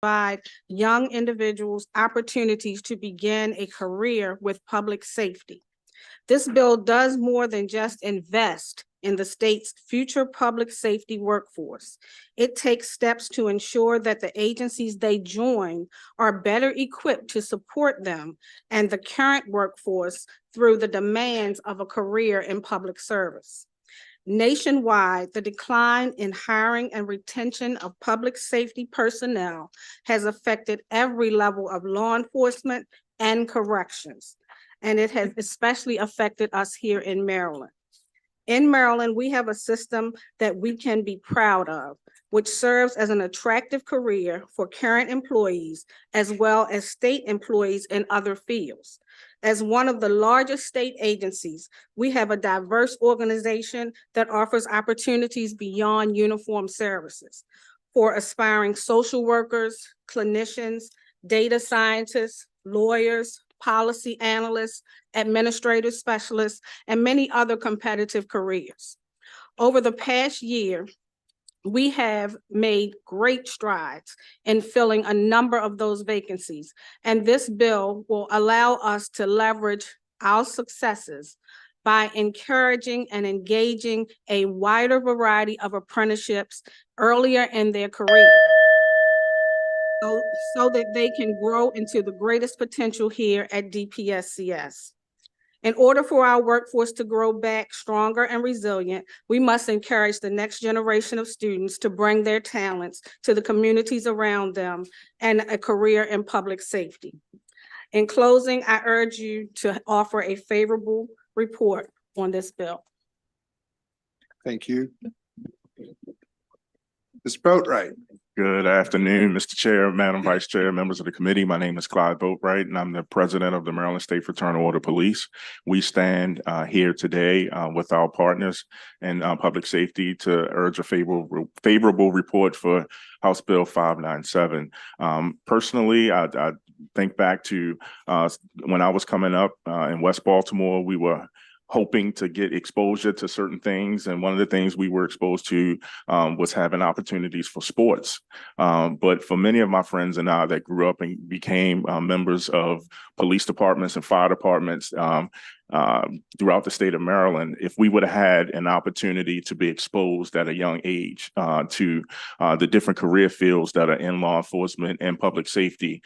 provide young individuals opportunities to begin a career with public safety. This bill does more than just invest in the state's future public safety workforce. It takes steps to ensure that the agencies they join are better equipped to support them and the current workforce through the demands of a career in public service. Nationwide, the decline in hiring and retention of public safety personnel has affected every level of law enforcement and corrections, and it has especially affected us here in Maryland. In Maryland, we have a system that we can be proud of, which serves as an attractive career for current employees as well as state employees in other fields. As one of the largest state agencies, we have a diverse organization that offers opportunities beyond uniform services for aspiring social workers, clinicians, data scientists, lawyers, policy analysts, administrative specialists, and many other competitive careers. Over the past year, we have made great strides in filling a number of those vacancies, and this bill will allow us to leverage our successes by encouraging and engaging a wider variety of apprenticeships earlier in their career, so that they can grow into the greatest potential here at DPSCS. In order for our workforce to grow back stronger and resilient, we must encourage the next generation of students to bring their talents to the communities around them and a career in public safety. In closing, I urge you to offer a favorable report on this bill. Thank you. Ms. Boatwright. Good afternoon, Mr. Chair, Madam Vice Chair, members of the committee. My name is Clyde Boatwright, and I'm the president of the Maryland State Fraternal Order Police. We stand here today with our partners in public safety to urge a favorable report for House Bill 597. Personally, I think back to when I was coming up in West Baltimore. We were hoping to get exposure to certain things. And one of the things we were exposed to was having opportunities for sports. But for many of my friends and I that grew up and became members of police departments and fire departments throughout the state of Maryland, if we would have had an opportunity to be exposed at a young age to the different career fields that are in law enforcement and public safety,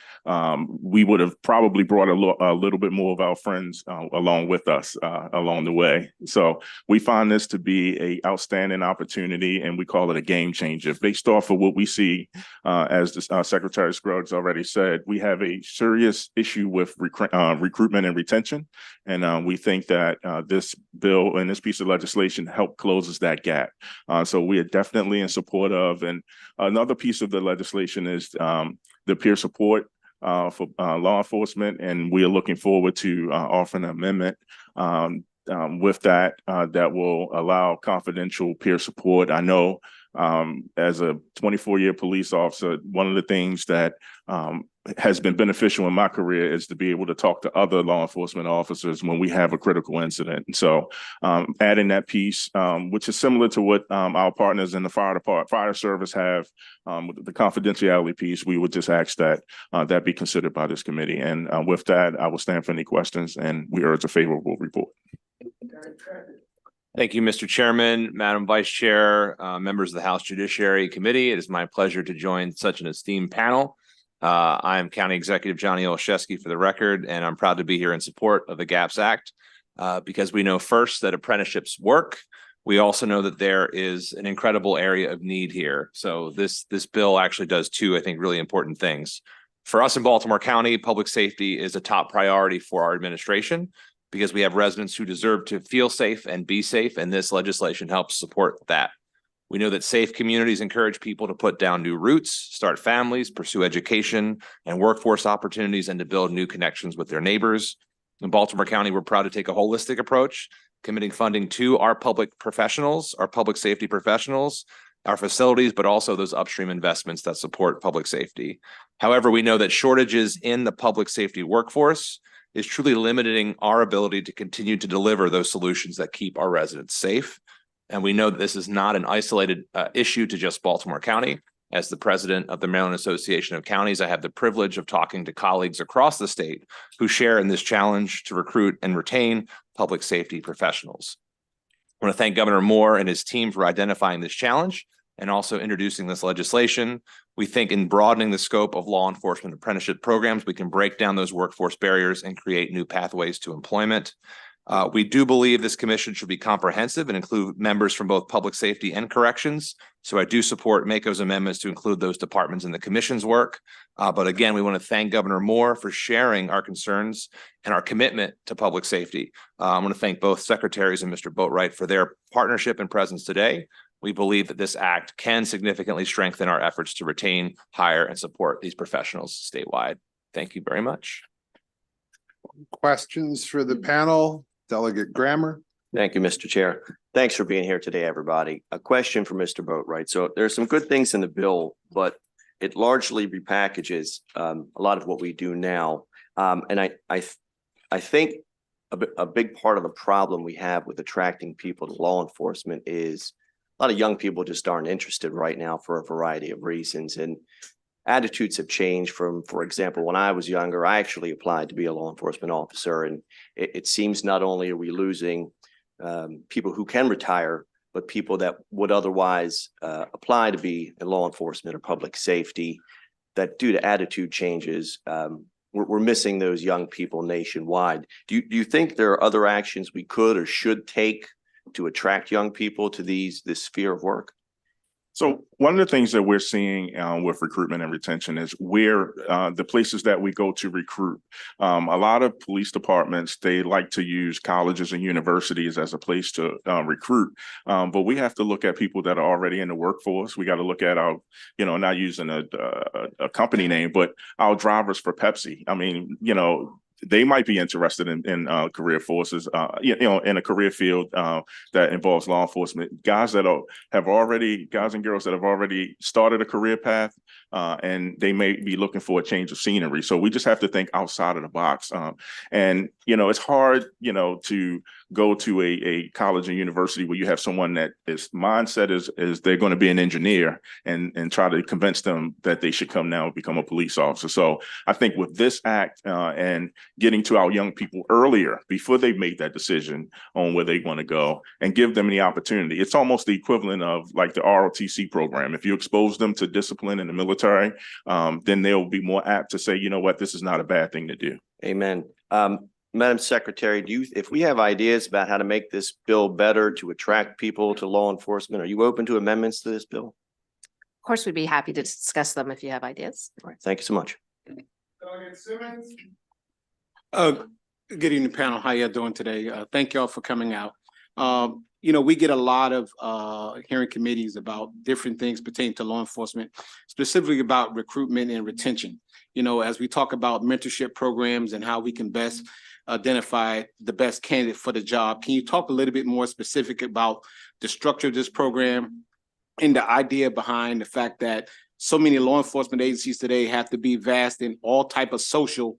we would have probably brought a little bit more of our friends along with us along the way. So we find this to be an outstanding opportunity, and we call it a game changer. Based off of what we see, as the Secretary Scruggs already said, we have a serious issue with recruitment and retention, and we think that this bill and this piece of legislation help closes that gap. So we are definitely in support of. And another piece of the legislation is the peer support for law enforcement, and we are looking forward to offering an amendment with that that will allow confidential peer support. I know as a 24-year police officer, one of the things that has been beneficial in my career is to be able to talk to other law enforcement officers when we have a critical incident. And so adding that piece, which is similar to what our partners in the fire service have with the confidentiality piece, we would just ask that that be considered by this committee. And with that, I will stand for any questions, and we urge a favorable report. Thank you, Mr. Chairman, Madam Vice Chair, members of the House Judiciary Committee. It is my pleasure to join such an esteemed panel. I am County Executive Johnny Olszewski for the record, and I'm proud to be here in support of the GAPS Act because we know first that apprenticeships work. We also know that there is an incredible area of need here. So this bill actually does two, I think, really important things. For us in Baltimore County, public safety is a top priority for our administration, because we have residents who deserve to feel safe and be safe, and this legislation helps support that. We know that safe communities encourage people to put down new roots, start families, pursue education and workforce opportunities, and to build new connections with their neighbors. In Baltimore County, we're proud to take a holistic approach, committing funding to our public professionals, our public safety professionals, our facilities, but also those upstream investments that support public safety. However, we know that shortages in the public safety workforce is truly limiting our ability to continue to deliver those solutions that keep our residents safe. And we know that this is not an isolated issue to just Baltimore County. As the president of the Maryland Association of Counties, I have the privilege of talking to colleagues across the state who share in this challenge to recruit and retain public safety professionals. I want to thank Governor Moore and his team for identifying this challenge and also introducing this legislation. We think in broadening the scope of law enforcement apprenticeship programs, we can break down those workforce barriers and create new pathways to employment. We do believe this commission should be comprehensive and include members from both public safety and corrections. So I do support Mako's amendments to include those departments in the commission's work. But again, we want to thank Governor Moore for sharing our concerns and our commitment to public safety. I want to thank both secretaries and Mr. Boatwright for their partnership and presence today. We believe that this act can significantly strengthen our efforts to retain, hire, and support these professionals statewide. Thank you very much. Questions for the panel? Delegate Grammer. Thank you, Mr. Chair. Thanks for being here today, everybody. A question for Mr. Boatwright. So there's some good things in the bill, but it largely repackages a lot of what we do now. And I think a big part of the problem we have with attracting people to law enforcement is a lot of young people just aren't interested right now for a variety of reasons. And attitudes have changed from, for example, when I was younger, I actually applied to be a law enforcement officer. And it seems not only are we losing people who can retire, but people that would otherwise apply to be in law enforcement or public safety, that due to attitude changes, we're missing those young people nationwide. Do you think there are other actions we could or should take to attract young people to this sphere of work? So one of the things that we're seeing with recruitment and retention is where the places that we go to recruit. A lot of police departments, they like to use colleges and universities as a place to recruit. But we have to look at people that are already in the workforce. We got to look at our, not using a company name, but our drivers for Pepsi. I mean, they might be interested in career forces, in a career field that involves law enforcement. Guys and girls that have already started a career path, and they may be looking for a change of scenery. So we just have to think outside of the box. And it's hard, to go to a college or university where you have someone that his mindset is they're going to be an engineer and try to convince them that they should come now and become a police officer. So I think with this act and getting to our young people earlier before they make that decision on where they want to go and give them the opportunity, it's almost the equivalent of like the ROTC program. If you expose them to discipline in the military, then they'll be more apt to say, you know what, this is not a bad thing to do. Amen. Madam Secretary, if we have ideas about how to make this bill better to attract people to law enforcement, are you open to amendments to this bill? Of course, we'd be happy to discuss them if you have ideas. All right. Thank you so much. Good evening, panel. How y'all doing today? Thank y'all for coming out. We get a lot of hearing committees about different things pertaining to law enforcement, specifically about recruitment and retention. As we talk about mentorship programs and how we can best identify the best candidate for the job, can you talk a little bit more specific about the structure of this program and the idea behind the fact that so many law enforcement agencies today have to be vast in all type of social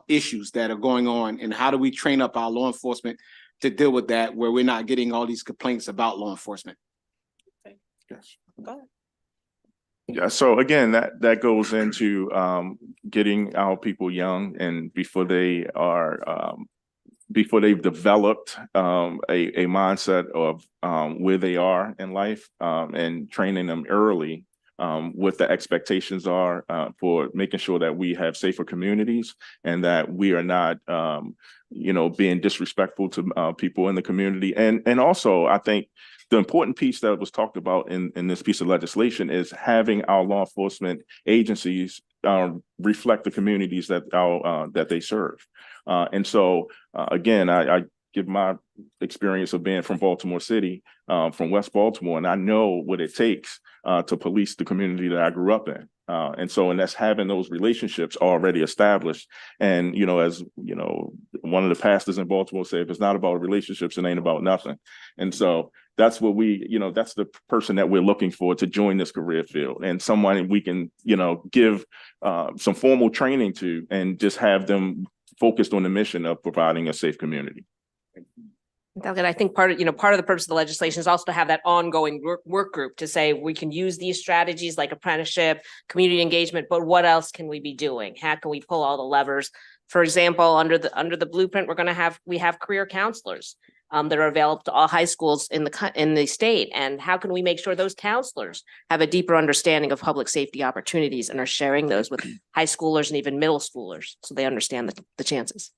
issues that are going on, and how do we train up our law enforcement to deal with that, where we're not getting all these complaints about law enforcement? Yes. Go ahead. Yeah, so again, that goes into getting our people young and before they've developed a mindset of where they are in life, and training them early what the expectations are for making sure that we have safer communities and that we are not being disrespectful to people in the community. And also, I think the important piece that was talked about in this piece of legislation is having our law enforcement agencies reflect the communities that they serve. And so, again, I give my experience of being from Baltimore City, from West Baltimore, and I know what it takes to police the community that I grew up in. And that's having those relationships already established. And, as one of the pastors in Baltimore said, if it's not about relationships, it ain't about nothing. And so that's what that's the person that we're looking for to join this career field, and someone we can, give some formal training to and just have them focused on the mission of providing a safe community. Delegate, I think part of the purpose of the legislation is also to have that ongoing work group to say we can use these strategies like apprenticeship, community engagement, but what else can we be doing? How can we pull all the levers? For example, under the blueprint, we have career counselors that are available to all high schools in the state. And how can we make sure those counselors have a deeper understanding of public safety opportunities and are sharing those with high schoolers and even middle schoolers so they understand the chances?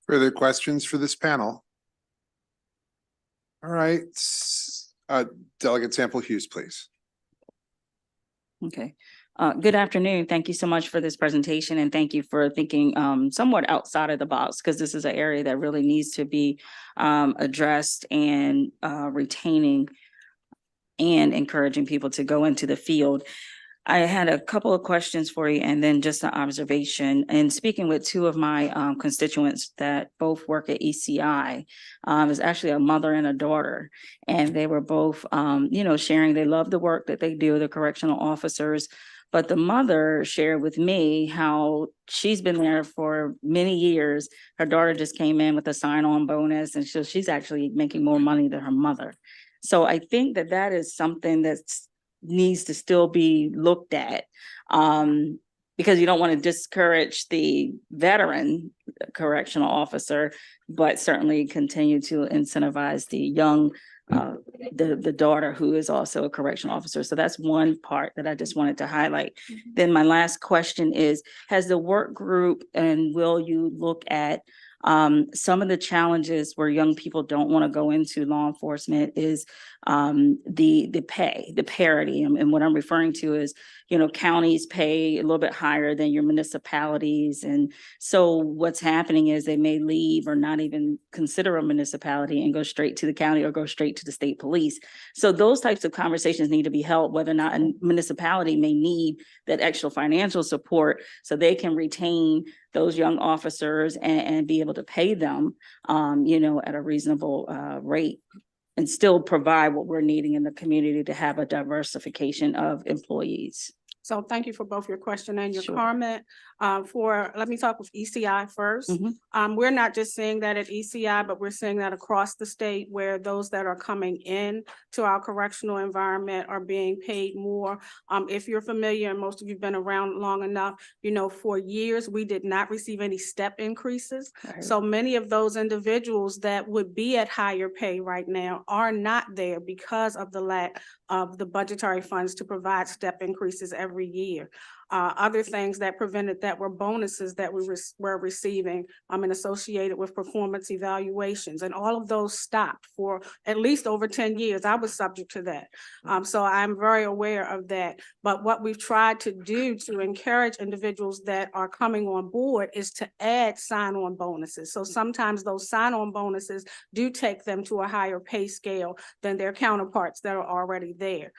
Further questions for this panel? All right, Delegate Sample Hughes, please. Okay. Good afternoon. Thank you so much for this presentation and thank you for thinking somewhat outside of the box because this is an area that really needs to be addressed and retaining and encouraging people to go into the field. I had a couple of questions for you and then just an observation. And speaking with two of my constituents that both work at ECI, is actually a mother and a daughter. And they were both, sharing they love the work that they do, the correctional officers. But the mother shared with me how she's been there for many years. Her daughter just came in with a sign-on bonus, and so she's actually making more money than her mother. So I think that is something that's needs to still be looked at because you don't want to discourage the veteran correctional officer, but certainly continue to incentivize the young, the daughter who is also a correctional officer. So that's one part that I just wanted to highlight. Then my last question is, has the work group and will you look at some of the challenges where young people don't want to go into law enforcement is the pay, the parity. And what I'm referring to is, counties pay a little bit higher than your municipalities. And so what's happening is they may leave or not even consider a municipality and go straight to the county or go straight to the state police. So those types of conversations need to be held, whether or not a municipality may need that extra financial support so they can retain those young officers and be able to pay them, at a reasonable rate and still provide what we're needing in the community to have a diversification of employees. So thank you for both your question and your Sure. comment. Let me talk with ECI first. We're not just seeing that at ECI, but we're seeing that across the state where those that are coming in to our correctional environment are being paid more. If you're familiar, and most of you've been around long enough, for years, we did not receive any step increases. Right. So many of those individuals that would be at higher pay right now are not there because of the lack of the budgetary funds to provide step increases every year. Other things that prevented that were bonuses that we were receiving and associated with performance evaluations. And all of those stopped for at least over 10 years. I was subject to that. So I'm very aware of that. But what we've tried to do to encourage individuals that are coming on board is to add sign-on bonuses. So sometimes those sign-on bonuses do take them to a higher pay scale than their counterparts that are already there.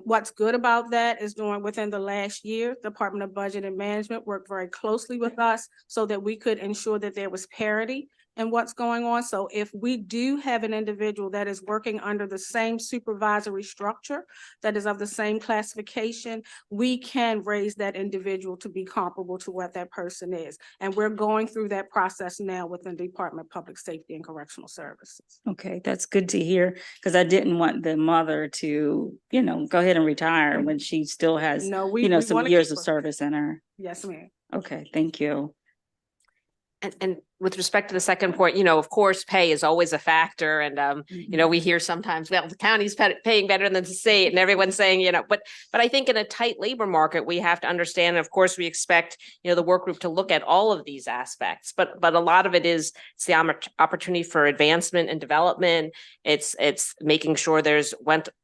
What's good about that is within the last year, Department of Budget and Management worked very closely with us so that we could ensure that there was parity in what's going on. So if we do have an individual that is working under the same supervisory structure, that is of the same classification, we can raise that individual to be comparable to what that person is. And we're going through that process now within the Department of Public Safety and Correctional Services. Okay, that's good to hear because I didn't want the mother to, go ahead and retire when she still has, we some wanna years keep of her. service in her. Yes, ma'am. Okay, thank you. And with respect to the second point, of course, pay is always a factor. And, we hear sometimes, well, the county's paying better than the state and everyone's saying, but I think in a tight labor market, we have to understand, and of course, we expect, the work group to look at all of these aspects, but a lot of it is the opportunity for advancement and development. It's making sure there's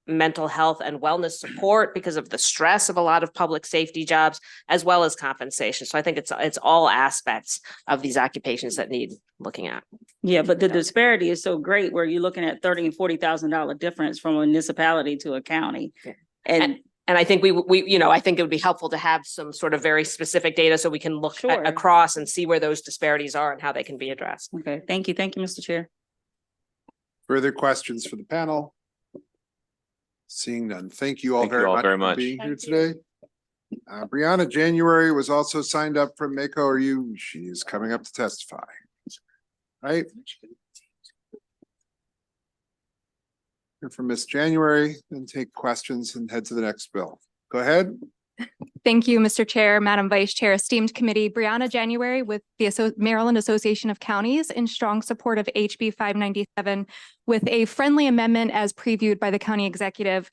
mental health and wellness support because of the stress of a lot of public safety jobs, as well as compensation. So I think it's all aspects of these occupations that need looking at. Yeah, but the disparity is so great where you're looking at $30,000 and $40,000 difference from a municipality to a county. Yeah. And I think I think it would be helpful to have some sort of very specific data so we can look Sure. across and see where those disparities are and how they can be addressed. okay, thank you. Thank you, Mr. Chair. Further questions for the panel? Seeing none. Thank you all Thank you very all much very for much. being here Thank you. today. Brianna January was also signed up from Mako. She is coming up to testify. Right? Hear from Miss January, then take questions and head to the next bill. Go ahead. Thank you, Mr. Chair, Madam Vice Chair, esteemed committee. Brianna January with the Maryland Association of Counties in strong support of HB 597 with a friendly amendment as previewed by the county executive.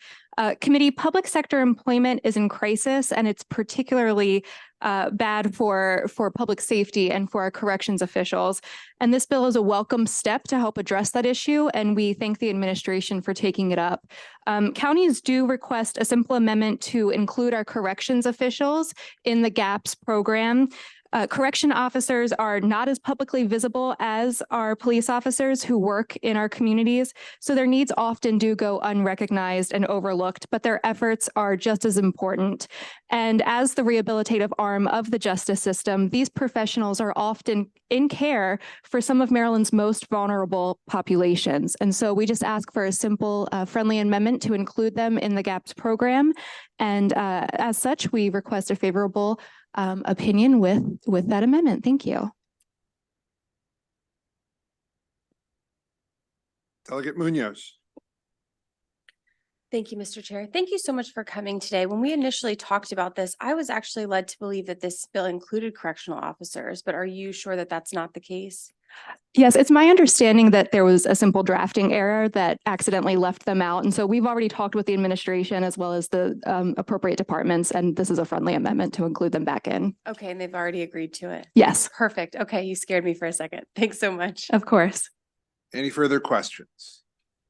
Committee, public sector employment is in crisis, and it's particularly bad for public safety and for our corrections officials. And this bill is a welcome step to help address that issue, and we thank the administration for taking it up. Counties do request a simple amendment to include our corrections officials in the GAPS program. Correction officers are not as publicly visible as our police officers who work in our communities, so their needs often do go unrecognized and overlooked, but their efforts are just as important. And as the rehabilitative arm of the justice system, these professionals are often in care for some of Maryland's most vulnerable populations. And so we just ask for a simple, friendly amendment to include them in the GAPS program. And as such, we request a favorable opinion with that amendment. Thank you. Delegate Munoz. Thank you, Mr. Chair. Thank you so much for coming today. When we initially talked about this, I was actually led to believe that this bill included correctional officers, but are you sure that that's not the case? Yes, it's my understanding that there was a simple drafting error that accidentally left them out. And so we've already talked with the administration as well as the appropriate departments, and this is a friendly amendment to include them back in. Okay, and they've already agreed to it. Yes, Perfect. Okay, you scared me for a second. Thanks so much. of course. Any further questions?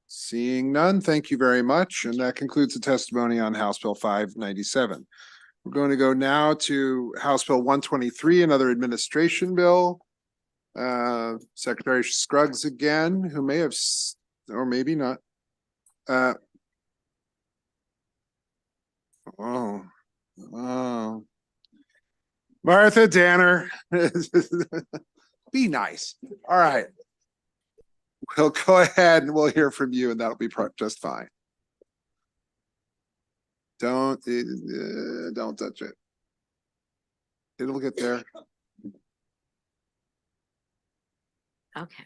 Seeing none, thank you very much. And that concludes the testimony on House Bill 597. We're going to go now to House Bill 123, another administration bill. Secretary Scruggs again, who may have, or maybe not. Martha Danner. Be nice. All right. We'll go ahead and we'll hear from you, and that'll be just fine. Don't touch it. It'll get there. Okay.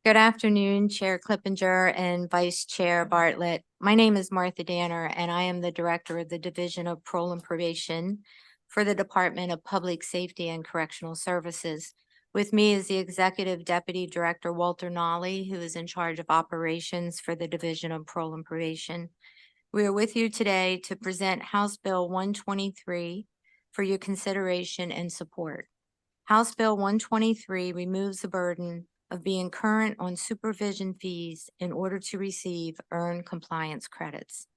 Good afternoon, Chair Clippinger and Vice Chair Bartlett. My name is Martha Danner, and I am the Director of the Division of Parole and Probation for the Department of Public Safety and Correctional Services. With me is the Executive Deputy Director, Walter Nolly, who is in charge of operations for the Division of Parole and Probation. We are with you today to present House Bill 123 for your consideration and support. House Bill 123 removes the burden of being current on supervision fees in order to receive earned compliance credits.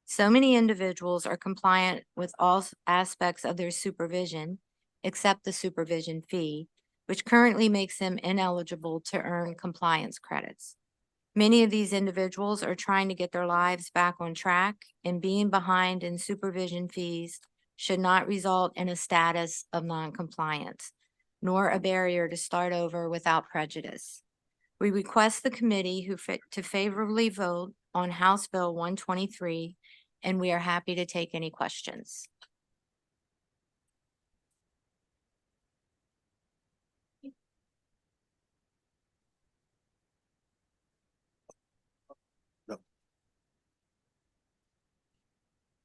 So many individuals are compliant with all aspects of their supervision, except the supervision fee, which currently makes them ineligible to earn compliance credits. Many of these individuals are trying to get their lives back on track, and being behind in supervision fees should not result in a status of noncompliance, nor a barrier to start over without prejudice. We request the committee to favorably vote on House Bill 123, and we are happy to take any questions.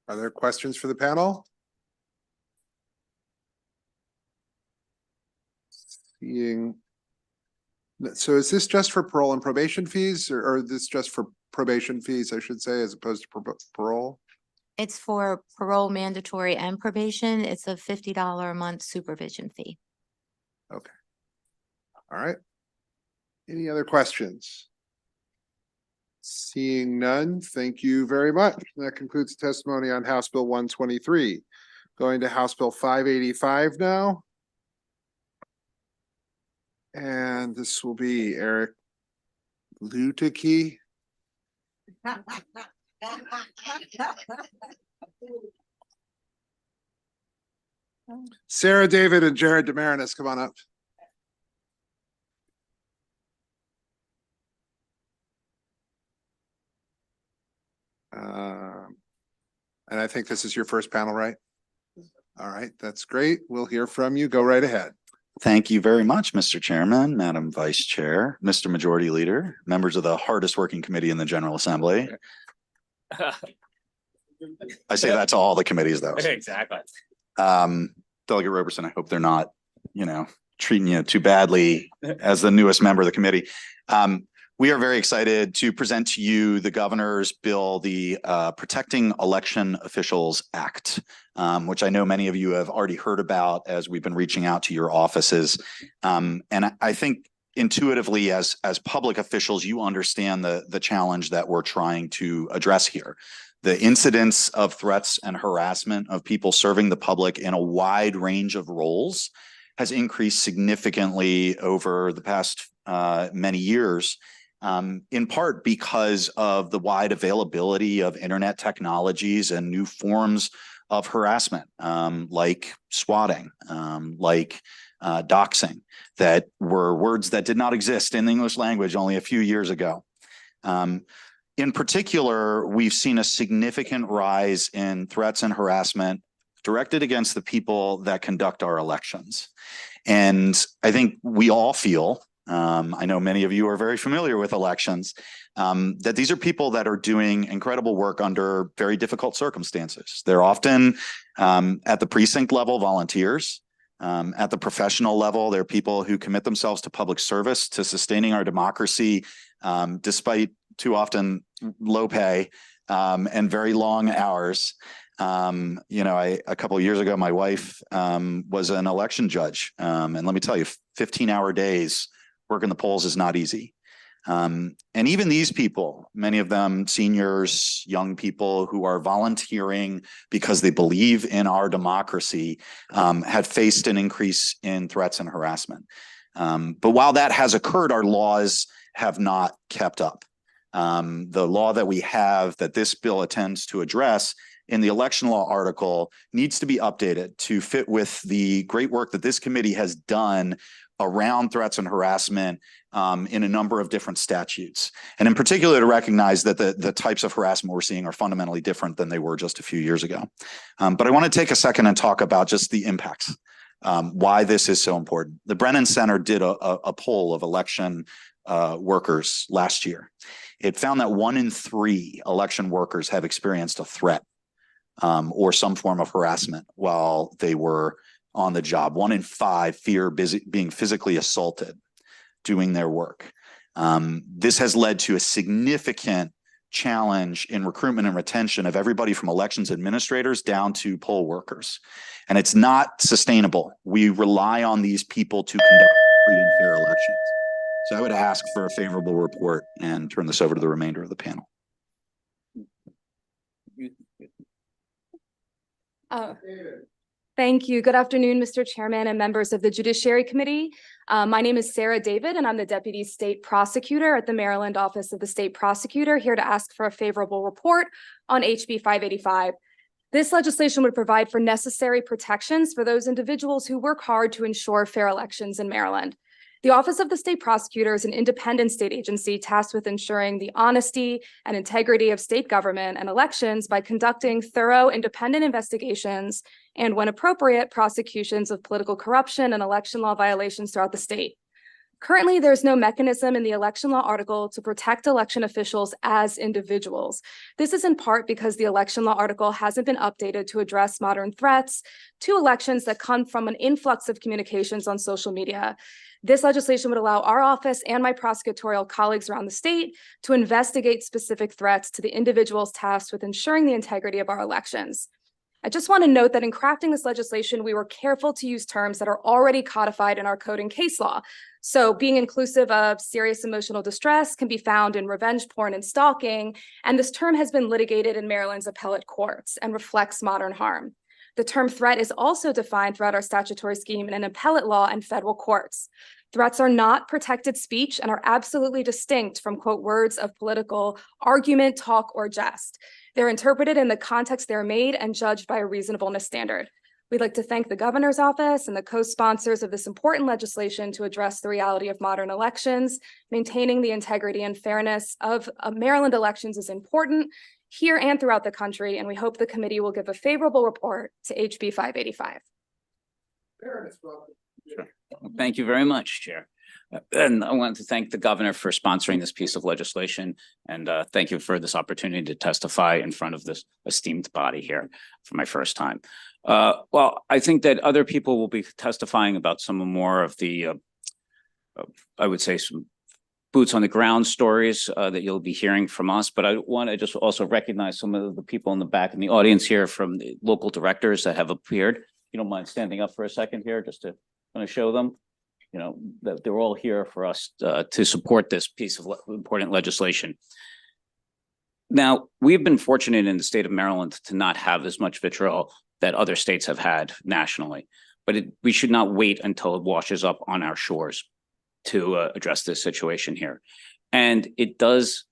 Are there questions for the panel? So is this just for parole and probation fees, or this just for probation fees, I should say, as opposed to parole? It's for parole, mandatory, and probation. It's a $50 a month supervision fee. Okay. All right. Any other questions? Seeing none, thank you very much. That concludes the testimony on House Bill 123. Going to House Bill 585 now. And this will be Eric Luteke. Sarah David and Jared Demarinis, come on up. And I think this is your first panel, right? All right, that's great. We'll hear from you. Go right ahead. Thank you very much, Mr. Chairman, Madam Vice Chair, Mr. Majority Leader, members of the hardest working committee in the General Assembly. I say that to all the committees though. Exactly. Delegate Roberson, I hope they're not, treating you too badly as the newest member of the committee. We are very excited to present to you the governor's bill, the Protecting Election Officials Act, which I know many of you have already heard about as we've been reaching out to your offices. And I think intuitively as public officials, you understand the challenge that we're trying to address here. The incidence of threats and harassment of people serving the public in a wide range of roles has increased significantly over the past many years. In part because of the wide availability of internet technologies and new forms of harassment, like swatting, like doxing, that were words that did not exist in the English language only a few years ago. In particular, we've seen a significant rise in threats and harassment directed against the people that conduct our elections. And I think we all feel, I know many of you are very familiar with elections, that these are people that are doing incredible work under very difficult circumstances. They're often at the precinct level volunteers. At the professional level, they're people who commit themselves to public service, to sustaining our democracy, despite too often low pay and very long hours. A couple of years ago, my wife was an election judge. And let me tell you, 15-hour days working the polls is not easy. And even these people, many of them seniors, young people who are volunteering because they believe in our democracy, had faced an increase in threats and harassment. But while that has occurred, our laws have not kept up. The law that we have that this bill attempts to address in the election law article needs to be updated to fit with the great work that this committee has done around threats and harassment in a number of different statutes. And in particular, to recognize that the types of harassment we're seeing are fundamentally different than they were just a few years ago. But I want to take a second and talk about just the impacts, why this is so important. The Brennan Center did a poll of election workers last year. It found that 1 in 3 election workers have experienced a threat or some form of harassment while they were on the job. 1 in 5 fear being physically assaulted doing their work. This has led to a significant challenge in recruitment and retention of everybody from elections administrators down to poll workers. And it's not sustainable. We rely on these people to conduct free and fair elections. So I would ask for a favorable report and turn this over to the remainder of the panel. Thank you. Good afternoon, Mr. Chairman and members of the Judiciary Committee. My name is Sarah David, and I'm the Deputy State Prosecutor at the Maryland Office of the State Prosecutor, here to ask for a favorable report on HB 585. This legislation would provide for necessary protections for those individuals who work hard to ensure fair elections in Maryland. The Office of the State Prosecutor is an independent state agency tasked with ensuring the honesty and integrity of state government and elections by conducting thorough independent investigations and, when appropriate, prosecutions of political corruption and election law violations throughout the state. Currently, there's no mechanism in the election law article to protect election officials as individuals. This is in part because the election law article hasn't been updated to address modern threats to elections that come from an influx of communications on social media. This legislation would allow our office and my prosecutorial colleagues around the state to investigate specific threats to the individuals tasked with ensuring the integrity of our elections. I just want to note that in crafting this legislation, we were careful to use terms that are already codified in our code and case law. So being inclusive of serious emotional distress can be found in revenge porn and stalking, and this term has been litigated in Maryland's appellate courts and reflects modern harm. The term threat is also defined throughout our statutory scheme in an appellate law and federal courts. Threats are not protected speech and are absolutely distinct from, quote, words of political argument, talk, or jest. They're interpreted in the context they're made and judged by a reasonableness standard. We'd like to thank the governor's office and the co-sponsors of this important legislation to address the reality of modern elections. Maintaining the integrity and fairness of Maryland elections is important. here and throughout the country, and we hope the committee will give a favorable report to HB 585. Thank you very much, Chair. And I want to thank the governor for sponsoring this piece of legislation, and thank you for this opportunity to testify in front of this esteemed body here for my first time. Well, I think that other people will be testifying about some more of the, I would say, some boots on the ground stories that you'll be hearing from us. But I want to just also recognize some of the people in the back in the audience here from the local directors that have appeared. If you don't mind standing up for a second here, just to kind of show them, you know, that they're all here for us to support this piece of important legislation. Now, we've been fortunate in the state of Maryland to not have as much vitriol that other states have had nationally, but we should not wait until it washes up on our shores to address this situation here. And it does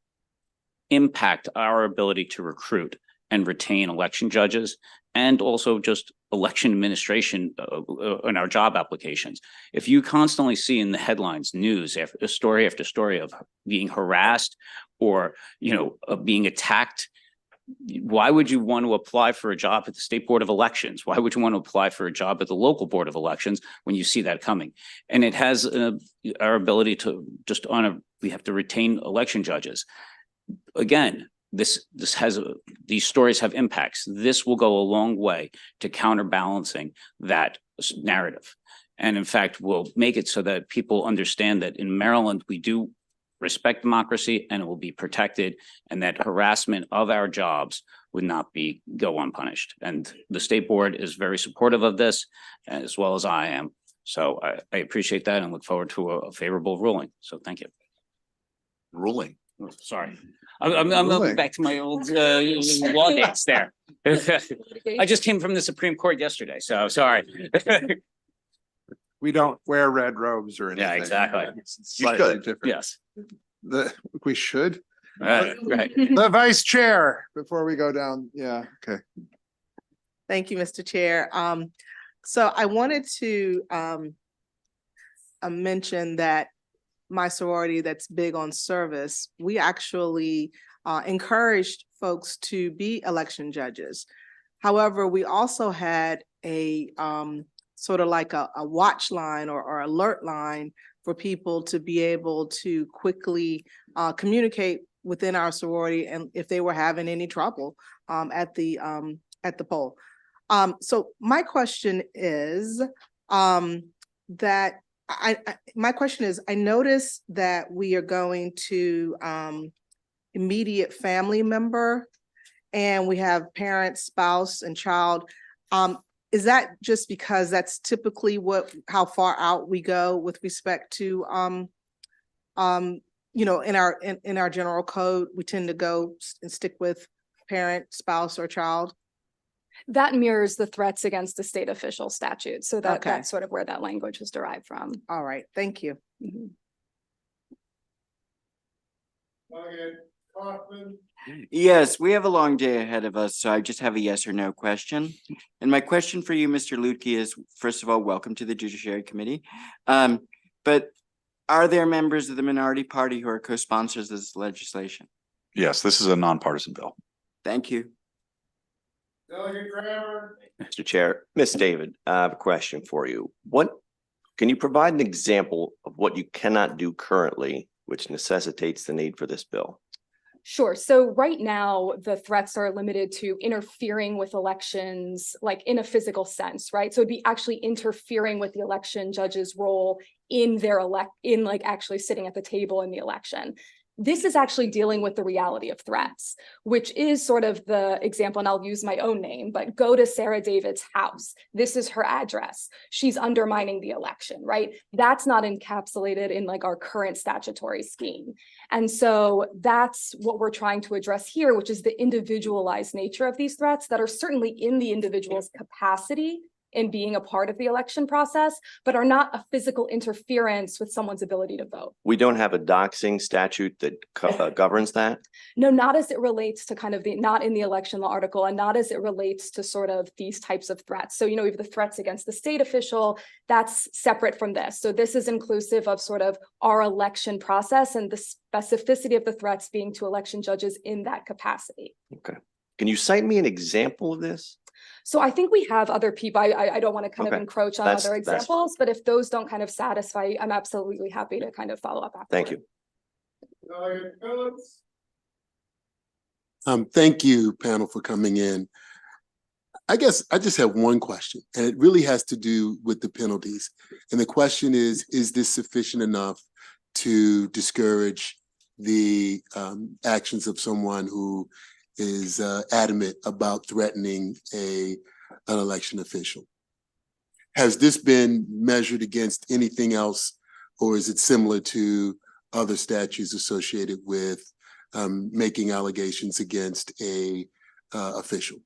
impact our ability to recruit and retain election judges, and also just election administration in our job applications. If you constantly see in the headlines, news after story of being harassed or, you know, being attacked, why would you want to apply for a job at the State Board of Elections? Why would you want to apply for a job at the local Board of Elections when you see that coming? And it has our ability to just we have to retain election judges. Again, these stories have impacts. This will go a long way to counterbalancing that narrative. And in fact, will make it so that people understand that in Maryland, we do respect democracy and it will be protected, and that harassment of our jobs would not go unpunished. And the state board is very supportive of this, as well as I am. So I appreciate that and look forward to a favorable ruling. So thank you. Ruling. Sorry. I'm looking back to my old law dates there. I just came from the Supreme Court yesterday, so sorry. We don't wear red robes or anything. Yeah, exactly. It's slightly different. Yes. We should. Right. The vice chair, before we go down. Yeah, okay. Thank you, Mr. Chair. So I wanted to mention that my sorority that's big on service, we actually encouraged folks to be election judges. However, we also had a sort of like a watch line or alert line for people to be able to quickly communicate within our sorority, and if they were having any trouble at the poll. So my question is I noticed that we are going to immediate family member, and we have parent, spouse, and child. Is that just because that's typically how far out we go with respect to you know, in our general code, we tend to go and stick with parent, spouse, or child? That mirrors the threats against the state official statute. So that's sort of where that language was derived from. All right, thank you. Mm-hmm. Yes, we have a long day ahead of us, so I just have a yes or no question. And my question for you, Mr. Lutke, is, first of all, welcome to the Judiciary Committee. But are there members of the minority party who are co-sponsors of this legislation? Yes, this is a nonpartisan bill. Thank you. Mr. Chair, Ms. David, I have a question for you. Can you provide an example of what you cannot do currently, which necessitates the need for this bill? Sure. So right now, the threats are limited to interfering with elections, like in a physical sense, right? So it'd be actually interfering with the election judge's role in like actually sitting at the table in the election. This is actually dealing with the reality of threats, which is sort of the example, and I'll use my own name, but go to Sarah David's house. This is her address. She's undermining the election, right? That's not encapsulated in like our current statutory scheme. And so that's what we're trying to address here, which is the individualized nature of these threats that are certainly in the individual's capacity in being a part of the election process, but are not a physical interference with someone's ability to vote. We don't have a doxing statute that governs that. No, not as it relates to kind of not in the election law article, and not as it relates to sort of these types of threats. So, we have the threats against the state official, that's separate from this. So this is inclusive of sort of our election process and the specificity of the threats being to election judges in that capacity. Okay. Can you cite me an example of this? So I think we have other people. I don't want to kind of Okay. encroach on That's- other that's- examples, but if those don't kind of satisfy, I'm absolutely happy to kind of follow up after. Thank you. Thank you, panel, for coming in. I guess I just have one question, and it really has to do with the penalties. And the question is this sufficient enough to discourage the actions of someone who is adamant about threatening an election official? Has this been measured against anything else, or is it similar to other statutes associated with making allegations against a official?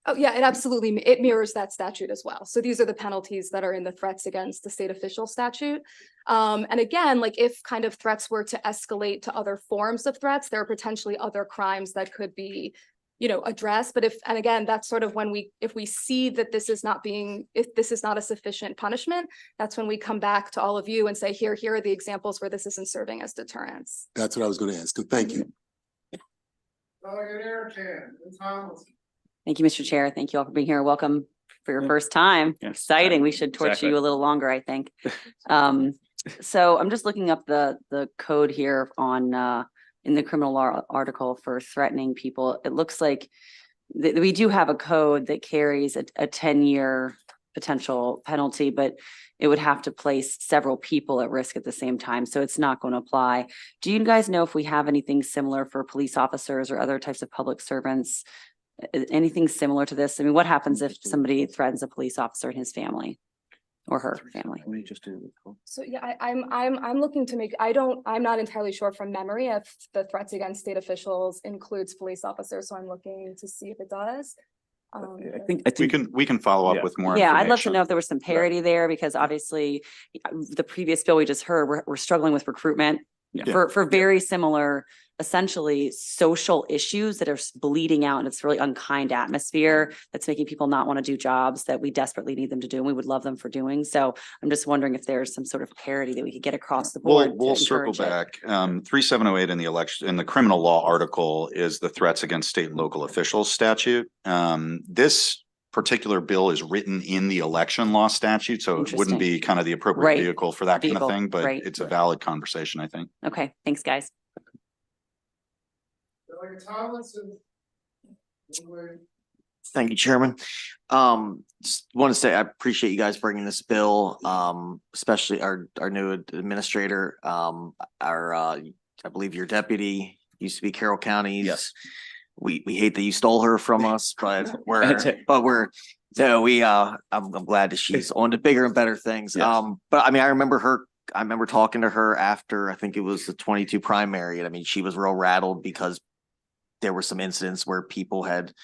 Oh, yeah, it mirrors that statute as well. So these are the penalties that are in the threats against the state official statute. And again, like if kind of threats were to escalate to other forms of threats, there are potentially other crimes that could be, addressed. But and again, that's sort of when if we see that if this is not a sufficient punishment, that's when we come back to all of you and say, here are the examples where this isn't serving as deterrence. That's what I was going to ask. So thank you. Thank you, Mr. Chair. Thank you all for being here. Welcome for your first time. Yes. Exciting. We should torture Exactly. you a little longer, I think. So I'm just looking up the code here on in the criminal law article for threatening people. It looks like we do have a code that carries a 10-year potential penalty, but it would have to place several people at risk at the same time. So it's not going to apply. Do you guys know if we have anything similar for police officers or other types of public servants? Anything similar to this? I mean, what happens if somebody threatens a police officer and his family or her family? So yeah, I'm looking to make, I'm not entirely sure from memory if the threats against state officials includes police officers. So I'm looking to see if it does. I think We can follow up with more. Yeah, I'd love to information. know if there was some parity there, because obviously the previous bill we just heard, we're struggling with recruitment for very similar, essentially social issues that are bleeding out, and it's really unkind atmosphere that's making people not want to do jobs that we desperately need them to do, and we would love them for doing. So I'm just wondering if there's some sort of parity that we could get across the board. We'll circle back. 3708 in the criminal law article is the threats against state and local officials statute. This particular bill is written in the election law statute, so it wouldn't be kind of the appropriate vehicle for that kind of thing, but it's a valid conversation, I think. Okay, thanks, guys. Thank you, Chairman. Just want to say I appreciate you guys bringing this bill, especially our new administrator, I believe your deputy used to be Carroll County's. Yes. We hate that you stole her from us, but I'm glad that she's on to bigger and better things. Yes. But I mean, I remember talking to her after, I think it was the 22 primary. And I mean, she was real rattled because there were some incidents where people had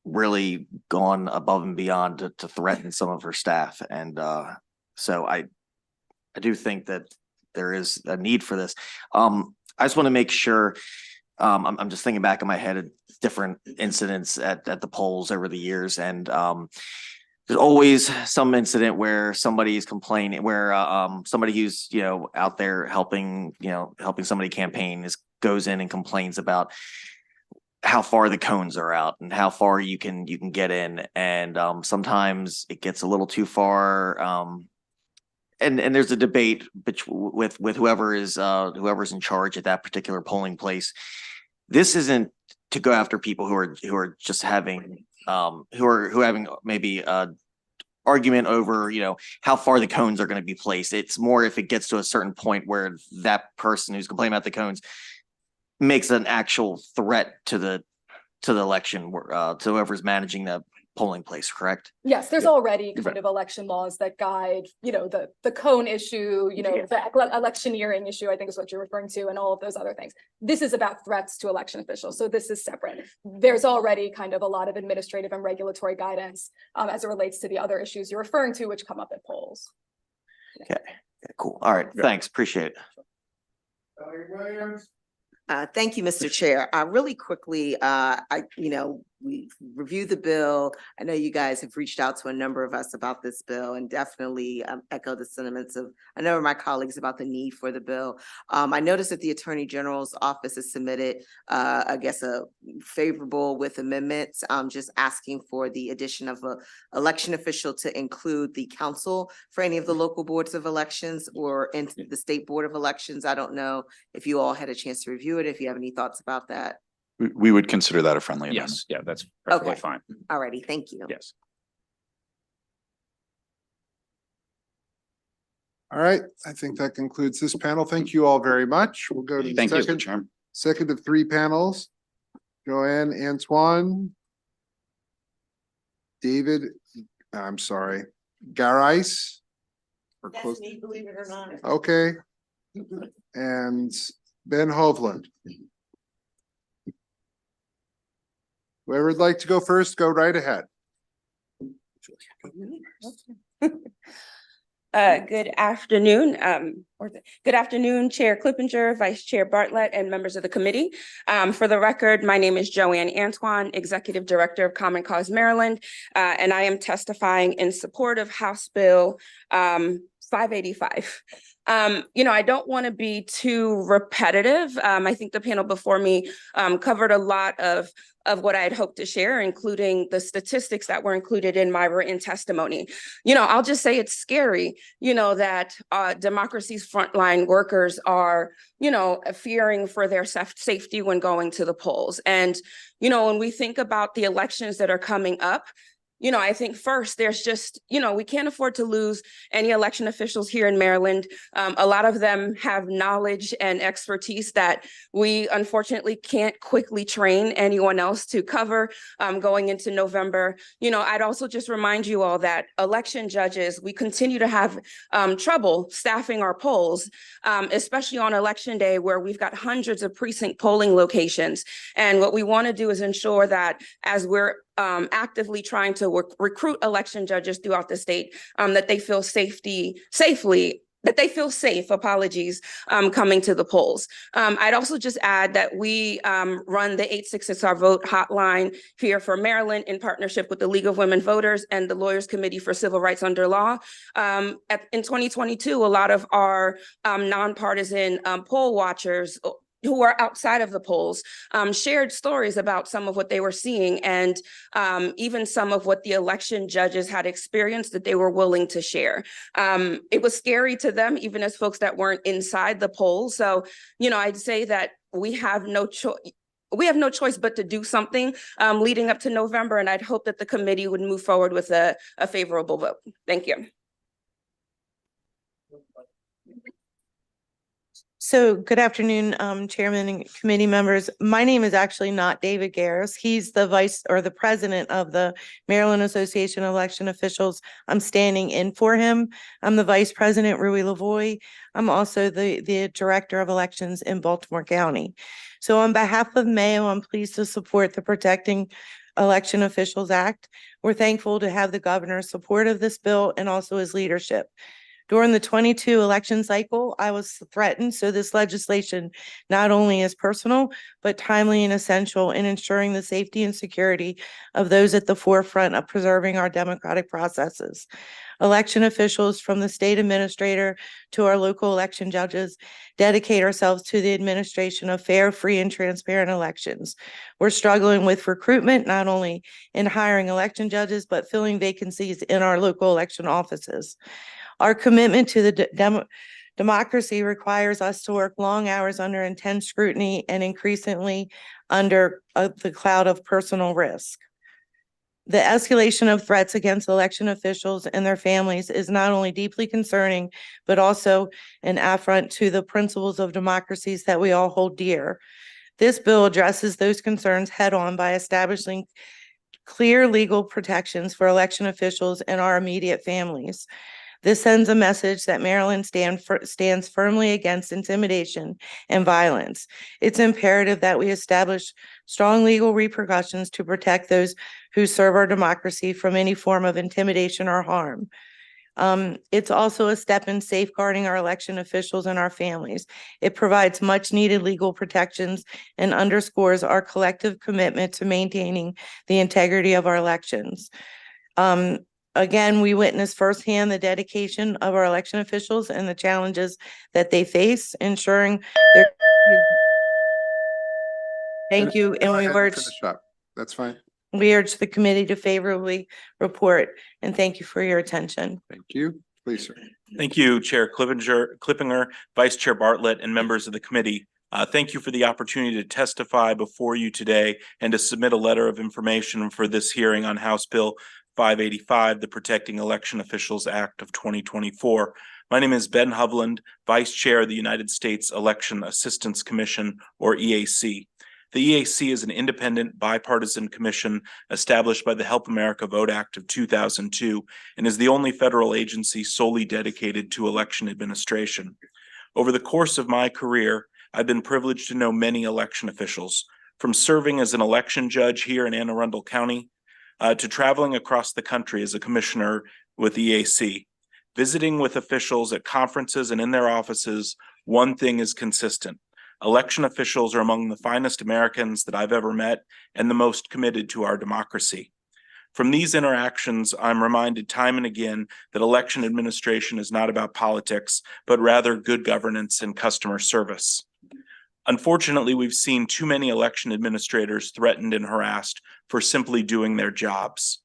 really gone above and beyond to threaten some of her staff. And so I do think that there is a need for this. I just want to make sure, I'm just thinking back in my head at different incidents at the polls over the years. And there's always some incident where somebody's complaining, where somebody who's, out there helping somebody campaign goes in and complains about how far the cones are out and how far you can get in. And sometimes it gets a little too far. And there's a debate with whoever's in charge at that particular polling place. This isn't to go after people who are just having who having maybe a argument over how far the cones are going to be placed. It's more if it gets to a certain point where that person who's complaining about the cones makes an actual threat to the election, to whoever's managing polling place, correct? Yes, there's Yeah. already You kind bet. of election laws that guide, the cone issue, the electioneering issue, I think is what you're referring to, and all of those other things. This is about threats to election officials, so this is separate. There's already kind of a lot of administrative and regulatory guidance as it relates to the other issues you're referring to, which come up at polls. Okay, cool. All right, thanks, appreciate it. Thank you, Mr. Chair. Really quickly, we reviewed the bill. I know you guys have reached out to a number of us about this bill and definitely echo the sentiments of a number of my colleagues about the need for the bill. I noticed that the Attorney General's office has submitted, I guess, a favorable with amendments, just asking for the addition of an election official to include the council for any of the local boards of elections or into the state board of elections. I don't know if you all had a chance to review it, if you have any thoughts about that. We would consider that a friendly amendment. Yes, yeah, that's perfectly Okay. fine. Alrighty, thank you. Yes. All right, I think that concludes this panel. Thank you all very much. We'll go to the Thank you, Mr. second, Chairman. second of three panels. Joanne, Antoine, David, I'm sorry, Garais. Or close, Believe it or not. okay. And Ben Hovland. Whoever would like to go first, go right ahead. Good afternoon, good afternoon, Chair Clippinger, Vice Chair Bartlett, and members of the committee. For the record, my name is Joanne Antoine, Executive Director of Common Cause Maryland, and I am testifying in support of House Bill 585. I don't want to be too repetitive. I think the panel before me covered a lot of what I had hoped to share, including the statistics that were included in my written testimony. I'll just say it's scary, that democracy's frontline workers are, fearing for their safety when going to the polls. And, when we think about the elections that are coming up, I think first there's just, we can't afford to lose any election officials here in Maryland. A lot of them have knowledge and expertise that we unfortunately can't quickly train anyone else to cover going into November. I'd also just remind you all that election judges, we continue to have trouble staffing our polls, especially on election day where we've got hundreds of precinct polling locations. And what we want to do is ensure that as we're actively trying to recruit election judges throughout the state, that they feel safe, coming to the polls. I'd also just add that we run the 866-OUR-VOTE hotline here for Maryland in partnership with the League of Women Voters and the Lawyers Committee for Civil Rights Under Law. In 2022, a lot of our nonpartisan poll watchers who are outside of the polls shared stories about some of what they were seeing and even some of what the election judges had experienced that they were willing to share. It was scary to them, even as folks that weren't inside the polls. So, I'd say that we have no choice. We have no choice but to do something leading up to November, and I'd hope that the committee would move forward with a favorable vote. Thank you. So good afternoon, Chairman and committee members. My name is actually not David Garris. He's the the president of the Maryland Association of Election Officials. I'm standing in for him. I'm the vice president, Rui Lavoie. I'm also the director of elections in Baltimore County. So on behalf of Mayo, I'm pleased to support the Protecting Election Officials Act. We're thankful to have the governor's support of this bill and also his leadership. During the 22 election cycle, I was threatened, so this legislation not only is personal, but timely and essential in ensuring the safety and security of those at the forefront of preserving our democratic processes. Election officials, from the state administrator to our local election judges, dedicate ourselves to the administration of fair, free, and transparent elections. We're struggling with recruitment, not only in hiring election judges, but filling vacancies in our local election offices. Our commitment to the democracy requires us to work long hours under intense scrutiny and increasingly under the cloud of personal risk. The escalation of threats against election officials and their families is not only deeply concerning, but also an affront to the principles of democracies that we all hold dear. This bill addresses those concerns head on by establishing clear legal protections for election officials and our immediate families. This sends a message that Maryland stands firmly against intimidation and violence. It's imperative that we establish strong legal repercussions to protect those who serve our democracy from any form of intimidation or harm. It's also a step in safeguarding our election officials and our families. It provides much needed legal protections and underscores our collective commitment to maintaining the integrity of our elections. Again, we witness firsthand the dedication of our election officials and the challenges that they face, ensuring their. Thank you, and we urge. Finish up. That's fine. We urge the committee to favorably report, and thank you for your attention. Thank you. Please, sir. Thank you, Chair Clippinger, Vice Chair Bartlett, and members of the committee. Thank you for the opportunity to testify before you today and to submit a letter of information for this hearing on House Bill 585, the Protecting Election Officials Act of 2024. My name is Ben Hovland, Vice Chair of the United States Election Assistance Commission, or EAC. The EAC is an independent bipartisan commission established by the Help America Vote Act of 2002 and is the only federal agency solely dedicated to election administration. Over the course of my career, I've been privileged to know many election officials, from serving as an election judge here in Anne Arundel County to traveling across the country as a commissioner with EAC. Visiting with officials at conferences and in their offices, one thing is consistent. Election officials are among the finest Americans that I've ever met and the most committed to our democracy. From these interactions, I'm reminded time and again that election administration is not about politics, but rather good governance and customer service. Unfortunately, we've seen too many election administrators threatened and harassed for simply doing their jobs.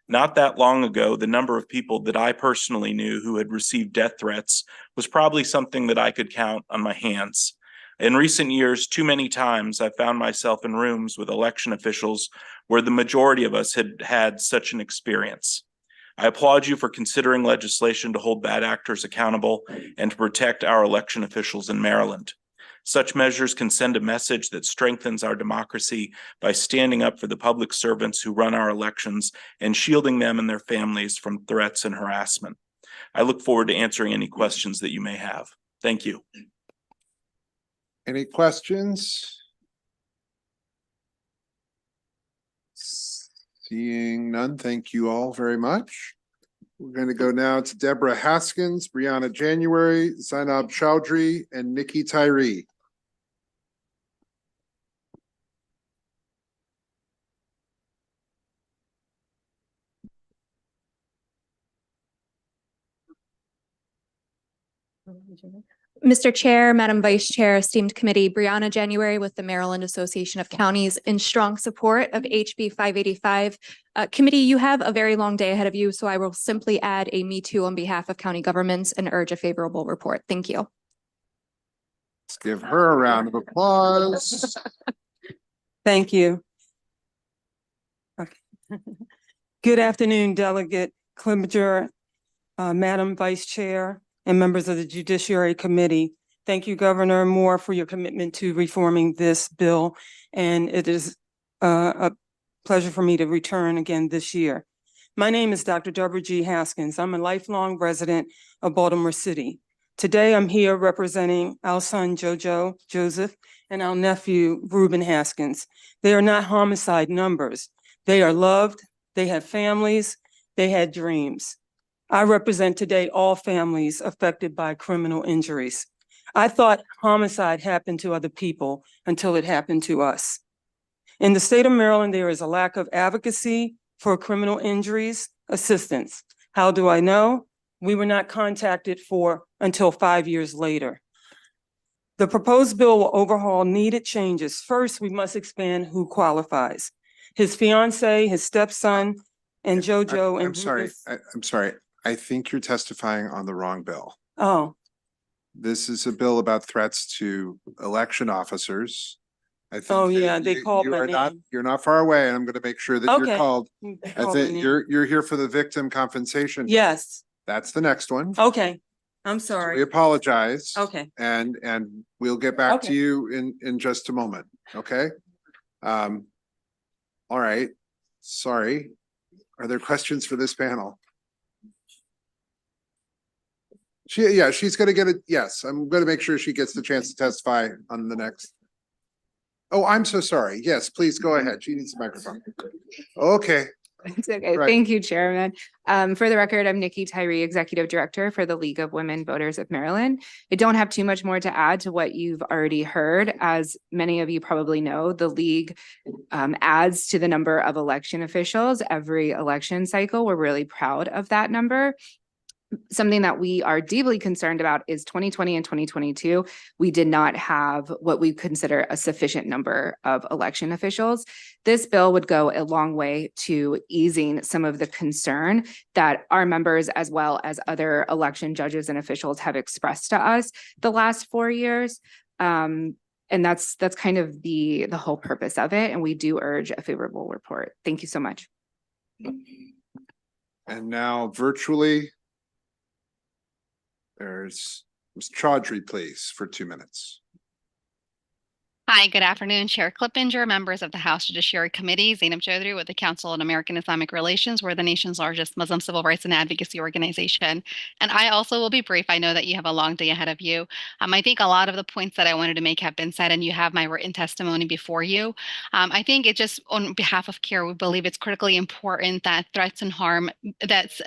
Not that long ago, the number of people that I personally knew who had received death threats was probably something that I could count on my hands. In recent years, too many times I found myself in rooms with election officials where the majority of us had had such an experience. I applaud you for considering legislation to hold bad actors accountable and to protect our election officials in Maryland. Such measures can send a message that strengthens our democracy by standing up for the public servants who run our elections and shielding them and their families from threats and harassment. I look forward to answering any questions that you may have. Thank you. Any questions? Seeing none, thank you all very much. We're going to go now to Deborah Haskins, Brianna January, Zainab Chowdhury, and Nikki Tyree. Mr. Chair, Madam Vice Chair, esteemed committee, Brianna January with the Maryland Association of Counties in strong support of HB 585. Committee, you have a very long day ahead of you, so I will simply add a me too on behalf of county governments and urge a favorable report. Thank you. Let's give her a round of applause. Thank you. Okay. Good afternoon, Delegate Climbinger, Madam Vice Chair, and members of the Judiciary Committee. Thank you, Governor Moore, for your commitment to reforming this bill. And it is a pleasure for me to return again this year. My name is Dr. Deborah G. Haskins. I'm a lifelong resident of Baltimore City. Today, I'm here representing our son, Joseph, and our nephew, Reuben Haskins. They are not homicide numbers. They are loved, they have families, they had dreams. I represent today all families affected by criminal injuries. I thought homicide happened to other people until it happened to us. In the state of Maryland, there is a lack of advocacy for criminal injuries assistance. How do I know? We were not contacted for until 5 years later. The proposed bill will overhaul needed changes. First, we must expand who qualifies. His fiance, his stepson, and JoJo. I'm sorry. I think you're testifying on the wrong bill. Oh. This is a bill about threats to election officers. I think Oh, yeah, they called my name. You're not far away, and I'm going to make sure that you're Okay. called. They I called my think name. you're here for the victim compensation. Yes. That's the next one. Okay. I'm We sorry. apologize. Okay. And we'll get back to Okay. you in just a moment. Okay. All right. Sorry. Are there questions for this panel? She's gonna get it. Yes, I'm gonna make sure she gets the chance to testify on the next. Oh, I'm so sorry. Yes, please go ahead. She needs a microphone. Okay. It's okay. Right. Thank you, Chairman. For the record, I'm Nikki Tyree, Executive Director for the League of Women Voters of Maryland. I don't have too much more to add to what you've already heard. As many of you probably know, the League adds to the number of election officials every election cycle. We're really proud of that number. Something that we are deeply concerned about is 2020 and 2022. We did not have what we consider a sufficient number of election officials. This bill would go a long way to easing some of the concern that our members, as well as other election judges and officials, have expressed to us the last 4 years. And that's kind of the whole purpose of it. And we do urge a favorable report. Thank you so much. And now virtually, there's Ms. Chaudhry, please, for 2 minutes. Hi, good afternoon, Chair Clippinger, members of the House Judiciary Committee, Zainab Chaudhry with the Council on American Islamic Relations. We're the nation's largest Muslim civil rights and advocacy organization. And I also will be brief. I know that you have a long day ahead of you. I think a lot of the points that I wanted to make have been said, and you have my written testimony before you. I think it just, on behalf of CARE, we believe it's critically important that threats and harm, that's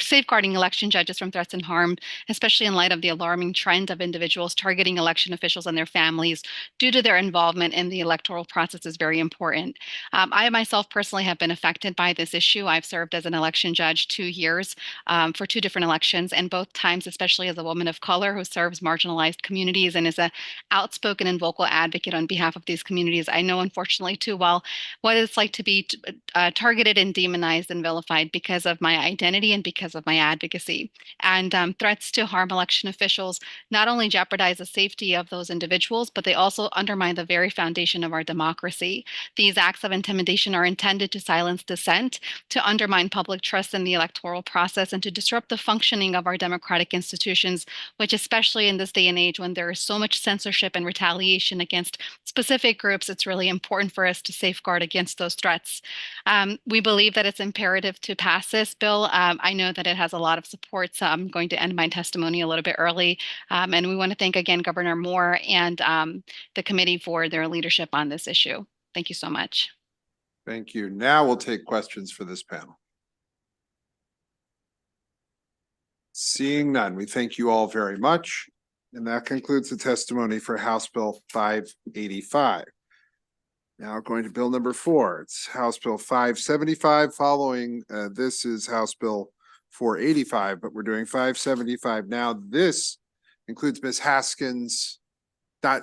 safeguarding election judges from threats and harm, especially in light of the alarming trend of individuals targeting election officials and their families due to their involvement in the electoral process is very important. I myself personally have been affected by this issue. I've served as an election judge 2 years for 2 different elections, and both times, especially as a woman of color who serves marginalized communities and is an outspoken and vocal advocate on behalf of these communities, I know unfortunately too well what it's like to be targeted and demonized and vilified because of my identity and because of my advocacy. And threats to harm election officials not only jeopardize the safety of those individuals, but they also undermine the very foundation of our democracy. These acts of intimidation are intended to silence dissent, to undermine public trust in the electoral process, and to disrupt the functioning of our democratic institutions, which especially in this day and age when there is so much censorship and retaliation against specific groups, it's really important for us to safeguard against those threats. We believe that it's imperative to pass this bill. I know that it has a lot of support, so I'm going to end my testimony a little bit early. And we want to thank again Governor Moore and the committee for their leadership on this issue. Thank you so much. Thank you. Now we'll take questions for this panel. Seeing none, we thank you all very much. And that concludes the testimony for House Bill 585. Now going to Bill number 4. It's House Bill 575. Following this is House Bill 485, but we're doing 575 now. This includes Ms. Haskins.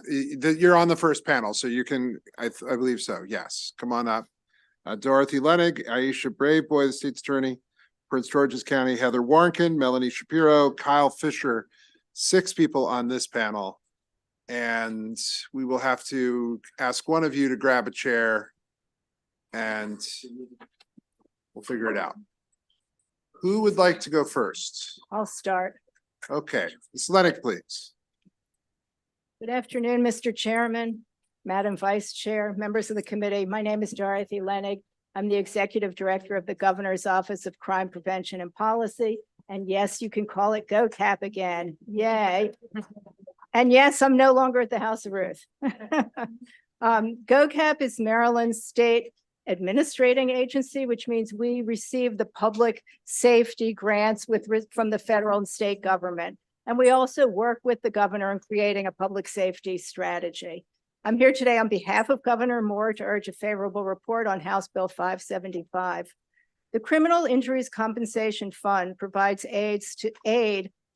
You're on the first panel, so you can, I believe so. Yes, come on up. Dorothy Lenig, Aisha Brave Boy, the State's Attorney, Prince George's County, Heather Warnken, Melanie Shapiro, Kyle Fisher, 6 people on this panel. And we will have to ask one of you to grab a chair and we'll figure it out. Who would like to go first? I'll start. Okay, Ms. Lenig, please. Good afternoon, Mr. Chairman, Madam Vice Chair, members of the committee. My name is Dorothy Lenig. I'm the Executive Director of the Governor's Office of Crime Prevention and Policy. And yes, you can call it GoCap again. Yay. And yes, I'm no longer at the House of Ruth. GoCap is Maryland's state administrating agency, which means we receive the public safety grants from the federal and state government. And we also work with the governor in creating a public safety strategy. I'm here today on behalf of Governor Moore to urge a favorable report on House Bill 575. The Criminal Injuries Compensation Fund provides aid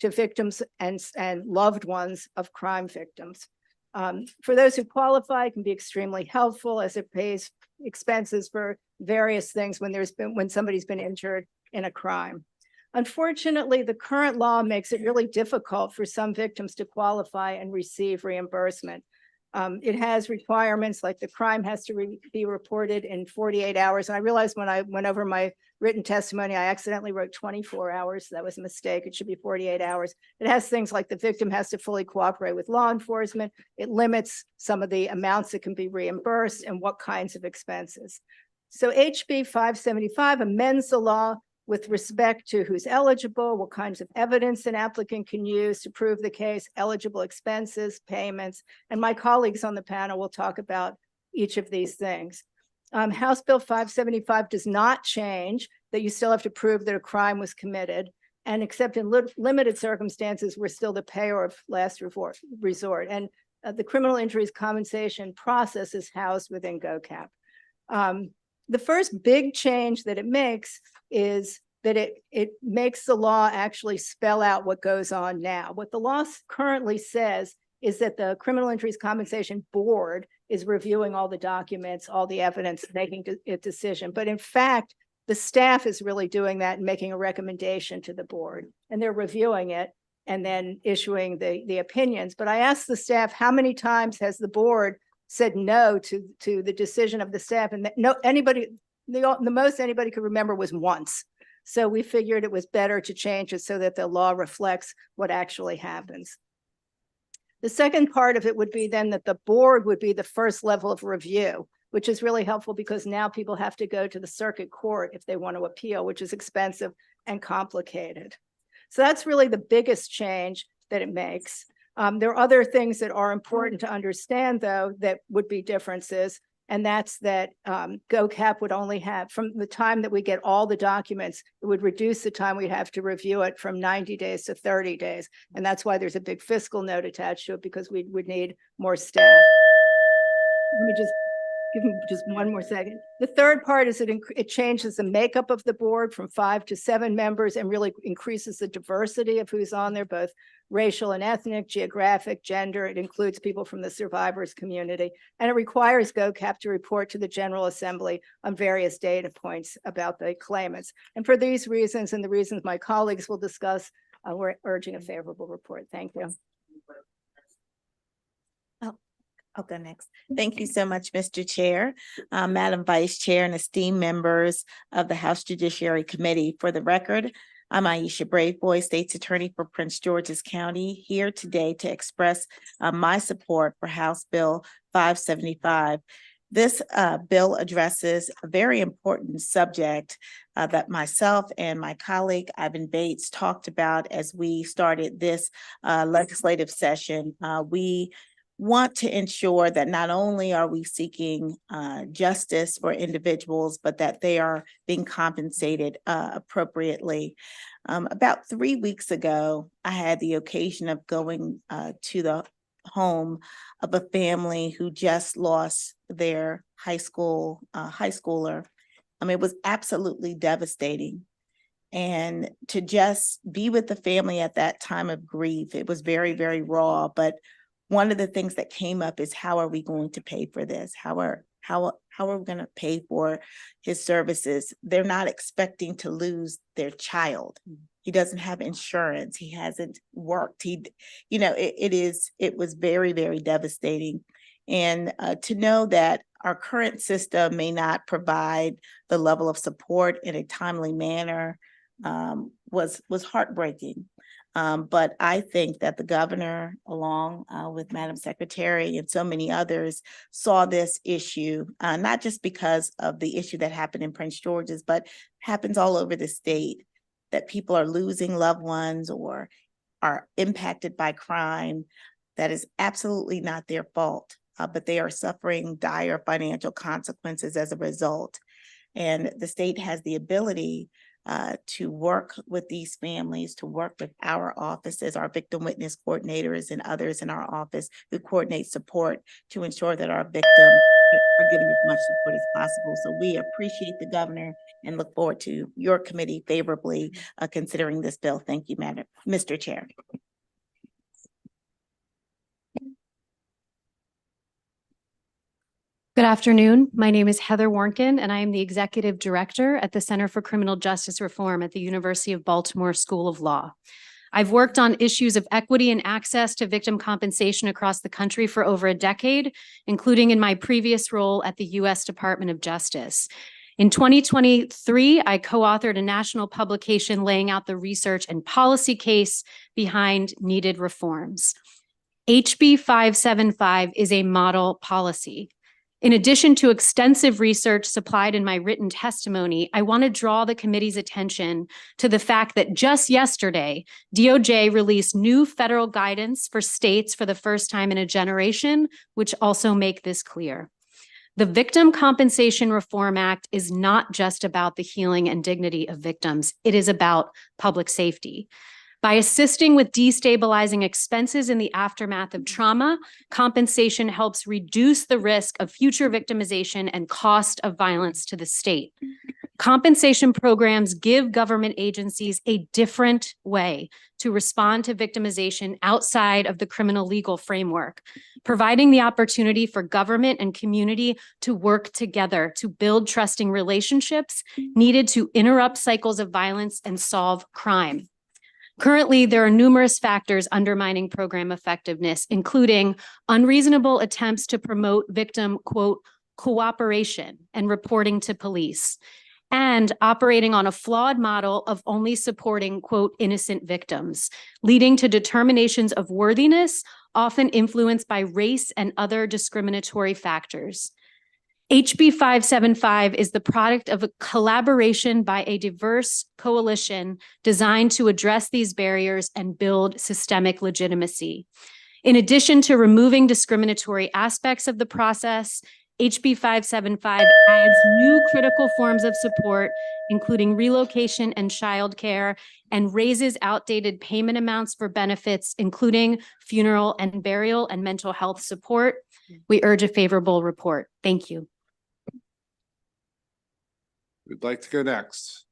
to victims and loved ones of crime victims. For those who qualify, it can be extremely helpful as it pays expenses for various things when somebody's been injured in a crime. Unfortunately, the current law makes it really difficult for some victims to qualify and receive reimbursement. It has requirements like the crime has to be reported in 48 hours. And I realized when I went over my written testimony, I accidentally wrote 24 hours. That was a mistake. It should be 48 hours. It has things like the victim has to fully cooperate with law enforcement. It limits some of the amounts that can be reimbursed and what kinds of expenses. So HB 575 amends the law with respect to who's eligible, what kinds of evidence an applicant can use to prove the case, eligible expenses, payments, and my colleagues on the panel will talk about each of these things. House Bill 575 does not change that you still have to prove that a crime was committed, and except in limited circumstances, we're still the payer of last resort. And the criminal injuries compensation process is housed within GOCAP. The first big change that it makes is that it makes the law actually spell out what goes on now. What the law currently says is that the Criminal Injuries Compensation Board is reviewing all the documents, all the evidence, making a decision. But in fact, the staff is really doing that and making a recommendation to the board. And they're reviewing it and then issuing the opinions. But I asked the staff, how many times has the board said no to the decision of the staff? And the most anybody could remember was once. So we figured it was better to change it so that the law reflects what actually happens. The second part of it would be then that the board would be the first level of review, which is really helpful because now people have to go to the circuit court if they want to appeal, which is expensive and complicated. So that's really the biggest change that it makes. There are other things that are important to understand, though, that would be differences. And that's that GOCAP would only have, from the time that we get all the documents, it would reduce the time we'd have to review it from 90 days to 30 days. And that's why there's a big fiscal note attached to it, because we would need more staff. Let me just give me just one more second. The third part is it changes the makeup of the board from 5 to 7 members and really increases the diversity of who's on there, both racial and ethnic, geographic, gender. It includes people from the survivors community, and it requires GOCAP to report to the General Assembly on various data points about the claimants. And for these reasons and the reasons my colleagues will discuss, we're urging a favorable report. Thank you. I'll go next. Thank you so much, Mr. Chair, Madam Vice Chair, and esteemed members of the House Judiciary Committee. For the record, I'm Aisha Braveboy, State's Attorney for Prince George's County, here today to express my support for House Bill 575. This bill addresses a very important subject that myself and my colleague Ivan Bates talked about as we started this legislative session. We want to ensure that not only are we seeking justice for individuals, but that they are being compensated appropriately. About 3 weeks ago, I had the occasion of going to the home of a family who just lost their high schooler. It was absolutely devastating. And to just be with the family at that time of grief, it was very, very raw. But one of the things that came up is, how are we going to pay for this? How are we going to pay for his services? They're not expecting to lose their child. He doesn't have insurance. He hasn't worked. It was very, very devastating. And to know that our current system may not provide the level of support in a timely manner was heartbreaking. But I think that the governor, along with Madam Secretary and so many others, saw this issue, not just because of the issue that happened in Prince George's, but happens all over the state, that people are losing loved ones or are impacted by crime. That is absolutely not their fault, but they are suffering dire financial consequences as a result. And the state has the ability to work with these families, to work with our offices, our victim witness coordinators and others in our office who coordinate support to ensure that our victims are given as much support as possible. So we appreciate the governor and look forward to your committee favorably considering this bill. Thank you, Mr. Chair. Good afternoon. My name is Heather Warnken, and I am the Executive Director at the Center for Criminal Justice Reform at the University of Baltimore School of Law. I've worked on issues of equity and access to victim compensation across the country for over a decade, including in my previous role at the U.S. Department of Justice. In 2023, I co-authored a national publication laying out the research and policy case behind needed reforms. HB 575 is a model policy. In addition to extensive research supplied in my written testimony, I want to draw the committee's attention to the fact that just yesterday, DOJ released new federal guidance for states for the first time in a generation, which also make this clear. The Victim Compensation Reform Act is not just about the healing and dignity of victims. It is about public safety. By assisting with destabilizing expenses in the aftermath of trauma, compensation helps reduce the risk of future victimization and cost of violence to the state. Compensation programs give government agencies a different way to respond to victimization outside of the criminal legal framework, providing the opportunity for government and community to work together to build trusting relationships needed to interrupt cycles of violence and solve crime. Currently, there are numerous factors undermining program effectiveness, including unreasonable attempts to promote victim, quote, cooperation and reporting to police, and operating on a flawed model of only supporting, quote, innocent victims, leading to determinations of worthiness, often influenced by race and other discriminatory factors. HB 575 is the product of a collaboration by a diverse coalition designed to address these barriers and build systemic legitimacy. In addition to removing discriminatory aspects of the process, HB 575 adds new critical forms of support, including relocation and childcare, and raises outdated payment amounts for benefits, including funeral and burial and mental health support. We urge a favorable report. Thank you. Who'd like to go next?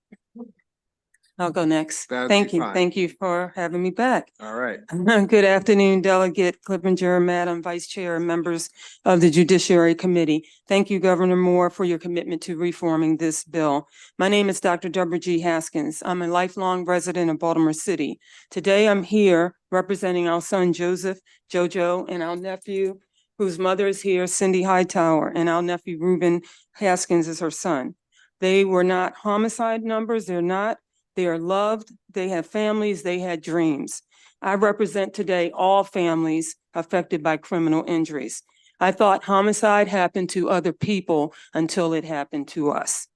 I'll go next. That'd Thank be you. fine. Thank you for having me back. All right. Good afternoon, Delegate Clippinger, Madam Vice Chair, and members of the Judiciary Committee. Thank you, Governor Moore, for your commitment to reforming this bill. My name is Dr. Deborah G. Haskins. I'm a lifelong resident of Baltimore City. Today, I'm here representing our son, Joseph, Jojo, and our nephew, whose mother is here, Cindy Hightower, and our nephew, Reuben Haskins, is her son. They were not homicide numbers. They're not. They are loved. They have families. They had dreams. I represent today all families affected by criminal injuries. I thought homicide happened to other people until it happened to us.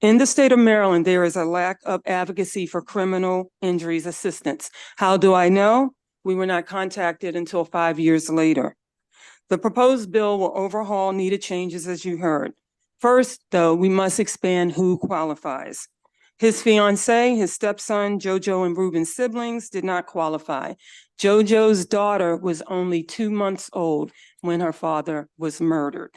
In the state of Maryland, there is a lack of advocacy for criminal injuries assistance. How do I know? We were not contacted until 5 years later. The proposed bill will overhaul needed changes, as you heard. First, though, we must expand who qualifies. His fiancée, his stepson, Jojo, and Reuben's siblings did not qualify. Jojo's daughter was only 2 months old when her father was murdered.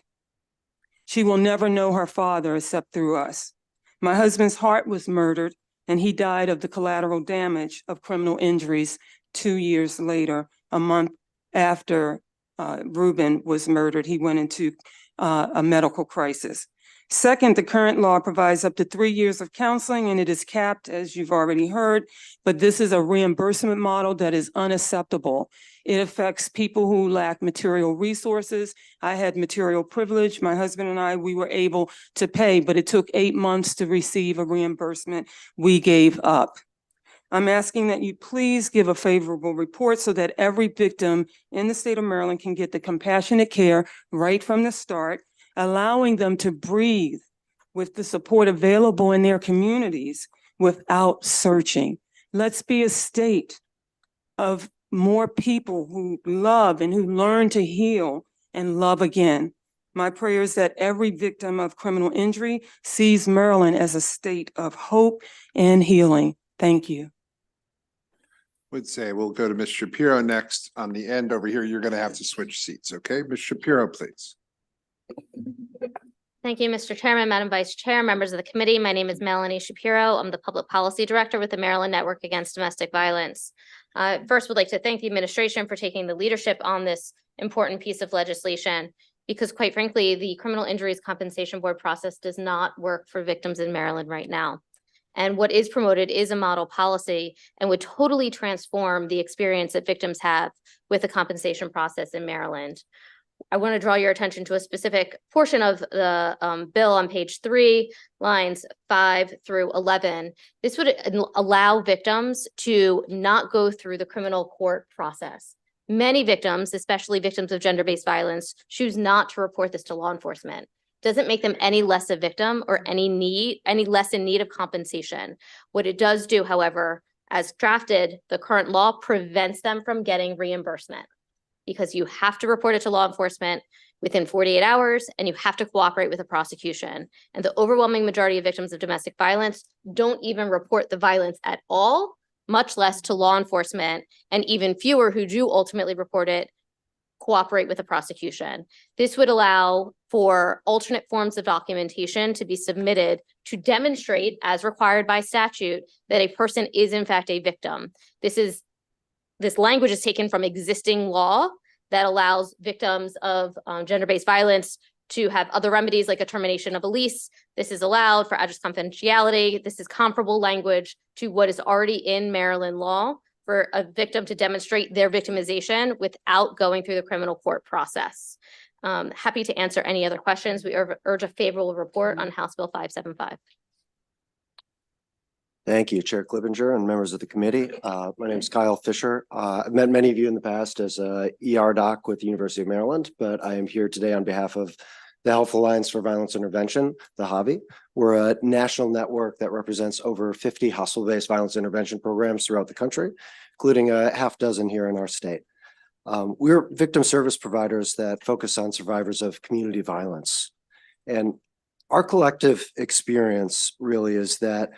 She will never know her father except through us. My husband's heart was murdered, and he died of the collateral damage of criminal injuries 2 years later, a month after Reuben was murdered. He went into a medical crisis. Second, the current law provides up to 3 years of counseling, and it is capped, as you've already heard, but this is a reimbursement model that is unacceptable. It affects people who lack material resources. I had material privilege. My husband and I, we were able to pay, but it took 8 months to receive a reimbursement. We gave up. I'm asking that you please give a favorable report so that every victim in the state of Maryland can get the compassionate care right from the start, allowing them to breathe with the support available in their communities without searching. Let's be a state of more people who love and who learn to heal and love again. My prayer is that every victim of criminal injury sees Maryland as a state of hope and healing. Thank you. Would say we'll go to Ms. Shapiro next. On the end over here, you're going to have to switch seats, okay? Ms. Shapiro, please. Thank you, Mr. Chairman, Madam Vice Chair, members of the committee. My name is Melanie Shapiro. I'm the Public Policy Director with the Maryland Network Against Domestic Violence. First, would like to thank the administration for taking the leadership on this important piece of legislation, because quite frankly, the Criminal Injuries Compensation Board process does not work for victims in Maryland right now. And what is promoted is a model policy and would totally transform the experience that victims have with the compensation process in Maryland. I want to draw your attention to a specific portion of the bill on page 3, lines 5 through 11. This would allow victims to not go through the criminal court process. Many victims, especially victims of gender-based violence, choose not to report this to law enforcement. Doesn't make them any less a victim or any less in need of compensation. What it does do, however, as drafted, the current law prevents them from getting reimbursement because you have to report it to law enforcement within 48 hours and you have to cooperate with the prosecution. And the overwhelming majority of victims of domestic violence don't even report the violence at all, much less to law enforcement, and even fewer who do ultimately report it cooperate with the prosecution. This would allow for alternate forms of documentation to be submitted to demonstrate, as required by statute, that a person is in fact a victim. This language is taken from existing law that allows victims of gender-based violence to have other remedies like a termination of a lease. This is allowed for address confidentiality. This is comparable language to what is already in Maryland law for a victim to demonstrate their victimization without going through the criminal court process. Happy to answer any other questions. We urge a favorable report on House Bill 575. Thank you, Chair Clippinger and members of the committee. My name is Kyle Fisher. I've met many of you in the past as a ER doc with the University of Maryland, but I am here today on behalf of the Health Alliance for Violence Intervention, the HAVI. We're a national network that represents over 50 hospital-based violence intervention programs throughout the country, including a half dozen here in our state. We're victim service providers that focus on survivors of community violence. And our collective experience really is that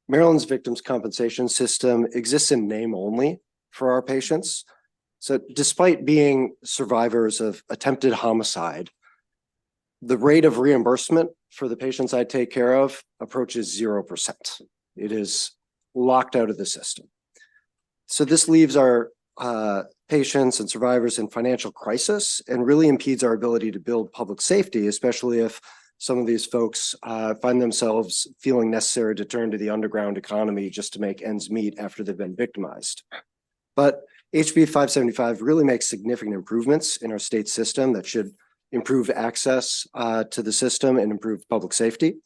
Maryland's victims compensation system exists in name only for our patients. So despite being survivors of attempted homicide, the rate of reimbursement for the patients I take care of approaches 0%. It is locked out of the system. So this leaves our patients and survivors in financial crisis and really impedes our ability to build public safety, especially if some of these folks find themselves feeling necessary to turn to the underground economy just to make ends meet after they've been victimized. But HB 575 really makes significant improvements in our state system that should improve access to the system and improve public safety.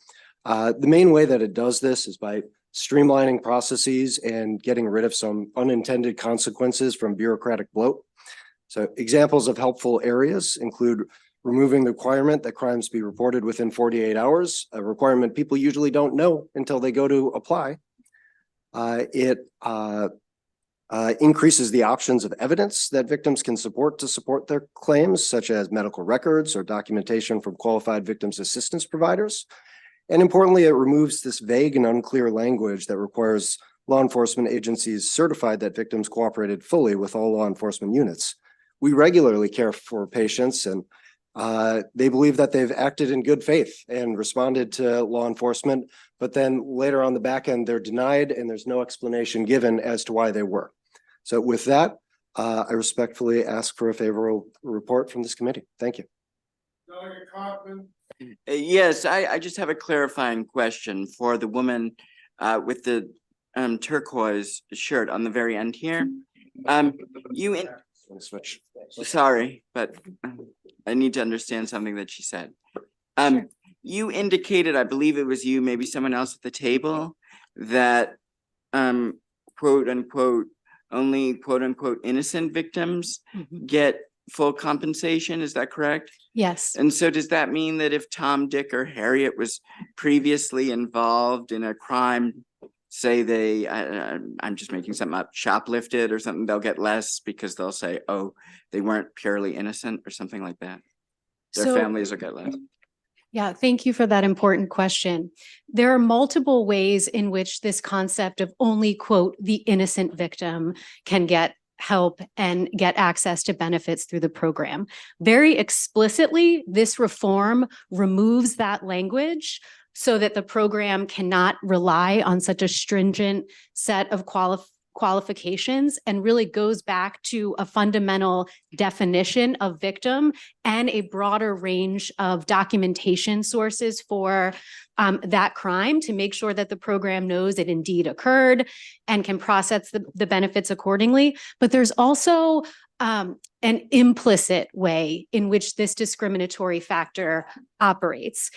The main way that it does this is by streamlining processes and getting rid of some unintended consequences from bureaucratic bloat. So examples of helpful areas include removing the requirement that crimes be reported within 48 hours, a requirement people usually don't know until they go to apply. It increases the options of evidence that victims can support to support their claims, such as medical records or documentation from qualified victims assistance providers. And importantly, it removes this vague and unclear language that requires law enforcement agencies certified that victims cooperated fully with all law enforcement units. We regularly care for patients and they believe that they've acted in good faith and responded to law enforcement, but then later on the back end, they're denied and there's no explanation given as to why they were. So with that, I respectfully ask for a favorable report from this committee. Thank you. Yes, I just have a clarifying question for the woman with the turquoise shirt on the very end here. Switch. Sorry, but I need to understand something that she said. You indicated, I believe it was you, maybe someone else at the table, that quote unquote, only quote unquote innocent victims get full compensation. Is that correct? Yes. And so does that mean that if Tom, Dick, or Harriet was previously involved in a crime, say they, I'm just making something up, shoplifted or something, they'll get less because they'll say, oh, they weren't purely innocent or something like that? Their families will get less. Yeah, thank you for that important question. There are multiple ways in which this concept of only, quote, the innocent victim can get help and get access to benefits through the program. Very explicitly, this reform removes that language so that the program cannot rely on such a stringent set of qualifications and really goes back to a fundamental definition of victim and a broader range of documentation sources for that crime to make sure that the program knows it indeed occurred and can process the benefits accordingly. But there's also an implicit way in which this discriminatory factor operates.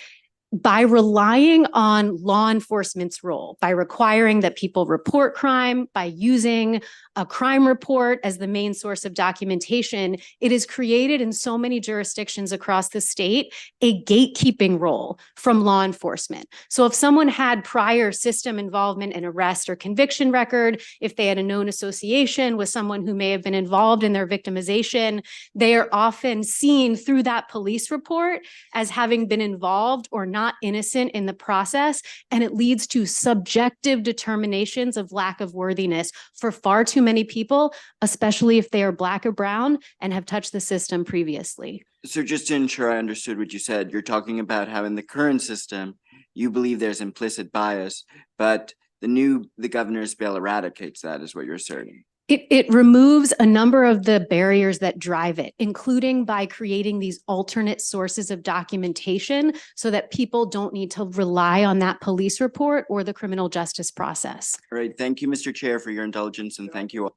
by relying on law enforcement's role, by requiring that people report crime, by using a crime report as the main source of documentation, it has created in so many jurisdictions across the state a gatekeeping role from law enforcement. So if someone had prior system involvement in arrest or conviction record, if they had a known association with someone who may have been involved in their victimization, they are often seen through that police report as having been involved or not innocent in the process, and it leads to subjective determinations of lack of worthiness for far too many people, especially if they are Black or brown and have touched the system previously. So just to ensure I understood what you said, you're talking about how in the current system, you believe there's implicit bias, but the governor's bill eradicates that, is what you're asserting. It removes a number of the barriers that drive it, including by creating these alternate sources of documentation so that people don't need to rely on that police report or the criminal justice process. All right, thank you, Mr. Chair, for your indulgence, and thank you all.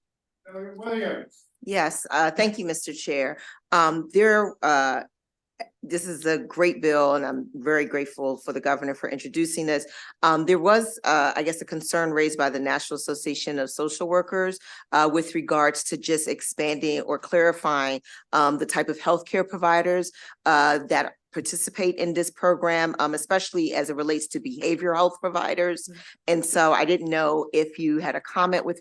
Yes, thank you, Mr. Chair. This is a great bill, and I'm very grateful for the governor for introducing this. There was, I guess, a concern raised by the National Association of Social Workers with regards to just expanding or clarifying the type of healthcare providers that participate in this program, especially as it relates to behavioral health providers. And so I didn't know if you had a comment with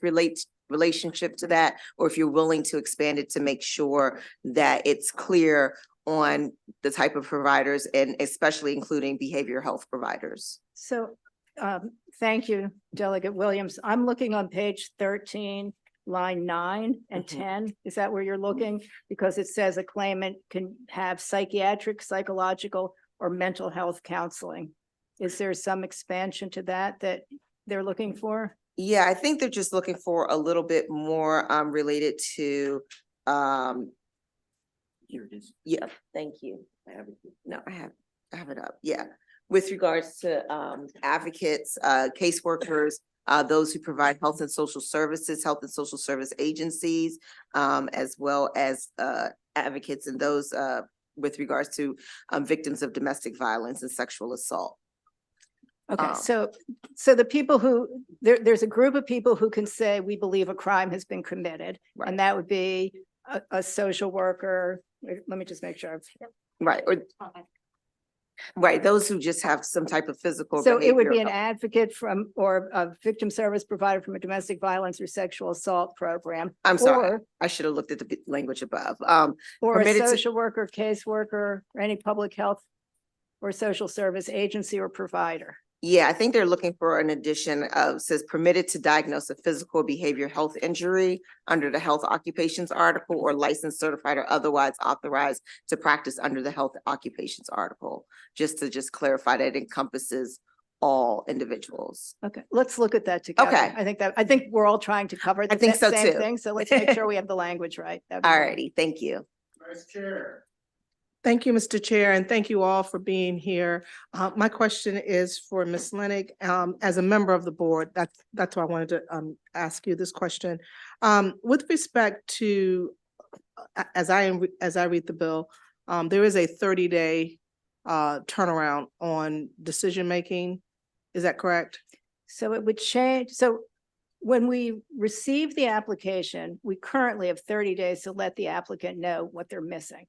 relationship to that, or if you're willing to expand it to make sure that it's clear on the type of providers, and especially including behavioral health providers. So thank you, Delegate Williams. I'm looking on page 13, line 9 and 10. Is that where you're looking? Because it says a claimant can have psychiatric, psychological, or mental health counseling. Is there some expansion to that they're looking for? Yeah, I think they're just looking for a little bit more related to here it is. Yeah, thank you. I have it. No, I have it up. Yeah. With regards to advocates, caseworkers, those who provide health and social services, health and social service agencies, as well as advocates and those with regards to victims of domestic violence and sexual assault. Okay, so the people who, there's a group of people who can say, we believe a crime has been committed, right. And that would be a social worker. Let me just make sure. Right, right, those who just have some type of physical. So it would be an advocate from, or a victim service provider from a domestic violence or sexual assault program. I'm sorry, I should have looked at the language above. Or a social worker, caseworker, or any public health or social service agency or provider. Yeah, I think they're looking for an addition of, says permitted to diagnose a physical or behavior health injury under the health occupations article, or licensed, certified, or otherwise authorized to practice under the health occupations article, just to clarify that it encompasses all individuals. Okay, let's look at that together. Okay. I think we're all trying to cover the think so same too. thing. So let's make sure we have the language right. All righty, thank you. Vice Chair. Thank you, Mr. Chair, and thank you all for being here. My question is for Ms. Lennick. As a member of the board, that's why I wanted to ask you this question. With respect to, as I read the bill, there is a 30-day turnaround on decision-making. Is that correct? So it would change. So when we receive the application, we currently have 30 days to let the applicant know what they're missing.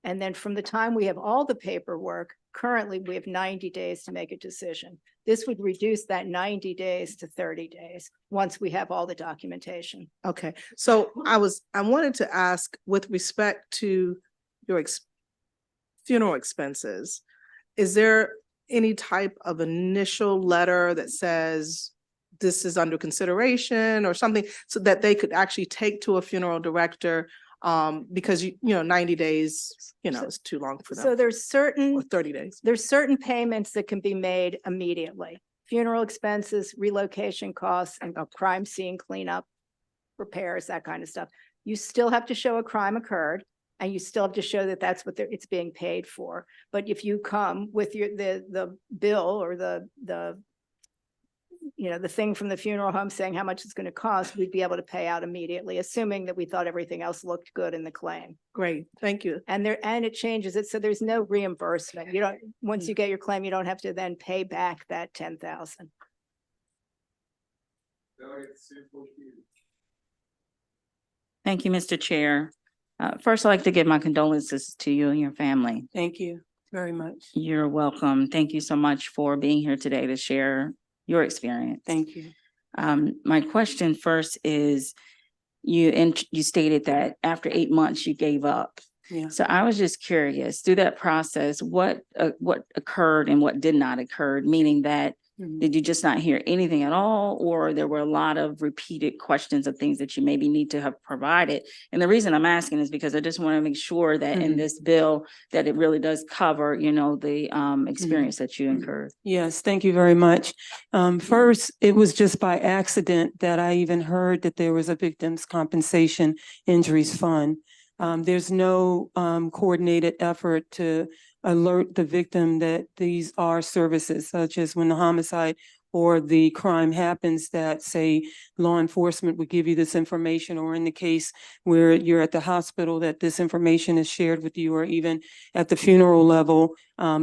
And then from the time we have all the paperwork, currently we have 90 days to make a decision. This would reduce that 90 days to 30 days once we have all the documentation. Okay, so I wanted to ask, with respect to your funeral expenses, is there any type of initial letter that says this is under consideration or something, so that they could actually take to a funeral director? Because you know 90 days, is too long for them. So there's certain, or 30 days. There's certain payments that can be made immediately. Funeral expenses, relocation costs, and crime scene cleanup, repairs, that kind of stuff. You still have to show a crime occurred, and you still have to show that that's what it's being paid for. But if you come with the bill or the you know, the thing from the funeral home saying how much it's going to cost, we'd be able to pay out immediately, assuming that we thought everything else looked good in the claim. Great, thank you. And it changes it, so there's no reimbursement. You don't, once you get your claim, you don't have to then pay back that 10,000. Thank you, Mr. Chair. First, I'd like to give my condolences to you and your family. Thank you very much. You're welcome. Thank you so much for being here today to share your experience. Thank you. My question first is, you stated that after 8 months you gave up. Yeah. So I was just curious, through that process, what occurred and what did not occur, meaning that did you just not hear anything at all, or there were a lot of repeated questions of things that you maybe need to have provided? And the reason I'm asking is because I just want to make sure that in this bill that it really does cover, you know, the experience that you incurred. Yes, thank you very much. First, it was just by accident that I even heard that there was a victims' compensation injuries fund. There's no coordinated effort to alert the victim that these are services, such as when the homicide or the crime happens, that say law enforcement would give you this information, or in the case where you're at the hospital, that this information is shared with you, or even at the funeral level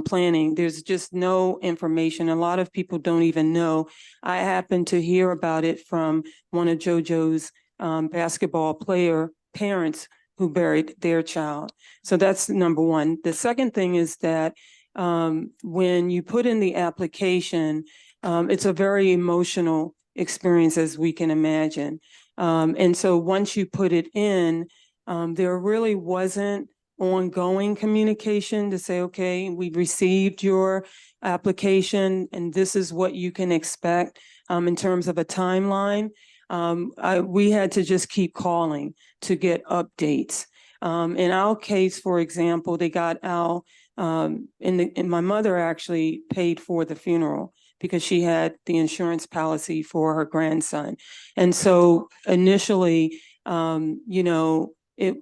planning. There's just no information. A lot of people don't even know. I happened to hear about it from one of JoJo's basketball player parents who buried their child. So that's number one. The second thing is that when you put in the application, it's a very emotional experience, as we can imagine. And so once you put it in, there really wasn't ongoing communication to say, okay, we received your application and this is what you can expect in terms of a timeline. We had to just keep calling to get updates. In our case, for example, they got our, and my mother actually paid for the funeral because she had the insurance policy for her grandson. And so initially, you know,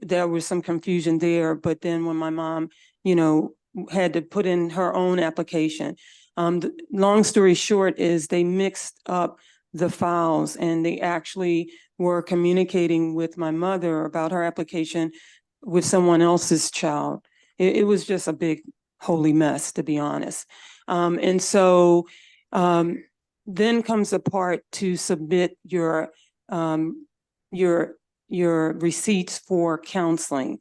there was some confusion there, but then when my mom, you know, had to put in her own application, the long story short is they mixed up the files, and they actually were communicating with my mother about her application with someone else's child. It was just a big holy mess, to be honest. And so then comes the part to submit your receipts for counseling.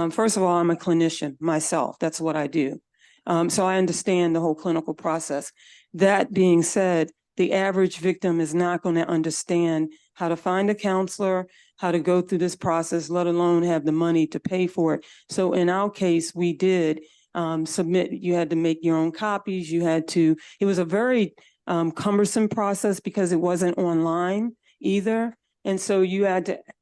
First of all, I'm a clinician myself. That's what I do. So I understand the whole clinical process. That being said, the average victim is not going to understand how to find a counselor, how to go through this process, let alone have the money to pay for it. So in our case, we did submit, you had to make your own copies. You had to, it was a very cumbersome process because it wasn't online either. And so you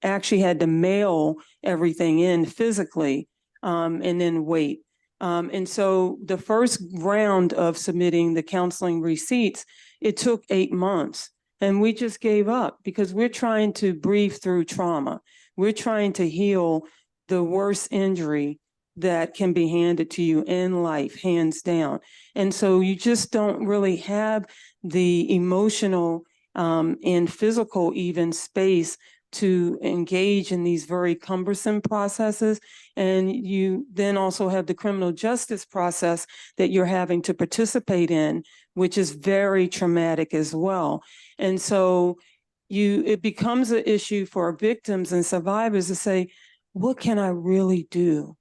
actually had to mail everything in physically and then wait. And so the first round of submitting the counseling receipts, it took 8 months, and we just gave up because we're trying to breathe through trauma. We're trying to heal the worst injury that can be handed to you in life, hands down. And so you just don't really have the emotional and physical even space to engage in these very cumbersome processes. And you then also have the criminal justice process that you're having to participate in, which is very traumatic as well. And so it becomes an issue for victims and survivors to say, what can I really do?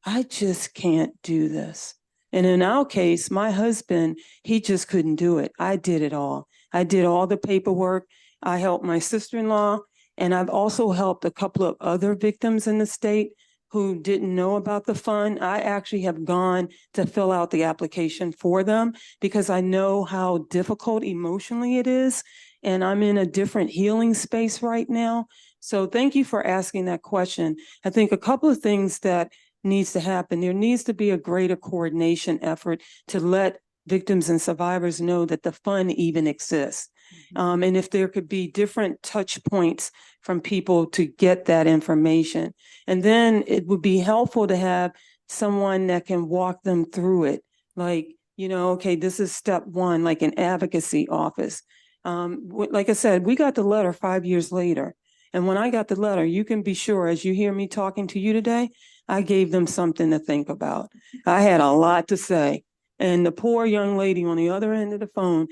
I just can't do this. And in our case, my husband, he just couldn't do it. I did it all. I did all the paperwork. I helped my sister-in-law. And I've also helped a couple of other victims in the state who didn't know about the fund. I actually have gone to fill out the application for them because I know how difficult emotionally it is. And I'm in a different healing space right now. So thank you for asking that question. I think a couple of things that needs to happen. There needs to be a greater coordination effort to let victims and survivors know that the fund even exists. And if there could be different touch points from people to get that information. And then it would be helpful to have someone that can walk them through it. Like, you know, okay, this is step one, like an advocacy office. Like I said, we got the letter 5 years later. And when I got the letter, you can be sure, as you hear me talking to you today, I gave them something to think about. I had a lot to say. And the poor young lady on the other end of the phone,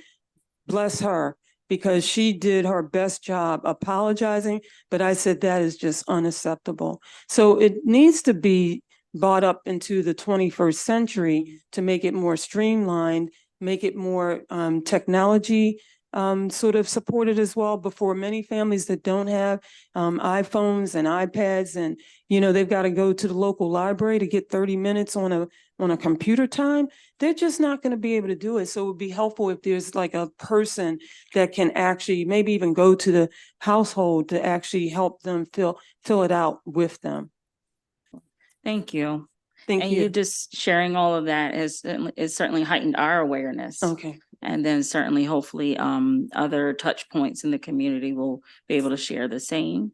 bless her, because she did her best job apologizing, but I said that is just unacceptable. So it needs to be brought up into the 21st century to make it more streamlined, make it more technology sort of supported as well. Before many families that don't have iPhones and iPads, and they've got to go to the local library to get 30 minutes on a computer time, they're just not going to be able to do it. So it would be helpful if there's like a person that can actually maybe even go to the household to actually help them fill it out with them. Thank you. Thank And you. you just sharing all of that is certainly heightened our awareness. Okay. And then certainly, hopefully, other touch points in the community will be able to share the same.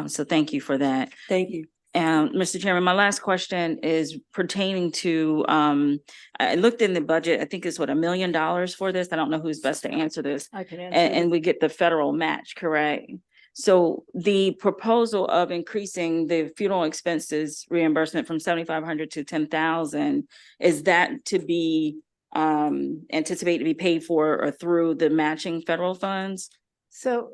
So thank you for that. Thank you. Mr. Chairman, my last question is pertaining to, I looked in the budget, I think it's $1 million for this. I don't know who's best to answer this. I can answer. And we get the federal match, correct? So the proposal of increasing the funeral expenses reimbursement from 7,500 to 10,000, is that to be anticipated to be paid for or through the matching federal funds? So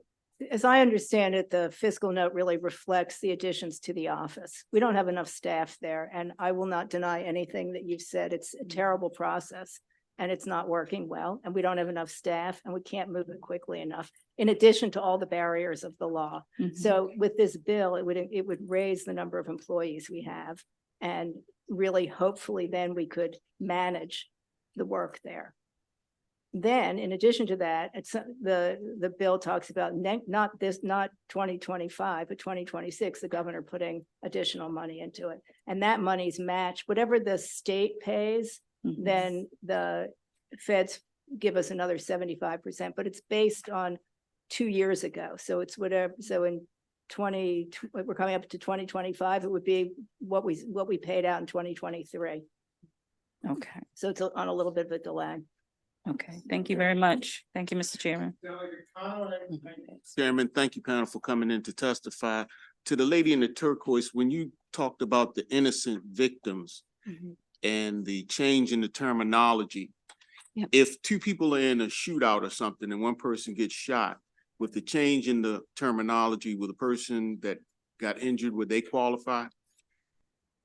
as I understand it, the fiscal note really reflects the additions to the office. We don't have enough staff there, and I will not deny anything that you've said. It's a terrible process and it's not working well, and we don't have enough staff and we can't move it quickly enough, in addition to all the barriers of the law. So with this bill, it would raise the number of employees we have, and really hopefully then we could manage the work there. Then, in addition to that, it's the bill talks about not 2025, but 2026, the governor putting additional money into it. And that money's matched. Whatever the state pays, then the feds give us another 75%, but it's based on 2 years ago. So it's whatever. So in we're coming up to 2025, it would be what we paid out in 2023. Okay. So it's on a little bit of a delay. Okay, thank you very much. Thank you, Mr. Chairman. Chairman, thank you, panel, for coming in to testify. To the lady in the turquoise, when you talked about the innocent victims and the change in the terminology, if two people are in a shootout or something and one person gets shot, with the change in the terminology, will the person that got injured, would they qualify?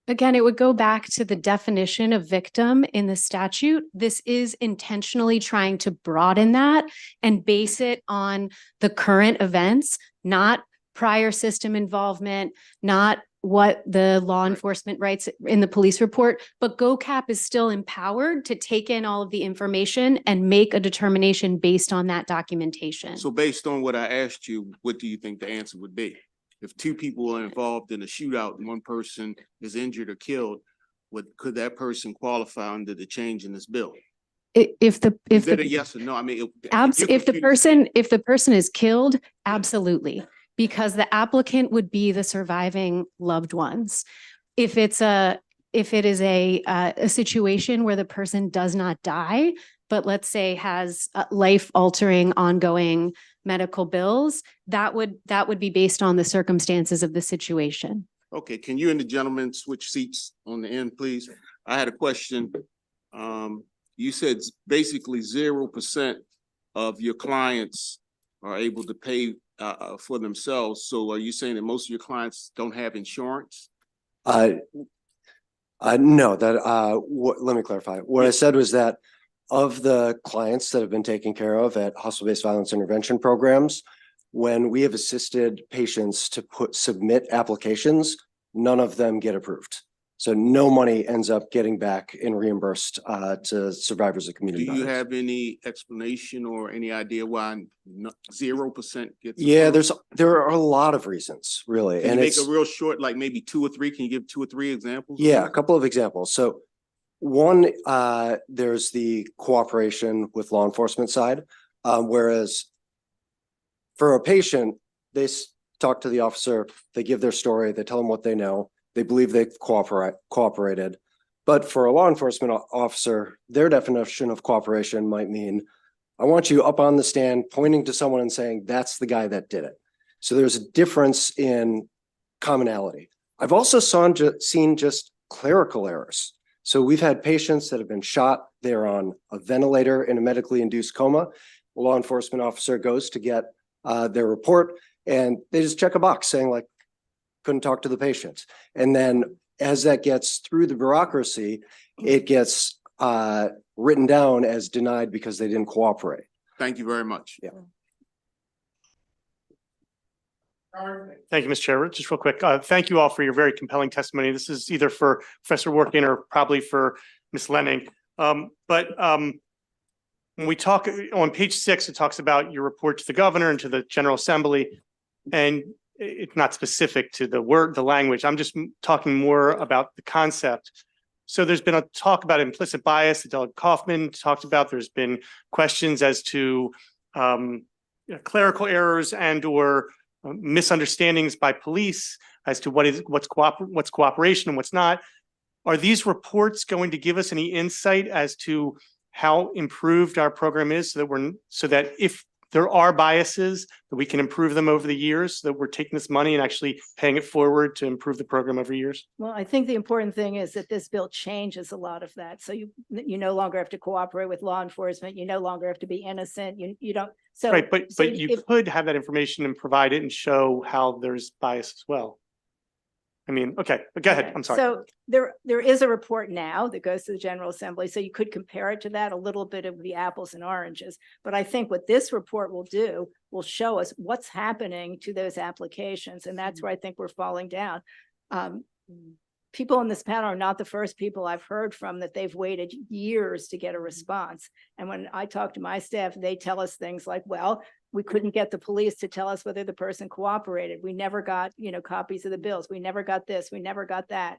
Again, it would go back to the definition of victim in the statute. This is intentionally trying to broaden that and base it on the current events, not prior system involvement, not what the law enforcement writes in the police report, but GOCAP is still empowered to take in all of the information and make a determination based on that documentation. So based on what I asked you, what do you think the answer would be? If two people are involved in a shootout and one person is injured or killed, could that person qualify under the change in this bill? Is that a yes or no? I mean, if the person is killed, absolutely, because the applicant would be the surviving loved ones. If it is a situation where the person does not die, but let's say has life-altering ongoing medical bills, that would be based on the circumstances of the situation. Okay, can you and the gentleman switch seats on the end, please? I had a question. You said basically 0% of your clients are able to pay for themselves. So are you saying that most of your clients don't have insurance? No, let me clarify. What I said was that of the clients that have been taken care of at hospital-based violence intervention programs, when we have assisted patients to submit applications, none of them get approved. So no money ends up getting back and reimbursed to survivors of community violence. Do you have any explanation or any idea why 0% gets? Yeah, there are a lot of reasons, really. Can you make a real short, like maybe 2 or 3? Can you give 2 or 3 examples? Yeah, a couple of examples. So one, there's the cooperation with law enforcement side, whereas for a patient, they talk to the officer, they give their story, they tell them what they know, they believe they've cooperated. But for a law enforcement officer, their definition of cooperation might mean I want you up on the stand pointing to someone and saying, that's the guy that did it. So there's a difference in commonality. I've also seen just clerical errors. So we've had patients that have been shot. They're on a ventilator in a medically induced coma. A law enforcement officer goes to get their report and they just check a box saying like, couldn't talk to the patient. And then as that gets through the bureaucracy, it gets written down as denied because they didn't cooperate. Thank you very much. Yeah. Thank you, Mr. Chair. Just real quick, thank you all for your very compelling testimony. This is either for Professor Workin or probably for Ms. Lenning. When we talk on page 6, it talks about your report to the governor and to the General Assembly, and it's not specific to the language. I'm just talking more about the concept. So there's been a talk about implicit bias that Delegate Kaufman talked about. There's been questions as to clerical errors and or misunderstandings by police as to what's cooperation and what's not. Are these reports going to give us any insight as to how improved our program is so that if there are biases, that we can improve them over the years, so that we're taking this money and actually paying it forward to improve the program over years? Well, I think the important thing is that this bill changes a lot of that. So you no longer have to cooperate with law enforcement. You no longer have to be innocent. You don't. So right, but you could have that information and provide it and show how there's bias as well. I mean, okay, but go ahead. I'm sorry. So there is a report now that goes to the General Assembly. So you could compare it to that, a little bit of the apples and oranges. But I think what this report will do will show us what's happening to those applications. And that's where I think we're falling down. People on this panel are not the first people I've heard from that they've waited years to get a response. And when I talk to my staff, they tell us things like, well, we couldn't get the police to tell us whether the person cooperated. We never got, copies of the bills. We never got this. We never got that.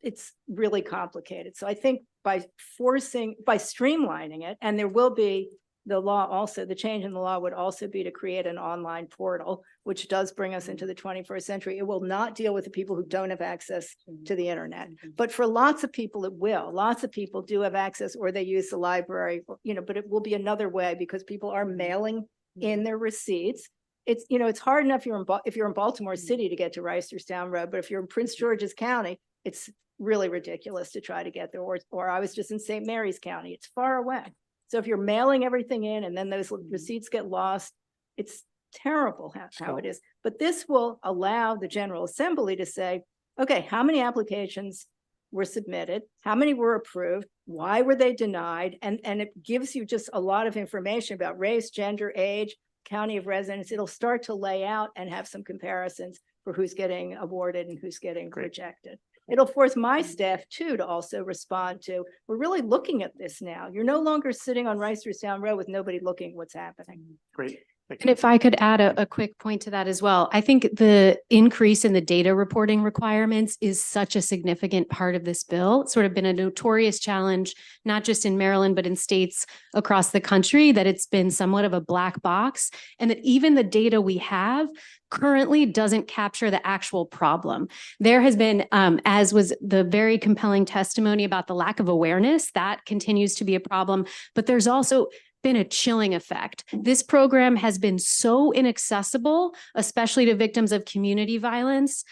It's really complicated. So I think by streamlining it, and there will be the law also, the change in the law would also be to create an online portal, which does bring us into the 21st century. It will not deal with the people who don't have access to the internet, but for lots of people, it will. Lots of people do have access or they use the library, but it will be another way because people are mailing in their receipts. It's hard enough if you're in Baltimore City to get to Reisterstown Road, but if you're in Prince George's County, it's really ridiculous to try to get there. Or I was just in St. Mary's County. It's far away. So if you're mailing everything in and then those receipts get lost, it's terrible how it is. But this will allow the General Assembly to say, okay, how many applications were submitted? How many were approved? Why were they denied? And it gives you just a lot of information about race, gender, age, county of residence. It'll start to lay out and have some comparisons for who's getting awarded and who's getting rejected. It'll force my staff too to also respond to, we're really looking at this now. You're no longer sitting on Reisterstown Road with nobody looking at what's happening. Great. And if I could add a quick point to that as well, I think the increase in the data reporting requirements is such a significant part of this bill. It's sort of been a notorious challenge, not just in Maryland, but in states across the country, that it's been somewhat of a black box, and that even the data we have currently doesn't capture the actual problem. There has been, as was the very compelling testimony about the lack of awareness, that continues to be a problem, but there's also been a chilling effect. This program has been so inaccessible, especially to victims of community violence,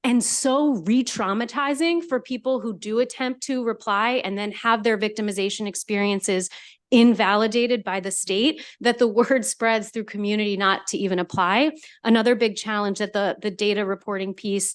and so re-traumatizing for people who do attempt to reply and then have their victimization experiences invalidated by the state, that the word spreads through community not to even apply. Another big challenge that the data reporting piece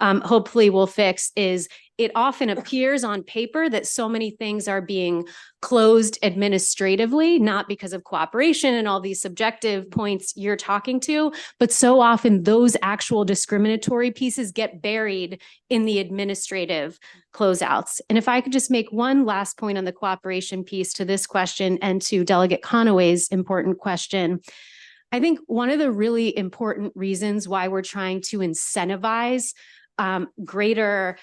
hopefully will fix is it often appears on paper that so many things are being closed administratively, not because of cooperation and all these subjective points you're talking to, but so often those actual discriminatory pieces get buried in the administrative closeouts. And if I could just make one last point on the cooperation piece to this question and to Delegate Conaway's important question. I think one of the really important reasons why we're trying to incentivize greater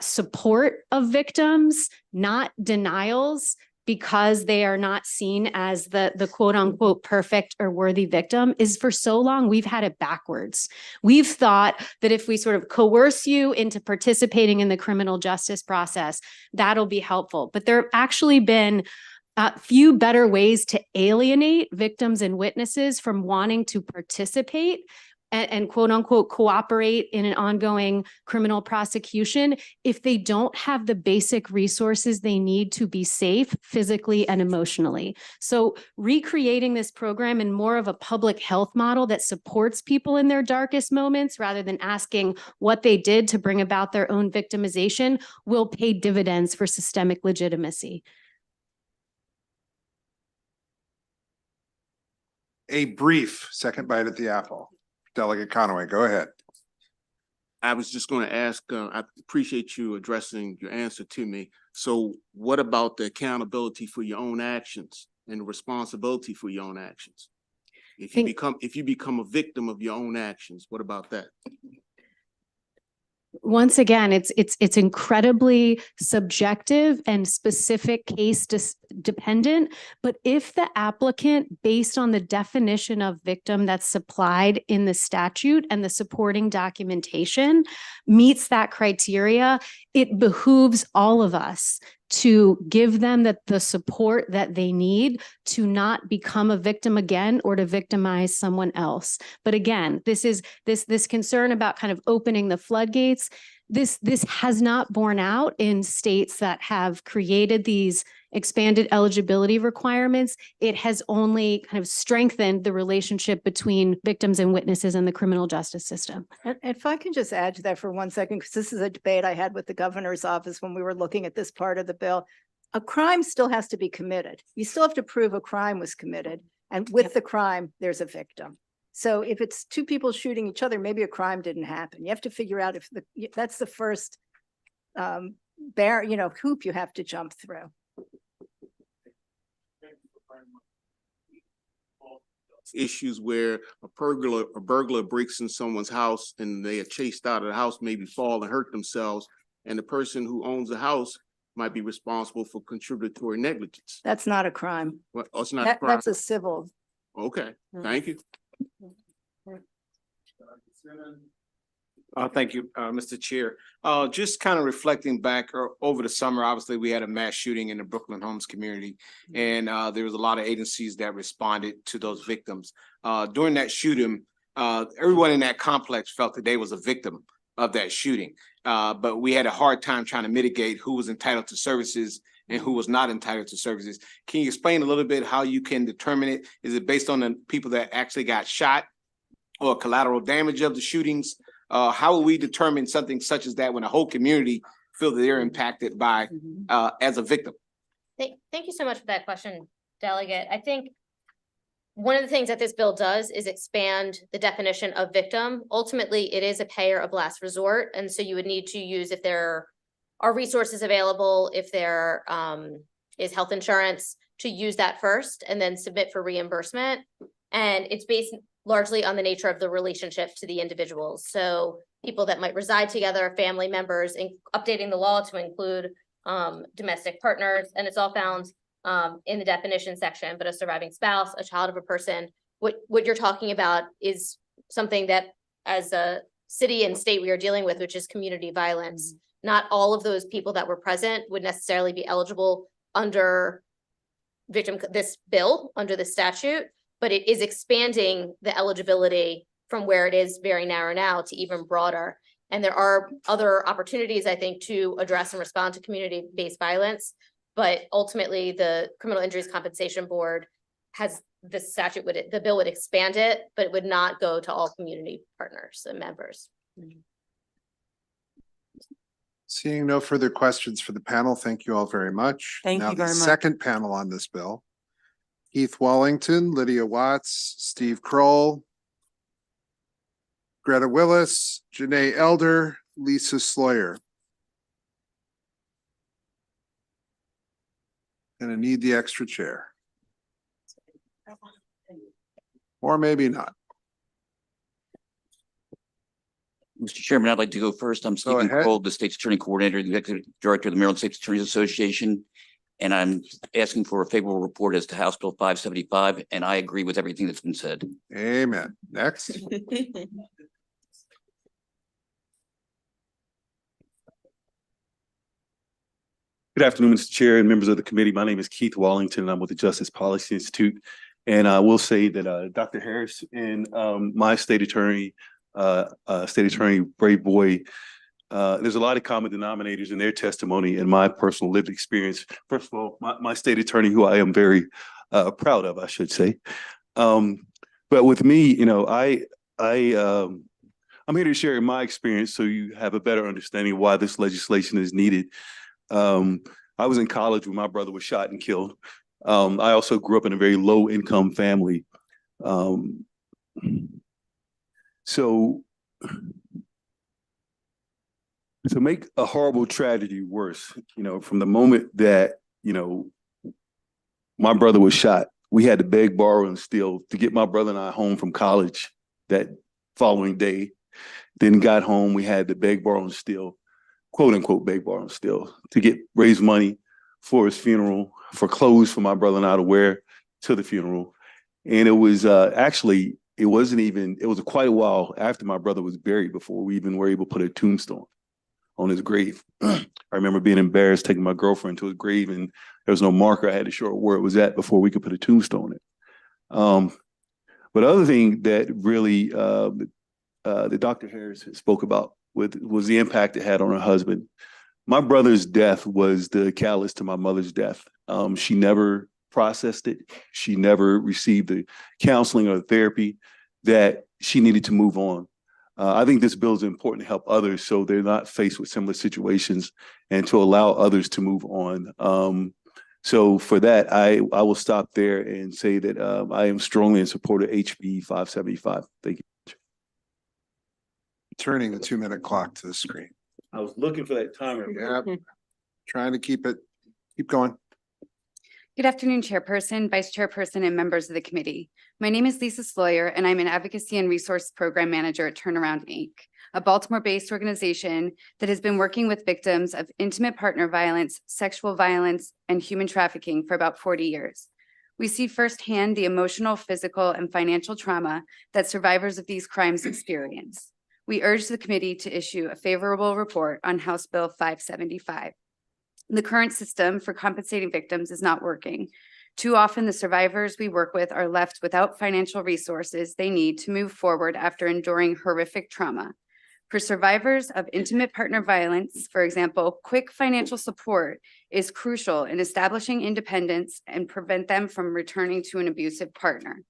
support of victims, not denials, because they are not seen as the quote unquote perfect or worthy victim, is for so long we've had it backwards. We've thought that if we sort of coerce you into participating in the criminal justice process, that'll be helpful. But there have actually been few better ways to alienate victims and witnesses from wanting to participate and quote unquote cooperate in an ongoing criminal prosecution if they don't have the basic resources they need to be safe physically and emotionally. So recreating this program in more of a public health model that supports people in their darkest moments rather than asking what they did to bring about their own victimization will pay dividends for systemic legitimacy. A brief second bite at the apple. Delegate Conaway, go ahead. I was just going to ask, I appreciate you addressing your answer to me. So what about the accountability for your own actions and the responsibility for your own actions? If you become a victim of your own actions, what about that? Once again, it's incredibly subjective and specific case dependent. But if the applicant, based on the definition of victim that's supplied in the statute and the supporting documentation, meets that criteria, it behooves all of us to give them the support that they need to not become a victim again or to victimize someone else. But again, this concern about kind of opening the floodgates, this has not borne out in states that have created these expanded eligibility requirements. It has only kind of strengthened the relationship between victims and witnesses in the criminal justice system. And if I can just add to that for 1 second, because this is a debate I had with the governor's office when we were looking at this part of the bill. A crime still has to be committed. You still have to prove a crime was committed. And with the crime, there's a victim. So if it's two people shooting each other, maybe a crime didn't happen. You have to figure out if that's the first hoop you have to jump through. Issues where a burglar breaks in someone's house and they are chased out of the house, maybe fall and hurt themselves, and the person who owns the house might be responsible for contributory negligence. That's not a crime. What? Oh, it's not a crime. That's a civil. Okay, thank you. Thank you, Mr. Chair. Just kind of reflecting back over the summer, obviously we had a mass shooting in the Brooklyn Homes community, and there was a lot of agencies that responded to those victims. During that shooting, everyone in that complex felt that they was a victim of that shooting, but we had a hard time trying to mitigate who was entitled to services and who was not entitled to services. Can you explain a little bit how you can determine it? Is it based on the people that actually got shot or collateral damage of the shootings? How will we determine something such as that when a whole community feel that they're impacted by as a victim? Thank you so much for that question, Delegate. I think one of the things that this bill does is expand the definition of victim. Ultimately, it is a payer of last resort. And so you would need to use, if there are resources available, if there is health insurance, to use that first and then submit for reimbursement. And it's based largely on the nature of the relationship to the individuals. So people that might reside together, family members, and updating the law to include domestic partners. And it's all found in the definition section, but a surviving spouse, a child of a person. What you're talking about is something that as a city and state we are dealing with, which is community violence. Not all of those people that were present would necessarily be eligible under this bill, under the statute, but it is expanding the eligibility from where it is very narrow now to even broader. And there are other opportunities, I think, to address and respond to community-based violence. But ultimately, the Criminal Injuries Compensation Board has this statute, the bill would expand it, but it would not go to all community partners and members. Seeing no further questions for the panel, thank you all very much. Thank Now you the very much. second panel on this bill. Heath Wallington, Lydia Watts, Steve Kroll, Greta Willis, Janae Elder, Lisa Sloyer. Gonna need the extra chair. Or maybe not. Mr. Chairman, I'd like to go first. I'm Stephen ahead. Kroll, the State's Attorney Coordinator, the Executive Director of the Maryland State's Attorneys Association. And I'm asking for a favorable report as to House Bill 575, and I agree with everything that's been said. Amen. Next. Good afternoon, Mr. Chair and members of the committee. My name is Keith Wallington, and I'm with the Justice Policy Institute. And I will say that Dr. Harris and my state attorney, Brave Boy, there's a lot of common denominators in their testimony and my personal lived experience. First of all, my state attorney, who I am very proud of, I should say. But with me, you know, I'm here to share my experience so you have a better understanding of why this legislation is needed. I was in college when my brother was shot and killed. I also grew up in a very low income family. So to make a horrible tragedy worse, you know, from the moment that, you know, my brother was shot, we had to beg, borrow, and steal to get my brother and I home from college that following day. Then got home, we had to beg, borrow, and steal, quote unquote, beg, borrow, and steal to raise money for his funeral, for clothes for my brother and I to wear to the funeral. And it was it was quite a while after my brother was buried before we even were able to put a tombstone on his grave. I remember being embarrassed taking my girlfriend to his grave and there was no marker. I had to show her where it was at before we could put a tombstone in. But other thing that really that Dr. Harris spoke about was the impact it had on her husband. My brother's death was the catalyst to my mother's death. She never processed it. She never received the counseling or the therapy that she needed to move on. I think this bill is important to help others so they're not faced with similar situations and to allow others to move on. So for that, I will stop there and say that I am strongly in support of HB 575. Thank you. Turning the 2-minute clock to the screen. I was looking for that timer. Yep. Trying to keep going. Good afternoon, Chairperson, Vice Chairperson, and members of the committee. My name is Lisa Sloyer, and I'm an Advocacy and Resource Program Manager at Turnaround, Inc., a Baltimore-based organization that has been working with victims of intimate partner violence, sexual violence, and human trafficking for about 40 years. We see firsthand the emotional, physical, and financial trauma that survivors of these crimes experience. We urge the committee to issue a favorable report on House Bill 575. The current system for compensating victims is not working. Too often, the survivors we work with are left without financial resources they need to move forward after enduring horrific trauma. For survivors of intimate partner violence, for example, quick financial support is crucial in establishing independence and prevent them from returning to an abusive partner.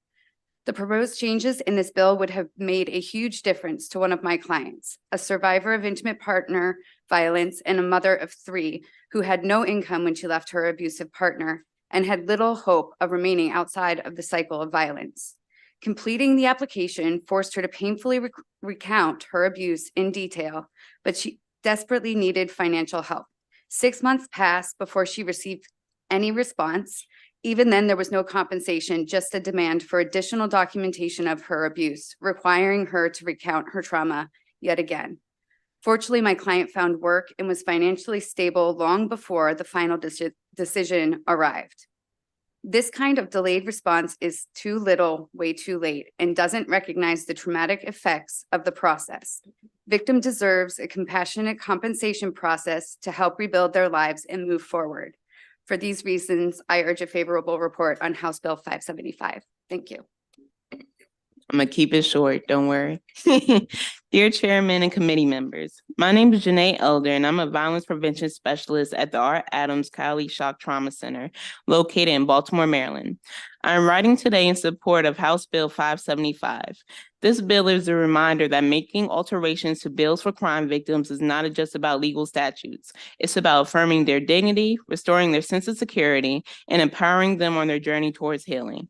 The proposed changes in this bill would have made a huge difference to one of my clients, a survivor of intimate partner violence and a mother of 3 who had no income when she left her abusive partner and had little hope of remaining outside of the cycle of violence. Completing the application forced her to painfully recount her abuse in detail, but she desperately needed financial help. 6 months passed before she received any response. Even then, there was no compensation, just a demand for additional documentation of her abuse, requiring her to recount her trauma yet again. Fortunately, my client found work and was financially stable long before the final decision arrived. This kind of delayed response is too little, way too late, and doesn't recognize the traumatic effects of the process. Victim deserves a compassionate compensation process to help rebuild their lives and move forward. For these reasons, I urge a favorable report on House Bill 575. Thank you. I'm gonna keep it short, don't worry. Dear Chairman and committee members, my name is Janae Elder, and I'm a violence prevention specialist at the R. Adams Cowley Shock Trauma Center, located in Baltimore, Maryland. I'm writing today in support of House Bill 575. This bill is a reminder that making alterations to bills for crime victims is not just about legal statutes. It's about affirming their dignity, restoring their sense of security, and empowering them on their journey towards healing.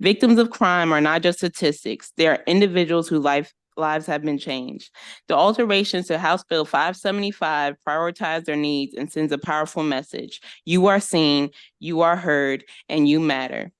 Victims of crime are not just statistics. They are individuals whose lives have been changed. The alterations to House Bill 575 prioritize their needs and sends a powerful message. You are seen, you are heard, and you matter.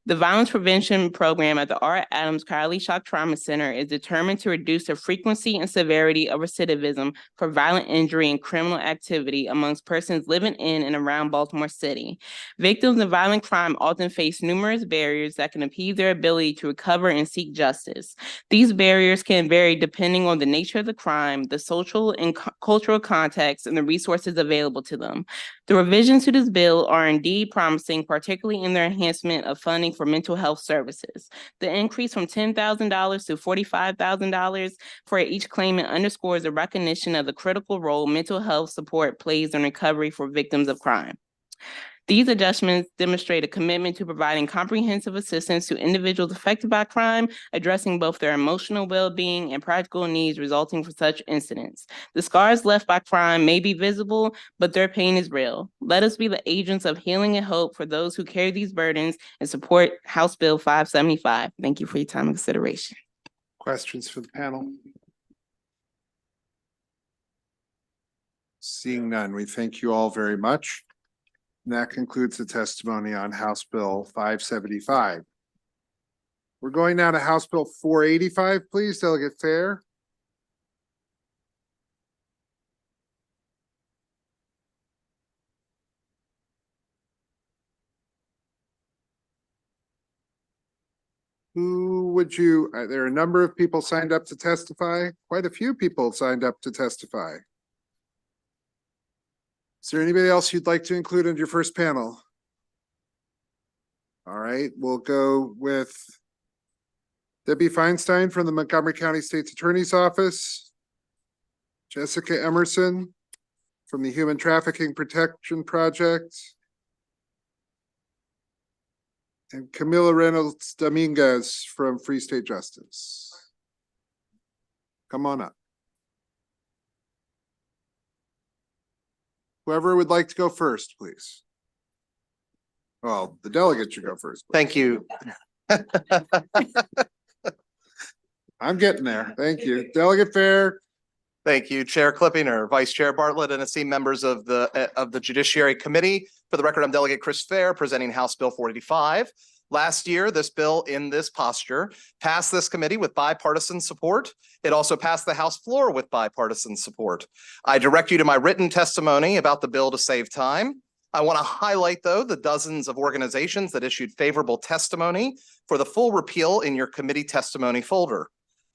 The violence prevention program at the R. Adams Kylie Shock Trauma Center is determined to reduce the frequency and severity of recidivism for violent injury and criminal activity amongst persons living in and around Baltimore City. Victims of violent crime often face numerous barriers that can impede their ability to recover and seek justice. These barriers can vary depending on the nature of the crime, the social and cultural context, and the resources available to them. The revisions to this bill are indeed promising, particularly in their enhancement of funding for mental health services. The increase from $10,000 to $45,000 for each claimant underscores the recognition of the critical role mental health support plays in recovery for victims of crime. These adjustments demonstrate a commitment to providing comprehensive assistance to individuals affected by crime, addressing both their emotional well-being and practical needs resulting from such incidents. The scars left by crime may be visible, but their pain is real. Let us be the agents of healing and hope for those who carry these burdens and support House Bill 575. Thank you for your time and consideration. Questions for the panel? Seeing none, we thank you all very much. And that concludes the testimony on House Bill 575. We're going now to House Bill 485, please, Delegate Fair. Who would you, there are a number of people signed up to testify, quite a few people signed up to testify. Is there anybody else you'd like to include in your first panel? All right, we'll go with Debbie Feinstein from the Montgomery County State's Attorney's Office, Jessica Emerson from the Human Trafficking Protection Project, and Camila Reynolds Dominguez from Free State Justice. Come on up. Whoever would like to go first, please. Well, the delegate should go first. Thank you. I'm getting there. Thank you. Delegate Fair. Thank you, Chair Clippinger, Vice Chair Bartlett, and esteemed members of the Judiciary Committee. For the record, I'm Delegate Chris Fair, presenting House Bill 485. Last year, this bill in this posture passed this committee with bipartisan support. It also passed the House floor with bipartisan support. I direct you to my written testimony about the bill to save time. I want to highlight, though, the dozens of organizations that issued favorable testimony for the full repeal in your committee testimony folder.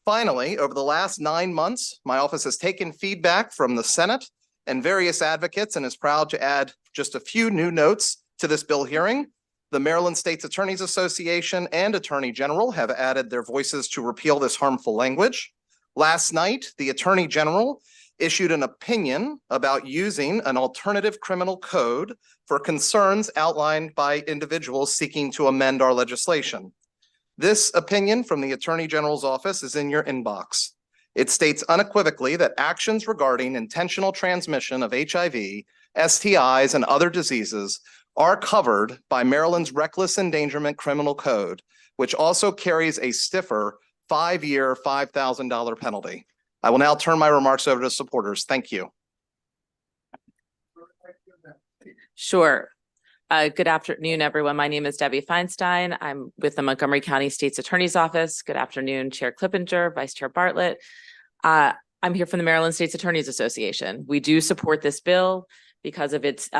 Finally, over the last 9 months, my office has taken feedback from the Senate and various advocates and is proud to add just a few new notes to this bill hearing. The Maryland State's Attorneys Association and Attorney General have added their voices to repeal this harmful language. Last night, the Attorney General issued an opinion about using an alternative criminal code for concerns outlined by individuals seeking to amend our legislation. This opinion from the Attorney General's office is in your inbox. It states unequivocally that actions regarding intentional transmission of HIV, STIs, and other diseases are covered by Maryland's Reckless Endangerment Criminal Code, which also carries a stiffer 5-year, $5,000 penalty. I will now turn my remarks over to supporters. Thank you. Sure. Good afternoon, everyone. My name is Debbie Feinstein. I'm with the Montgomery County State's Attorney's Office. Good afternoon, Chair Clippinger, Vice Chair Bartlett. I'm here from the Maryland State's Attorneys Association. We do support this bill because of its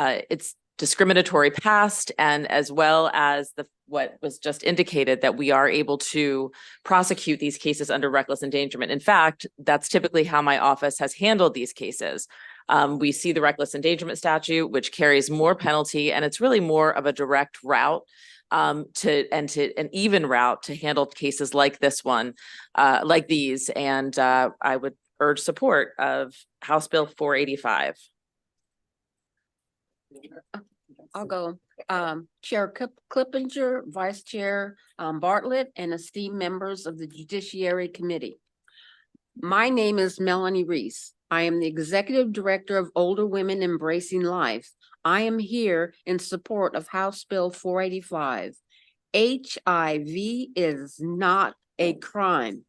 discriminatory past, and as well as what was just indicated, that we are able to prosecute these cases under reckless endangerment. In fact, that's typically how my office has handled these cases. We see the reckless endangerment statute, which carries more penalty, and it's really more of a direct route an even route to handle cases like this one, like these. And I would urge support of House Bill 485. I'll go. Chair Clippinger, Vice Chair Bartlett, and esteemed members of the Judiciary Committee. My name is Melanie Reese. I am the Executive Director of Older Women Embracing Life. I am here in support of House Bill 485. HIV is not a crime,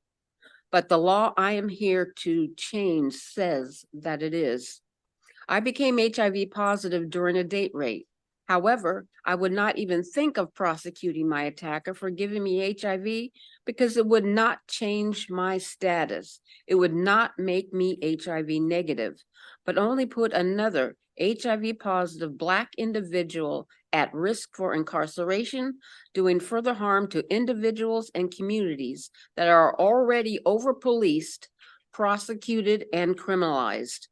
but the law I am here to change says that it is. I became HIV positive during a date rape. However, I would not even think of prosecuting my attacker for giving me HIV because it would not change my status. It would not make me HIV negative, but only put another HIV positive Black individual at risk for incarceration, doing further harm to individuals and communities that are already over-policed, prosecuted, and criminalized.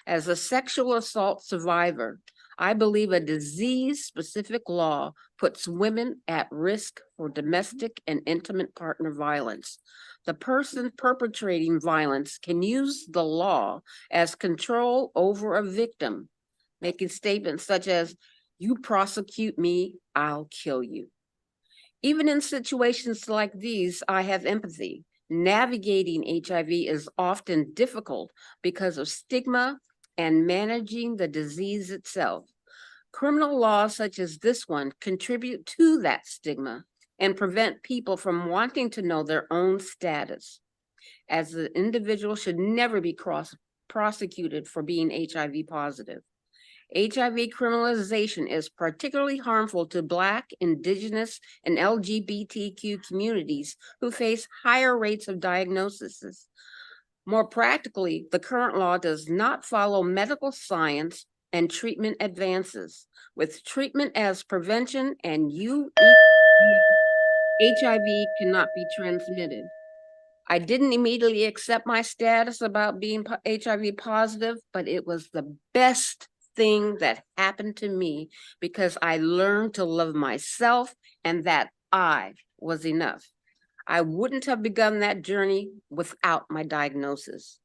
As a sexual assault survivor, I believe a disease-specific law puts women at risk for domestic and intimate partner violence. The person perpetrating violence can use the law as control over a victim, making statements such as, "You prosecute me, I'll kill you." Even in situations like these, I have empathy. Navigating HIV is often difficult because of stigma and managing the disease itself. Criminal laws such as this one contribute to that stigma and prevent people from wanting to know their own status, as the individual should never be prosecuted for being HIV positive. HIV criminalization is particularly harmful to Black, Indigenous, and LGBTQ communities who face higher rates of diagnoses. More practically, the current law does not follow medical science and treatment advances. With treatment as prevention and HIV cannot be transmitted. I didn't immediately accept my status about being HIV positive, but it was the best thing that happened to me because I learned to love myself and that I was enough. I wouldn't have begun that journey without my diagnosis.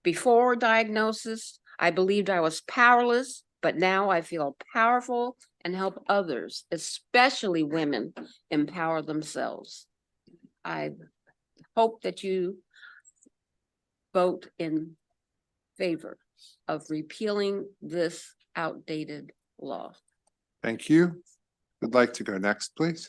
Before diagnosis, I believed I was powerless, but now I feel powerful and help others, especially women, empower themselves. I hope that you vote in favor of repealing this outdated law. Thank you. Would like to go next, please.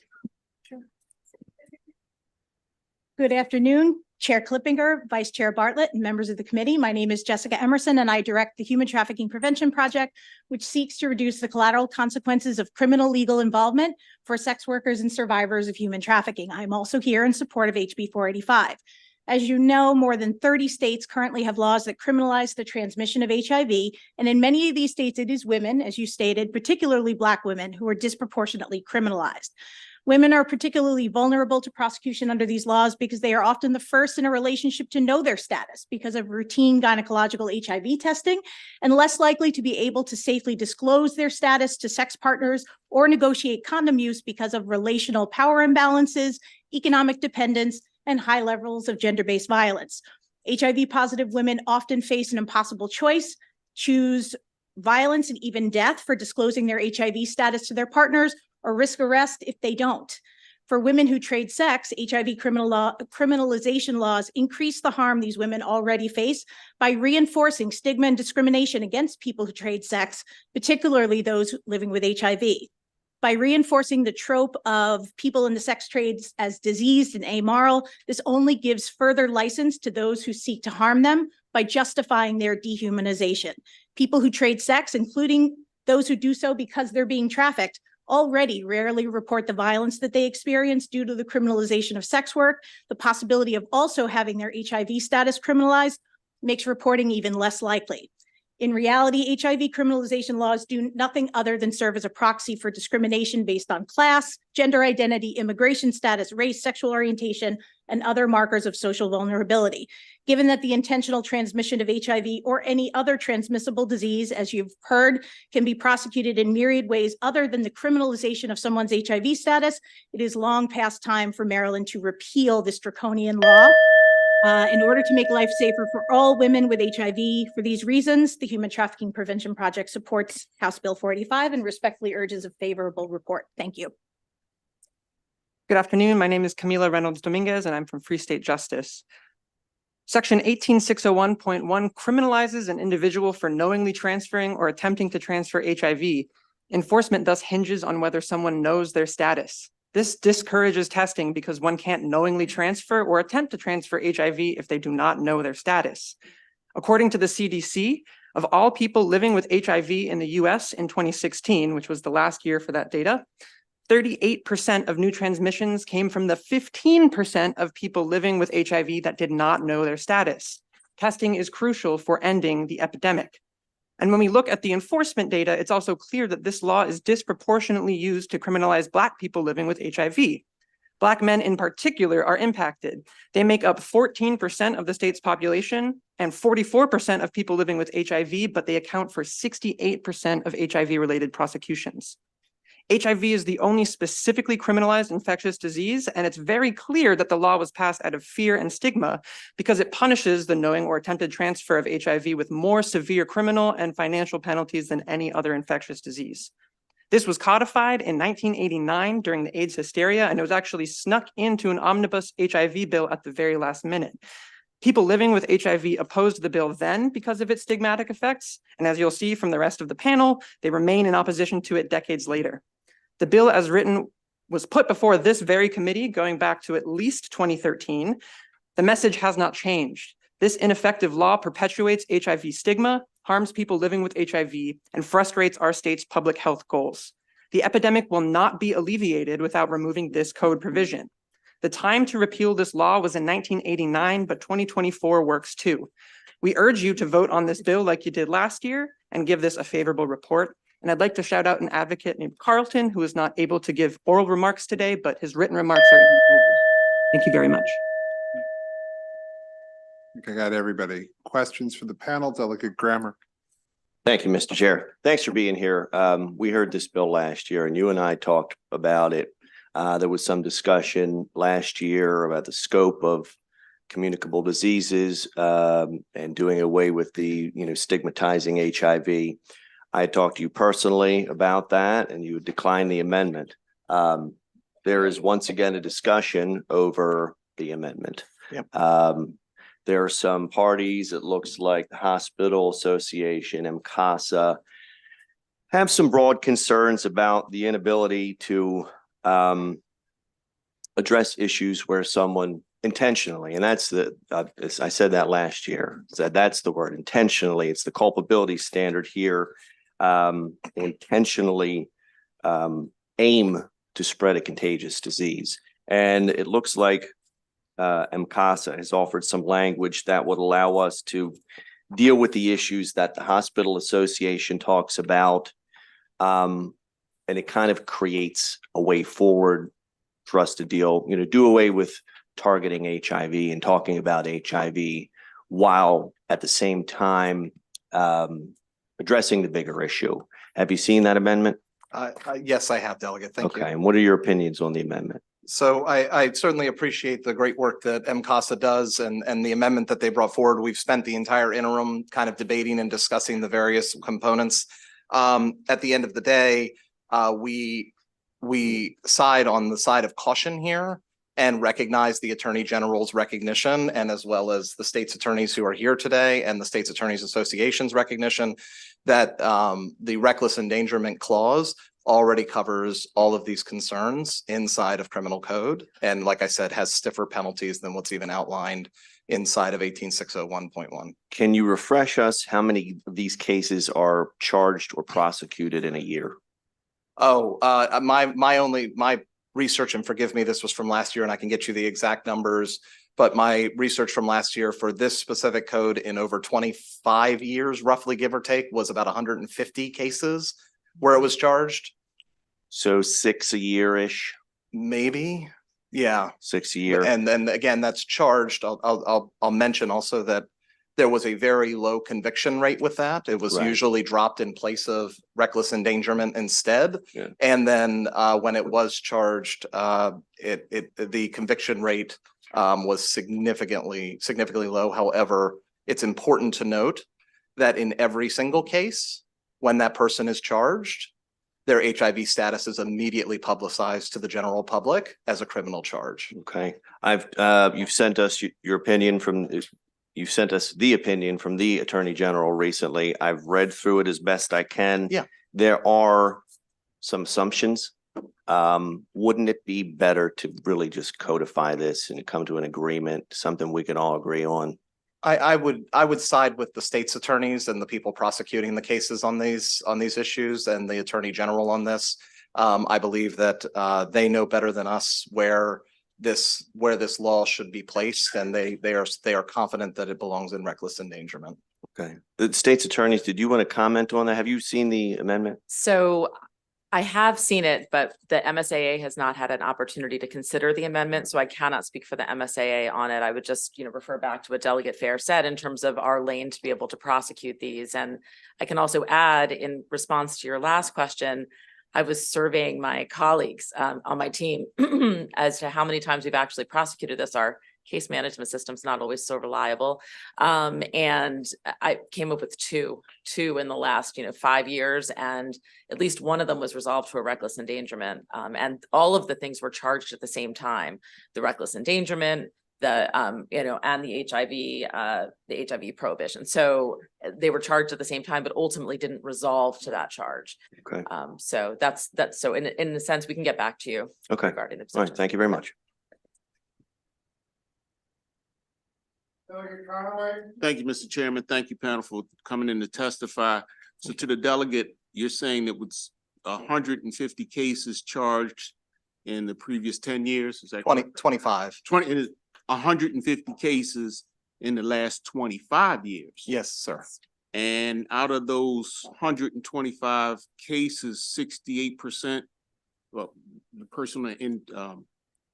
Good afternoon, Chair Clippinger, Vice Chair Bartlett, and members of the committee. My name is Jessica Emerson, and I direct the Human Trafficking Prevention Project, which seeks to reduce the collateral consequences of criminal legal involvement for sex workers and survivors of human trafficking. I'm also here in support of HB 485. As you know, more than 30 states currently have laws that criminalize the transmission of HIV, and in many of these states, it is women, as you stated, particularly Black women, who are disproportionately criminalized. Women are particularly vulnerable to prosecution under these laws because they are often the first in a relationship to know their status because of routine gynecological HIV testing, and less likely to be able to safely disclose their status to sex partners or negotiate condom use because of relational power imbalances, economic dependence, and high levels of gender-based violence. HIV positive women often face an impossible choice: choose violence and even death for disclosing their HIV status to their partners, or risk arrest if they don't. For women who trade sex, HIV criminalization laws increase the harm these women already face by reinforcing stigma and discrimination against people who trade sex, particularly those living with HIV. By reinforcing the trope of people in the sex trades as diseased and amoral, this only gives further license to those who seek to harm them by justifying their dehumanization. People who trade sex, including those who do so because they're being trafficked, already rarely report the violence that they experience due to the criminalization of sex work. The possibility of also having their HIV status criminalized makes reporting even less likely. In reality, HIV criminalization laws do nothing other than serve as a proxy for discrimination based on class, gender identity, immigration status, race, sexual orientation, and other markers of social vulnerability. Given that the intentional transmission of HIV or any other transmissible disease, as you've heard, can be prosecuted in myriad ways other than the criminalization of someone's HIV status, it is long past time for Maryland to repeal this draconian law in order to make life safer for all women with HIV. For these reasons, the Human Trafficking Prevention Project supports House Bill 485 and respectfully urges a favorable report. Thank you. Good afternoon. My name is Camila Reynolds Dominguez, and I'm from Free State Justice. Section 18601.1 criminalizes an individual for knowingly transferring or attempting to transfer HIV. Enforcement thus hinges on whether someone knows their status. This discourages testing because one can't knowingly transfer or attempt to transfer HIV if they do not know their status. According to the CDC, Of all people living with HIV in the US in 2016, which was the last year for that data, 38% of new transmissions came from the 15% of people living with HIV that did not know their status. Testing is crucial for ending the epidemic. And when we look at the enforcement data, it's also clear that this law is disproportionately used to criminalize Black people living with HIV. Black men in particular are impacted. They make up 14% of the state's population and 44% of people living with HIV, but they account for 68% of HIV-related prosecutions. HIV is the only specifically criminalized infectious disease, and it's very clear that the law was passed out of fear and stigma because it punishes the knowing or attempted transfer of HIV with more severe criminal and financial penalties than any other infectious disease. This was codified in 1989 during the AIDS hysteria, and it was actually snuck into an omnibus HIV bill at the very last minute. People living with HIV opposed the bill then because of its stigmatic effects, and as you'll see from the rest of the panel, they remain in opposition to it decades later. The bill as written was put before this very committee going back to at least 2013. The message has not changed. This ineffective law perpetuates HIV stigma, harms people living with HIV, and frustrates our state's public health goals. The epidemic will not be alleviated without removing this code provision. The time to repeal this law was in 1989, but 2024 works too. We urge you to vote on this bill like you did last year and give this a favorable report. And I'd like to shout out an advocate named Carlton, who is not able to give oral remarks today, but his written remarks are in the folder. Thank you very much. I think I got everybody. Questions for the panel? Delegate Grammer. Thank you, Mr. Chair. Thanks for being here. We heard this bill last year and you and I talked about it. There was some discussion last year about the scope of communicable diseases and doing away with the, stigmatizing HIV. I had talked to you personally about that and you declined the amendment. There is once again a discussion over the amendment. Yep. There are some parties, it looks like the Hospital Association, MCASA, have some broad concerns about the inability to address issues where someone intentionally, and that's I said that last year, that's the word, intentionally. It's the culpability standard here, intentionally aim to spread a contagious disease. And it looks like MCASA has offered some language that would allow us to deal with the issues that the Hospital Association talks about. And it kind of creates a way forward for us to deal, do away with targeting HIV and talking about HIV while at the same time addressing the bigger issue. Have you seen that amendment? Yes, I have, Delegate. Thank you. Okay, and what are your opinions on the amendment? So I certainly appreciate the great work that MCASA does and the amendment that they brought forward. We've spent the entire interim kind of debating and discussing the various components. At the end of the day, we side on the side of caution here and recognize the Attorney General's recognition, and as well as the state's attorneys who are here today and the State's Attorneys Association's recognition that the reckless endangerment clause already covers all of these concerns inside of criminal code. And like I said, has stiffer penalties than what's even outlined inside of 18601.1. Can you refresh us how many of these cases are charged or prosecuted in a year? Oh, my research, and forgive me, this was from last year and I can get you the exact numbers, but my research from last year for this specific code in over 25 years, roughly give or take, was about 150 cases where it was charged. So 6 a year-ish? Maybe, yeah. 6 a year. And then again, that's charged. I'll mention also that there was a very low conviction rate with that. It was usually dropped in place of reckless endangerment instead. Yeah. And then when it was charged, the conviction rate was significantly low. However, it's important to note that in every single case, when that person is charged, their HIV status is immediately publicized to the general public as a criminal charge. Okay. You've sent us your opinion from, you've sent us the opinion from the Attorney General recently. I've read through it as best I can. Yeah. There are some assumptions. Wouldn't it be better to really just codify this and come to an agreement, something we can all agree on? I would side with the state's attorneys and the people prosecuting the cases on these issues and the Attorney General on this. I believe that they know better than us where this law should be placed, and they are confident that it belongs in reckless endangerment. Okay. The state's attorneys, did you want to comment on that? Have you seen the amendment? So I have seen it, but the MSAA has not had an opportunity to consider the amendment, so I cannot speak for the MSAA on it. I would just, refer back to what Delegate Fair said in terms of our lane to be able to prosecute these. And I can also add, in response to your last question, I was surveying my colleagues on my team as to how many times we've actually prosecuted this. Our case management system's not always so reliable. And I came up with two in the last, 5 years, and at least one of them was resolved to a reckless endangerment. And all of the things were charged at the same time: the reckless endangerment, and the HIV prohibition. So they were charged at the same time, but ultimately didn't resolve to that charge. Okay. So that's so in a sense, we can get back to you. Okay. Regarding the All right. Thank you very much. Thank you, Mr. Chairman. Thank you, panel, for coming in to testify. So to the delegate, you're saying that was 150 cases charged in the previous 10 years? Is that 25. 150 cases in the last 25 years? Yes, sir. And out of those 125 cases, 68%, well, the person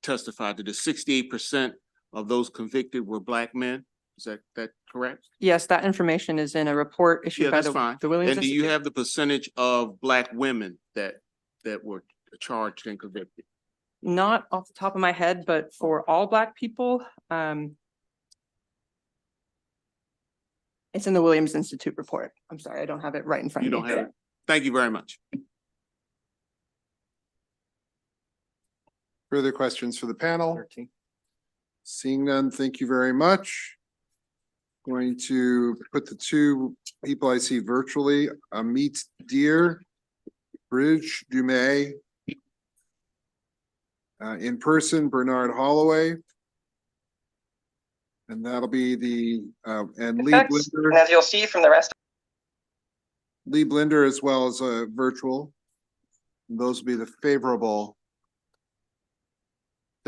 testified to this, 68% of those convicted were Black men. Is that correct? Yes, that information is in a report issued by the Williams And do you Institute. have the percentage of Black women that were charged and convicted? Not off the top of my head, but for all Black people, it's in the Williams Institute report. I'm sorry, I don't have it right in front You of me. don't have it. Thank you very much. Further questions for the panel? Seeing none, thank you very much. Going to put the two people I see virtually, Amit Deer, Bridge Dumais. In person, Bernard Holloway. And that'll be and Lee Blinder. As you'll see from the rest. Lee Blinder as well as virtual. And those will be the favorable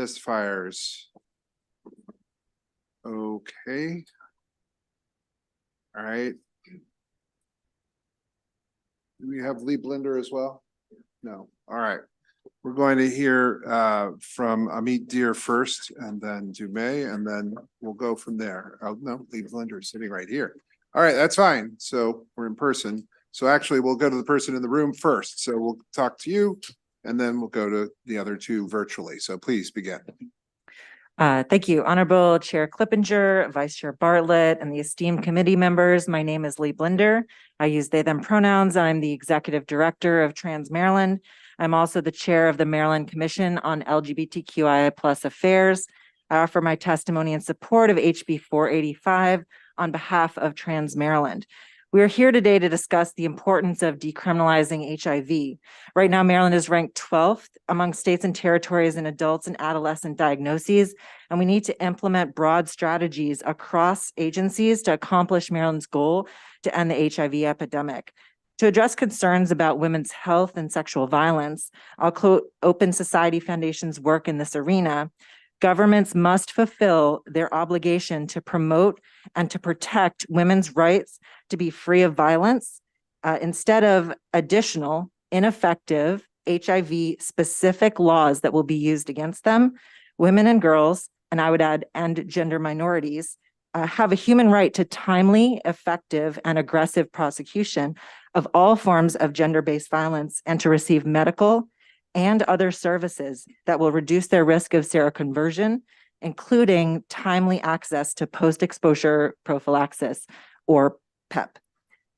testifiers. Okay. All right. Do we have Lee Blinder as well? No. All right. We're going to hear from Amit Deer first, and then Dumais, and then we'll go from there. Oh, no, Lee Blinder is sitting right here. All right, that's fine. So we're in person. So actually, we'll go to the person in the room first. So we'll talk to you, and then we'll go to the other two virtually. So please begin. Thank you, Honorable Chair Clippinger, Vice Chair Bartlett, and the esteemed committee members. My name is Lee Blinder. I use they, them pronouns. I'm the Executive Director of Trans Maryland. I'm also the Chair of the Maryland Commission on LGBTQIA+ Affairs. I offer my testimony in support of HB 485 on behalf of Trans Maryland. We are here today to discuss the importance of decriminalizing HIV. Right now, Maryland is ranked 12th among states and territories in adults and adolescent diagnoses, and we need to implement broad strategies across agencies to accomplish Maryland's goal to end the HIV epidemic. To address concerns about women's health and sexual violence, I'll quote Open Society Foundation's work in this arena. Governments must fulfill their obligation to promote and to protect women's rights to be free of violence instead of additional, ineffective HIV-specific laws that will be used against them. Women and girls, and I would add, and gender minorities, have a human right to timely, effective, and aggressive prosecution of all forms of gender-based violence and to receive medical and other services that will reduce their risk of seroconversion, including timely access to post-exposure prophylaxis, or PEP.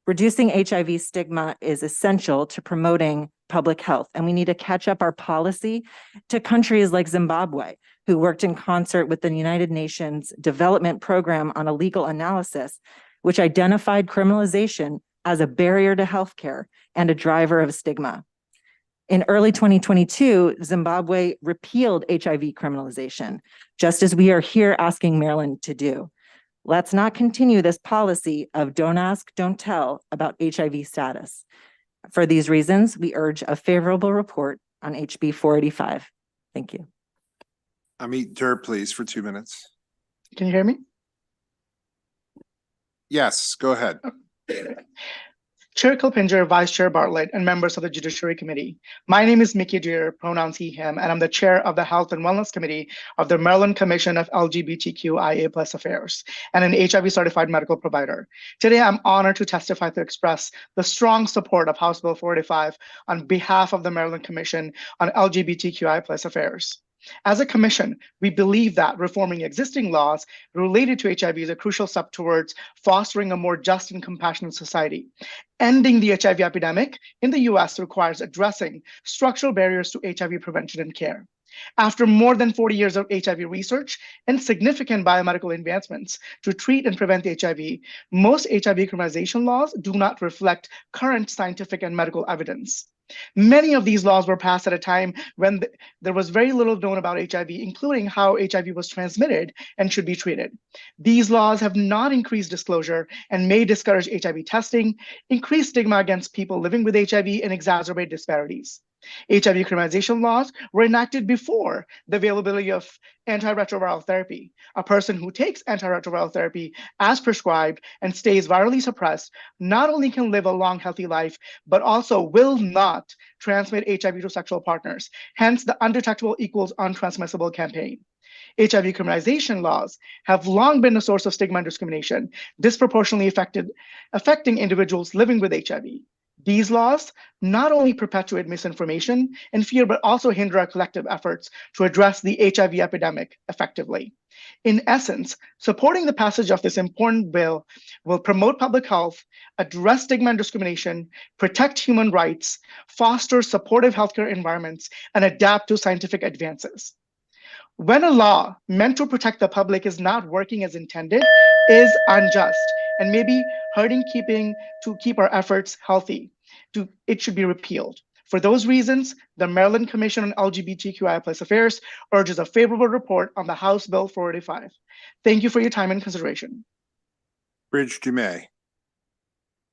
Reducing HIV stigma is essential to promoting public health, and we need to catch up our policy to countries like Zimbabwe, who worked in concert with the United Nations Development Program on a legal analysis, which identified criminalization as a barrier to healthcare and a driver of stigma. In early 2022, Zimbabwe repealed HIV criminalization, just as we are here asking Maryland to do. Let's not continue this policy of don't ask, don't tell about HIV status. For these reasons, we urge a favorable report on HB 485. Thank you. Amit Dur, please, for 2 minutes. Can you hear me? Yes, go ahead. Chair Kilpinger, Vice Chair Bartlett, and members of the Judiciary Committee. My name is Mickey Deer, pronouns he, him, and I'm the chair of the Health and Wellness Committee of the Maryland Commission of LGBTQIA+ Affairs and an HIV certified medical provider. Today, I'm honored to testify to express the strong support of House Bill 485 on behalf of the Maryland Commission on LGBTQIA+ Affairs. As a commission, we believe that reforming existing laws related to HIV is a crucial step towards fostering a more just and compassionate society. Ending the HIV epidemic in the US requires addressing structural barriers to HIV prevention and care. After more than 40 years of HIV research and significant biomedical advancements to treat and prevent HIV, most HIV criminalization laws do not reflect current scientific and medical evidence. Many of these laws were passed at a time when there was very little known about HIV, including how HIV was transmitted and should be treated. These laws have not increased disclosure and may discourage HIV testing, increase stigma against people living with HIV, and exacerbate disparities. HIV criminalization laws were enacted before the availability of antiretroviral therapy. A person who takes antiretroviral therapy as prescribed and stays virally suppressed not only can live a long, healthy life, but also will not transmit HIV to sexual partners. Hence, the undetectable equals untransmissible campaign. HIV criminalization laws have long been a source of stigma and discrimination, disproportionately affecting individuals living with HIV. These laws not only perpetuate misinformation and fear, but also hinder our collective efforts to address the HIV epidemic effectively. In essence, supporting the passage of this important bill will promote public health, address stigma and discrimination, protect human rights, foster supportive healthcare environments, and adapt to scientific advances. When a law meant to protect the public is not working as intended, is unjust and maybe hurting to keep our efforts healthy. It should be repealed. For those reasons, the Maryland Commission on LGBTQIA+ Affairs urges a favorable report on the House Bill 485. Thank you for your time and consideration. Bridge Dumais.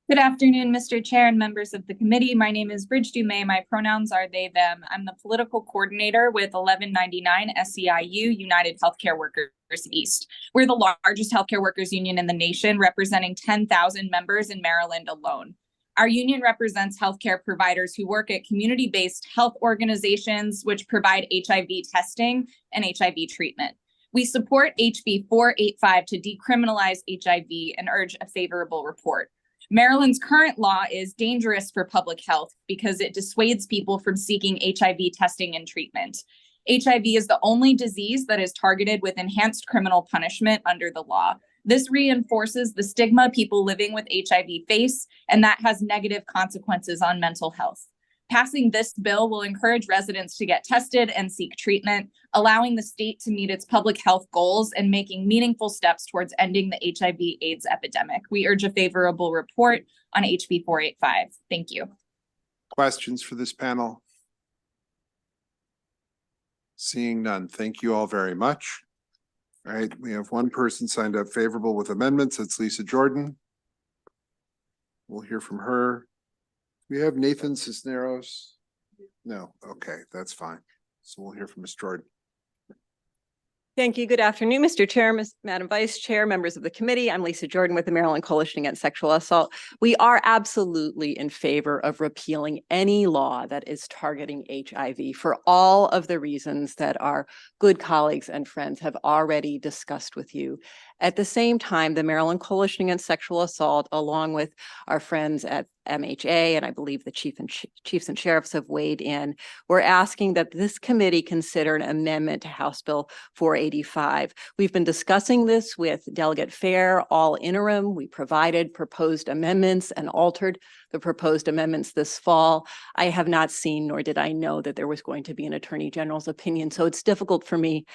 Good afternoon, Mr. Chair and members of the committee. My name is Bridge Dumais. My pronouns are they, them. I'm the political coordinator with 1199 SEIU, United Healthcare Workers East. We're the largest healthcare workers union in the nation, representing 10,000 members in Maryland alone. Our union represents healthcare providers who work at community-based health organizations which provide HIV testing and HIV treatment. We support HB 485 to decriminalize HIV and urge a favorable report. Maryland's current law is dangerous for public health because it dissuades people from seeking HIV testing and treatment. HIV is the only disease that is targeted with enhanced criminal punishment under the law. This reinforces the stigma people living with HIV face, and that has negative consequences on mental health. Passing this bill will encourage residents to get tested and seek treatment, allowing the state to meet its public health goals and making meaningful steps towards ending the HIV/AIDS epidemic. We urge a favorable report on HB 485. Thank you. Questions for this panel? Seeing none, thank you all very much. All right, we have one person signed up favorable with amendments. That's Lisa Jordan. We'll hear from her. Do we have Nathan Cisneros? No, okay, that's fine. So we'll hear from Ms. Jordan. Thank you. Good afternoon, Mr. Chair, Madam Vice Chair, members of the committee. I'm Lisa Jordan with the Maryland Coalition Against Sexual Assault. We are absolutely in favor of repealing any law that is targeting HIV for all of the reasons that our good colleagues and friends have already discussed with you. At the same time, the Maryland Coalition Against Sexual Assault, along with our friends at MHA, and I believe the chiefs and sheriffs have weighed in, we're asking that this committee consider an amendment to House Bill 485. We've been discussing this with Delegate Fair all interim. We provided proposed amendments and altered the proposed amendments this fall. I have not seen, nor did I know, that there was going to be an Attorney General's opinion, so it's difficult for me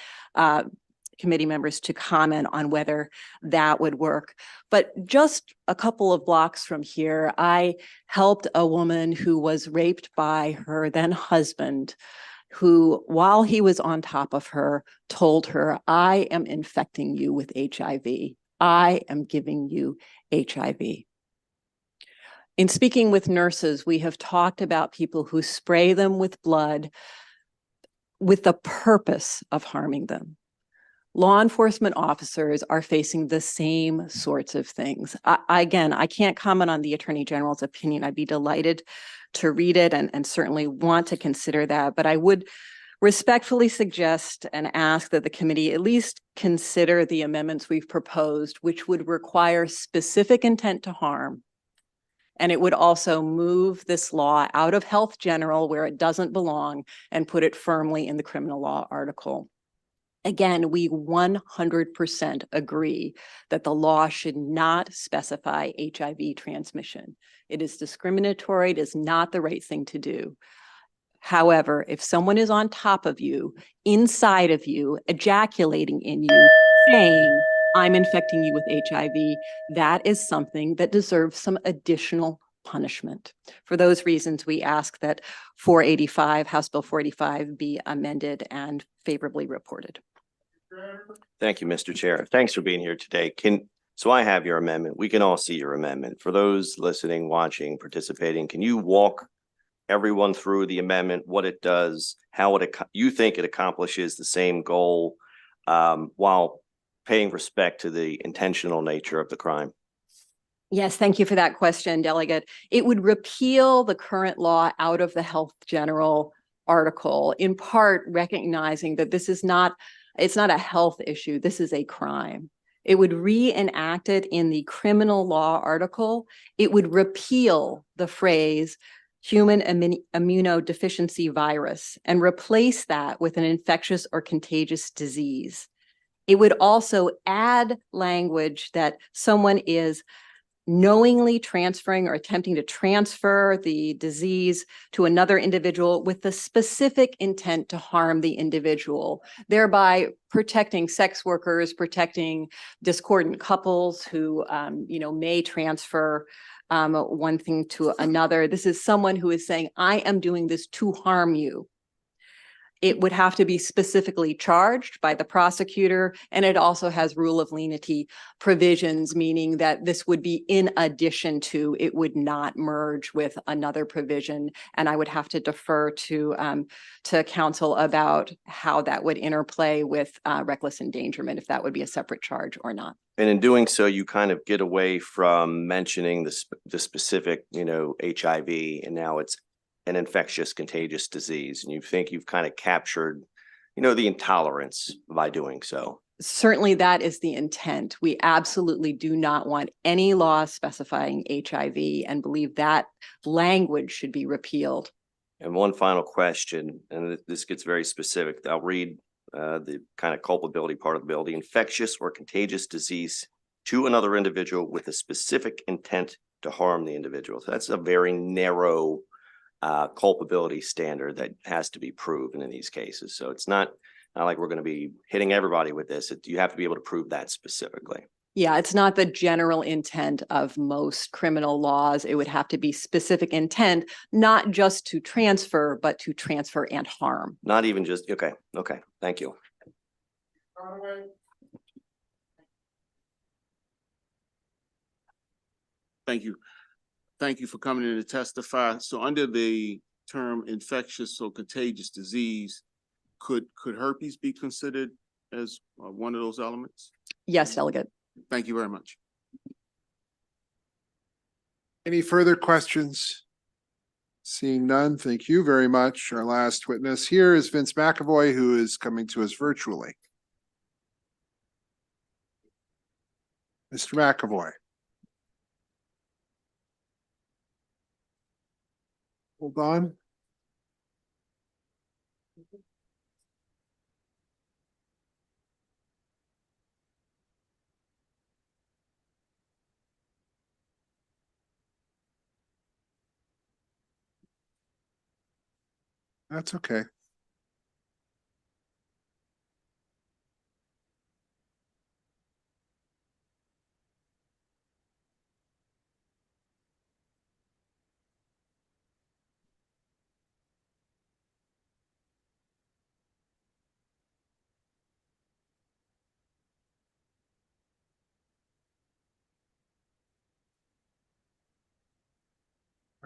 committee members to comment on whether that would work. But just a couple of blocks from here, I helped a woman who was raped by her then husband, who, while he was on top of her, told her, "I am infecting you with HIV. I am giving you HIV. In speaking with nurses, we have talked about people who spray them with blood with the purpose of harming them. Law enforcement officers are facing the same sorts of things. Again, I can't comment on the Attorney General's opinion. I'd be delighted to read it and certainly want to consider that, but I would respectfully suggest and ask that the committee at least consider the amendments we've proposed, which would require specific intent to harm. And it would also move this law out of health general where it doesn't belong and put it firmly in the criminal law article. Again, we 100% agree that the law should not specify HIV transmission. It is discriminatory. It is not the right thing to do. However, if someone is on top of you, inside of you, ejaculating in you, saying, I'm infecting you with HIV, that is something that deserves some additional punishment. For those reasons, we ask that 485, House Bill 485 be amended and favorably reported. Thank you, Mr. Chair. Thanks for being here today. So I have your amendment. We can all see your amendment. For those listening, watching, participating, can you walk everyone through the amendment, what it does, how you think it accomplishes the same goal while paying respect to the intentional nature of the crime? Yes, thank you for that question, Delegate. It would repeal the current law out of the Health General article, in part recognizing that this is it's not a health issue, this is a crime. It would reenact it in the criminal law article. It would repeal the phrase human immunodeficiency virus and replace that with an infectious or contagious disease. It would also add language that someone is knowingly transferring or attempting to transfer the disease to another individual with the specific intent to harm the individual, thereby protecting sex workers, protecting discordant couples who, may transfer one thing to another. This is someone who is saying, I am doing this to harm you. It would have to be specifically charged by the prosecutor, and it also has rule of lenity provisions, meaning that this would be in addition to, it would not merge with another provision. And I would have to defer to counsel about how that would interplay with reckless endangerment, if that would be a separate charge or not. And in doing so, you kind of get away from mentioning the specific, HIV, and now it's an infectious contagious disease. And you think you've kind of captured, the intolerance by doing so. Certainly that is the intent. We absolutely do not want any law specifying HIV and believe that language should be repealed. And one final question, and this gets very specific. I'll read the kind of culpability part of the bill. The infectious or contagious disease to another individual with a specific intent to harm the individual. So that's a very narrow culpability standard that has to be proven in these cases. So it's not like we're going to be hitting everybody with this. You have to be able to prove that specifically. Yeah, it's not the general intent of most criminal laws. It would have to be specific intent, not just to transfer, but to transfer and harm. Not even just, okay. Thank you. Thank you. Thank you for coming in to testify. So under the term infectious or contagious disease, could herpes be considered as one of those elements? Yes, Delegate. Thank you very much. Any further questions? Seeing none, thank you very much. Our last witness here is Vince McAvoy, who is coming to us virtually. Mr. McAvoy. Hold on. That's okay.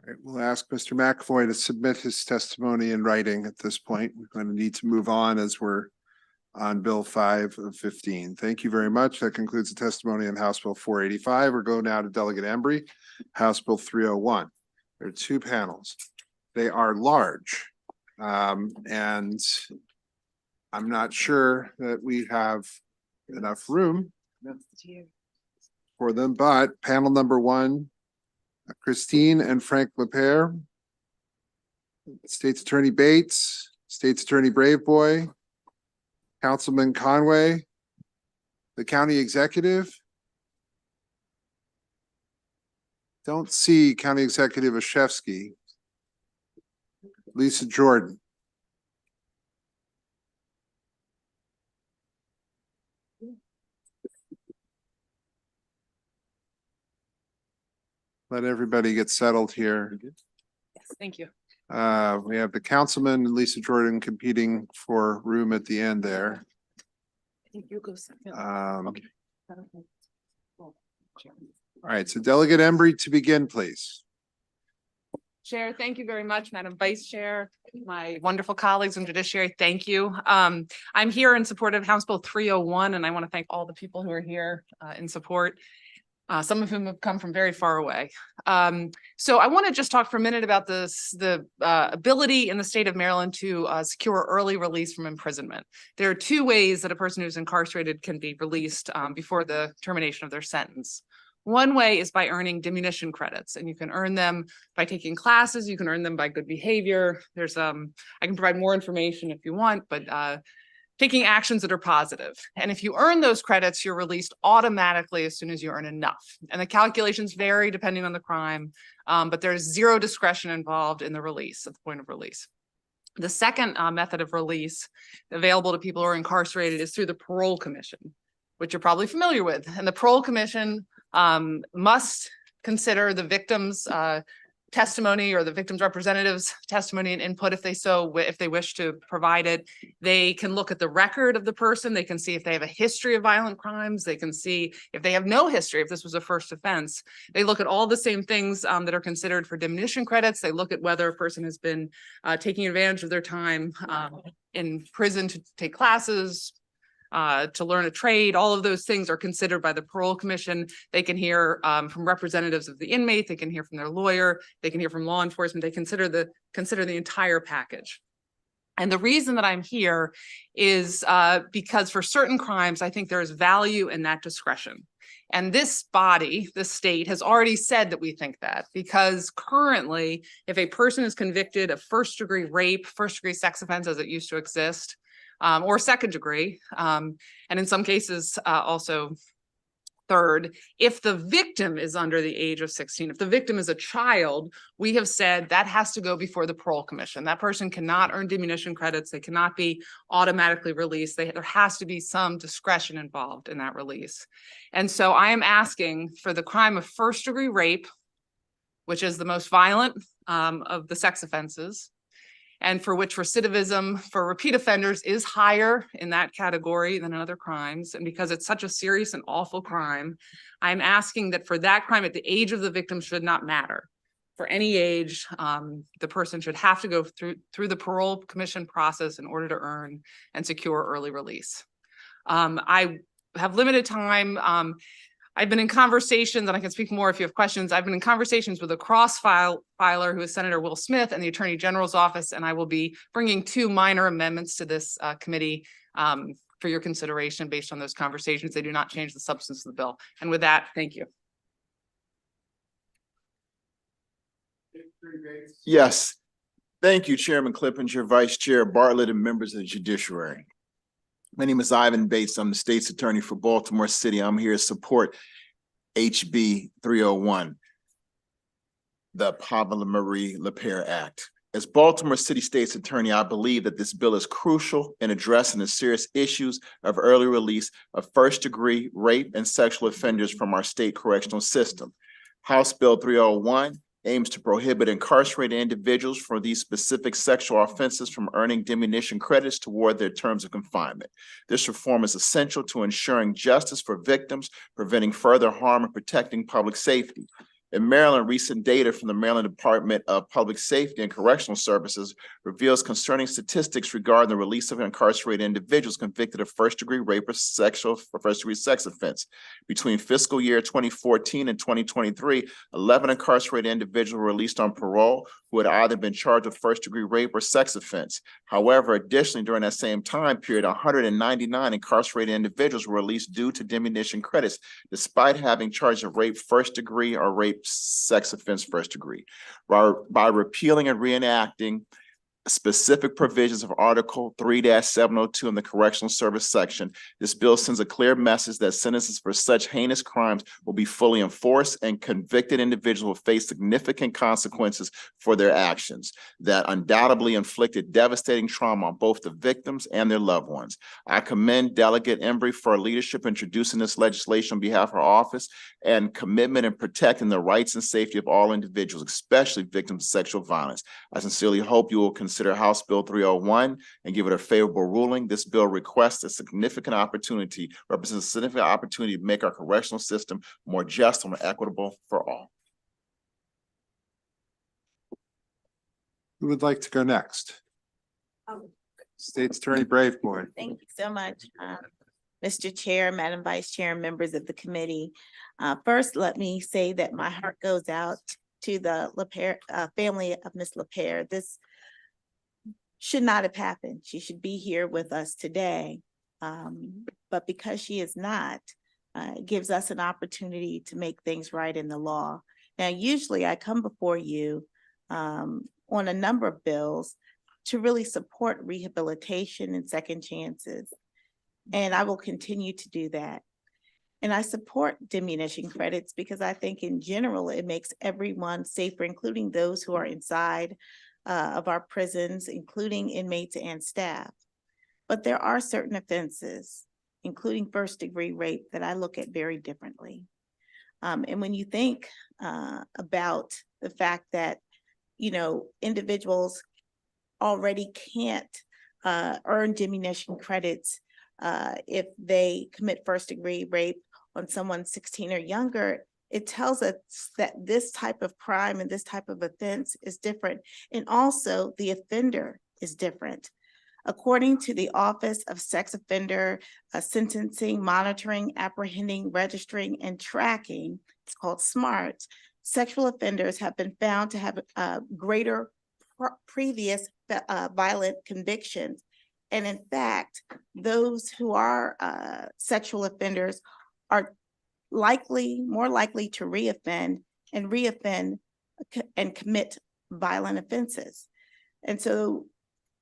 right, we'll ask Mr. McAvoy to submit his testimony in writing at this point. We're going to need to move on as we're on Bill 5 of 15. Thank you very much. That concludes the testimony on House Bill 485. We're going now to Delegate Embry, House Bill 301. There are two panels. They are large, and I'm not sure that we have enough room for them, but panel number one, Christine and Frank Lepere, State's Attorney Bates, State's Attorney Braveboy, Councilman Conway, the County Executive. Don't see County Executive Ashevsky. Lisa Jordan. Let everybody get settled here. Yes, thank you. We have the councilman and Lisa Jordan competing for room at the end there. You go second. All right, so Delegate Embry to begin, please. Chair, thank you very much, Madam Vice Chair, my wonderful colleagues in Judiciary, thank you. I'm here in support of House Bill 301, and I want to thank all the people who are here in support. Some of whom have come from very far away. So I want to just talk for a minute about the ability in the state of Maryland to secure early release from imprisonment. There are two ways that a person who's incarcerated can be released before the termination of their sentence. One way is by earning diminution credits, and you can earn them by taking classes. You can earn them by good behavior. There's I can provide more information if you want, but taking actions that are positive. And if you earn those credits, you're released automatically as soon as you earn enough. And the calculations vary depending on the crime, but there's zero discretion involved in the release at the point of release. The second method of release available to people who are incarcerated is through the Parole Commission, which you're probably familiar with. And the Parole Commission must consider the victim's testimony or the victim's representative's testimony and input if they wish to provide it. They can look at the record of the person. They can see if they have a history of violent crimes. They can see if they have no history, if this was a first offense. They look at all the same things that are considered for diminution credits. They look at whether a person has been taking advantage of their time in prison to take classes, to learn a trade. All of those things are considered by the Parole Commission. They can hear from representatives of the inmate. They can hear from their lawyer. They can hear from law enforcement. They consider the entire package. And the reason that I'm here is because for certain crimes, I think there is value in that discretion. And this body, the state, has already said that we think that, because currently, if a person is convicted of first-degree rape, first-degree sex offense as it used to exist, or second degree, and in some cases also third, if the victim is under the age of 16, if the victim is a child, we have said that has to go before the Parole Commission. That person cannot earn diminution credits. They cannot be automatically released. There has to be some discretion involved in that release. And so I am asking for the crime of first degree rape, which is the most violent of the sex offenses, and for which recidivism for repeat offenders is higher in that category than in other crimes. And because it's such a serious and awful crime, I'm asking that for that crime, at the age of the victim should not matter. For any age, the person should have to go through the Parole Commission process in order to earn and secure early release. I have limited time. I've been in conversations, and I can speak more if you have questions. I've been in conversations with a cross-filer who is Senator Will Smith and the Attorney General's office, and I will be bringing two minor amendments to this committee for your consideration based on those conversations. They do not change the substance of the bill. And with that, thank you. Yes. Thank you, Chairman Clippinger, Vice Chair Bartlett, and members of the Judiciary. My name is Ivan Bates. I'm the state's attorney for Baltimore City. I'm here to support HB 301, the Pamela Marie Lepere Act. As Baltimore City State's attorney, I believe that this bill is crucial in addressing the serious issues of early release of first-degree rape and sexual offenders from our state correctional system. House Bill 301 aims to prohibit incarcerated individuals for these specific sexual offenses from earning diminution credits toward their terms of confinement. This reform is essential to ensuring justice for victims, preventing further harm, and protecting public safety. In Maryland, recent data from the Maryland Department of Public Safety and Correctional Services reveals concerning statistics regarding the release of incarcerated individuals convicted of first-degree rape or first-degree sex offense. Between fiscal year 2014 and 2023, 11 incarcerated individuals were released on parole who had either been charged with first-degree rape or sex offense. However, additionally, during that same time period, 199 incarcerated individuals were released due to diminution credits, despite having charges of rape first-degree or rape sex offense first-degree. By repealing and reenacting specific provisions of Article 3-702 in the Correctional Service section, this bill sends a clear message that sentences for such heinous crimes will be fully enforced and convicted individuals will face significant consequences for their actions that undoubtedly inflicted devastating trauma on both the victims and their loved ones. I commend Delegate Embry for her leadership introducing this legislation on behalf of her office and commitment in protecting the rights and safety of all individuals, especially victims of sexual violence. I sincerely hope you will consider House Bill 301 and give it a favorable ruling. This bill represents a significant opportunity to make our correctional system more just and more equitable for all. Who would like to go next? State's Attorney Braveboy. Thank you so much, Mr. Chair, Madam Vice Chair, and members of the committee. First, let me say that my heart goes out to the LaPierre, family of Ms. LaPierre. This should not have happened. She should be here with us today. But because she is not, it gives us an opportunity to make things right in the law. Now, usually I come before you on a number of bills to really support rehabilitation and second chances. And I will continue to do that. And I support diminution credits because I think in general, it makes everyone safer, including those who are inside of our prisons, including inmates and staff. But there are certain offenses, including first-degree rape, that I look at very differently. And when you think about the fact that, you know, individuals already can't earn diminution credits if they commit first-degree rape on someone 16 or younger, it tells us that this type of crime and this type of offense is different. And also the offender is different. According to the Office of Sex Offender Sentencing, Monitoring, Apprehending, Registering, and Tracking, it's called SMART, sexual offenders have been found to have greater previous violent convictions. And in fact, those who are sexual offenders are more likely to reoffend and commit violent offenses. And so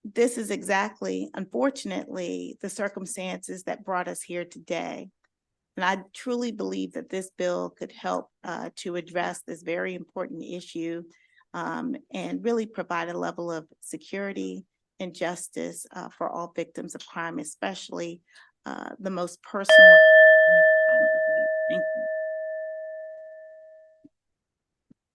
this is exactly, unfortunately, the circumstances that brought us here today. And I truly believe that this bill could help to address this very important issue and really provide a level of security and justice for all victims of crime, especially the most personal. Thank you.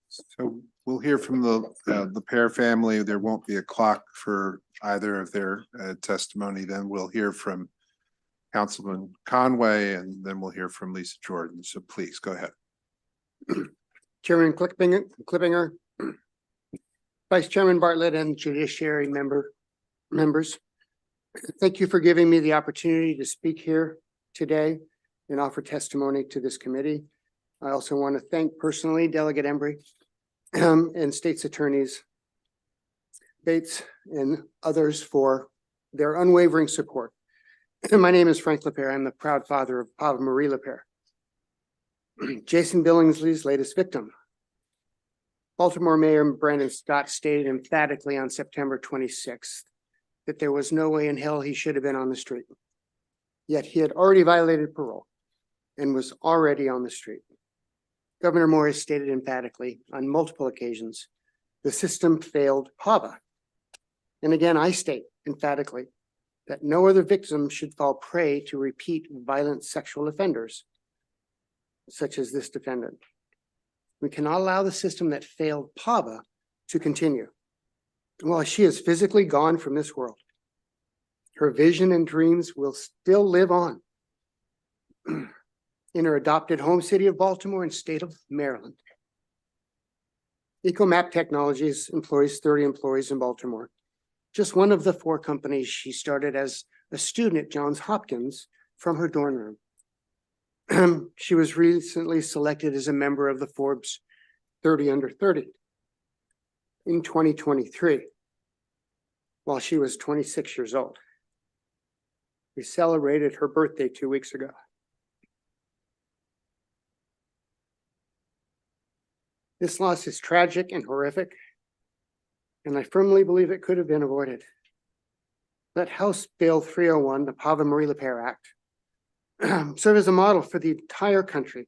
So we'll hear from the Pear family. There won't be a clock for either of their testimony. Then we'll hear from Councilman Conway, and then we'll hear from Lisa Jordan. So please go ahead. Chairman Clippinger, Vice Chairman Bartlett, and Judiciary members. Thank you for giving me the opportunity to speak here today and offer testimony to this committee. I also want to thank personally Delegate Embry and State's Attorneys Bates and others for their unwavering support. My name is Frank LaPierre. I'm the proud father of Pava Marie LaPierre, Jason Billingsley's latest victim. Baltimore Mayor Brandon Scott stated emphatically on September 26th that there was no way in hell he should have been on the street. Yet he had already violated parole and was already on the street. Governor Moore has stated emphatically on multiple occasions, the system failed Pava. And again, I state emphatically that no other victim should fall prey to repeat violent sexual offenders, such as this defendant. We cannot allow the system that failed Pava to continue. While she is physically gone from this world, her vision and dreams will still live on in her adopted home city of Baltimore and state of Maryland. EcoMap Technologies employs 30 employees in Baltimore. Just one of the 4 companies she started as a student at Johns Hopkins from her dorm room. She was recently selected as a member of the Forbes 30 Under 30 in 2023, while she was 26 years old. We celebrated her birthday 2 weeks ago. This loss is tragic and horrific, and I firmly believe it could have been avoided. Let House Bill 301, the Pava Marie LePere Act, serve as a model for the entire country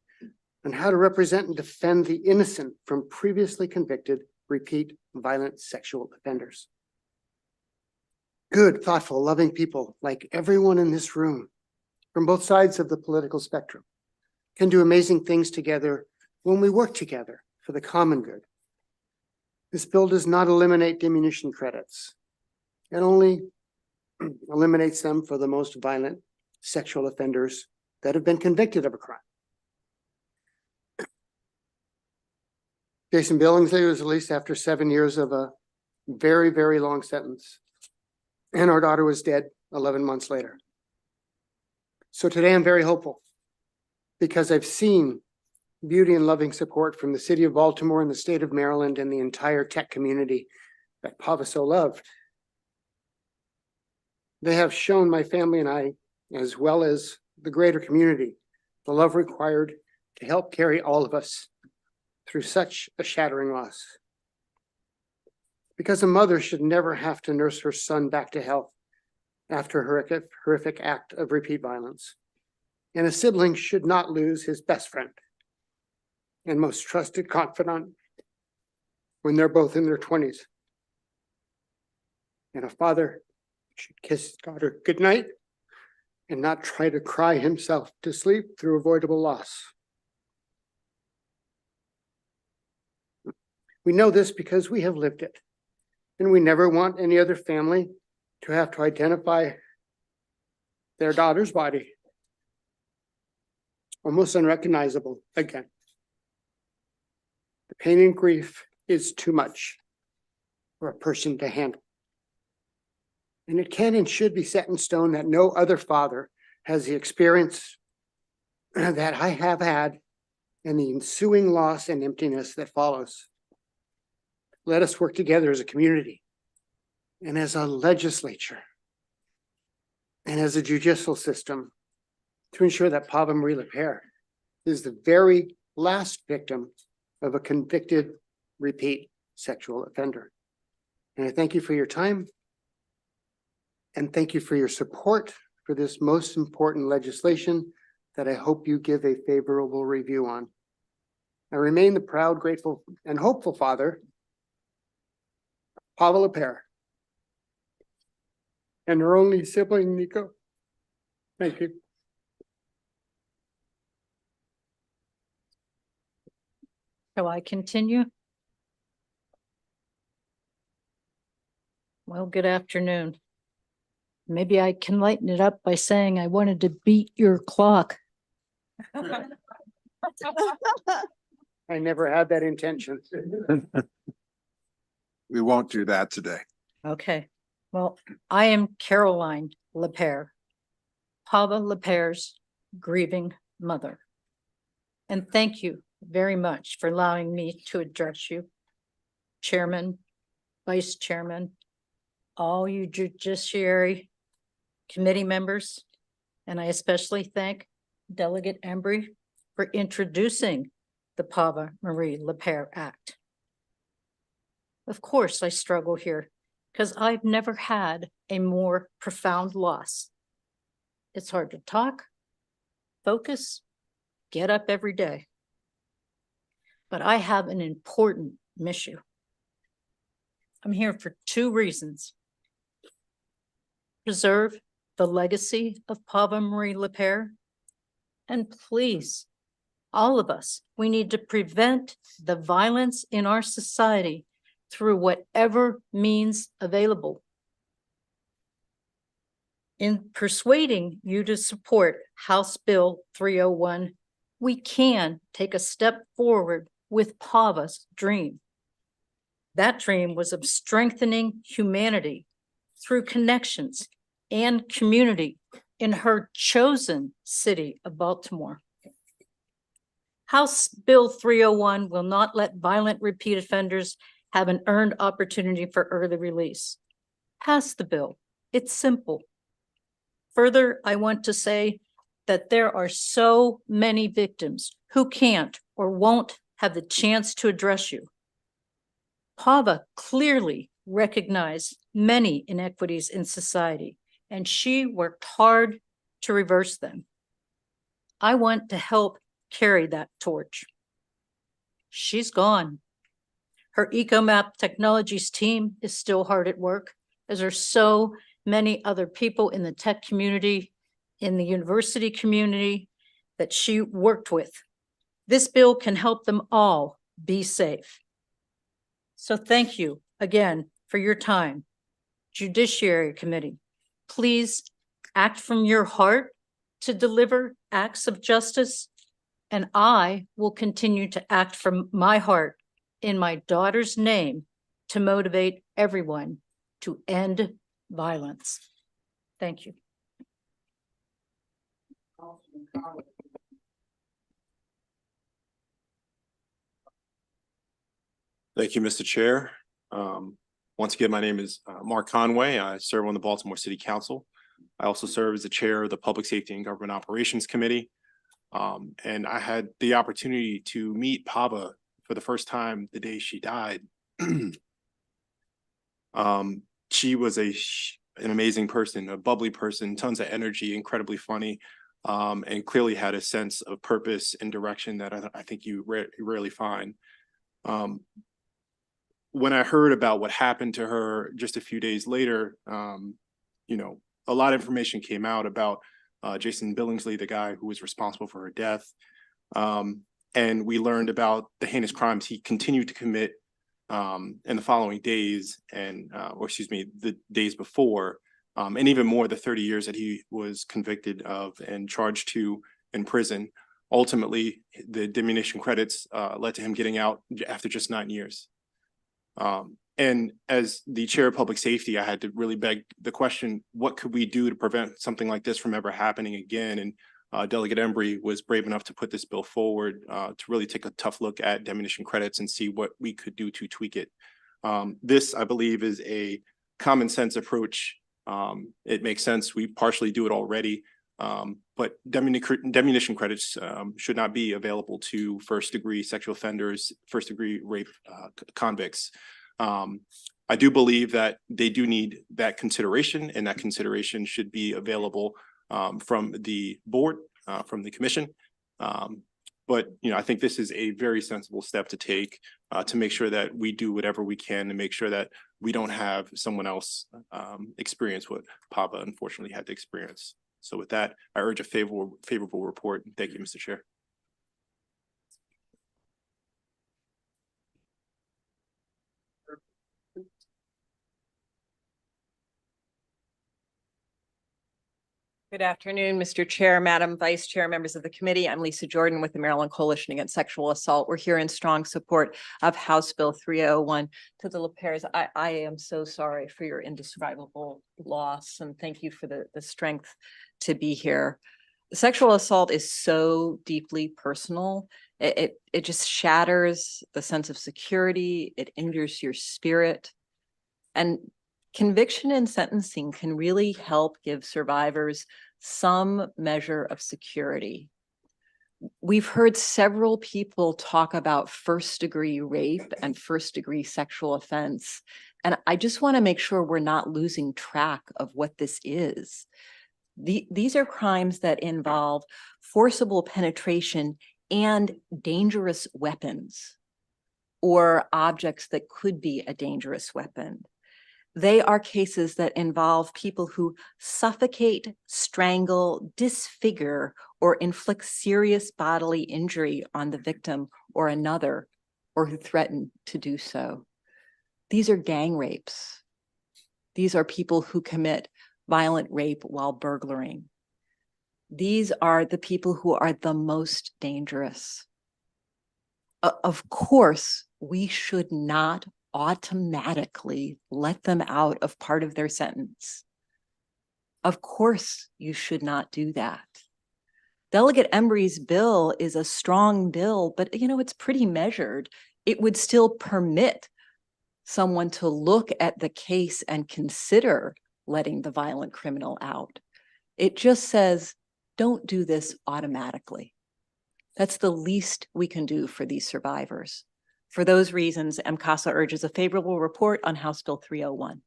on how to represent and defend the innocent from previously convicted repeat violent sexual offenders. Good, thoughtful, loving people like everyone in this room from both sides of the political spectrum can do amazing things together when we work together for the common good. This bill does not eliminate diminution credits. It only eliminates them for the most violent sexual offenders that have been convicted of a crime. Jason Billingsley was released after 7 years of a very, very long sentence, and our daughter was dead 11 months later. So today I'm very hopeful because I've seen beauty and loving support from the city of Baltimore and the state of Maryland and the entire tech community that Pava so loved. They have shown my family and I, as well as the greater community, the love required to help carry all of us through such a shattering loss. Because a mother should never have to nurse her son back to health after a horrific act of repeat violence. And a sibling should not lose his best friend and most trusted confidant when they're both in their 20s. And a father should kiss his daughter goodnight and not try to cry himself to sleep through avoidable loss. We know this because we have lived it, and we never want any other family to have to identify their daughter's body almost unrecognizable again. The pain and grief is too much for a person to handle. And it can and should be set in stone that no other father has the experience that I have had and the ensuing loss and emptiness that follows. Let us work together as a community and as a legislature and as a judicial system to ensure that Pava Marie LePere is the very last victim of a convicted repeat sexual offender. And I thank you for your time. And thank you for your support for this most important legislation that I hope you give a favorable review on. I remain the proud, grateful, and hopeful father, Pava LePere, and her only sibling, Nico. Thank you. Shall I continue? Well, good afternoon. Maybe I can lighten it up by saying I wanted to beat your clock. I never had that intention. We won't do that today. Okay, well, I am Caroline LePere, Pava LePere's grieving mother. And thank you very much for allowing me to address you, Chairman, Vice Chairman, all you Judiciary Committee members, and I especially thank Delegate Embry for introducing the Pava Marie LePere Act. Of course, I struggle here because I've never had a more profound loss. It's hard to talk, focus, get up every day. But I have an important mission. I'm here for 2 reasons. Preserve the legacy of Pava Marie LePere, and please, all of us, we need to prevent the violence in our society through whatever means available. In persuading you to support House Bill 301, we can take a step forward with Pava's dream. That dream was of strengthening humanity through connections and community in her chosen city of Baltimore. House Bill 301 will not let violent repeat offenders have an earned opportunity for early release. Pass the bill. It's simple. Further, I want to say that there are so many victims who can't or won't have the chance to address you. Pava clearly recognized many inequities in society, and she worked hard to reverse them. I want to help carry that torch. She's gone. Her EcoMap Technologies team is still hard at work, as are so many other people in the tech community, in the university community that she worked with. This bill can help them all be safe. So thank you again for your time. Judiciary Committee, please act from your heart to deliver acts of justice, and I will continue to act from my heart in my daughter's name to motivate everyone to end violence. Thank you. Thank you, Mr. Chair. Once again, my name is Mark Conway. I serve on the Baltimore City Council. I also serve as the chair of the Public Safety and Government Operations Committee. And I had the opportunity to meet Pava for the first time the day she died. She was an amazing person, a bubbly person, tons of energy, incredibly funny, and clearly had a sense of purpose and direction that I think you rarely find. When I heard about what happened to her just a few days later, you know, a lot of information came out about Jason Billingsley, the guy who was responsible for her death. And we learned about the heinous crimes he continued to commit in the following days and, or excuse me, the days before, and even more the 30 years that he was convicted of and charged to in prison. Ultimately, the diminution credits led to him getting out after just 9 years. And as the chair of public safety, I had to really beg the question, what could we do to prevent something like this from ever happening again? And Delegate Embry was brave enough to put this bill forward to really take a tough look at diminution credits and see what we could do to tweak it. This, I believe, is a common sense approach. It makes sense. We partially do it already, but diminution credits should not be available to first-degree sexual offenders, first-degree rape convicts. I do believe that they do need that consideration, and that consideration should be available from the board, from the commission. But you know, I think this is a very sensible step to take to make sure that we do whatever we can to make sure that we don't have someone else experience what Pava unfortunately had to experience. So with that, I urge a favorable report. Thank you, Mr. Chair. Good afternoon, Mr. Chair, Madam Vice Chair, members of the committee. I'm Lisa Jordan with the Maryland Coalition Against Sexual Assault. We're here in strong support of House Bill 301. To the LaPairs, I am so sorry for your indescribable loss, and thank you for the strength to be here. Sexual assault is so deeply personal. It just shatters the sense of security. It injures your spirit. And conviction and sentencing can really help give survivors some measure of security. We've heard several people talk about first-degree rape and first-degree sexual offense, and I just want to make sure we're not losing track of what this is. These are crimes that involve forcible penetration and dangerous weapons or objects that could be a dangerous weapon. They are cases that involve people who suffocate, strangle, disfigure, or inflict serious bodily injury on the victim or another, or who threaten to do so. These are gang rapes. These are people who commit violent rape while burglaring. These are the people who are the most dangerous. Of course, we should not automatically let them out of part of their sentence. Of course, you should not do that. Delegate Embry's bill is a strong bill, but it's pretty measured. It would still permit someone to look at the case and consider letting the violent criminal out. It just says, don't do this automatically. That's the least we can do for these survivors. For those reasons, MCASA urges a favorable report on House Bill 301.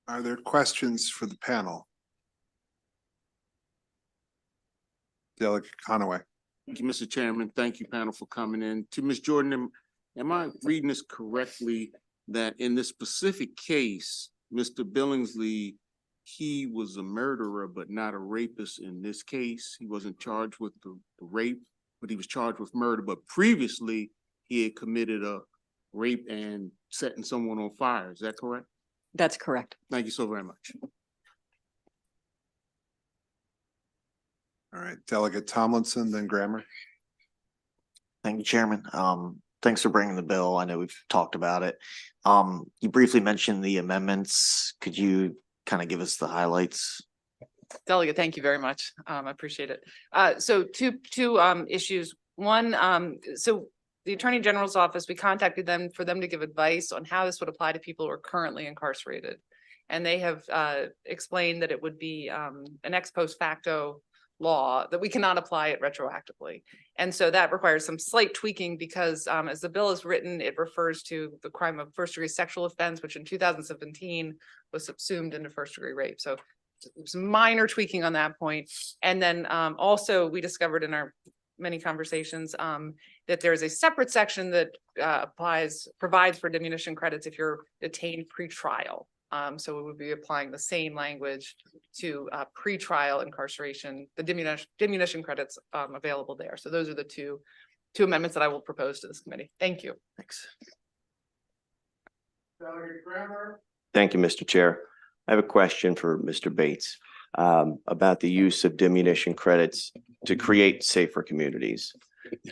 Are there questions for the panel? Delegate Conaway. Thank you, Mr. Chairman. Thank you, panel, for coming in. To Ms. Jordan, am I reading this correctly that in this specific case, Mr. Billingsley, he was a murderer, but not a rapist in this case? He wasn't charged with the rape, but he was charged with murder. But previously, he had committed a rape and setting someone on fire. Is that correct? That's correct. Thank you so very much. All right, Delegate Tomlinson, then Grammer. Thank you, Chairman. Thanks for bringing the bill. I know we've talked about it. You briefly mentioned the amendments. Could you kind of give us the highlights? Delegate, thank you very much. I appreciate it. So two issues. One, so the Attorney General's office, we contacted them for them to give advice on how this would apply to people who are currently incarcerated. And they have explained that it would be an ex post facto law, that we cannot apply it retroactively. And so that requires some slight tweaking because as the bill is written, it refers to the crime of first degree sexual offense, which in 2017 was subsumed into first degree rape. So some minor tweaking on that point. And then also we discovered in our many conversations that there is a separate section that provides for diminution credits if you're detained pre-trial. So we would be applying the same language to pre-trial incarceration, the diminution credits available there. So those are the two amendments that I will propose to this committee. Thank you. Thanks. Thank you, Mr. Chair. I have a question for Mr. Bates about the use of diminution credits to create safer communities.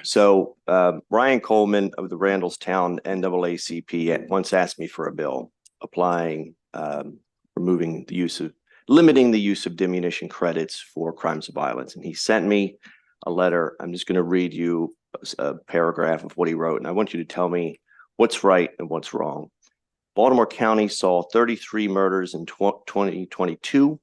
So Ryan Coleman of the Randallstown NAACP once asked me for a bill applying, limiting the use of diminution credits for crimes of violence. And he sent me a letter. I'm just going to read you a paragraph of what he wrote, and I want you to tell me what's right and what's wrong. Baltimore County saw 33 murders in 2022.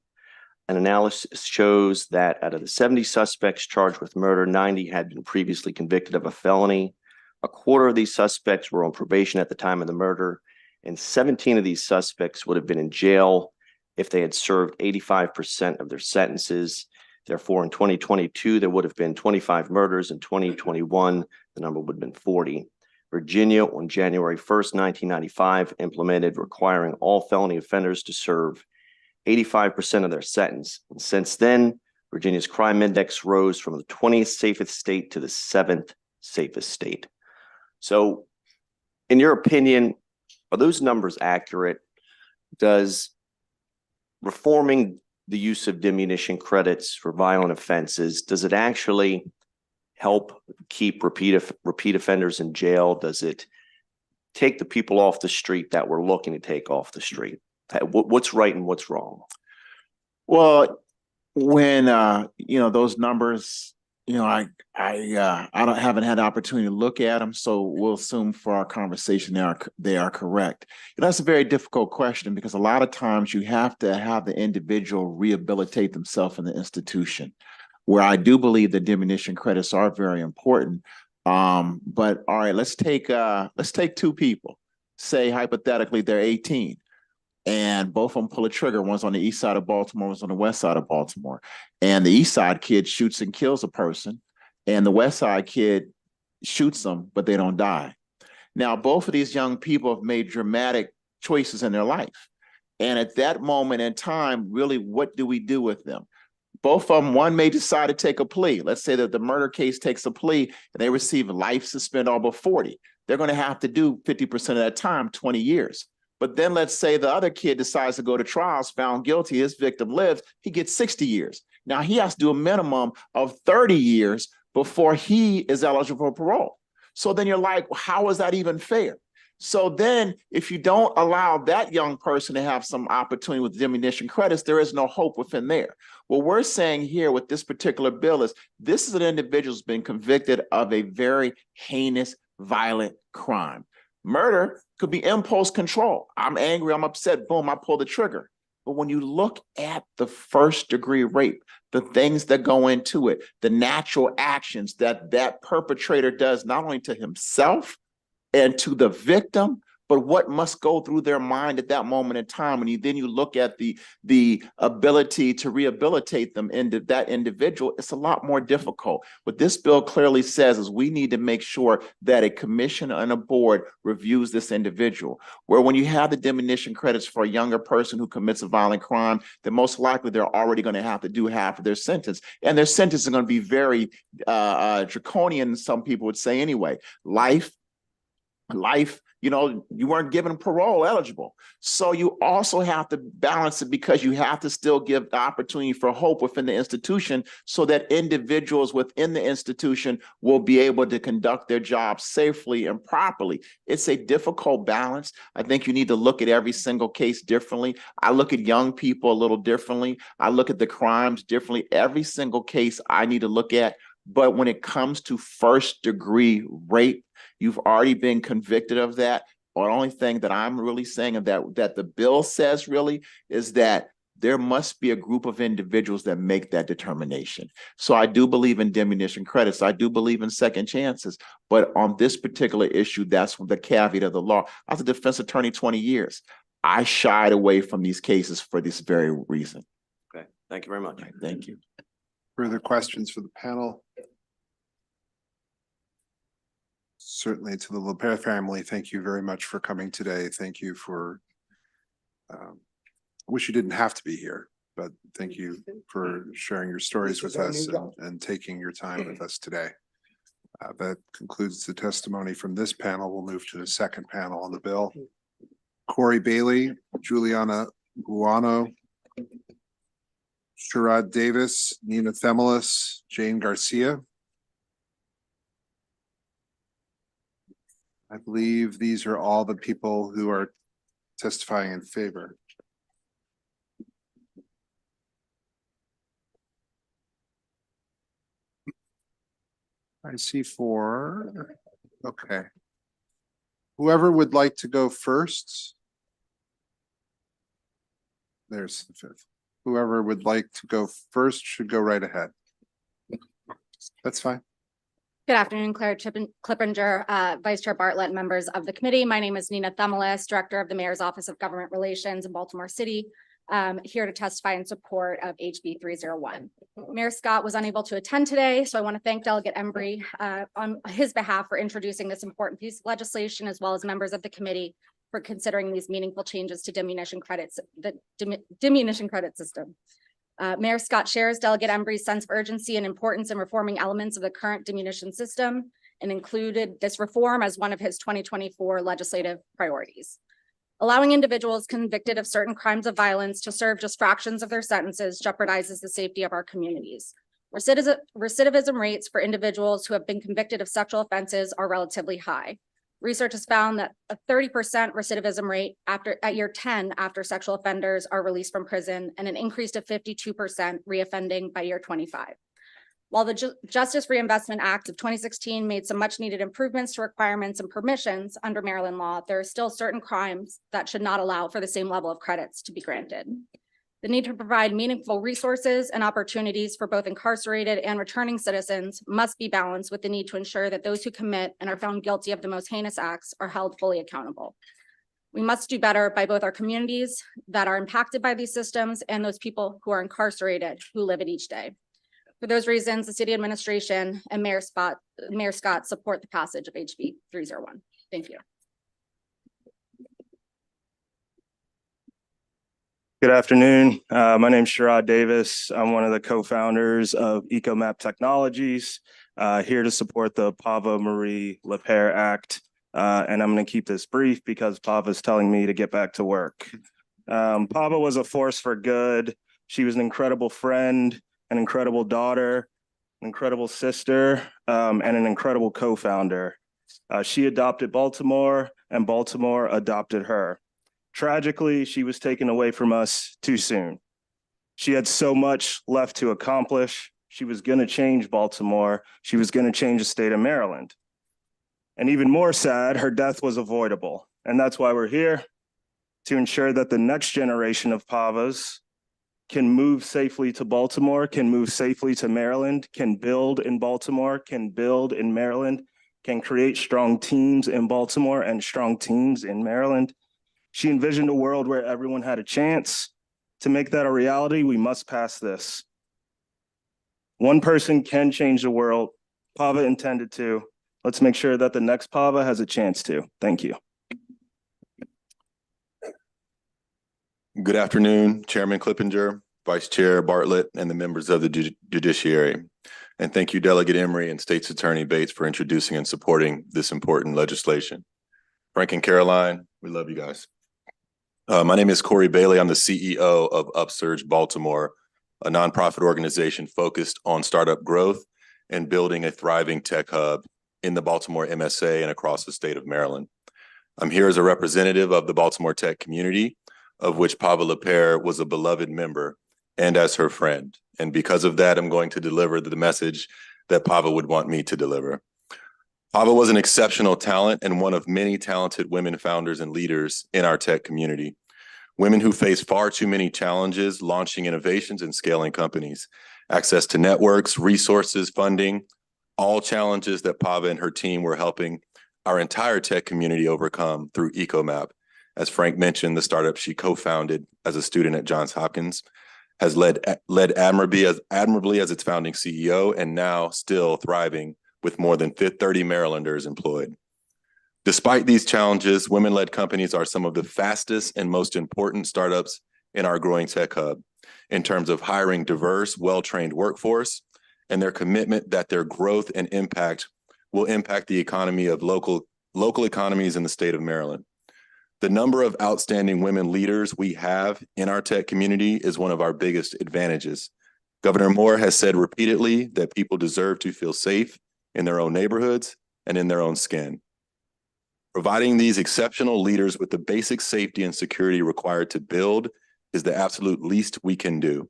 An analysis shows that out of the 70 suspects charged with murder, 90 had been previously convicted of a felony. A quarter of these suspects were on probation at the time of the murder, and 17 of these suspects would have been in jail if they had served 85% of their sentences. Therefore, in 2022, there would have been 25 murders. In 2021, the number would have been 40. Virginia, on January 1st, 1995, implemented requiring all felony offenders to serve 85% of their sentence. And since then, Virginia's crime index rose from the 20th safest state to the 7th safest state. So, in your opinion, are those numbers accurate? Does reforming the use of diminution credits for violent offenses, does it actually help keep repeat offenders in jail? Does it take the people off the street that we're looking to take off the street? What's right and what's wrong? Well, when those numbers, I haven't had the opportunity to look at them, so we'll assume for our conversation they are correct. That's a very difficult question because a lot of times you have to have the individual rehabilitate themselves in the institution, where I do believe the diminution credits are very important. But all right, let's take two people. Say hypothetically they're 18. And both of them pull a trigger. One's on the east side of Baltimore, one's on the west side of Baltimore. And the east side kid shoots and kills a person, and the west side kid shoots them, but they don't die. Now, both of these young people have made dramatic choices in their life. And at that moment in time, really, what do we do with them? Both of them, one may decide to take a plea. Let's say that the murder case takes a plea and they receive life suspend all but 40. They're going to have to do 50% of that time, 20 years. But then let's say the other kid decides to go to trials, found guilty, his victim lives, he gets 60 years. Now he has to do a minimum of 30 years before he is eligible for parole. So then you're like, how is that even fair? So then if you don't allow that young person to have some opportunity with diminution credits, there is no hope within there. What we're saying here with this particular bill is this is an individual who's been convicted of a very heinous, violent crime. Murder could be impulse control. I'm angry, I'm upset, boom, I pull the trigger. But when you look at the first degree rape, the things that go into it, the natural actions that that perpetrator does not only to himself and to the victim, but what must go through their mind at that moment in time. And then you look at the ability to rehabilitate them into that individual, it's a lot more difficult. What this bill clearly says is we need to make sure that a commission and a board reviews this individual. Where when you have the diminution credits for a younger person who commits a violent crime, then most likely they're already going to have to do half of their sentence. And their sentence is going to be very draconian, some people would say anyway. Life, you know, you weren't given parole eligible. So you also have to balance it because you have to still give the opportunity for hope within the institution so that individuals within the institution will be able to conduct their jobs safely and properly. It's a difficult balance. I think you need to look at every single case differently. I look at young people a little differently. I look at the crimes differently. Every single case I need to look at. But when it comes to first degree rape, you've already been convicted of that. The only thing that I'm really saying that the bill says really is that there must be a group of individuals that make that determination. So I do believe in diminution credits. I do believe in second chances. But on this particular issue, that's the caveat of the law. I was a defense attorney 20 years. I shied away from these cases for this very reason. Okay, thank you very much. Right, thank you. Further questions for the panel? Certainly to the LePere family, thank you very much for coming today. Thank you for, I wish you didn't have to be here, but thank you for sharing your stories with us and taking your time with us today. That concludes the testimony from this panel. We'll move to the second panel on the bill. Corey Bailey, Juliana Guano, Sherrod Davis, Nina Themelis, Jane Garcia. I believe these are all the people who are testifying in favor. I see four. Okay. Whoever would like to go first. There's the fifth. Whoever would like to go first should go right ahead. That's fine. Good afternoon, Claire Clippinger, Vice Chair Bartlett, members of the committee. My name is Nina Themelis, Director of the Mayor's Office of Government Relations in Baltimore City, here to testify in support of HB 301. Mayor Scott was unable to attend today, so I want to thank Delegate Embry on his behalf for introducing this important piece of legislation, as well as members of the committee for considering these meaningful changes to diminution credits, the diminution credit system. Mayor Scott shares Delegate Embry's sense of urgency and importance in reforming elements of the current diminution system and included this reform as one of his 2024 legislative priorities. Allowing individuals convicted of certain crimes of violence to serve just fractions of their sentences jeopardizes the safety of our communities. Recidivism rates for individuals who have been convicted of sexual offenses are relatively high. Research has found that a 30% recidivism rate at year 10 after sexual offenders are released from prison, and an increase to 52% reoffending by year 25. While the Justice Reinvestment Act of 2016 made some much needed improvements to requirements and permissions under Maryland law, there are still certain crimes that should not allow for the same level of credits to be granted. The need to provide meaningful resources and opportunities for both incarcerated and returning citizens must be balanced with the need to ensure that those who commit and are found guilty of the most heinous acts are held fully accountable. We must do better by both our communities that are impacted by these systems and those people who are incarcerated who live it each day. For those reasons, the city administration and Mayor Scott support the passage of HB 301. Thank you. Good afternoon. My name is Sherrod Davis. I'm one of the co-founders of EcoMap Technologies, here to support the Pava Marie LePere Act. And I'm going to keep this brief because Pava is telling me to get back to work. Pava was a force for good. She was an incredible friend, an incredible daughter, an incredible sister, and an incredible co-founder. She adopted Baltimore and Baltimore adopted her. Tragically, she was taken away from us too soon. She had so much left to accomplish. She was going to change Baltimore. She was going to change the state of Maryland. And even more sad, her death was avoidable. And that's why we're here, to ensure that the next generation of Pavas can move safely to Baltimore, can move safely to Maryland, can build in Baltimore, can build in Maryland, can create strong teams in Baltimore and strong teams in Maryland. She envisioned a world where everyone had a chance. To make that a reality, we must pass this. One person can change the world. Pava intended to. Let's make sure that the next Pava has a chance to. Thank you. Good afternoon, Chairman Clippinger, Vice Chair Bartlett, and the members of the Judiciary. And thank you, Delegate Emery and State's Attorney Bates, for introducing and supporting this important legislation. Frank and Caroline, we love you guys. My name is Corey Bailey. I'm the CEO of Upsurge Baltimore, a nonprofit organization focused on startup growth and building a thriving tech hub in the Baltimore MSA and across the state of Maryland. I'm here as a representative of the Baltimore tech community, of which Pava LaPere was a beloved member, and as her friend. And because of that, I'm going to deliver the message that Pava would want me to deliver. Pava was an exceptional talent and one of many talented women founders and leaders in our tech community. Women who face far too many challenges launching innovations and scaling companies, access to networks, resources, funding, all challenges that Pava and her team were helping our entire tech community overcome through EcoMap. As Frank mentioned, the startup she co-founded as a student at Johns Hopkins has led admirably as its founding CEO, and now still thriving with more than 30 Marylanders employed. Despite these challenges, women-led companies are some of the fastest and most important startups in our growing tech hub in terms of hiring diverse, well-trained workforce and their commitment that their growth and impact will impact the economy of local economies in the state of Maryland. The number of outstanding women leaders we have in our tech community is one of our biggest advantages. Governor Moore has said repeatedly that people deserve to feel safe in their own neighborhoods and in their own skin. Providing these exceptional leaders with the basic safety and security required to build is the absolute least we can do.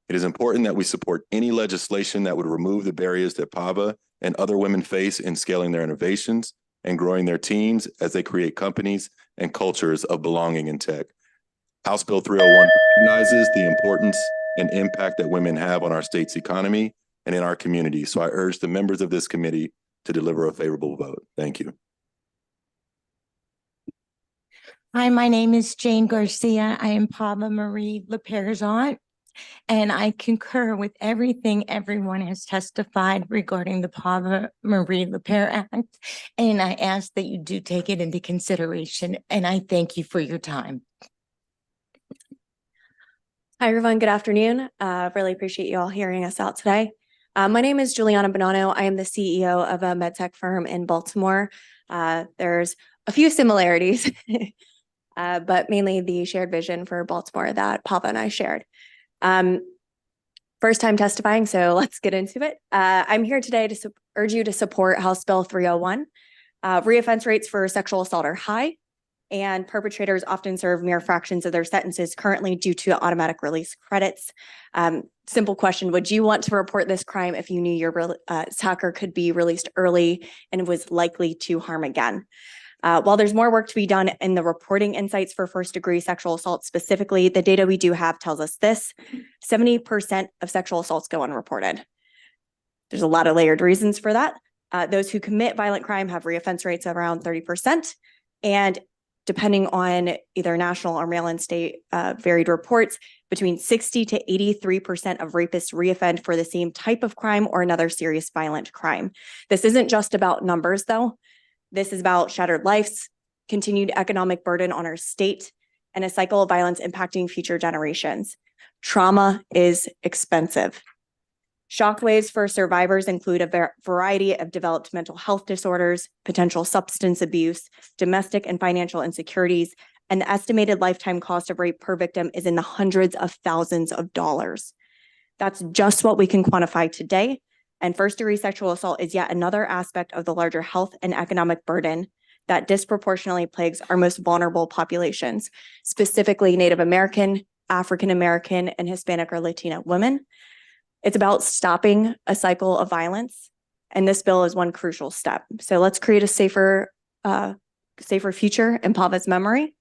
It is important that we support any legislation that would remove the barriers that Pava and other women face in scaling their innovations and growing their teams as they create companies and cultures of belonging in tech. House Bill 301 recognizes the importance and impact that women have on our state's economy and in our community. So I urge the members of this committee to deliver a favorable vote. Thank you. Hi, my name is Jane Garcia. I am Pava Marie LaPere's aunt, and I concur with everything everyone has testified regarding the Pava Marie LaPere Act, and I ask that you do take it into consideration, and I thank you for your time. Hi, everyone. Good afternoon. Really appreciate you all hearing us out today. My name is Juliana Bonanno. I am the CEO of a medtech firm in Baltimore. There's a few similarities, but mainly the shared vision for Baltimore that Pava and I shared. First time testifying, so let's get into it. I'm here today to urge you to support House Bill 301. Reoffense rates for sexual assault are high, and perpetrators often serve mere fractions of their sentences currently due to automatic release credits. Simple question, would you want to report this crime if you knew your attacker could be released early and was likely to harm again? While there's more work to be done in the reporting insights for first-degree sexual assault specifically, the data we do have tells us this: 70% of sexual assaults go unreported. There's a lot of layered reasons for that. Those who commit violent crime have reoffense rates of around 30%, and depending on either national or Maryland state varied reports, between 60 to 83% of rapists reoffend for the same type of crime or another serious violent crime. This isn't just about numbers, though. This is about shattered lives, continued economic burden on our state, and a cycle of violence impacting future generations. Trauma is expensive. Shockwaves for survivors include a variety of developed mental health disorders, potential substance abuse, domestic and financial insecurities, and the estimated lifetime cost of rape per victim is in the hundreds of thousands of dollars. That's just what we can quantify today. And first-degree sexual assault is yet another aspect of the larger health and economic burden that disproportionately plagues our most vulnerable populations, specifically Native American, African American, and Hispanic or Latina women. It's about stopping a cycle of violence, and this bill is one crucial step. So let's create a safer future in Pava's memory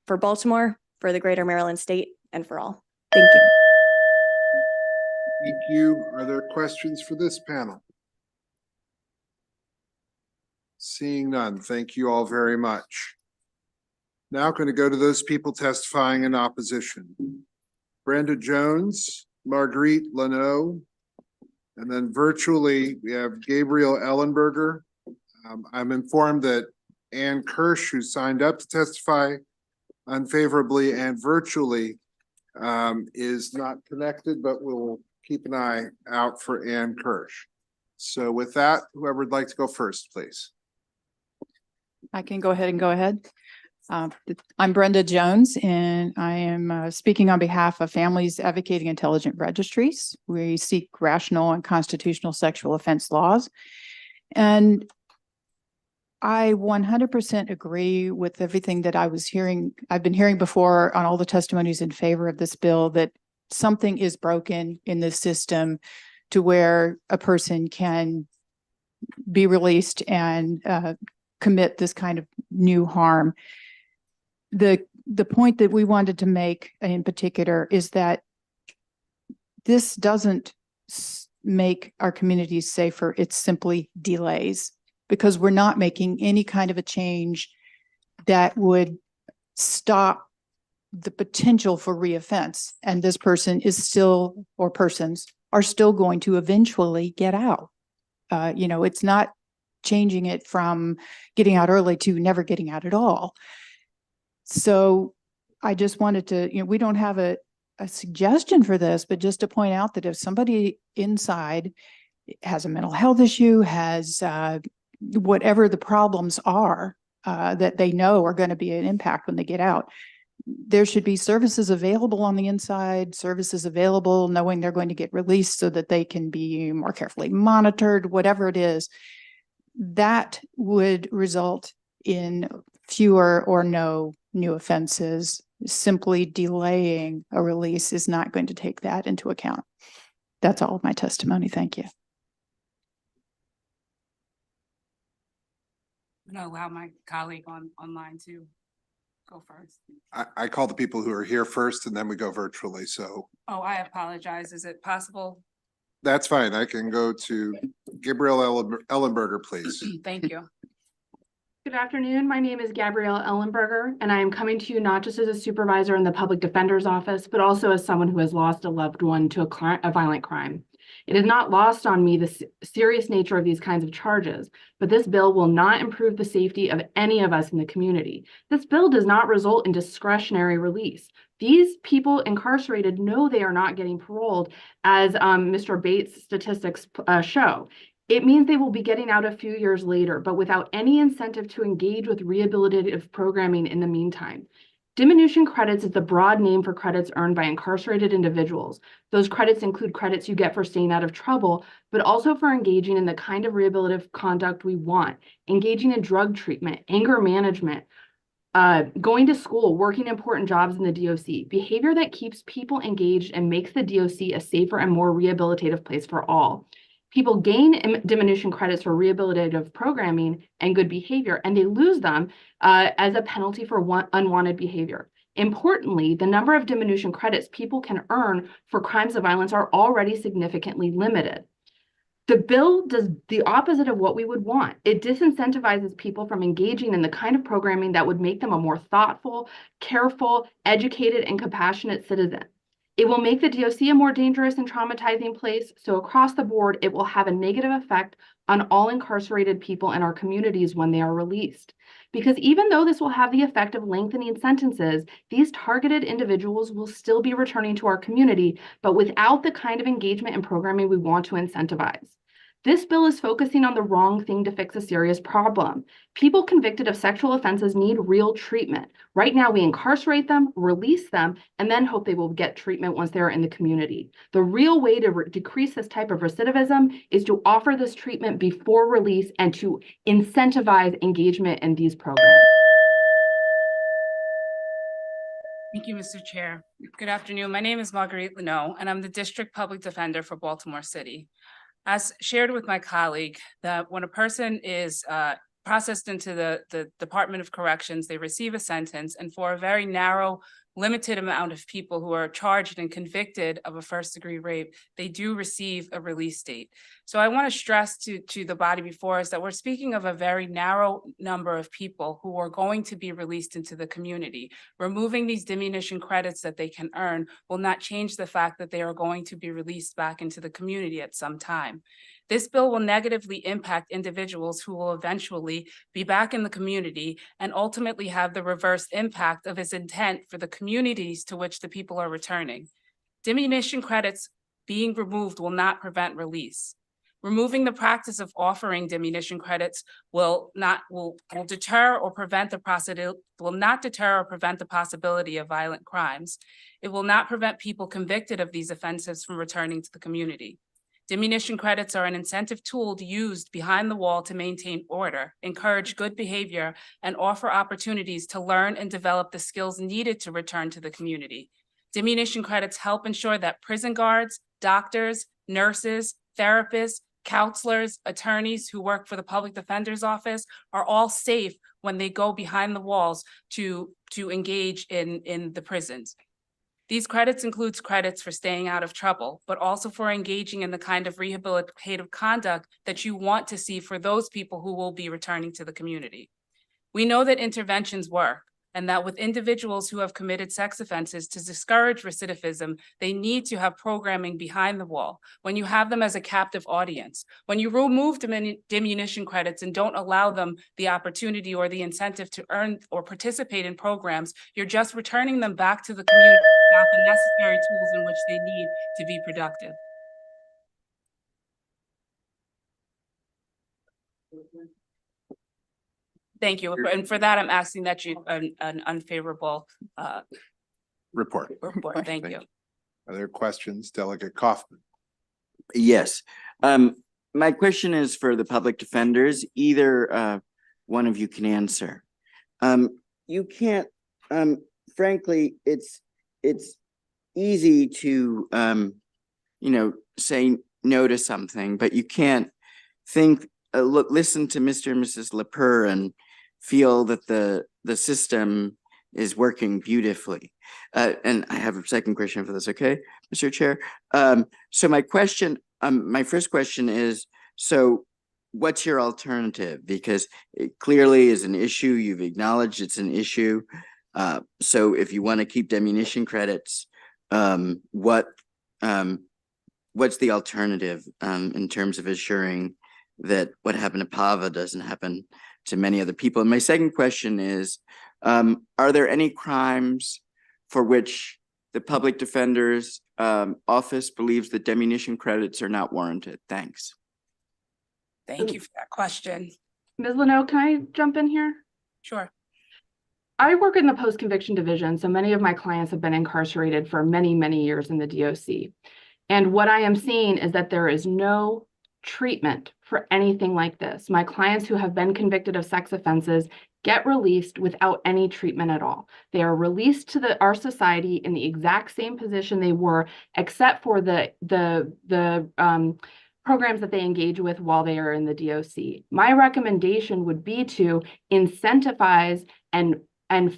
for Baltimore, for the greater Maryland state, and for all. Thank you. Thank you. Are there questions for this panel? Seeing none, thank you all very much. Now going to go to those people testifying in opposition. Brenda Jones, Marguerite Leno, and then virtually we have Gabriel Ellenberger. I'm informed that Ann Kirsch, who signed up to testify unfavorably and virtually, is not connected, but we'll keep an eye out for Ann Kirsch. So with that, whoever would like to go first, please. I can go ahead. I'm Brenda Jones, and I am speaking on behalf of Families Advocating Intelligent Registries. We seek rational and constitutional sexual offense laws. And I 100% agree with everything that I've been hearing before on all the testimonies in favor of this bill, that something is broken in this system to where a person can be released and commit this kind of new harm. The point that we wanted to make in particular is that this doesn't make our communities safer, it simply delays, because we're not making any kind of a change that would stop the potential for reoffense. And this person is still, or persons are still going to eventually get out. It's not changing it from getting out early to never getting out at all. So I just wanted to, we don't have a suggestion for this, but just to point out that if somebody inside has a mental health issue, has whatever the problems are that they know are going to be an impact when they get out, there should be services available on the inside, services available knowing they're going to get released so that they can be more carefully monitored, whatever it is. That would result in fewer or no new offenses. Simply delaying a release is not going to take that into account. That's all of my testimony. Thank you. I'm going to allow my colleague online to go first. I call the people who are here first and then we go virtually. So. Oh, I apologize. Is it possible? That's fine. I can go to Gabrielle Ellenberger, please. Thank you. Good afternoon. My name is Gabrielle Ellenberger, and I am coming to you not just as a supervisor in the public defender's office, but also as someone who has lost a loved one to a violent crime. It is not lost on me the serious nature of these kinds of charges, but this bill will not improve the safety of any of us in the community. This bill does not result in discretionary release. These people incarcerated know they are not getting paroled, as Mr. Bates' statistics show. It means they will be getting out a few years later, but without any incentive to engage with rehabilitative programming in the meantime. Diminution credits is the broad name for credits earned by incarcerated individuals. Those credits include credits you get for staying out of trouble, but also for engaging in the kind of rehabilitative conduct we want, engaging in drug treatment, anger management, going to school, working important jobs in the DOC, behavior that keeps people engaged and makes the DOC a safer and more rehabilitative place for all. People gain diminution credits for rehabilitative programming and good behavior, and they lose them as a penalty for unwanted behavior. Importantly, the number of diminution credits people can earn for crimes of violence are already significantly limited. The bill does the opposite of what we would want. It disincentivizes people from engaging in the kind of programming that would make them a more thoughtful, careful, educated, and compassionate citizen. It will make the DOC a more dangerous and traumatizing place, so across the board, it will have a negative effect on all incarcerated people in our communities when they are released. Because even though this will have the effect of lengthening sentences, these targeted individuals will still be returning to our community, but without the kind of engagement and programming we want to incentivize. This bill is focusing on the wrong thing to fix a serious problem. People convicted of sexual offenses need real treatment. Right now, we incarcerate them, release them, and then hope they will get treatment once they're in the community. The real way to decrease this type of recidivism is to offer this treatment before release and to incentivize engagement in these programs. Thank you, Mr. Chair. Good afternoon. My name is Marguerite Leno, and I'm the District Public Defender for Baltimore City. As shared with my colleague, that when a person is processed into the Department of Corrections, they receive a sentence, and for a very narrow, limited amount of people who are charged and convicted of a first-degree rape, they do receive a release date. So I want to stress to the body before us that we're speaking of a very narrow number of people who are going to be released into the community. Removing these diminution credits that they can earn will not change the fact that they are going to be released back into the community at some time. This bill will negatively impact individuals who will eventually be back in the community and ultimately have the reverse impact of its intent for the communities to which the people are returning. Diminution credits being removed will not prevent release. Removing the practice of offering diminution credits will not deter or prevent the possibility of violent crimes. It will not prevent people convicted of these offenses from returning to the community. Diminution credits are an incentive tool used behind the wall to maintain order, encourage good behavior, and offer opportunities to learn and develop the skills needed to return to the community. Diminution credits help ensure that prison guards, doctors, nurses, therapists, counselors, attorneys who work for the Public Defender's Office are all safe when they go behind the walls to engage in the prisons. These credits includes credits for staying out of trouble, but also for engaging in the kind of rehabilitative conduct that you want to see for those people who will be returning to the community. We know that interventions work, and that with individuals who have committed sex offenses to discourage recidivism, they need to have programming behind the wall. When you have them as a captive audience, when you remove diminution credits and don't allow them the opportunity or the incentive to earn or participate in programs, you're just returning them back to the community without the necessary tools in which they need to be productive. Thank you. And for that, I'm asking that you an unfavorable Report. Thank you. Other questions? Delegate Kaufman. Yes. My question is for the public defenders. Either one of you can answer. You can't, frankly, it's easy to, say no to something, but you can't listen to Mr. and Mrs. Lepre and feel that the system is working beautifully. And I have a second question for this, okay, Mr. Chair? So my first question is, so what's your alternative? Because it clearly is an issue, you've acknowledged it's an issue. So if you want to keep diminution credits, what's the alternative in terms of assuring that what happened to Pava doesn't happen to many other people? And my second question is, are there any crimes for which the public defender's office believes that diminution credits are not warranted? Thanks. Thank you for that question. Ms. Leno, can I jump in here? Sure. I work in the post-conviction division, so many of my clients have been incarcerated for many, many years in the DOC. And what I am seeing is that there is no treatment for anything like this. My clients who have been convicted of sex offenses get released without any treatment at all. They are released to our society in the exact same position they were, except for the programs that they engage with while they are in the DOC. My recommendation would be to incentivize and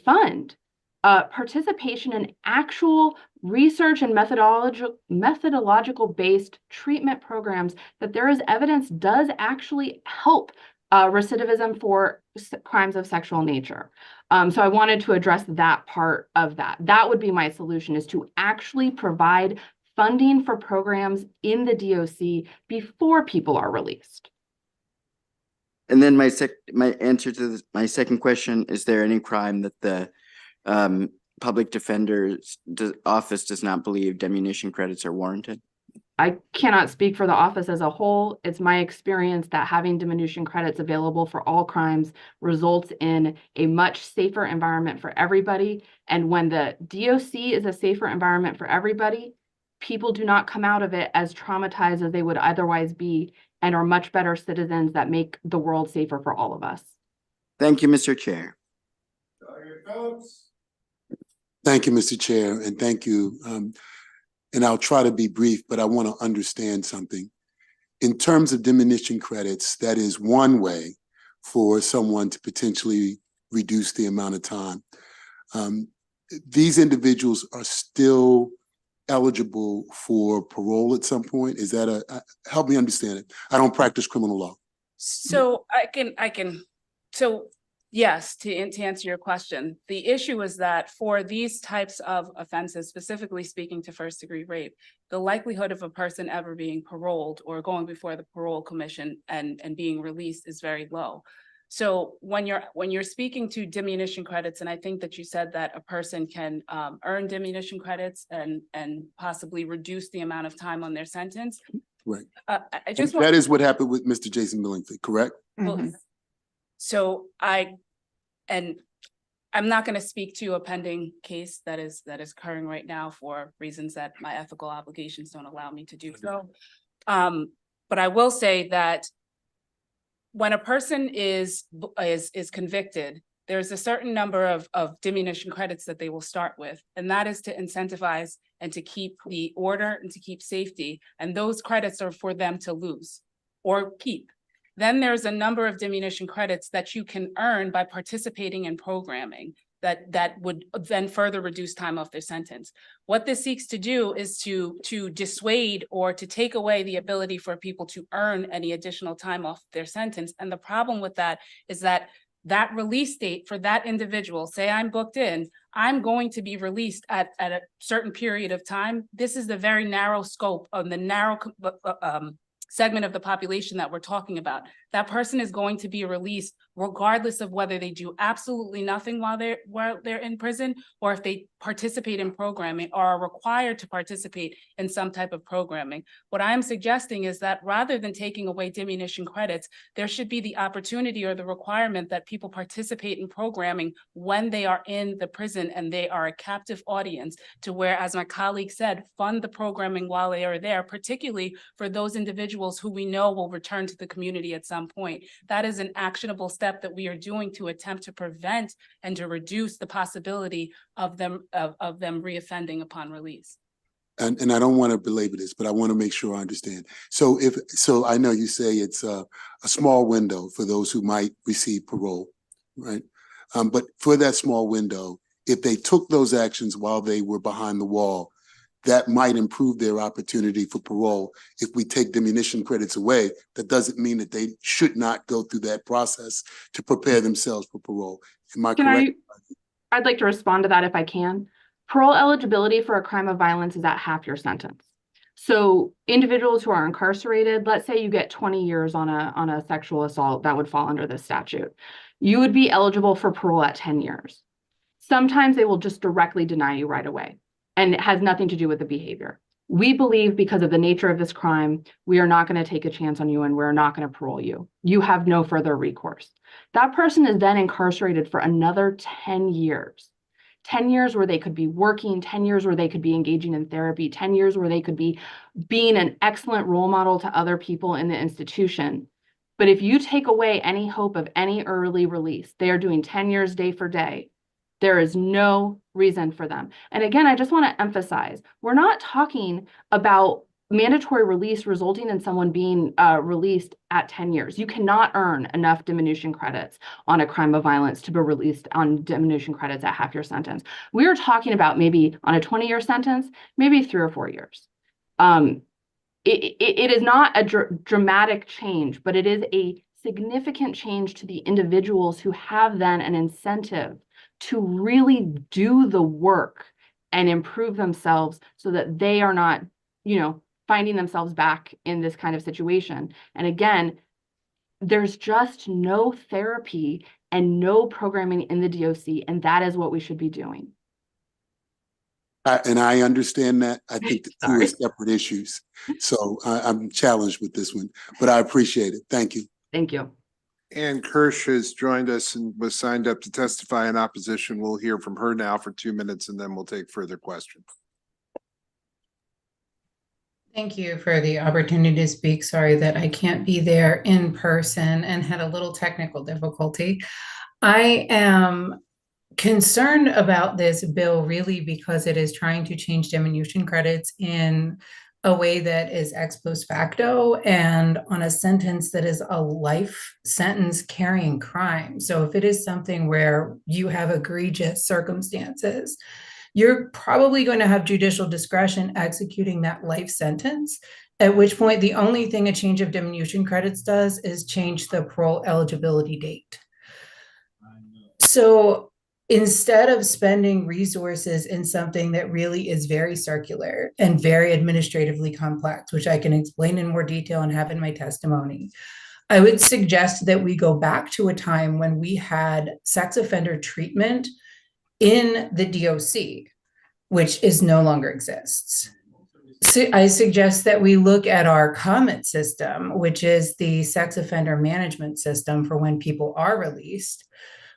fund participation in actual research and methodological based treatment programs that there is evidence does actually help recidivism for crimes of sexual nature. So I wanted to address that part of that. That would be my solution, is to actually provide funding for programs in the DOC before people are released. And then my answer to my second question, is there any crime that the public defender's office does not believe diminution credits are warranted? I cannot speak for the office as a whole. It's my experience that having diminution credits available for all crimes results in a much safer environment for everybody. And when the DOC is a safer environment for everybody, people do not come out of it as traumatized as they would otherwise be and are much better citizens that make the world safer for all of us. Thank you, Mr. Chair. Thank you, Mr. Chair, and thank you. And I'll try to be brief, but I want to understand something. In terms of diminution credits, that is one way for someone to potentially reduce the amount of time. These individuals are still eligible for parole at some point. Is that help me understand it? I don't practice criminal law. So so yes, to answer your question, the issue is that for these types of offenses, specifically speaking to first-degree rape, the likelihood of a person ever being paroled or going before the parole commission and being released is very low. So when you're speaking to diminution credits, and I think that you said that a person can earn diminution credits and possibly reduce the amount of time on their sentence. Right. I just that is what happened with Mr. Jason Billingsley, correct? Well, so I'm not going to speak to a pending case that is occurring right now for reasons that my ethical obligations don't allow me to do so. But I will say that when a person is convicted, there's a certain number of diminution credits that they will start with, and that is to incentivize and to keep the order and to keep safety. And those credits are for them to lose or keep. Then there's a number of diminution credits that you can earn by participating in programming that would then further reduce time off their sentence. What this seeks to do is to dissuade or to take away the ability for people to earn any additional time off their sentence. And the problem with that is that that release date for that individual, say I'm booked in, I'm going to be released at a certain period of time. This is the very narrow scope of the narrow segment of the population that we're talking about. That person is going to be released regardless of whether they do absolutely nothing while they're in prison, or if they participate in programming or are required to participate in some type of programming. What I'm suggesting is that rather than taking away diminution credits, there should be the opportunity or the requirement that people participate in programming when they are in the prison and they are a captive audience, to where, as my colleague said, fund the programming while they are there, particularly for those individuals who we know will return to the community at some point. That is an actionable step that we are doing to attempt to prevent and to reduce the possibility of them reoffending upon release. And I don't want to belabor this, but I want to make sure I understand. So I know you say it's a small window for those who might receive parole, right? But for that small window, if they took those actions while they were behind the wall, that might improve their opportunity for parole. If we take diminution credits away, that doesn't mean that they should not go through that process to prepare themselves for parole. Am I correct? I'd like to respond to that if I can. Parole eligibility for a crime of violence is at half your sentence. So individuals who are incarcerated, let's say you get 20 years on a sexual assault, that would fall under this statute. You would be eligible for parole at 10 years. Sometimes they will just directly deny you right away, and it has nothing to do with the behavior. We believe because of the nature of this crime, we are not going to take a chance on you and we're not going to parole you. You have no further recourse. That person is then incarcerated for another 10 years. 10 years where they could be working, 10 years where they could be engaging in therapy, 10 years where they could be being an excellent role model to other people in the institution. But if you take away any hope of any early release, they are doing 10 years day for day. There is no reason for them. And again, I just want to emphasize, we're not talking about mandatory release resulting in someone being released at 10 years. You cannot earn enough diminution credits on a crime of violence to be released on diminution credits at half your sentence. We are talking about maybe on a 20-year sentence, maybe 3 or 4 years. It is not a dramatic change, but it is a significant change to the individuals who have then an incentive to really do the work and improve themselves so that they are not, finding themselves back in this kind of situation. And again, there's just no therapy and no programming in the DOC, and that is what we should be doing. And I understand that. I think the two are Sorry. separate issues. So I'm challenged with this one, but I appreciate it. Thank you. Thank you. Ann Kirsch has joined us and was signed up to testify in opposition. We'll hear from her now for 2 minutes and then we'll take further questions. Thank you for the opportunity to speak. Sorry that I can't be there in person and had a little technical difficulty. I am concerned about this bill really because it is trying to change diminution credits in a way that is ex post facto and on a sentence that is a life sentence carrying crime. So if it is something where you have egregious circumstances, you're probably going to have judicial discretion executing that life sentence, at which point the only thing a change of diminution credits does is change the parole eligibility date. So instead of spending resources in something that really is very circular and very administratively complex, which I can explain in more detail and have in my testimony, I would suggest that we go back to a time when we had sex offender treatment in the DOC, which is no longer exists. So I suggest that we look at our COMET system, which is the sex offender management system for when people are released,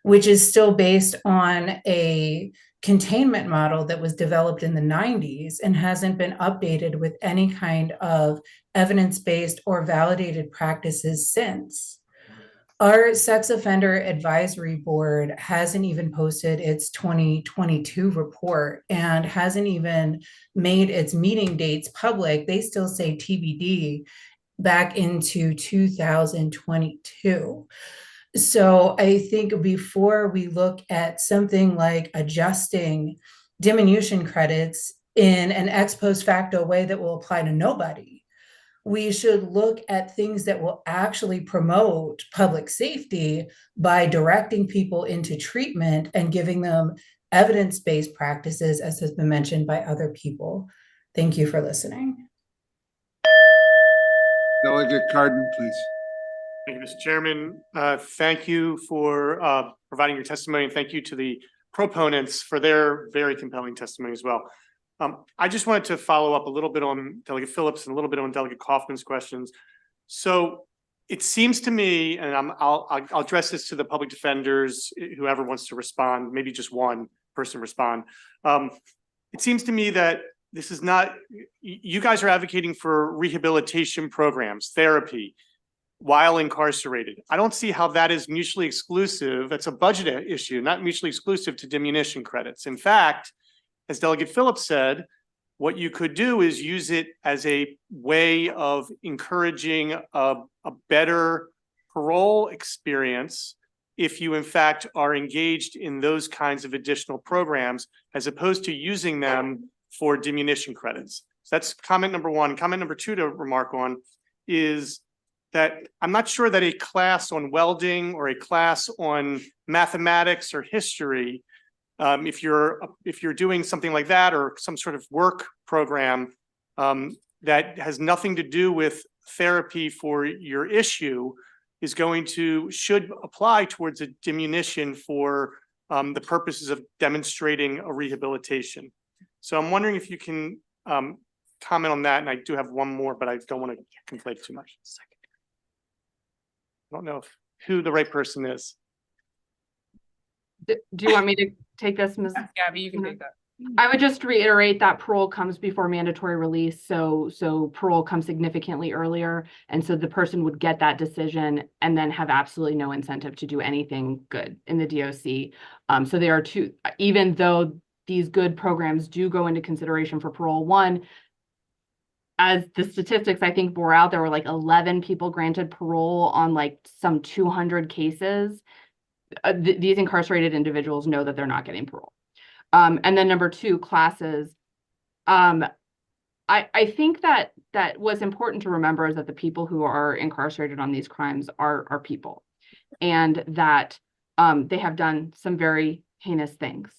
which is still based on a containment model that was developed in the 90s and hasn't been updated with any kind of evidence-based or validated practices since. Our sex offender advisory board hasn't even posted its 2022 report and hasn't even made its meeting dates public. They still say TBD back into 2022. So I think before we look at something like adjusting diminution credits in an ex post facto way that will apply to nobody, we should look at things that will actually promote public safety by directing people into treatment and giving them evidence-based practices, as has been mentioned by other people. Thank you for listening. Delegate Cardin, please. Thank you, Mr. Chairman. Thank you for providing your testimony, and thank you to the proponents for their very compelling testimony as well. I just wanted to follow up a little bit on Delegate Phillips and a little bit on Delegate Kaufman's questions. So it seems to me, and I'll address this to the public defenders, whoever wants to respond, maybe just one person respond. It seems to me that this is not, you guys are advocating for rehabilitation programs, therapy, while incarcerated. I don't see how that is mutually exclusive. That's a budget issue, not mutually exclusive to diminution credits. In fact, as Delegate Phillips said, what you could do is use it as a way of encouraging a better parole experience if you in fact are engaged in those kinds of additional programs, as opposed to using them for diminution credits. So that's comment number one. Comment number two to remark on is that I'm not sure that a class on welding or a class on mathematics or history, if you're doing something like that or some sort of work program that has nothing to do with therapy for your issue, is should apply towards a diminution for the purposes of demonstrating a rehabilitation. So I'm wondering if you can comment on that, and I do have one more, but I don't want to conflate too much. I don't know who the right person is. Do you want me to take this, Ms.? Gabby, you can take that. I would just reiterate that parole comes before mandatory release. So parole comes significantly earlier. And so the person would get that decision and then have absolutely no incentive to do anything good in the DOC. So there are two, even though these good programs do go into consideration for parole, one, as the statistics I think bore out, there were like 11 people granted parole on like some 200 cases. These incarcerated individuals know that they're not getting parole. And then number two, classes. I think that what's important to remember is that the people who are incarcerated on these crimes are people, and that they have done some very heinous things.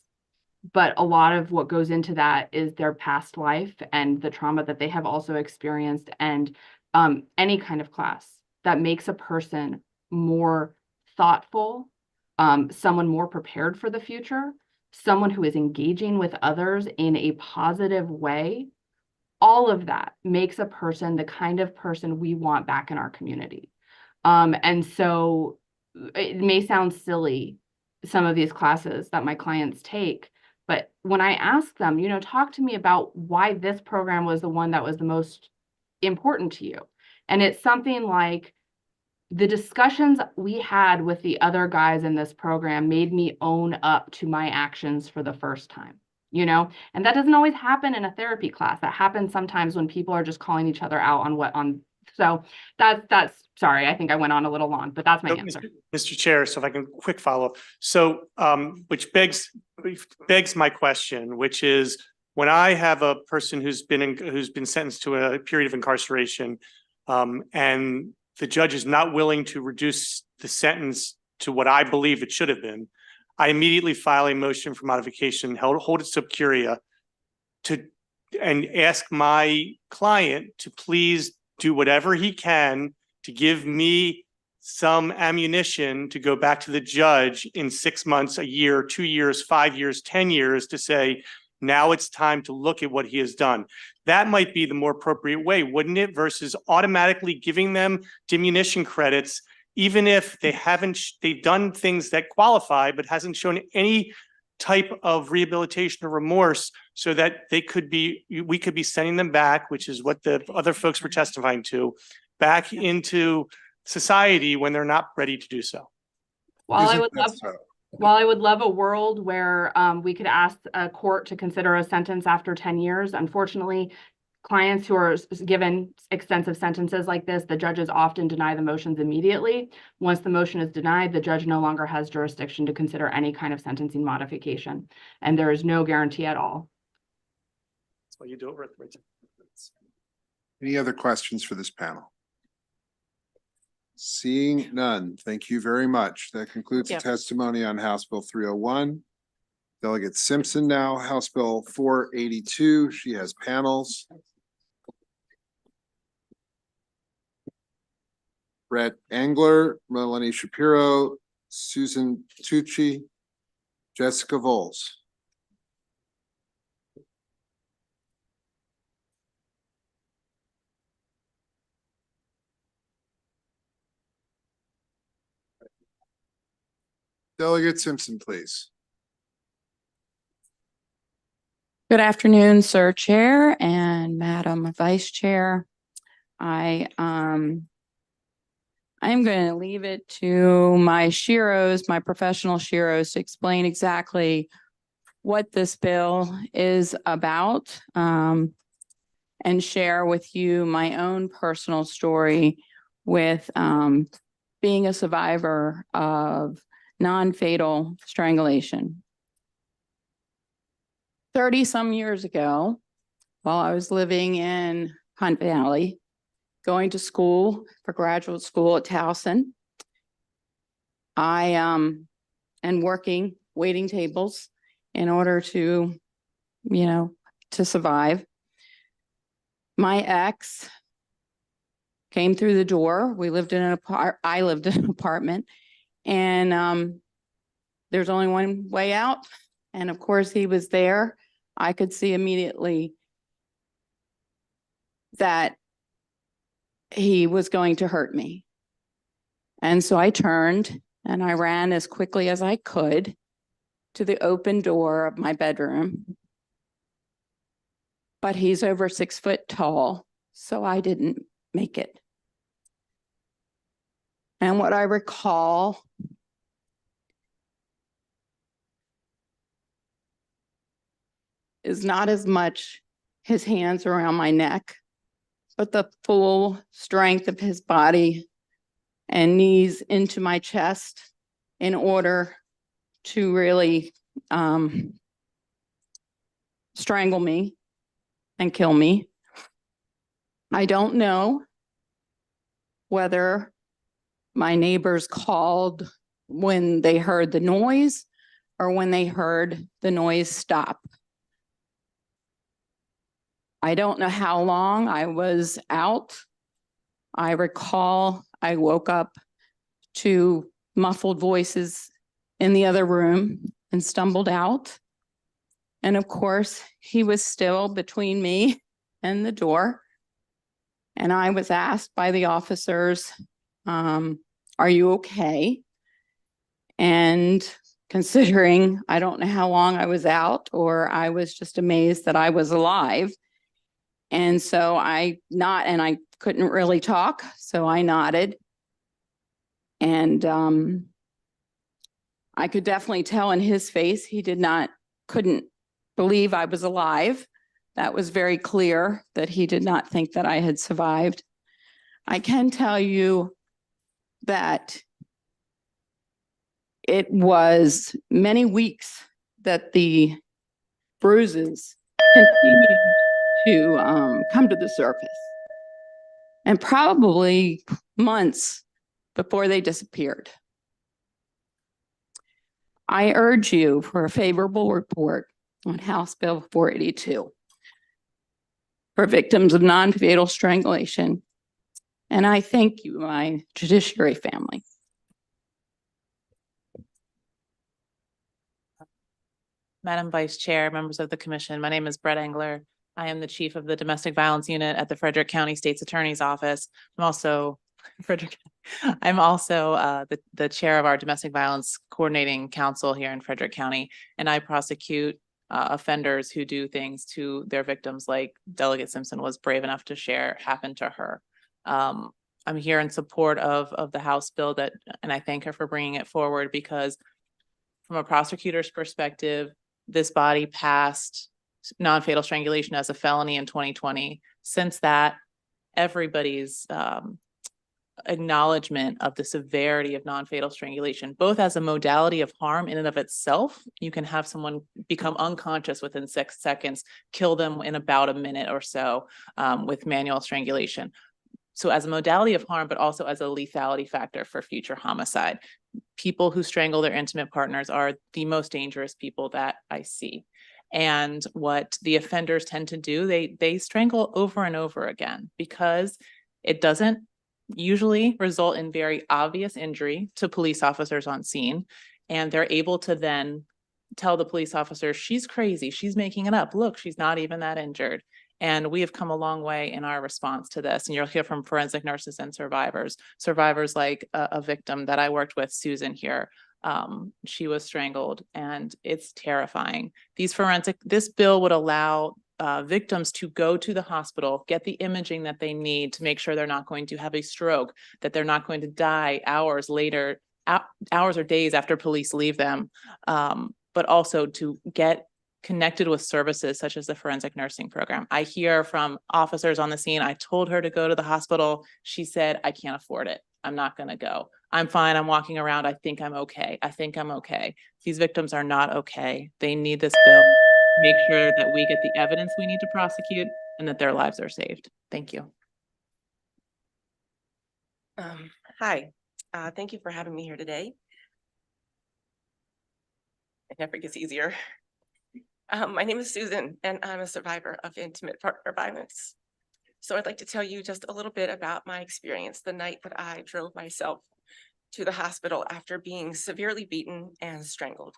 But a lot of what goes into that is their past life and the trauma that they have also experienced, and any kind of class that makes a person more thoughtful, someone more prepared for the future, someone who is engaging with others in a positive way, all of that makes a person the kind of person we want back in our community. And so it may sound silly, some of these classes that my clients take, but when I ask them, you know, talk to me about why this program was the one that was the most important to you. And it's something like, the discussions we had with the other guys in this program made me own up to my actions for the first time, you know? And that doesn't always happen in a therapy class. That happens sometimes when people are just calling each other out on so that's sorry, I think I went on a little long, but that's my answer. Mr. Chair, so if I can quick follow up. So which begs my question, which is, when I have a person who's been sentenced to a period of incarceration, and the judge is not willing to reduce the sentence to what I believe it should have been, I immediately file a motion for modification, hold it sub curia, and ask my client to please do whatever he can to give me some ammunition to go back to the judge in 6 months, a year, 2 years, 5 years, 10 years to say, now it's time to look at what he has done. That might be the more appropriate way, wouldn't it? Versus automatically giving them diminution credits, even if they've done things that qualify, but hasn't shown any type of rehabilitation or remorse, so that we could be sending them back, which is what the other folks were testifying to, back into society when they're not ready to do so. While I would love a world where we could ask a court to consider a sentence after 10 years, unfortunately, clients who are given extensive sentences like this, the judges often deny the motions immediately. Once the motion is denied, the judge no longer has jurisdiction to consider any kind of sentencing modification, and there is no guarantee at all. That's why you do it right. Any other questions for this panel? Seeing none, thank you very much. That concludes the testimony on House Bill 301. Delegate Simpson now, House Bill 482. She has panels. Brett Engler, Melanie Shapiro, Susan Tucci, Jessica Voles. Delegate Simpson, please. Good afternoon, Sir Chair and Madam Vice Chair. I'm going to leave it to my sheroes, my professional sheroes, to explain exactly what this bill is about, and share with you my own personal story with being a survivor of non-fatal strangulation. 30-some years ago, while I was living in Hunt Valley, going to school for graduate school at Towson, and working waiting tables in order to, to survive. My ex came through the door. I lived in an apartment, and there's only one way out. And of course, he was there. I could see immediately that he was going to hurt me. And so I turned and I ran as quickly as I could to the open door of my bedroom. But he's over 6 foot tall, so I didn't make it. And what I recall is not as much his hands around my neck, but the full strength of his body and knees into my chest in order to really strangle me and kill me. I don't know whether my neighbors called when they heard the noise or when they heard the noise stop. I don't know how long I was out. I recall I woke up to muffled voices in the other room and stumbled out. And of course, he was still between me and the door. And I was asked by the officers, are you okay? And considering I don't know how long I was out, or I was just amazed that I was alive. And so I couldn't really talk, so I nodded. And I could definitely tell in his face, he couldn't believe I was alive. That was very clear that he did not think that I had survived. I can tell you that it was many weeks that the bruises continued to come to the surface, and probably months before they disappeared. I urge you for a favorable report on House Bill 482 for victims of non-fatal strangulation. And I thank you, my judiciary family. Madam Vice Chair, members of the Commission, my name is Brett Engler. I am the Chief of the Domestic Violence Unit at the Frederick County State's Attorney's Office. I'm also the Chair of our Domestic Violence Coordinating Council here in Frederick County, and I prosecute offenders who do things to their victims like Delegate Simpson was brave enough to share happened to her. I'm here in support of the House bill and I thank her for bringing it forward, because from a prosecutor's perspective, this body passed non-fatal strangulation as a felony in 2020. Since that, everybody's acknowledgement of the severity of non-fatal strangulation, both as a modality of harm in and of itself. You can have someone become unconscious within 6 seconds, kill them in about a minute or so with manual strangulation. So as a modality of harm, but also as a lethality factor for future homicide. People who strangle their intimate partners are the most dangerous people that I see. And what the offenders tend to do, they strangle over and over again, because it doesn't usually result in very obvious injury to police officers on scene. And they're able to then tell the police officer, she's crazy, she's making it up. Look, she's not even that injured. And we have come a long way in our response to this. And you'll hear from forensic nurses and survivors like a victim that I worked with, Susan here. She was strangled, and it's terrifying. This bill would allow victims to go to the hospital, get the imaging that they need to make sure they're not going to have a stroke, that they're not going to die hours later, hours or days after police leave them, but also to get connected with services such as the forensic nursing program. I hear from officers on the scene, I told her to go to the hospital. She said, I can't afford it. I'm not going to go. I'm fine. I'm walking around. I think I'm okay. I think I'm okay. These victims are not okay. They need this bill to make sure that we get the evidence we need to prosecute and that their lives are saved. Thank you. Hi, thank you for having me here today. It never gets easier. My name is Susan, and I'm a survivor of intimate partner violence. So I'd like to tell you just a little bit about my experience the night that I drove myself to the hospital after being severely beaten and strangled.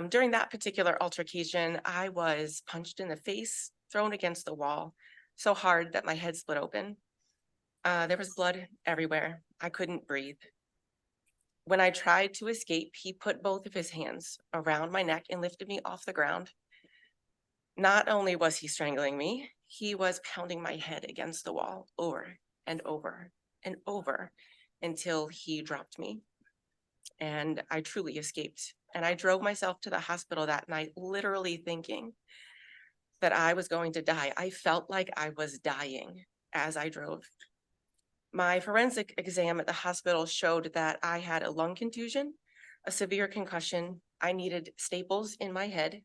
During that particular altercation, I was punched in the face, thrown against the wall so hard that my head split open. There was blood everywhere. I couldn't breathe. When I tried to escape, he put both of his hands around my neck and lifted me off the ground. Not only was he strangling me, he was pounding my head against the wall over and over and over until he dropped me. And I truly escaped. And I drove myself to the hospital that night, literally thinking that I was going to die. I felt like I was dying as I drove. My forensic exam at the hospital showed that I had a lung contusion, a severe concussion. I needed staples in my head,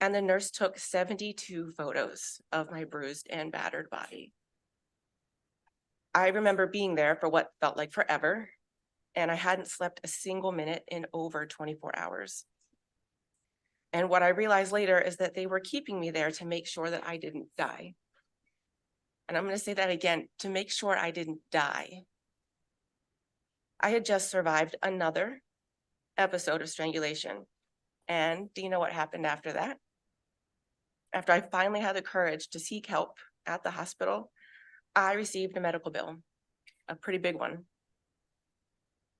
and the nurse took 72 photos of my bruised and battered body. I remember being there for what felt like forever, and I hadn't slept a single minute in over 24 hours. And what I realized later is that they were keeping me there to make sure that I didn't die. And I'm going to say that again, to make sure I didn't die. I had just survived another episode of strangulation, And do you know what happened after that? After I finally had the courage to seek help at the hospital, I received a medical bill, a pretty big one.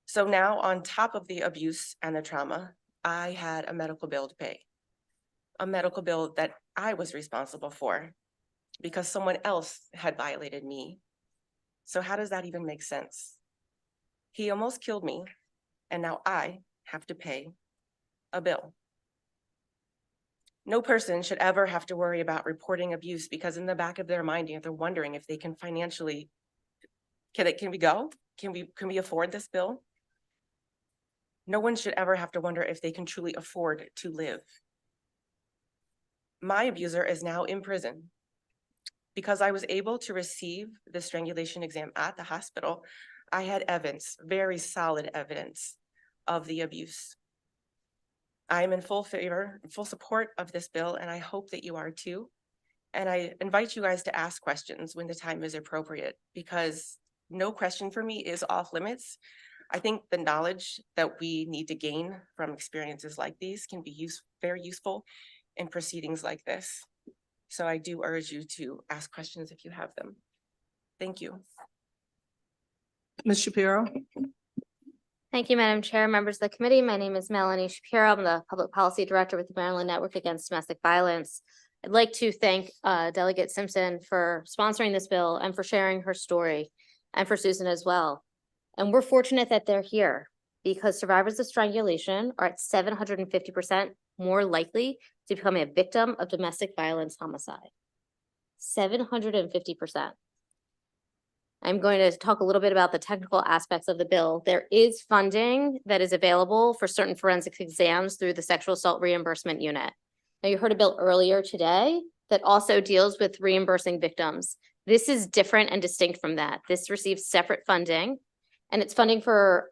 So now, on top of the abuse and the trauma, I had a medical bill to pay. A medical bill that I was responsible for because someone else had violated me. So how does that even make sense? He almost killed me, and now I have to pay a bill. No person should ever have to worry about reporting abuse because in the back of their mind, they're wondering if they can financially, can we go? Can we afford this bill? No one should ever have to wonder if they can truly afford to live. My abuser is now in prison. Because I was able to receive the strangulation exam at the hospital, I had evidence, very solid evidence of the abuse. I am in full favor, full support of this bill, and I hope that you are too. And I invite you guys to ask questions when the time is appropriate, because no question for me is off limits. I think the knowledge that we need to gain from experiences like these can be very useful in proceedings like this. So I do urge you to ask questions if you have them. Thank you. Ms. Shapiro? Thank you, Madam Chair, members of the committee. My name is Melanie Shapiro. I'm the Public Policy Director with the Maryland Network Against Domestic Violence. I'd like to thank Delegate Simpson for sponsoring this bill and for sharing her story, and for Susan as well. And we're fortunate that they're here because survivors of strangulation are at 750% more likely to become a victim of domestic violence homicide. 750%. I'm going to talk a little bit about the technical aspects of the bill. There is funding that is available for certain forensic exams through the Sexual Assault Reimbursement Unit. Now, you heard a bill earlier today that also deals with reimbursing victims. This is different and distinct from that. This receives separate funding, and it's funding for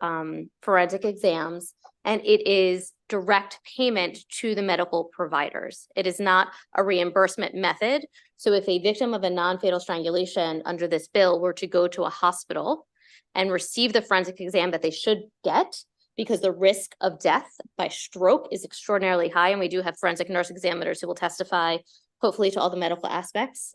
forensic exams, and it is direct payment to the medical providers. It is not a reimbursement method. So if a victim of a non-fatal strangulation under this bill were to go to a hospital and receive the forensic exam that they should get, because the risk of death by stroke is extraordinarily high, and we do have forensic nurse examiners who will testify, hopefully, to all the medical aspects.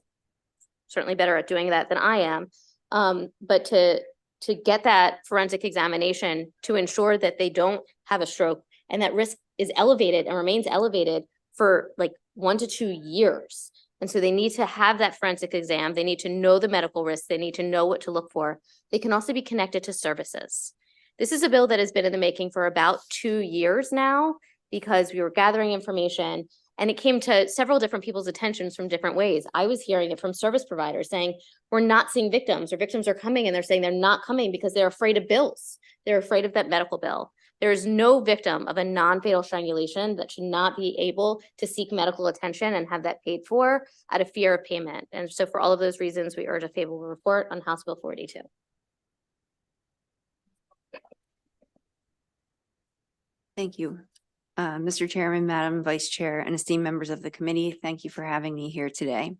Certainly better at doing that than I am. But to get that forensic examination to ensure that they don't have a stroke, and that risk is elevated and remains elevated for like 1 to 2 years. And so they need to have that forensic exam. They need to know the medical risks. They need to know what to look for. They can also be connected to services. This is a bill that has been in the making for about 2 years now, because we were gathering information and it came to several different people's attentions from different ways. I was hearing it from service providers saying, we're not seeing victims, or victims are coming and they're saying they're not coming because they're afraid of bills. They're afraid of that medical bill. There is no victim of a non-fatal strangulation that should not be able to seek medical attention and have that paid for out of fear of payment. And so for all of those reasons, we urge a favorable report on House Bill 482. Thank you. Mr. Chairman, Madam Vice Chair, and esteemed members of the committee, thank you for having me here today.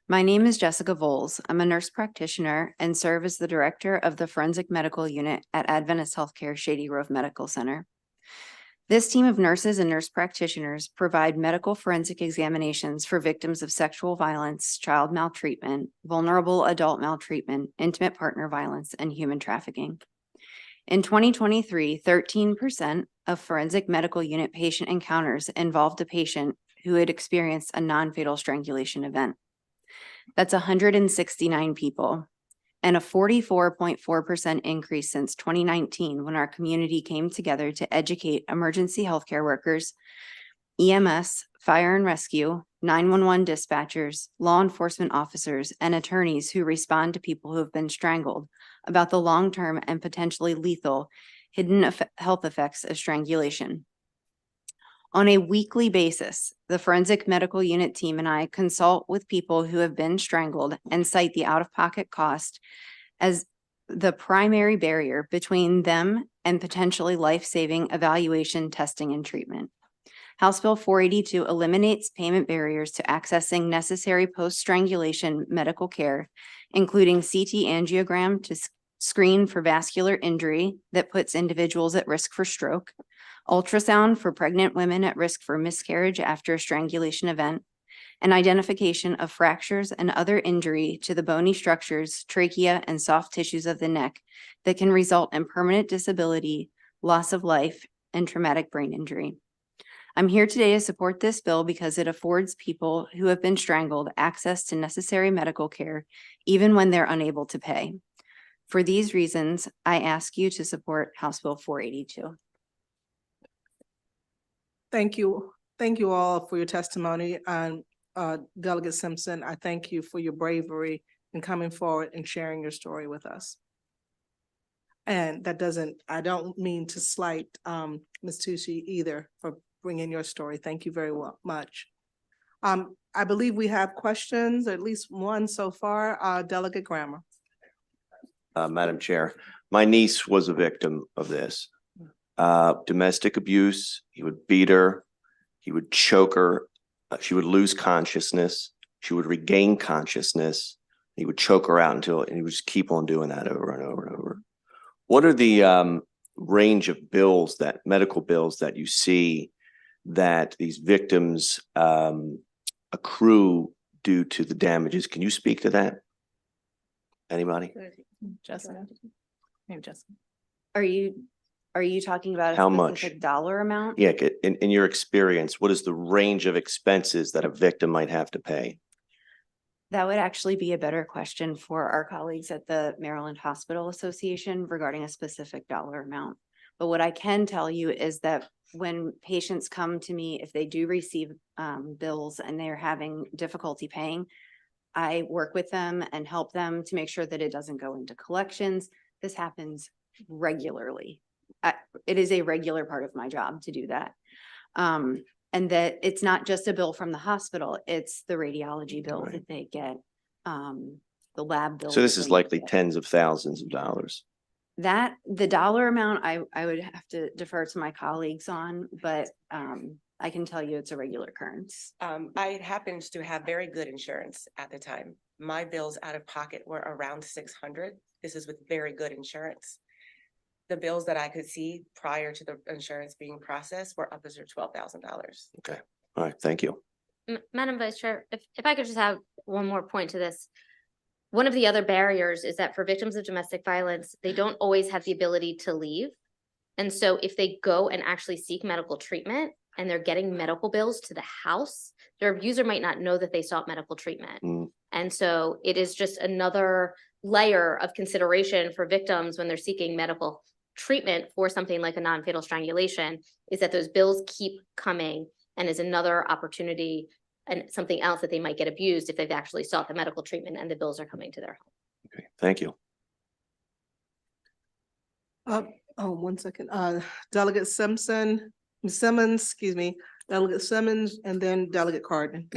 My name is Jessica Voles. I'm a nurse practitioner and serve as the director of the Forensic Medical Unit at Adventist Healthcare Shady Grove Medical Center. This team of nurses and nurse practitioners provide medical forensic examinations for victims of sexual violence, child maltreatment, vulnerable adult maltreatment, intimate partner violence, and human trafficking. In 2023, 13% of forensic medical unit patient encounters involved a patient who had experienced a non-fatal strangulation event. That's 169 people, and a 44.4% increase since 2019, when our community came together to educate emergency healthcare workers, EMS, fire and rescue, 911 dispatchers, law enforcement officers, and attorneys who respond to people who have been strangled about the long-term and potentially lethal hidden health effects of strangulation. On a weekly basis, the Forensic Medical Unit team and I consult with people who have been strangled and cite the out-of-pocket cost as the primary barrier between them and potentially life-saving evaluation, testing, and treatment. House Bill 482 eliminates payment barriers to accessing necessary post-strangulation medical care, including CT angiogram to screen for vascular injury that puts individuals at risk for stroke, ultrasound for pregnant women at risk for miscarriage after a strangulation event, and identification of fractures and other injury to the bony structures, trachea, and soft tissues of the neck that can result in permanent disability, loss of life, and traumatic brain injury. I'm here today to support this bill because it affords people who have been strangled access to necessary medical care, even when they're unable to pay. For these reasons, I ask you to support House Bill 482. Thank you. Thank you all for your testimony. And Delegate Simpson, I thank you for your bravery in coming forward and sharing your story with us. And that doesn't, I don't mean to slight Ms. Tucci either for bringing your story. Thank you very much. I believe we have questions, at least one so far. Delegate Grammer. Madam Chair, my niece was a victim of this. Domestic abuse, he would beat her, he would choke her, she would lose consciousness, she would regain consciousness, he would choke her out and he would just keep on doing that over and over and over. What are the range of bills, medical bills that you see that these victims accrue due to the damages? Can you speak to that? Anybody? Jessica. Maybe Jessica. Are you talking about How a much? specific dollar amount? Yeah, in your experience, what is the range of expenses that a victim might have to pay? That would actually be a better question for our colleagues at the Maryland Hospital Association regarding a specific dollar amount. But what I can tell you is that when patients come to me, if they do receive bills and they're having difficulty paying, I work with them and help them to make sure that it doesn't go into collections. This happens regularly. It is a regular part of my job to do that. And that it's not just a bill from the hospital, it's the radiology bill that they get, the lab bill. So this is likely tens of thousands of dollars. That, the dollar amount, I would have to defer to my colleagues on, but I can tell you it's a regular occurrence. I happened to have very good insurance at the time. My bills out of pocket were around 600. This is with very good insurance. The bills that I could see prior to the insurance being processed were upwards of $12,000. Okay, all right, thank you. Madam Vice Chair, if I could just have one more point to this. One of the other barriers is that for victims of domestic violence, they don't always have the ability to leave. And so if they go and actually seek medical treatment and they're getting medical bills to the house, their abuser might not know that they sought medical treatment. And so it is just another layer of consideration for victims when they're seeking medical treatment for something like a non-fatal strangulation, is that those bills keep coming and is another opportunity and something else that they might get abused if they've actually sought the medical treatment and the bills are coming to their home. Okay, thank you. One second. Delegate Simpson, Simmons, excuse me, Delegate Simmons, and then Delegate Carden.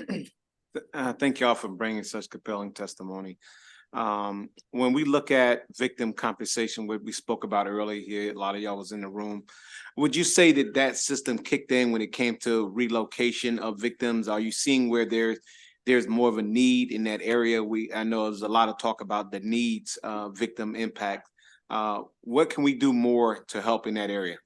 Thank y'all for bringing such compelling testimony. When we look at victim compensation, what we spoke about earlier here, a lot of y'all was in the room. Would you say that that system kicked in when it came to relocation of victims? Are you seeing where there's more of a need in that area? I know there's a lot of talk about the needs victim impact. What can we do more to help in that area?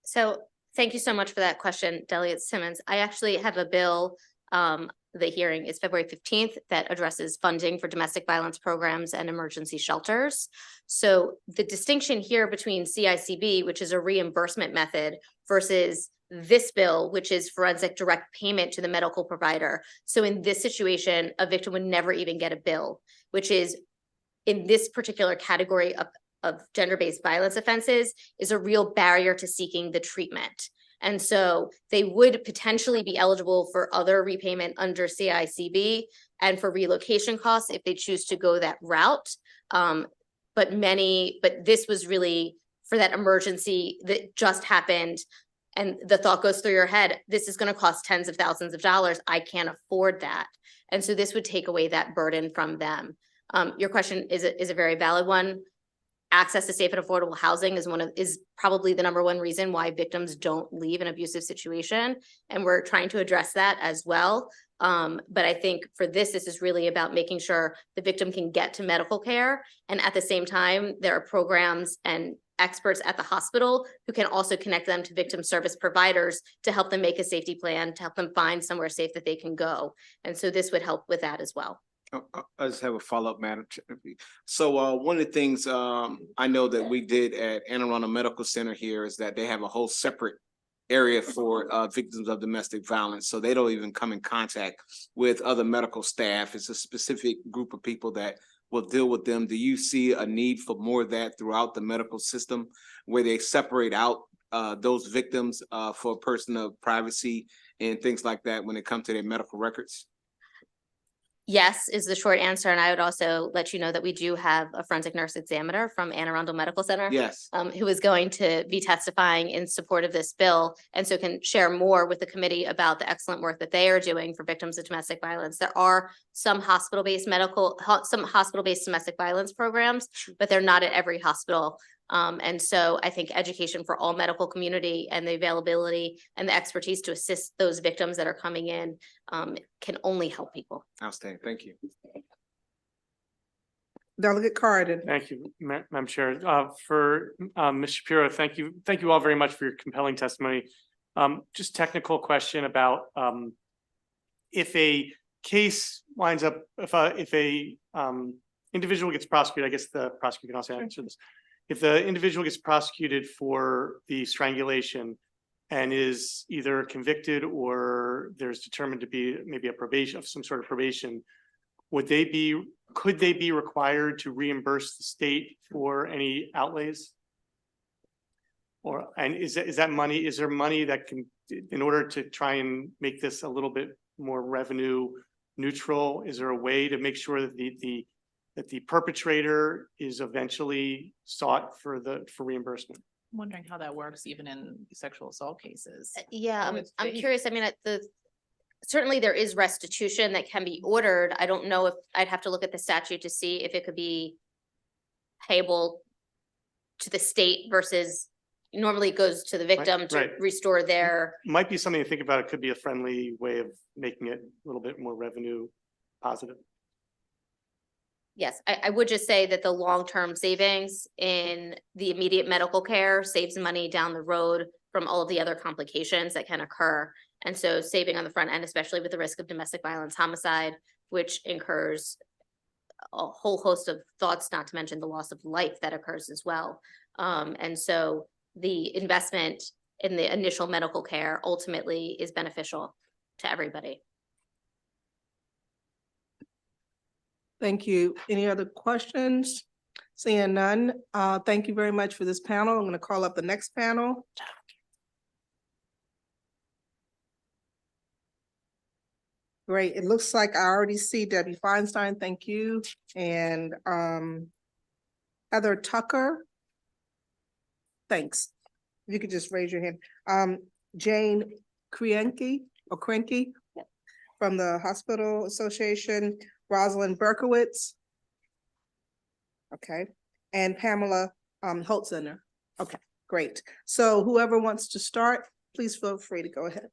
So thank you so much for that question, Delegate Simmons. I actually have a bill, the hearing is February 15th, that addresses funding for domestic violence programs and emergency shelters. So the distinction here between CICB, which is a reimbursement method, versus this bill, which is forensic direct payment to the medical provider. So in this situation, a victim would never even get a bill, which is in this particular category of gender-based violence offenses is a real barrier to seeking the treatment. And so they would potentially be eligible for other repayment under CICB and for relocation costs if they choose to go that route. But this was really for that emergency that just happened. And the thought goes through your head, this is going to cost tens of thousands of dollars. I can't afford that. And so this would take away that burden from them. Your question is a very valid one. Access to safe and affordable housing is probably the number one reason why victims don't leave an abusive situation. And we're trying to address that as well. But I think for this is really about making sure the victim can get to medical care. And at the same time, there are programs and experts at the hospital who can also connect them to victim service providers to help them make a safety plan, to help them find somewhere safe that they can go. And so this would help with that as well. I just have a follow-up, Madam Chair. So one of the things I know that we did at Anne Arundel Medical Center here is that they have a whole separate area for victims of domestic violence. So they don't even come in contact with other medical staff. It's a specific group of people that will deal with them. Do you see a need for more of that throughout the medical system where they separate out those victims for personal privacy and things like that when it comes to their medical records? Yes, is the short answer. And I would also let you know that we do have a forensic nurse examiner from Anne Arundel Medical Center. Yes. Who is going to be testifying in support of this bill, and so can share more with the committee about the excellent work that they are doing for victims of domestic violence. There are some hospital-based domestic violence programs, but they're not at every hospital. And so I think education for all medical community and the availability and the expertise to assist those victims that are coming in can only help people. Outstanding. Thank you. Delegate Carden. Thank you, Madam Chair. For Ms. Shapiro, thank you all very much for your compelling testimony. Just technical question about if a case winds up, if a individual gets prosecuted, I guess the prosecutor can also answer this. If the individual gets prosecuted for the strangulation and is either convicted or there's determined to be maybe a probation of some sort of probation, could they be required to reimburse the state for any outlays? And is there money that can, in order to try and make this a little bit more revenue neutral, is there a way to make sure that the perpetrator is eventually sought for reimbursement? I'm wondering how that works even in sexual assault cases. Yeah, I'm curious. I mean, certainly there is restitution that can be ordered. I don't know if I'd have to look at the statute to see if it could be payable to the state versus normally it goes to the victim to restore their. Might be something to think about. It could be a friendly way of making it a little bit more revenue positive. Yes, I would just say that the long-term savings in the immediate medical care saves money down the road from all of the other complications that can occur. And so saving on the front end, especially with the risk of domestic violence homicide, which incurs a whole host of thoughts, not to mention the loss of life that occurs as well. And so the investment in the initial medical care ultimately is beneficial to everybody. Thank you. Any other questions? Seeing none, thank you very much for this panel. I'm going to call up the next panel. Great. It looks like I already see Debbie Feinstein. Thank you. And Heather Tucker. Thanks. If you could just raise your hand. Jane Krienke from the Hospital Association. Rosalind Berkowitz. Okay. And Pamela Holtzener. Okay, great. So whoever wants to start, please feel free to go ahead.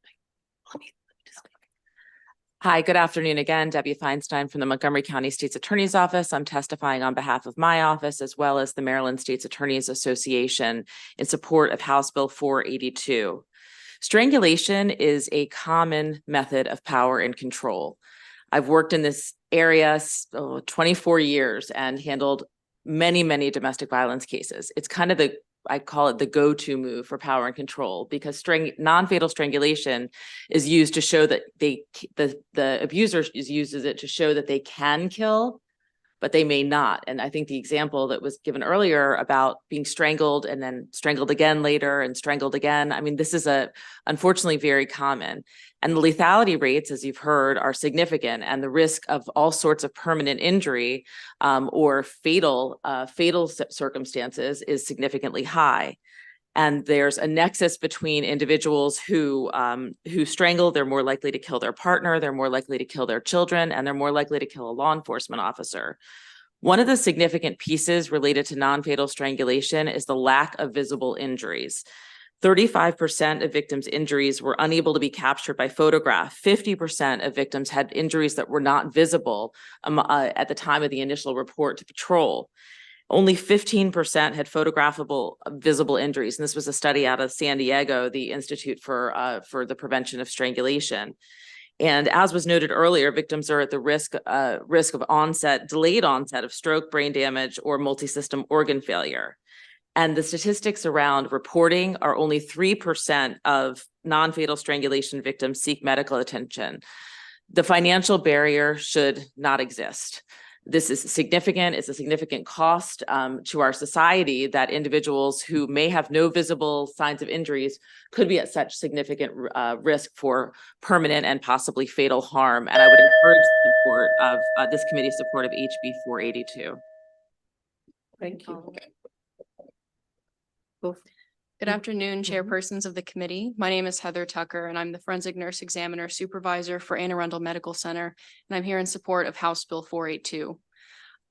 Hi, good afternoon again. Debbie Feinstein from the Montgomery County State's Attorney's Office. I'm testifying on behalf of my office as well as the Maryland State's Attorneys Association in support of House Bill 482. Strangulation is a common method of power and control. I've worked in this area 24 years and handled many domestic violence cases. It's kind of I call it the go-to move for power and control, because non-fatal strangulation is used to show that the abuser uses it to show that they can kill, but they may not. And I think the example that was given earlier about being strangled and then strangled again later and strangled again, I mean, this is unfortunately very common. And the lethality rates, as you've heard, are significant, and the risk of all sorts of permanent injury or fatal circumstances is significantly high. And there's a nexus between individuals who strangle. They're more likely to kill their partner, they're more likely to kill their children, and they're more likely to kill a law enforcement officer. One of the significant pieces related to non-fatal strangulation is the lack of visible injuries. 35% of victims' injuries were unable to be captured by photograph. 50% of victims had injuries that were not visible at the time of the initial report to patrol. Only 15% had photographable visible injuries. And this was a study out of San Diego, the Institute for the Prevention of Strangulation. And as was noted earlier, victims are at the risk of delayed onset of stroke, brain damage, or multisystem organ failure. And the statistics around reporting are only 3% of non-fatal strangulation victims seek medical attention. The financial barrier should not exist. This is significant. It's a significant cost to our society that individuals who may have no visible signs of injuries could be at such significant risk for permanent and possibly fatal harm. And I would encourage the support of this committee's support of HB 482. Thank you. Good afternoon, chairpersons of the committee. My name is Heather Tucker, and I'm the Forensic Nurse Examiner Supervisor for Anne Arundel Medical Center, and I'm here in support of House Bill 482.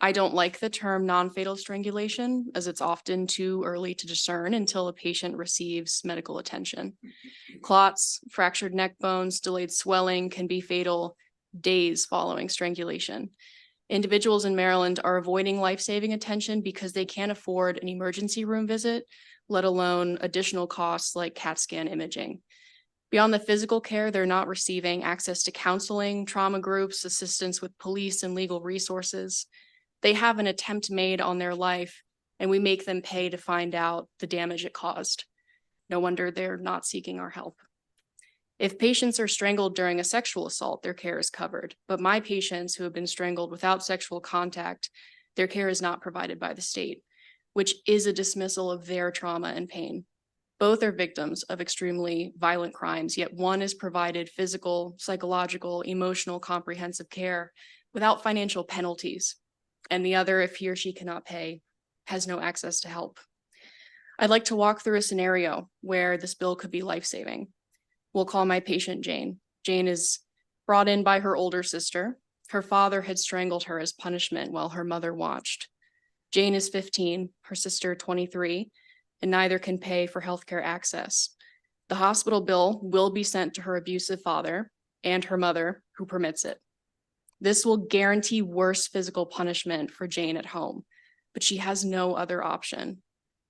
I don't like the term non-fatal strangulation, as it's often too early to discern until a patient receives medical attention. Clots, fractured neck bones, delayed swelling can be fatal days following strangulation. Individuals in Maryland are avoiding life-saving attention because they can't afford an emergency room visit, let alone additional costs like CAT scan imaging. Beyond the physical care, they're not receiving access to counseling, trauma groups, assistance with police and legal resources. They have an attempt made on their life, and we make them pay to find out the damage it caused. No wonder they're not seeking our help. If patients are strangled during a sexual assault, their care is covered. But my patients who have been strangled without sexual contact, their care is not provided by the state, which is a dismissal of their trauma and pain. Both are victims of extremely violent crimes, yet one is provided physical, psychological, emotional, comprehensive care without financial penalties. And the other, if he or she cannot pay, has no access to help. I'd like to walk through a scenario where this bill could be life-saving. We'll call my patient Jane. Jane is brought in by her older sister. Her father had strangled her as punishment while her mother watched. Jane is 15, her sister 23, and neither can pay for healthcare access. The hospital bill will be sent to her abusive father and her mother, who permits it. This will guarantee worse physical punishment for Jane at home, but she has no other option.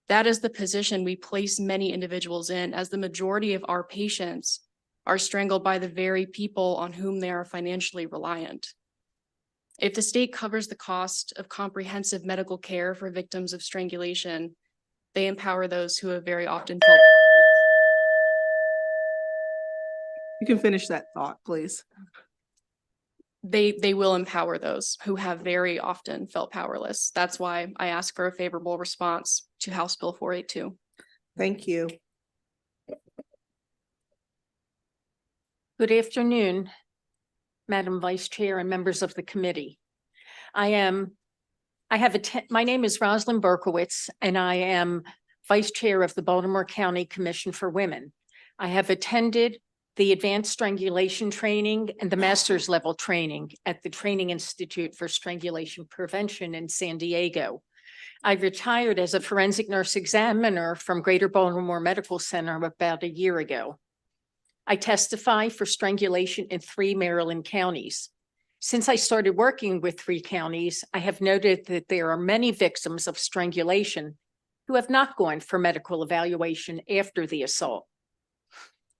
That is the position we place many individuals in, as the majority of our patients are strangled by the very people on whom they are financially reliant. If the state covers the cost of comprehensive medical care for victims of strangulation, they empower those who have very often felt. You can finish that thought, please. They will empower those who have very often felt powerless. That's why I ask for a favorable response to House Bill 482. Thank you. Good afternoon, Madam Vice Chair and members of the committee. My name is Rosalind Berkowitz, and I am Vice Chair of the Baltimore County Commission for Women. I have attended the Advanced Strangulation Training and the Master's Level Training at the Training Institute for Strangulation Prevention in San Diego. I retired as a forensic nurse examiner from Greater Baltimore Medical Center about a year ago. I testify for strangulation in 3 Maryland counties. Since I started working with 3 counties, I have noted that there are many victims of strangulation who have not gone for medical evaluation after the assault.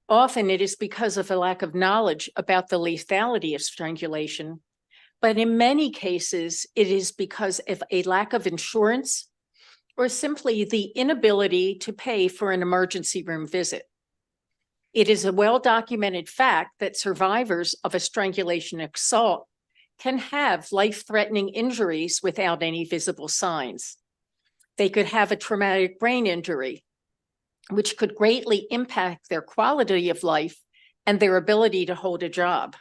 Often it is because of a lack of knowledge about the lethality of strangulation, but in many cases, it is because of a lack of insurance or simply the inability to pay for an emergency room visit. It is a well-documented fact that survivors of a strangulation assault can have life-threatening injuries without any visible signs. They could have a traumatic brain injury, which could greatly impact their quality of life and their ability to hold a job.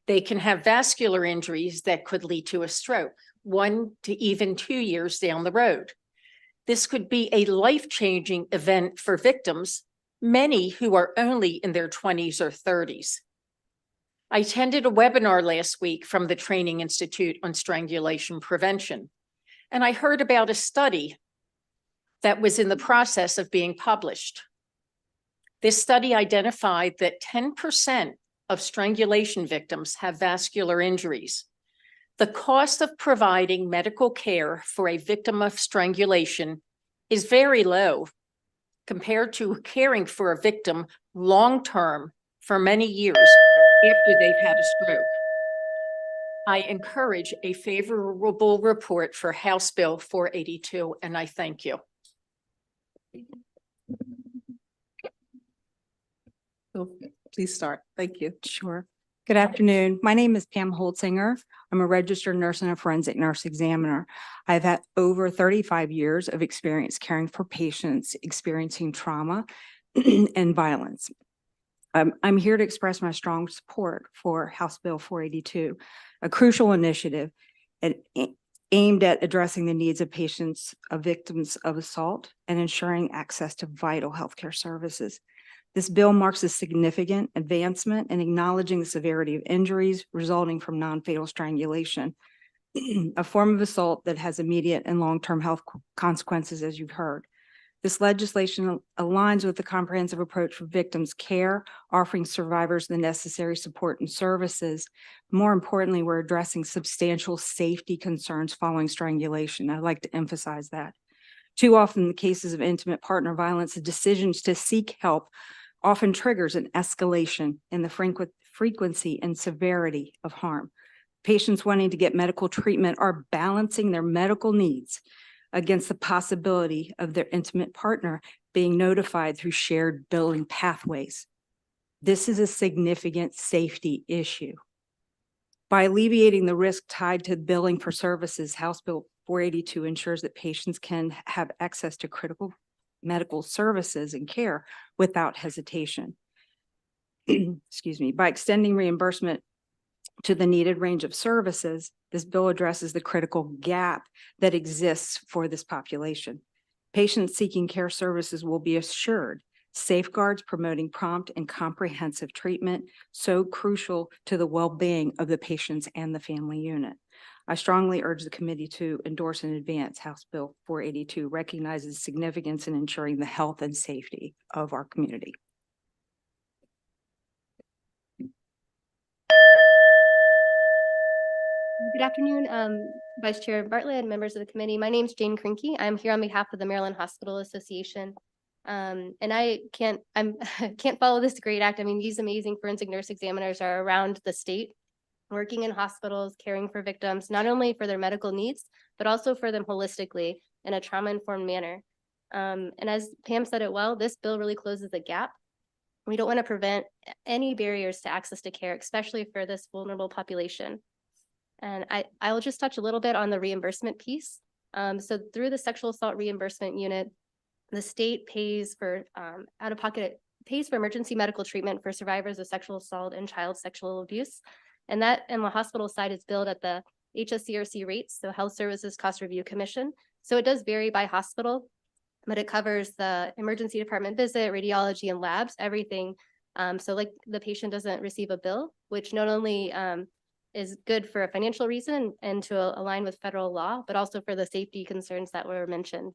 They can have vascular injuries that could lead to a stroke, 1 to even 2 years down the road. This could be a life-changing event for victims, many who are only in their 20s or 30s. I attended a webinar last week from the Training Institute on Strangulation Prevention, and I heard about a study that was in the process of being published. This study identified that 10% of strangulation victims have vascular injuries. The cost of providing medical care for a victim of strangulation is very low compared to caring for a victim long-term for many years after they've had a stroke. I encourage a favorable report for House Bill 482, and I thank you. Please start. Thank you. Sure. Good afternoon. My name is Pam Holtzinger. I'm a registered nurse and a forensic nurse examiner. I've had over 35 years of experience caring for patients experiencing trauma and violence. I'm here to express my strong support for House Bill 482, a crucial initiative aimed at addressing the needs of patients of victims of assault and ensuring access to vital healthcare services. This bill marks a significant advancement in acknowledging the severity of injuries resulting from non-fatal strangulation, a form of assault that has immediate and long-term health consequences, as you've heard. This legislation aligns with the comprehensive approach for victims' care, offering survivors the necessary support and services. More importantly, we're addressing substantial safety concerns following strangulation. I'd like to emphasize that. Too often, in the cases of intimate partner violence, the decisions to seek help often triggers an escalation in the frequency and severity of harm. Patients wanting to get medical treatment are balancing their medical needs against the possibility of their intimate partner being notified through shared billing pathways. This is a significant safety issue. By alleviating the risk tied to billing for services, House Bill 482 ensures that patients can have access to critical medical services and care without hesitation. Excuse me. By extending reimbursement to the needed range of services, this bill addresses the critical gap that exists for this population. Patients seeking care services will be assured safeguards promoting prompt and comprehensive treatment, so crucial to the well-being of the patients and the family unit. I strongly urge the committee to endorse and advance House Bill 482, recognizes significance in ensuring the health and safety of our community. Good afternoon, Vice Chair Bartlett and members of the committee. My name is Jane Krinke. I'm here on behalf of the Maryland Hospital Association. And I can't follow this great act. I mean, these amazing forensic nurse examiners are around the state, working in hospitals, caring for victims, not only for their medical needs, but also for them holistically in a trauma-informed manner. And as Pam said it well, this bill really closes the gap. We don't want to prevent any barriers to access to care, especially for this vulnerable population. And I will just touch a little bit on the reimbursement piece. So through the sexual assault reimbursement unit, the state pays for out-of-pocket, pays for emergency medical treatment for survivors of sexual assault and child sexual abuse. And that in the hospital side is billed at the HSCRC rates, so Health Services Cost Review Commission. So it does vary by hospital, but it covers the emergency department visit, radiology, and labs, everything. So like the patient doesn't receive a bill, which not only is good for a financial reason and to align with federal law, but also for the safety concerns that were mentioned.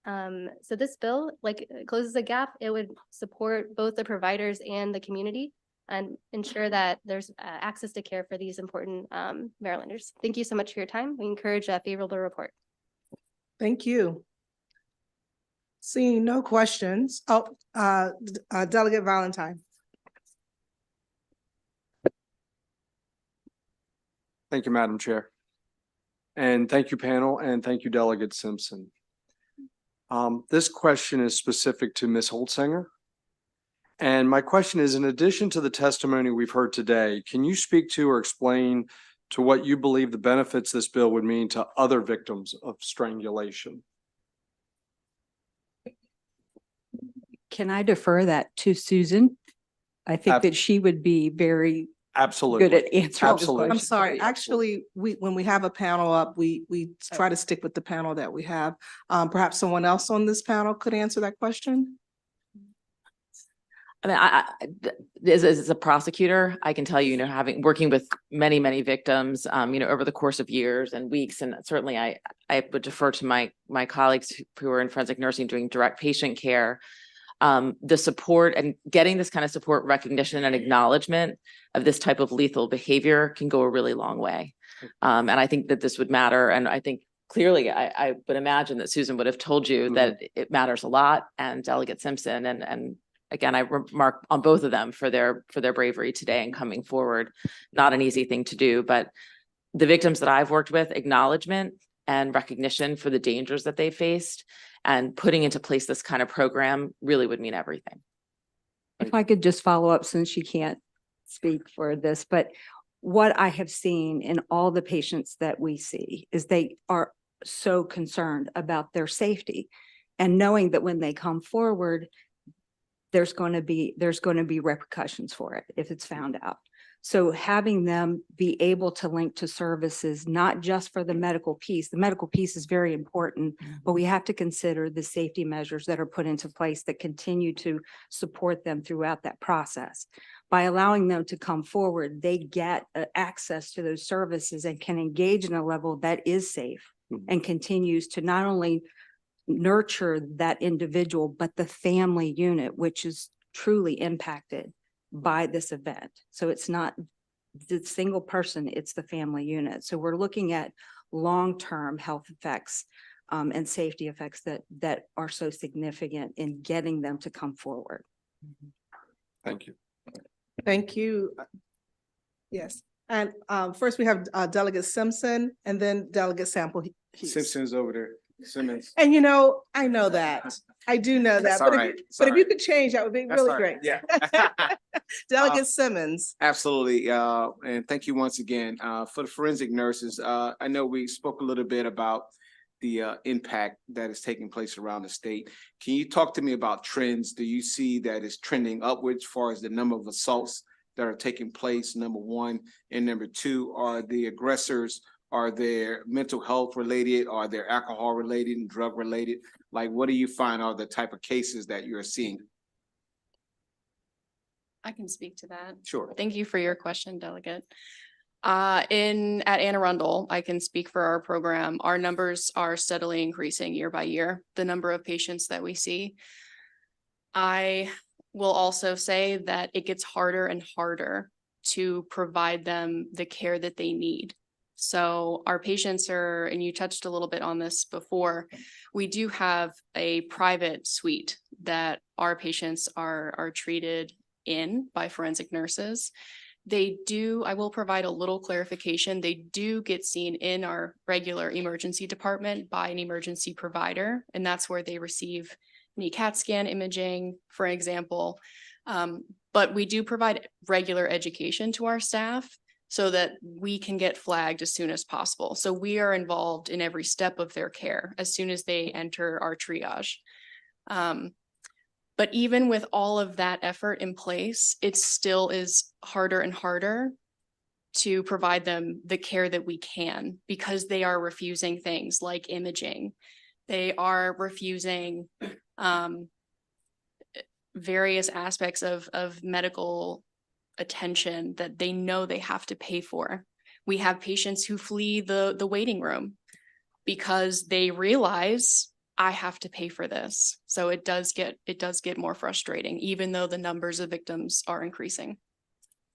So this bill, like, closes a gap. It would support both the providers and the community and ensure that there's access to care for these important Marylanders. Thank you so much for your time. We encourage a favorable report. Thank you. Seeing no questions. Delegate Valentine. Thank you, Madam Chair. And thank you, panel, and thank you, Delegate Simpson. This question is specific to Ms. Holtzinger. And my question is, in addition to the testimony we've heard today, can you speak to or explain to what you believe the benefits this bill would mean to other victims of strangulation? Can I defer that to Susan? I think that she would be very absolutely good at answering. Absolutely. I'm sorry. Actually, when we have a panel up, we try to stick with the panel that we have. Perhaps someone else on this panel could answer that question. I mean, as a prosecutor, I can tell you, working with many, many victims, over the course of years and weeks, and certainly I would defer to my colleagues who are in forensic nursing doing direct patient care. The support and getting this kind of support, recognition, and acknowledgement of this type of lethal behavior can go a really long way. And I think that this would matter. And I think clearly, I would imagine that Susan would have told you that it matters a lot, and Delegate Simpson, and again, I remark on both of them for their bravery today and coming forward. Not an easy thing to do, but the victims that I've worked with, acknowledgement and recognition for the dangers that they faced and putting into place this kind of program really would mean everything. If I could just follow up, since you can't speak for this, but what I have seen in all the patients that we see is they are so concerned about their safety, and knowing that when they come forward, there's going to be repercussions for it if it's found out. So having them be able to link to services, not just for the medical piece is very important, but we have to consider the safety measures that are put into place that continue to support them throughout that process. By allowing them to come forward, they get access to those services and can engage in a level that is safe and continues to not only nurture that individual, but the family unit, which is truly impacted by this event. So it's not the single person, it's the family unit. So we're looking at long-term health effects and safety effects that are so significant in getting them to come forward. Thank you. Thank you. Yes, and first we have Delegate Simpson and then Delegate Sample. Simpson's over there. Simmons. And I know that. I do know that, That's but all if right. you, It's but all if you right. could change, that would be That's really all great. right. Yeah. Delegate Simmons. Absolutely. And thank you once again. For the forensic nurses, I know we spoke a little bit about the impact that is taking place around the state. Can you talk to me about trends? Do you see that it's trending upwards as far as the number of assaults that are taking place, number one? And number two, are the aggressors, are they mental health related? Are they alcohol related and drug related? Like, what do you find are the type of cases that you're seeing? I can speak to that. Sure. Thank you for your question, Delegate. At Anne Arundel, I can speak for our program. Our numbers are steadily increasing year by year, the number of patients that we see. I will also say that it gets harder and harder to provide them the care that they need. So our patients are, and you touched a little bit on this before, we do have a private suite that our patients are treated in by forensic nurses. They do, I will provide a little clarification, they do get seen in our regular emergency department by an emergency provider, and that's where they receive knee CAT scan imaging, for example. But we do provide regular education to our staff so that we can get flagged as soon as possible. So we are involved in every step of their care as soon as they enter our triage. But even with all of that effort in place, it still is harder and harder to provide them the care that we can, because they are refusing things like imaging. They are refusing various aspects of medical attention that they know they have to pay for. We have patients who flee the waiting room because they realize I have to pay for this. So it does get more frustrating, even though the numbers of victims are increasing.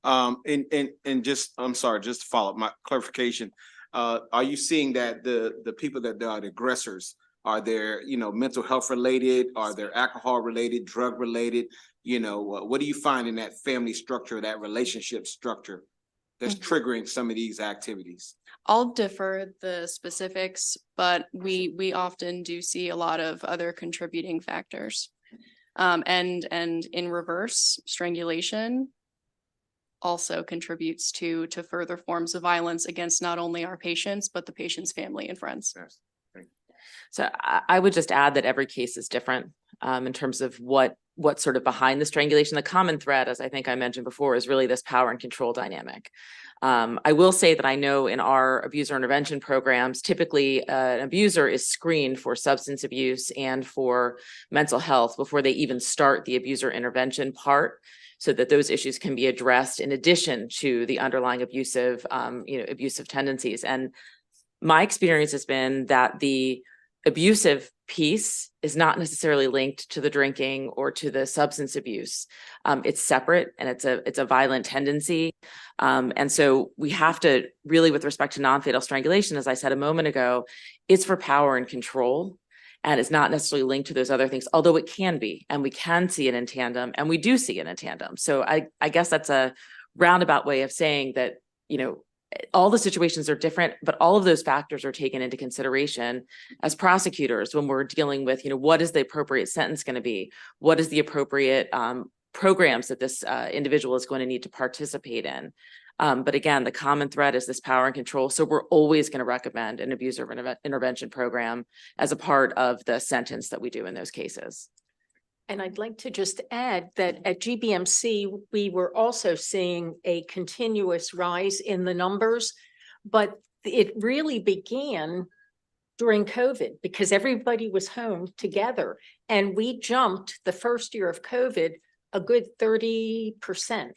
And just, I'm sorry, just to follow up my clarification. Are you seeing that the people that are the aggressors, are there, mental health related? Are there alcohol related, drug related? What do you find in that family structure, that relationship structure that's triggering some of these activities? I'll defer the specifics, but we often do see a lot of other contributing factors. And in reverse, strangulation also contributes to further forms of violence against not only our patients, but the patient's family and friends. Yes. So I would just add that every case is different in terms of what's sort of behind the strangulation. The common thread, as I think I mentioned before, is really this power and control dynamic. I will say that I know in our abuser intervention programs, typically an abuser is screened for substance abuse and for mental health before they even start the abuser intervention part, so that those issues can be addressed in addition to the underlying abusive tendencies. And my experience has been that the abusive piece is not necessarily linked to the drinking or to the substance abuse. It's separate and it's a violent tendency. And so we have to really, with respect to non-fatal strangulation, as I said a moment ago, it's for power and control. And it's not necessarily linked to those other things, although it can be, and we can see it in tandem, and we do see it in tandem. So I guess that's a roundabout way of saying that, all the situations are different, but all of those factors are taken into consideration as prosecutors when we're dealing with, what is the appropriate sentence going to be? What is the appropriate programs that this individual is going to need to participate in? But again, the common thread is this power and control. So we're always going to recommend an abuser intervention program as a part of the sentence that we do in those cases. And I'd like to just add that at GBMC, we were also seeing a continuous rise in the numbers, but it really began during COVID because everybody was home together. And we jumped the first year of COVID a good 30%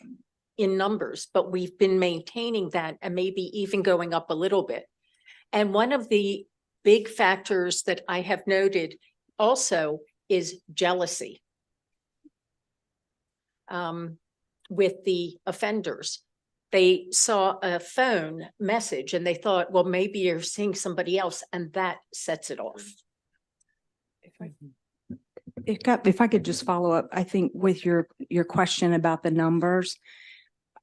in numbers, but we've been maintaining that and maybe even going up a little bit. And one of the big factors that I have noted also is jealousy with the offenders. They saw a phone message and they thought, well, maybe you're seeing somebody else, and that sets it off. If I could just follow up, I think with your question about the numbers,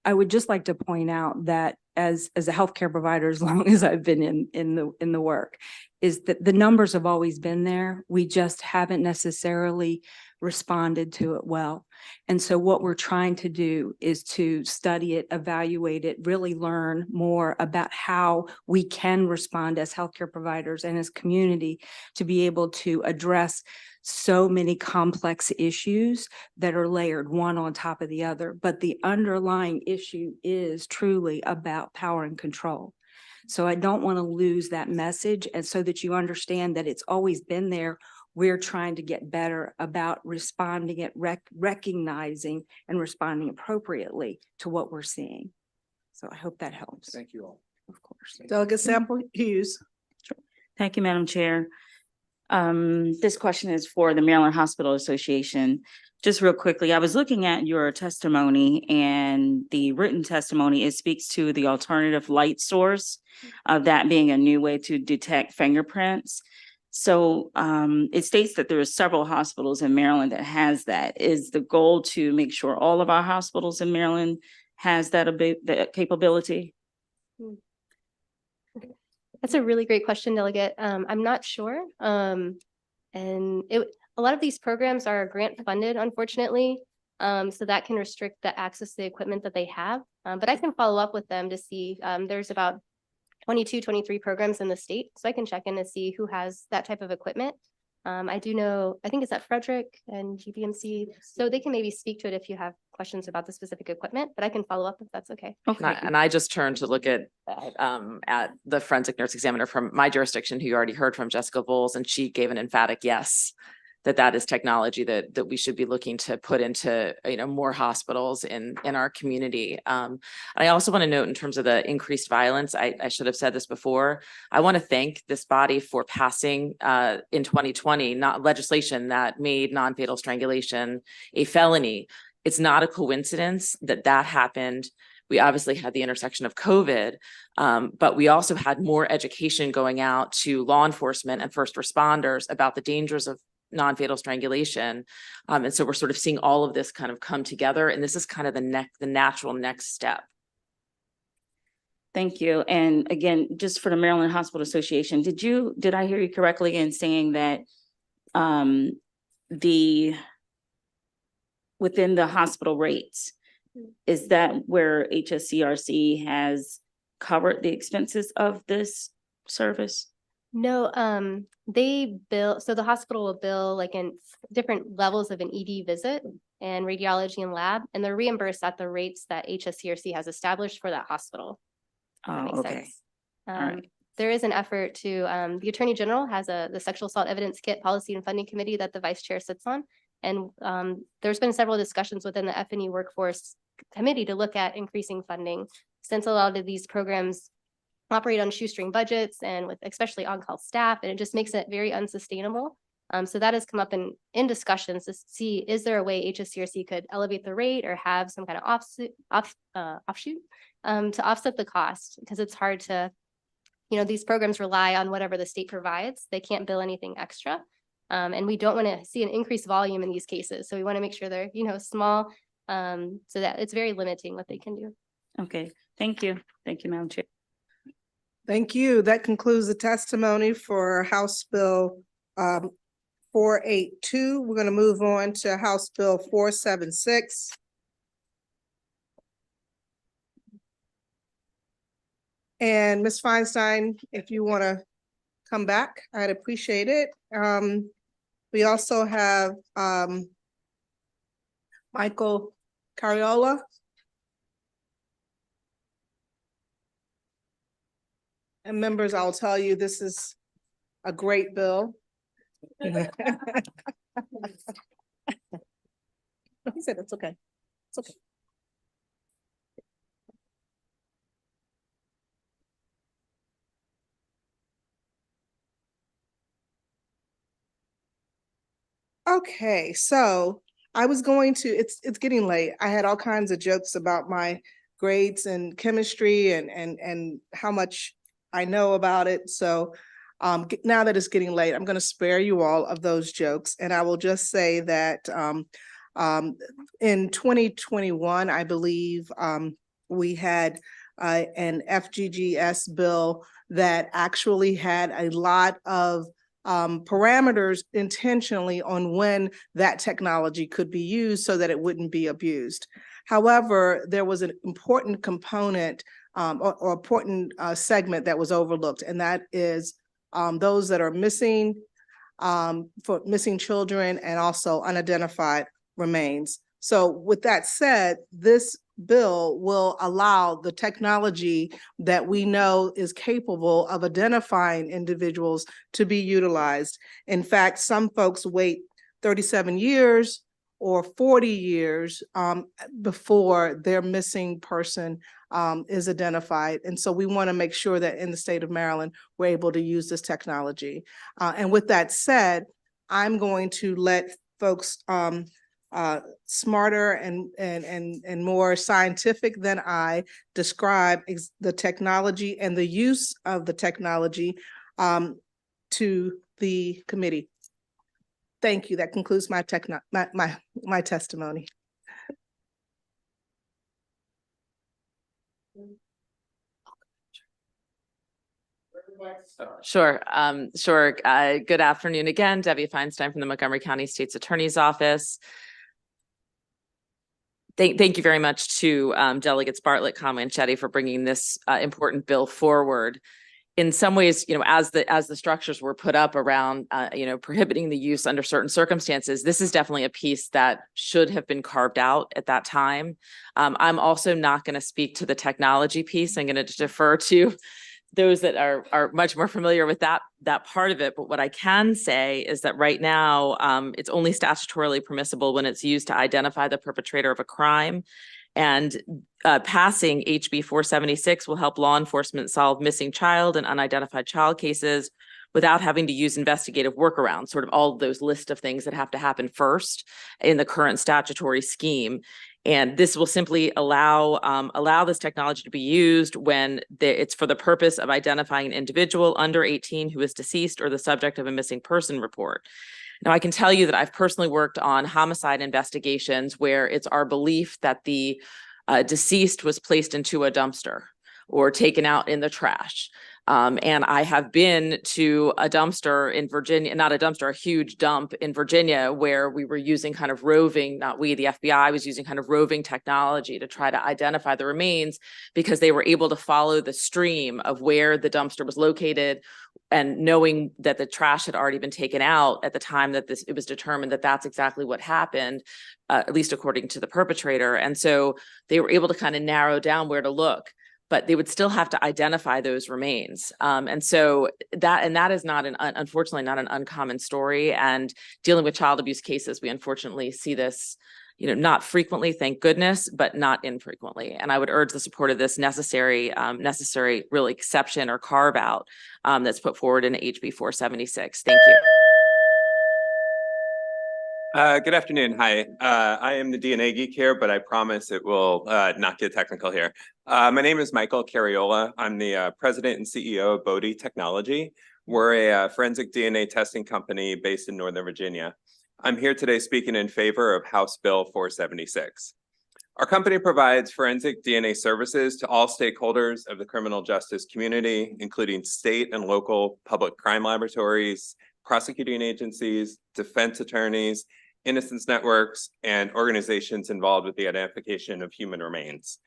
I would just like to point out that as a healthcare provider, as long as I've been in the work, is that the numbers have always been there. We just haven't necessarily responded to it well. And so what we're trying to do is to study it, evaluate it, really learn more about how we can respond as healthcare providers and as community to be able to address so many complex issues that are layered one on top of the other. But the underlying issue is truly about power and control. So I don't want to lose that message, and so that you understand that it's always been there. We're trying to get better about responding it, recognizing and responding appropriately to what we're seeing. So I hope that helps. Thank you all. Of course. Delegate Sample Hughes. Thank you, Madam Chair. This question is for the Maryland Hospital Association. Just real quickly, I was looking at your testimony, and the written testimony, it speaks to the alternative light source of that being a new way to detect fingerprints. So it states that there are several hospitals in Maryland that has that. Is the goal to make sure all of our hospitals in Maryland has that capability? That's a really great question, Delegate. I'm not sure. A lot of these programs are grant funded, unfortunately. So that can restrict the access to the equipment that they have. But I can follow up with them to see, there's about 22, 23 programs in the state. So I can check in to see who has that type of equipment. I do know, I think it's at Frederick and GBMC. So they can maybe speak to it if you have questions about the specific equipment, but I can follow up if that's okay. And I just turned to look at the forensic nurse examiner from my jurisdiction, who you already heard from, Jessica Voles, and she gave an emphatic yes, that is technology that we should be looking to put into, more hospitals in our community. I also want to note, in terms of the increased violence, I should have said this before. I want to thank this body for passing in 2020 legislation that made non-fatal strangulation a felony. It's not a coincidence that happened. We obviously had the intersection of COVID, but we also had more education going out to law enforcement and first responders about the dangers of non-fatal strangulation. And so we're sort of seeing all of this kind of come together, and this is kind of the natural next step. Thank you. And again, just for the Maryland Hospital Association, did I hear you correctly in saying that within the hospital rates, is that where HSCRC has covered the expenses of this service? No, they bill, so the hospital will bill like in different levels of an ED visit and radiology and lab, and they're reimbursed at the rates that HSCRC has established for that hospital. Oh, okay. All right. There is an effort to, the Attorney General has the Sexual Assault Evidence Kit Policy and Funding Committee that the Vice Chair sits on. And there's been several discussions within the F&E Workforce Committee to look at increasing funding, since a lot of these programs operate on shoestring budgets and with especially on-call staff, and it just makes it very unsustainable. So that has come up in discussions to see, is there a way HSCRC could elevate the rate or have some kind of offshoot to offset the cost? Because it's hard to, these programs rely on whatever the state provides. They can't bill anything extra. And we don't want to see an increased volume in these cases. So we want to make sure they're, small, so that it's very limiting what they can do. Okay, thank you. Thank you, Madam Chair. Thank you. That concludes the testimony for House Bill 482. We're going to move on to House Bill 476. And Ms. Feinstein, if you want to come back, I'd appreciate it. We also have Michael Cariola. And members, I'll tell you, this is a great bill. He said, it's okay. It's okay. Okay, so I was going to, it's getting late. I had all kinds of jokes about my grades in chemistry and how much I know about it. So now that it's getting late, I'm going to spare you all of those jokes. And I will just say that in 2021, I believe we had an FGGS bill that actually had a lot of parameters intentionally on when that technology could be used so that it wouldn't be abused. However, there was an important component or important segment that was overlooked, and that is those that are missing, for missing children and also unidentified remains. So with that said, this bill will allow the technology that we know is capable of identifying individuals to be utilized. In fact, some folks wait 37 years or 40 years before their missing person is identified. And so we want to make sure that in the state of Maryland, we're able to use this technology. And with that said, I'm going to let folks smarter and more scientific than I describe the technology and the use of the technology to the committee. Thank you. That concludes my testimony. Sure. Good afternoon again. Debbie Feinstein from the Montgomery County State's Attorney's Office. Thank you very much to Delegates Bartlett, Conway, and Chetty for bringing this important bill forward. In some ways, as the structures were put up around, prohibiting the use under certain circumstances, this is definitely a piece that should have been carved out at that time. I'm also not going to speak to the technology piece. I'm going to defer to those that are much more familiar with that part of it. But what I can say is that right now, it's only statutorily permissible when it's used to identify the perpetrator of a crime. And passing HB 476 will help law enforcement solve missing child and unidentified child cases without having to use investigative workarounds, sort of all of those list of things that have to happen first in the current statutory scheme. And this will simply allow this technology to be used when it's for the purpose of identifying an individual under 18 who is deceased or the subject of a missing person report. Now, I can tell you that I've personally worked on homicide investigations where it's our belief that the deceased was placed into a dumpster or taken out in the trash. And I have been to a dumpster in Virginia, not a dumpster, a huge dump in Virginia, where we were using kind of roving, not we, the FBI was using kind of roving technology to try to identify the remains, because they were able to follow the stream of where the dumpster was located, and knowing that the trash had already been taken out at the time that it was determined that that's exactly what happened, at least according to the perpetrator. And so they were able to kind of narrow down where to look, but they would still have to identify those remains. And so that is not unfortunately not an uncommon story. And dealing with child abuse cases, we unfortunately see this, not frequently, thank goodness, but not infrequently. And I would urge the support of this necessary really exception or carve out that's put forward in HB 476. Thank you. Good afternoon. Hi, I am the DNA geek here, but I promise it will not get technical here. My name is Michael Carriola. I'm the president and CEO of Bodhi Technology. We're a forensic DNA testing company based in Northern Virginia. I'm here today speaking in favor of House Bill 476. Our company provides forensic DNA services to all stakeholders of the criminal justice community, including state and local public crime laboratories, prosecuting agencies, defense attorneys, innocence networks, and organizations involved with the identification of human remains.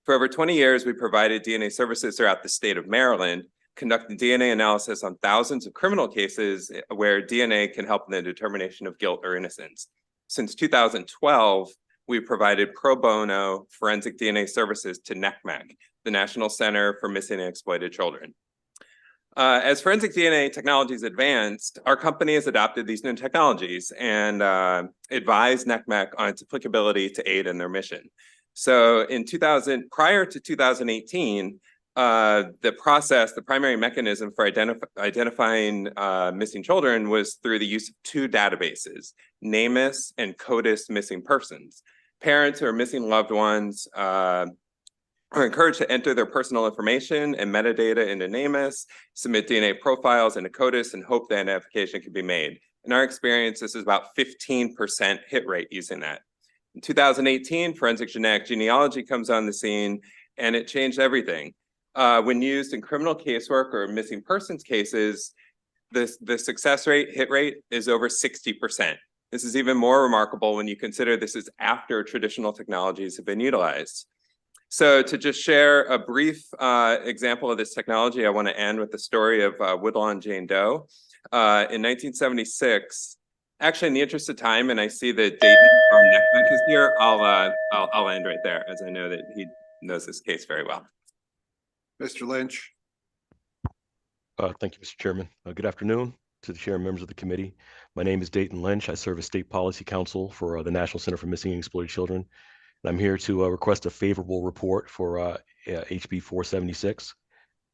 For over 20 years, we provided DNA services throughout the state of Maryland, conducting DNA analysis on thousands of criminal cases where DNA can help in the determination of guilt or innocence. Since 2012, we provided pro bono forensic DNA services to NCMEC, the National Center for Missing and Exploited Children. As forensic DNA technologies advanced, our company has adopted these new technologies and advised NCMEC on its applicability to aid in their mission. So prior to 2018, the primary mechanism for identifying missing children was through the use of two databases, NamUs and CODIS missing persons. Parents who are missing loved ones are encouraged to enter their personal information and metadata into NamUs, submit DNA profiles into CODIS, and hope the identification can be made. In our experience, this is about 15% hit rate using that. In 2018, forensic genetic genealogy comes on the scene, and it changed everything. When used in criminal casework or missing persons cases, the success rate, hit rate, is over 60%. This is even more remarkable when you consider this is after traditional technologies have been utilized. So to just share a brief example of this technology, I want to end with the story of Woodlawn Jane Doe. In 1976, actually in the interest of time, and I see that Dayton from NCMEC is here, I'll end right there, as I know that he knows this case very well. Mr. Lynch. Thank you, Mr. Chairman. Good afternoon to the chair and members of the committee. My name is Dayton Lynch. I serve as State Policy Counsel for the National Center for Missing and Exploited Children. And I'm here to request a favorable report for HB 476.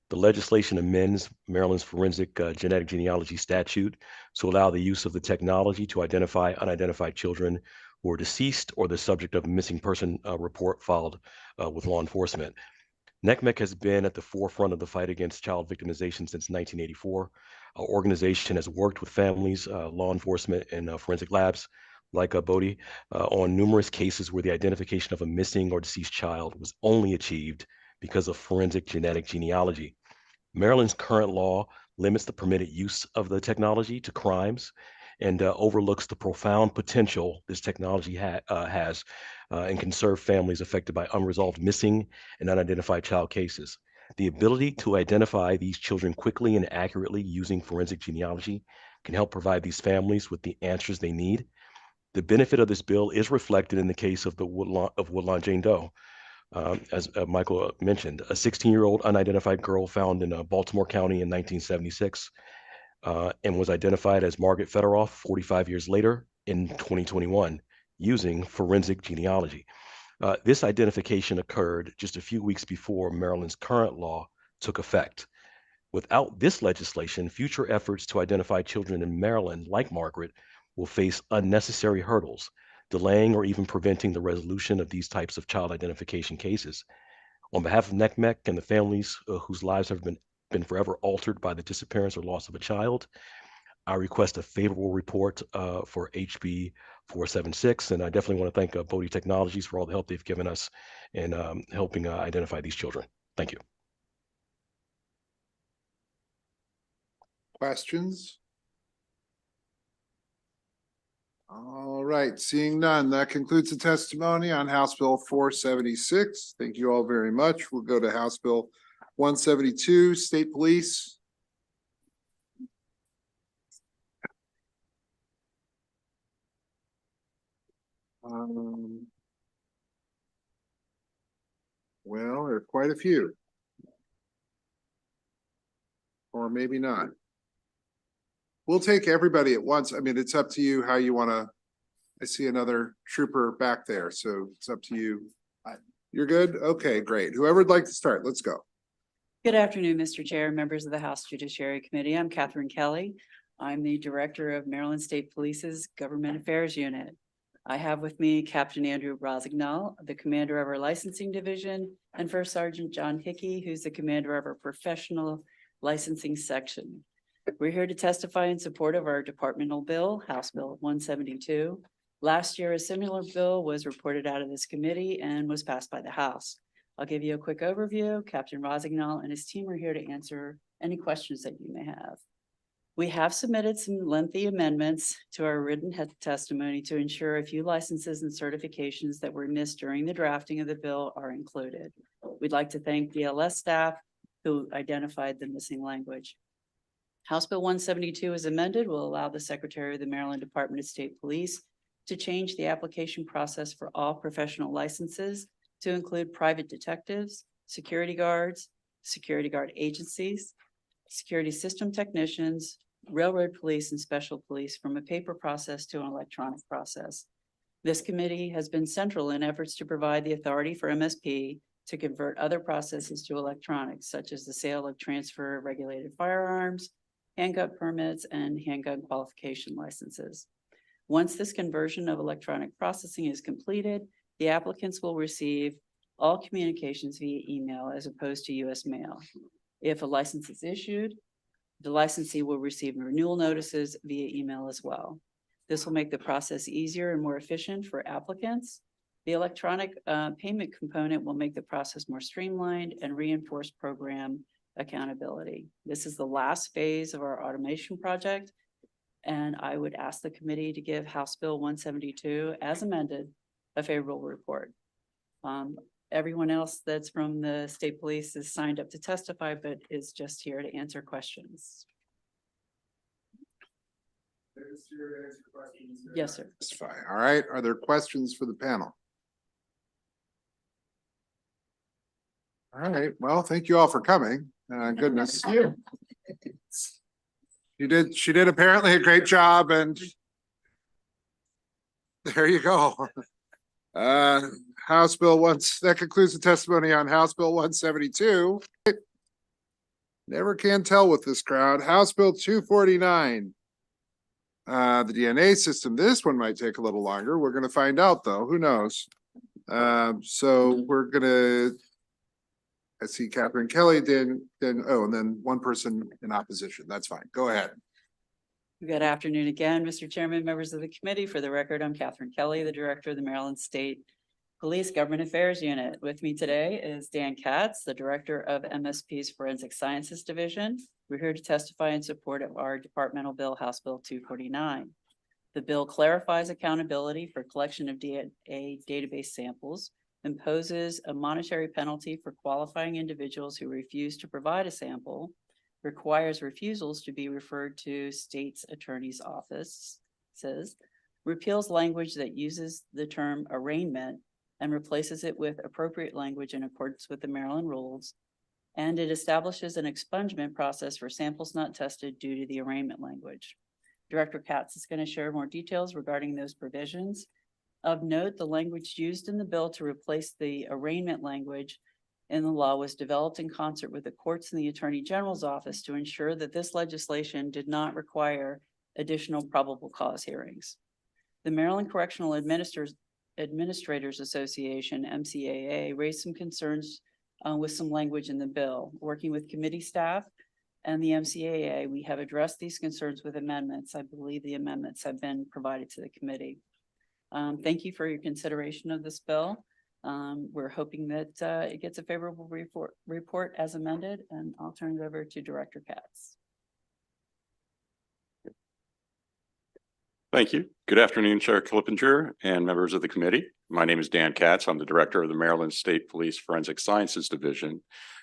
The legislation amends Maryland's forensic genetic genealogy statute to allow the use of the technology to identify unidentified children who are deceased or the subject of a missing person report filed with law enforcement. NCMEC has been at the forefront of the fight against child victimization since 1984. Our organization has worked with families, law enforcement, and forensic labs like Bodhi, on numerous cases where the identification of a missing or deceased child was only achieved because of forensic genetic genealogy. Maryland's current law limits the permitted use of the technology to crimes and overlooks the profound potential this technology has and can serve families affected by unresolved missing and unidentified child cases. The ability to identify these children quickly and accurately using forensic genealogy can help provide these families with the answers they need. The benefit of this bill is reflected in the case of Woodlawn Jane Doe. As Michael mentioned, a 16-year-old unidentified girl found in Baltimore County in 1976 and was identified as Margaret Federoff 45 years later in 2021 using forensic genealogy. This identification occurred just a few weeks before Maryland's current law took effect. Without this legislation, future efforts to identify children in Maryland, like Margaret, will face unnecessary hurdles, delaying or even preventing the resolution of these types of child identification cases. On behalf of NCMEC and the families whose lives have been forever altered by the disappearance or loss of a child, I request a favorable report for HB 476, and I definitely want to thank Bodhi Technologies for all the help they've given us in helping identify these children. Thank you. Questions? All right, seeing none, that concludes the testimony on House Bill 476. Thank you all very much. We'll go to House Bill 172, State Police. Well, there are quite a few. Or maybe not. We'll take everybody at once. I mean, it's up to you how you want to. I see another trooper back there, so it's up to you. You're good? Okay, great. Whoever would like to start, let's go. Good afternoon, Mr. Chair, members of the House Judiciary Committee. I'm Catherine Kelly. I'm the Director of Maryland State Police's Government Affairs Unit. I have with me Captain Andrew Rosignol, the Commander of our Licensing Division, and First Sergeant John Hickey, who's the Commander of our Professional Licensing Section. We're here to testify in support of our departmental bill, House Bill 172. Last year, a similar bill was reported out of this committee and was passed by the House. I'll give you a quick overview. Captain Rosignol and his team are here to answer any questions that you may have. We have submitted some lengthy amendments to our written testimony to ensure a few licenses and certifications that were missed during the drafting of the bill are included. We'd like to thank DLS staff who identified the missing language. House Bill 172 as amended will allow the Secretary of the Maryland Department of State Police to change the application process for all professional licenses to include private detectives, security guard agencies, security system technicians, railroad police, and special police from a paper process to an electronic process. This committee has been central in efforts to provide the authority for MSP to convert other processes to electronics, such as the sale of transfer of regulated firearms, handgun permits, and handgun qualification licenses. Once this conversion of electronic processing is completed, the applicants will receive all communications via email as opposed to US mail. If a license is issued, the licensee will receive renewal notices via email as well. This will make the process easier and more efficient for applicants. The electronic payment component will make the process more streamlined and reinforce program accountability. This is the last phase of our automation project, and I would ask the committee to give House Bill 172 as amended a favorable report. Everyone else that's from the state police is signed up to testify, but is just here to answer questions. Yes, sir. All right. Are there questions for the panel? All right. Well, thank you all for coming. Goodness. She did apparently a great job, and there you go. House Bill that concludes the testimony on House Bill 172. Never can tell with this crowd. House Bill 249. The DNA system. This one might take a little longer. We're going to find out though. Who knows? So we're going to, I see Catherine Kelly and then one person in opposition. That's fine. Go ahead. Good afternoon again, Mr. Chairman, members of the committee. For the record, I'm Catherine Kelly, the Director of the Maryland State Police Government Affairs Unit. With me today is Dan Katz, the Director of MSP's Forensic Sciences Division. We're here to testify in support of our departmental bill, House Bill 249. The bill clarifies accountability for collection of DNA database samples, imposes a monetary penalty for qualifying individuals who refuse to provide a sample, requires refusals to be referred to state's attorney's offices, repeals language that uses the term arraignment and replaces it with appropriate language in accordance with the Maryland rules, and it establishes an expungement process for samples not tested due to the arraignment language. Director Katz is going to share more details regarding those provisions. Of note, the language used in the bill to replace the arraignment language in the law was developed in concert with the courts and the Attorney General's office to ensure that this legislation did not require additional probable cause hearings. The Maryland Correctional Administrators Association, MCAA, raised some concerns with some language in the bill. Working with committee staff and the MCAA, we have addressed these concerns with amendments. I believe the amendments have been provided to the committee. Thank you for your consideration of this bill. We're hoping that it gets a favorable report as amended, and I'll turn it over to Director Katz. Thank you. Good afternoon, Chair Klippinger and members of the committee. My name is Dan Katz. I'm the Director of the Maryland State Police Forensic Sciences Division,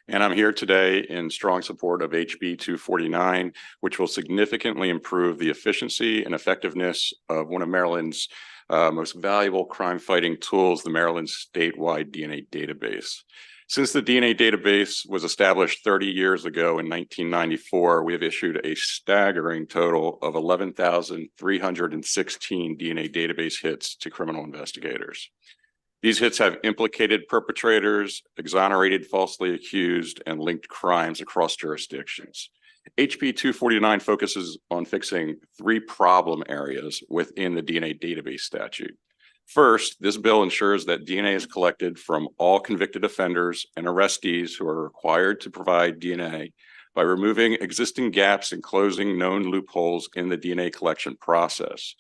and I'm here today in strong support of HB 249, which will significantly improve the efficiency and effectiveness of one of Maryland's most valuable crime-fighting tools, the Maryland statewide DNA database. Since the DNA database was established 30 years ago in 1994, we have issued a staggering total of 11,316 DNA database hits to criminal investigators. These hits have implicated perpetrators, exonerated falsely accused, and linked crimes across jurisdictions. HB 249 focuses on fixing 3 problem areas within the DNA database statute. First, this bill ensures that DNA is collected from all convicted offenders and arrestees who are required to provide DNA by removing existing gaps and closing known loopholes in the DNA collection process.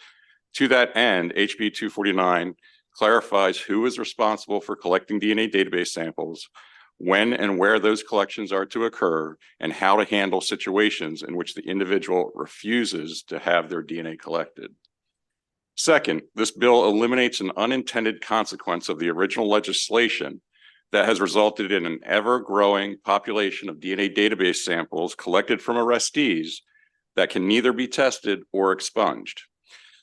To that end, HB 249 clarifies who is responsible for collecting DNA database samples, when and where those collections are to occur, and how to handle situations in which the individual refuses to have their DNA collected. Second, this bill eliminates an unintended consequence of the original legislation that has resulted in an ever-growing population of DNA database samples collected from arrestees that can neither be tested or expunged.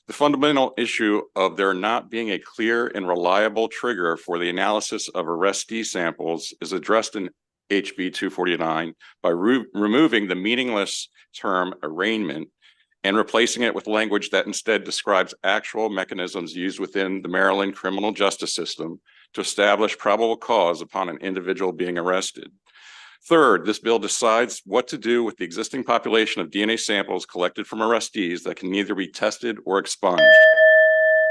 The fundamental issue of there not being a clear and reliable trigger for the analysis of arrestee samples is addressed in HB 249 by removing the meaningless term arraignment and replacing it with language that instead describes actual mechanisms used within the Maryland criminal justice system to establish probable cause upon an individual being arrested. Third, this bill decides what to do with the existing population of DNA samples collected from arrestees that can neither be tested or expunged.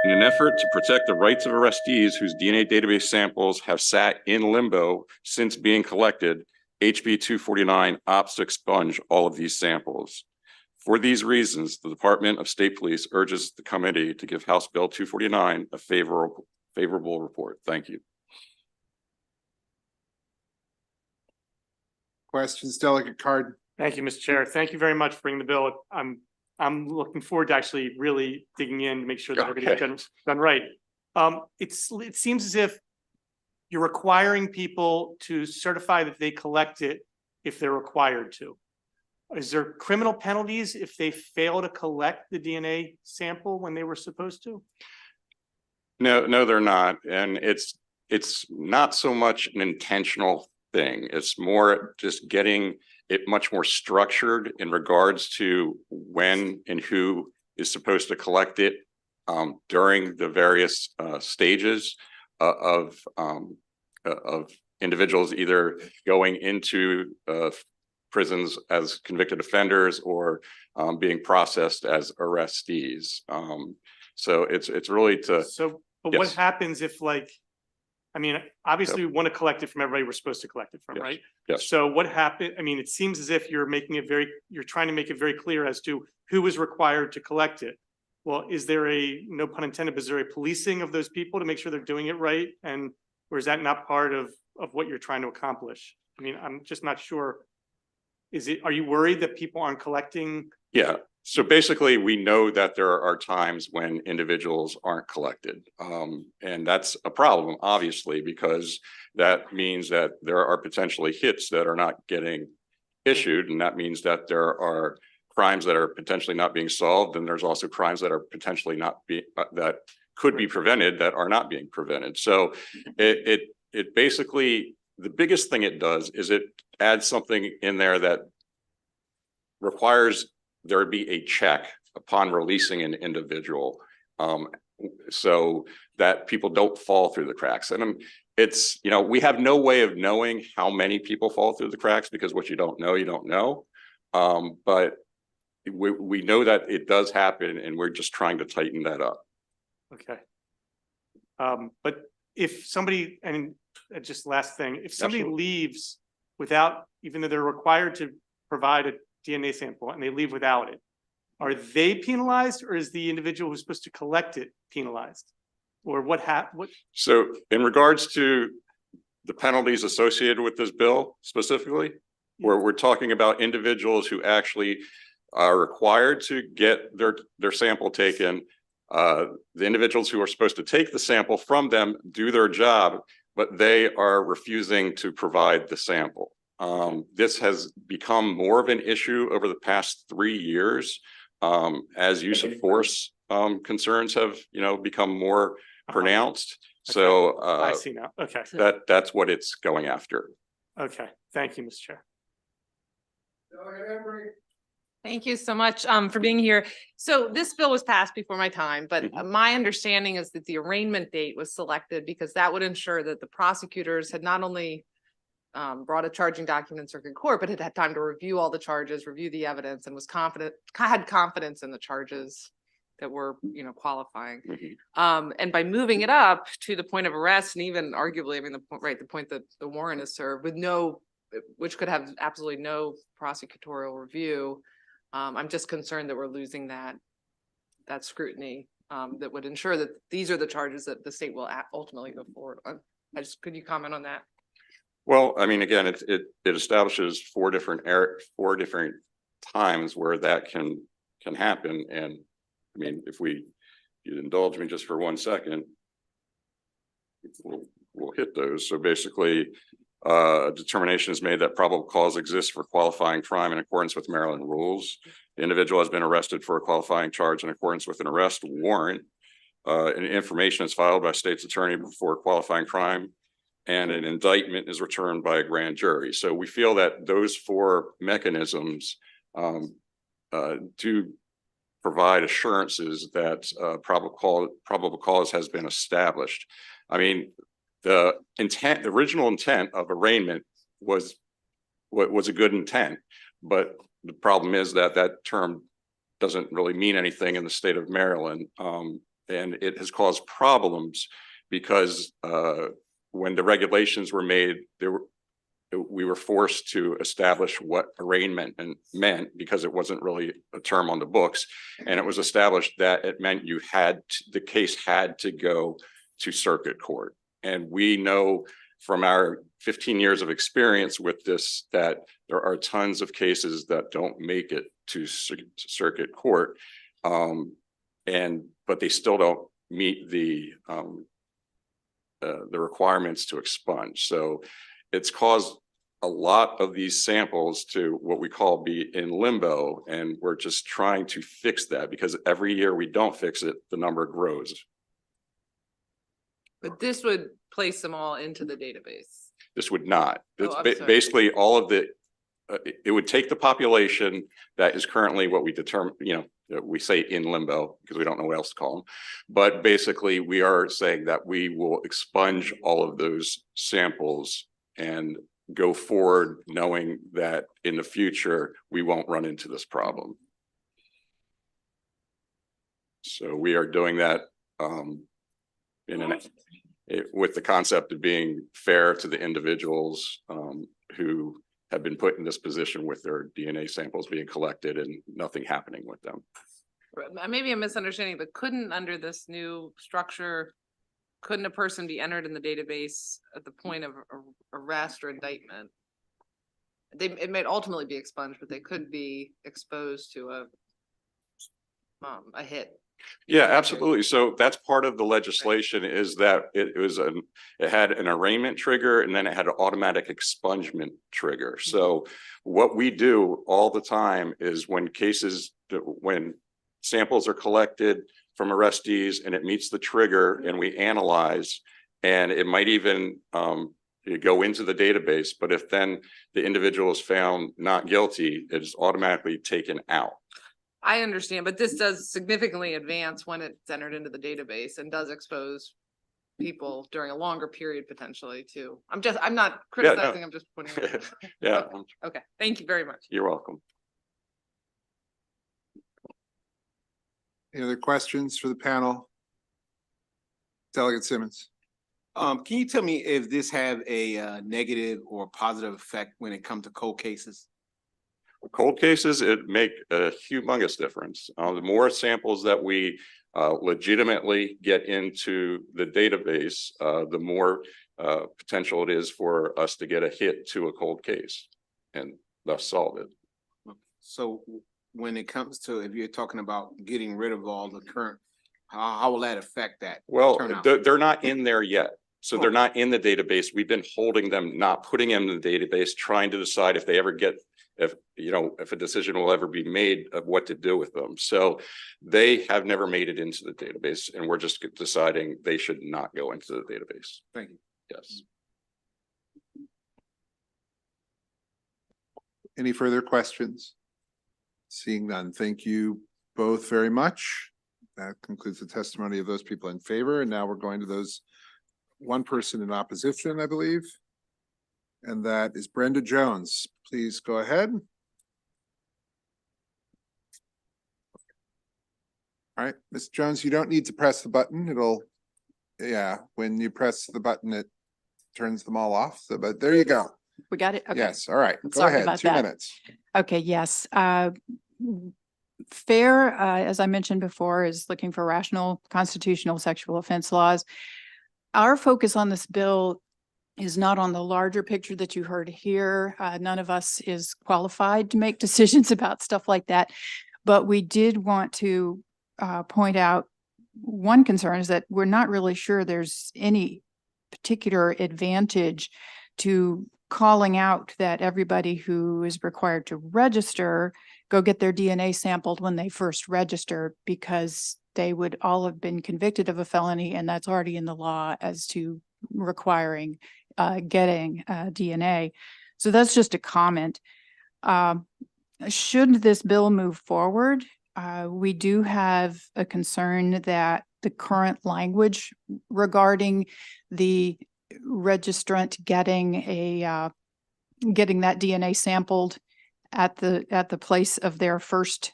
In an effort to protect the rights of arrestees whose DNA database samples have sat in limbo since being collected, HB 249 opts to expunge all of these samples. For these reasons, the Department of State Police urges the committee to give House Bill 249 a favorable report. Thank you. Questions, Delegate Card? Thank you, Mr. Chair. Thank you very much for bringing the bill. I'm looking forward to actually really digging in to make sure that everything's done right. It seems as if you're requiring people to certify that they collect it if they're required to. Is there criminal penalties if they fail to collect the DNA sample when they were supposed to? No, they're not. And it's not so much an intentional thing. It's more just getting it much more structured in regards to when and who is supposed to collect it during the various stages of individuals either going into prisons as convicted offenders or being processed as arrestees. So it's really to. So, but what happens if, like, I mean, obviously we want to collect it from everybody we're supposed to collect it from, right? Yes. So what happened? I mean, it seems as if you're trying to make it very clear as to who is required to collect it. Well, is there no pun intended, but is there a policing of those people to make sure they're doing it right? Or is that not part of what you're trying to accomplish? I mean, I'm just not sure. Are you worried that people aren't collecting? Yeah. So basically, we know that there are times when individuals aren't collected. And that's a problem, obviously, because that means that there are potentially hits that are not getting issued. And that means that there are crimes that are potentially not being solved. And there's also crimes that are potentially that could be prevented that are not being prevented. So it basically, the biggest thing it does is it adds something in there that requires there be a check upon releasing an individual so that people don't fall through the cracks. And it's, we have no way of knowing how many people fall through the cracks because what you don't know, you don't know. But we know that it does happen and we're just trying to tighten that up. Okay. But if somebody, and just last thing, if somebody leaves without, even though they're required to provide a DNA sample and they leave without it, are they penalized or is the individual who's supposed to collect it penalized? Or what? So in regards to the penalties associated with this bill specifically, where we're talking about individuals who actually are required to get their sample taken, the individuals who are supposed to take the sample from them do their job, but they are refusing to provide the sample. This has become more of an issue over the past 3 years as use of force concerns have, become more pronounced. So I see now. Okay. That's what it's going after. Okay. Thank you, Mr. Chair. Thank you so much for being here. So this bill was passed before my time, but my understanding is that the arraignment date was selected because that would ensure that the prosecutors had not only brought a charging document in circuit court, but had had time to review all the charges, review the evidence, and was had confidence in the charges that were, qualifying. And by moving it up to the point of arrest, and even arguably, the point that the warrant is served with which could have absolutely no prosecutorial review. I'm just concerned that we're losing that scrutiny that would ensure that these are the charges that the state will ultimately go forward on. Could you comment on that? Well, I mean, again, it establishes four different times where that can happen. And I mean, if you'd indulge me just for 1 second, we'll hit those. So basically, a determination is made that probable cause exists for qualifying crime in accordance with Maryland rules. The individual has been arrested for a qualifying charge in accordance with an arrest warrant. And information is filed by state's attorney before a qualifying crime, and an indictment is returned by a grand jury. So we feel that those four mechanisms do provide assurances that probable cause has been established. I mean, the original intent of arraignment was a good intent, but the problem is that term doesn't really mean anything in the state of Maryland, and it has caused problems because when the regulations were made, we were forced to establish what arraignment meant because it wasn't really a term on the books, and it was established that it meant the case had to go to circuit court. And we know from our 15 years of experience with this that there are tons of cases that don't make it to circuit court, but they still don't meet the requirements to expunge. So it's caused a lot of these samples to what we call be in limbo, and we're just trying to fix that because every year we don't fix it, the number grows. But this would place them all into the database. This would not. It's I'm sorry. basically all of it would take the population that is currently what we determine, we say in limbo because we don't know what else to call them. But basically we are saying that we will expunge all of those samples and go forward knowing that in the future, we won't run into this problem. So we are doing that with the concept of being fair to the individuals who have been put in this position with their DNA samples being collected and nothing happening with them. Maybe a misunderstanding, but under this new structure, couldn't a person be entered in the database at the point of arrest or indictment? It might ultimately be expunged, but they could be exposed to a hit. Yeah, absolutely. So that's part of the legislation is that it had an arraignment trigger and then it had an automatic expungement trigger. So what we do all the time is when samples are collected from arrestees and it meets the trigger and we analyze, and it might even go into the database, but if then the individual is found not guilty, it is automatically taken out. I understand, but this does significantly advance when it's entered into the database and does expose people during a longer period potentially too. I'm not criticizing, I'm just pointing out. Yeah. Okay, thank you very much. You're welcome. Any other questions for the panel? Delegate Simmons. Can you tell me if this have a negative or positive effect when it comes to cold cases? Cold cases, it make a humongous difference. The more samples that we legitimately get into the database, the more potential it is for us to get a hit to a cold case and thus solve it. So when it comes to, if you're talking about getting rid of all the current, how will that affect that? Well, they're not in there yet. So they're not in the database. We've been holding them, not putting them in the database, trying to decide if they ever get, if a decision will ever be made of what to do with them. So they have never made it into the database, and we're just deciding they should not go into the database. Thank you. Yes. Any further questions? Seeing none, thank you both very much. That concludes the testimony of those people in favor, and now we're going to those one person in opposition, I believe. and that is Brenda Jones. Please go ahead. All right, Ms. Jones, you don't need to press the button. When you press the button, it turns them all off. So, but there you go. We got it? Okay. Yes, all right. Go Sorry ahead, about 2 that. minutes. Okay, yes. FAIR, as I mentioned before, is looking for rational constitutional sexual offense laws. Our focus on this bill is not on the larger picture that you heard here. None of us is qualified to make decisions about stuff like that. But we did want to point out one concern is that we're not really sure there's any particular advantage to calling out that everybody who is required to register go get their DNA sampled when they first register, because they would all have been convicted of a felony, and that's already in the law as to requiring getting DNA. So that's just a comment. Should this bill move forward, we do have a concern that the current language regarding the registrant getting that DNA sampled at the place of their first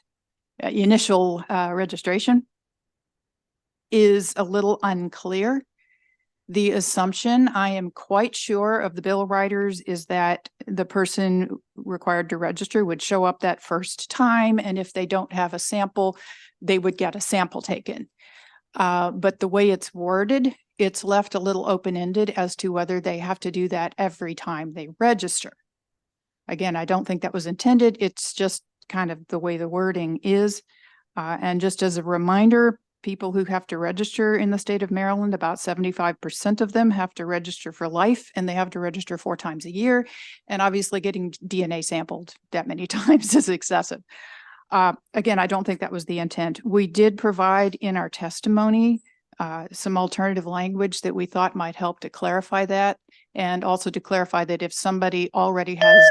initial registration is a little unclear. The assumption, I am quite sure, of the bill writers is that the person required to register would show up that first time, and if they don't have a sample, they would get a sample taken. But the way it's worded, it's left a little open-ended as to whether they have to do that every time they register. Again, I don't think that was intended. It's just kind of the way the wording is. And just as a reminder, people who have to register in the state of Maryland, about 75% of them have to register for life, and they have to register 4 times a year. And obviously getting DNA sampled that many times is excessive. Again, I don't think that was the intent. We did provide in our testimony some alternative language that we thought might help to clarify that, and also to clarify that if somebody already has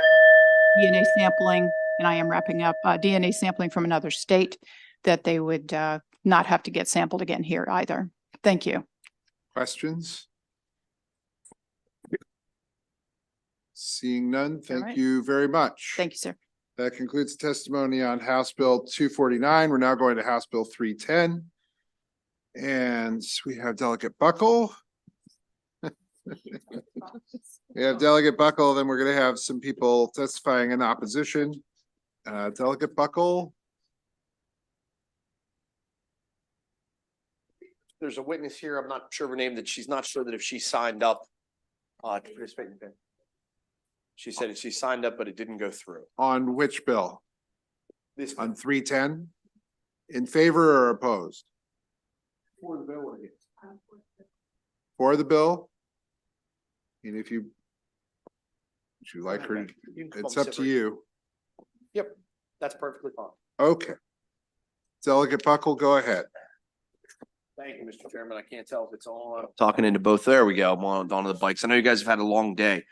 DNA sampling, and I am wrapping up, DNA sampling from another state, that they would not have to get sampled again here either. Thank you. Questions? Seeing none, thank right. you very much. Thank you, sir. That concludes the testimony on House Bill 249. We're now going to House Bill 310. And we have Delegate Buckle. We have Delegate Buckle, then we're going to have some people testifying in opposition. Delegate Buckle. There's a witness here, I'm not sure of her name, that she's not sure that if she signed up to participate in the bill. She said that she signed up, but it didn't go through. On which bill? This On 310? In favor or opposed? For the bill or against? For the bill? And if you like her, You can come it's up up to separate. you. Yep, that's perfectly fine. Okay. Delegate Buckle, go ahead. Thank you, Mr. Chairman. I can't tell if it's on. Talking into both. There we go. I'm on the bikes. I know you guys have had a long day.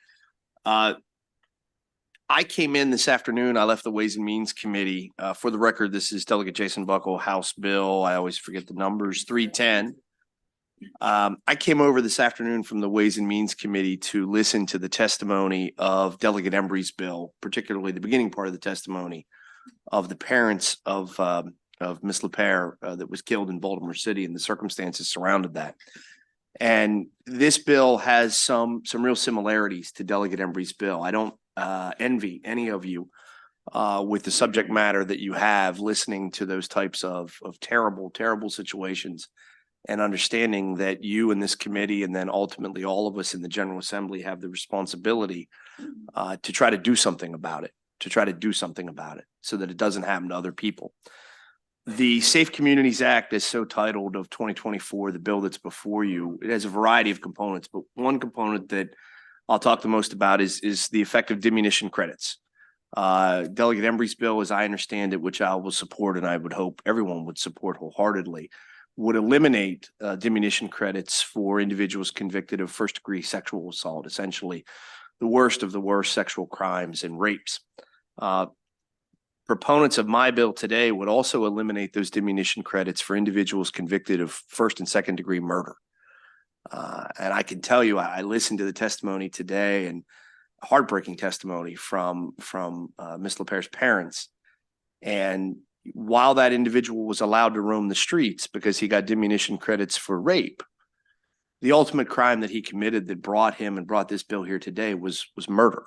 I came in this afternoon. I left the Ways and Means Committee. For the record, this is Delegate Jason Buckle, House Bill. I always forget the numbers, 310. I came over this afternoon from the Ways and Means Committee to listen to the testimony of Delegate Embry's bill, particularly the beginning part of the testimony of the parents of Miss LePere that was killed in Baltimore City and the circumstances surrounded that. And this bill has some real similarities to Delegate Embry's bill. I don't envy any of you with the subject matter that you have listening to those types of terrible, terrible situations, and understanding that you and this committee and then ultimately all of us in the General Assembly have the responsibility to try to do something about it, so that it doesn't happen to other people. The Safe Communities Act is so titled of 2024, the bill that's before you. It has a variety of components, but one component that I'll talk the most about is the effective diminution credits. Delegate Embry's bill, as I understand it, which I will support and I would hope everyone would support wholeheartedly, would eliminate diminution credits for individuals convicted of first-degree sexual assault, essentially the worst of the worst sexual crimes and rapes. Proponents of my bill today would also eliminate those diminution credits for individuals convicted of first and second degree murder. And I can tell you, I listened to the testimony today, and heartbreaking testimony from Ms. LaPere's parents. And while that individual was allowed to roam the streets because he got diminution credits for rape, the ultimate crime that he committed that brought him and brought this bill here today was murder.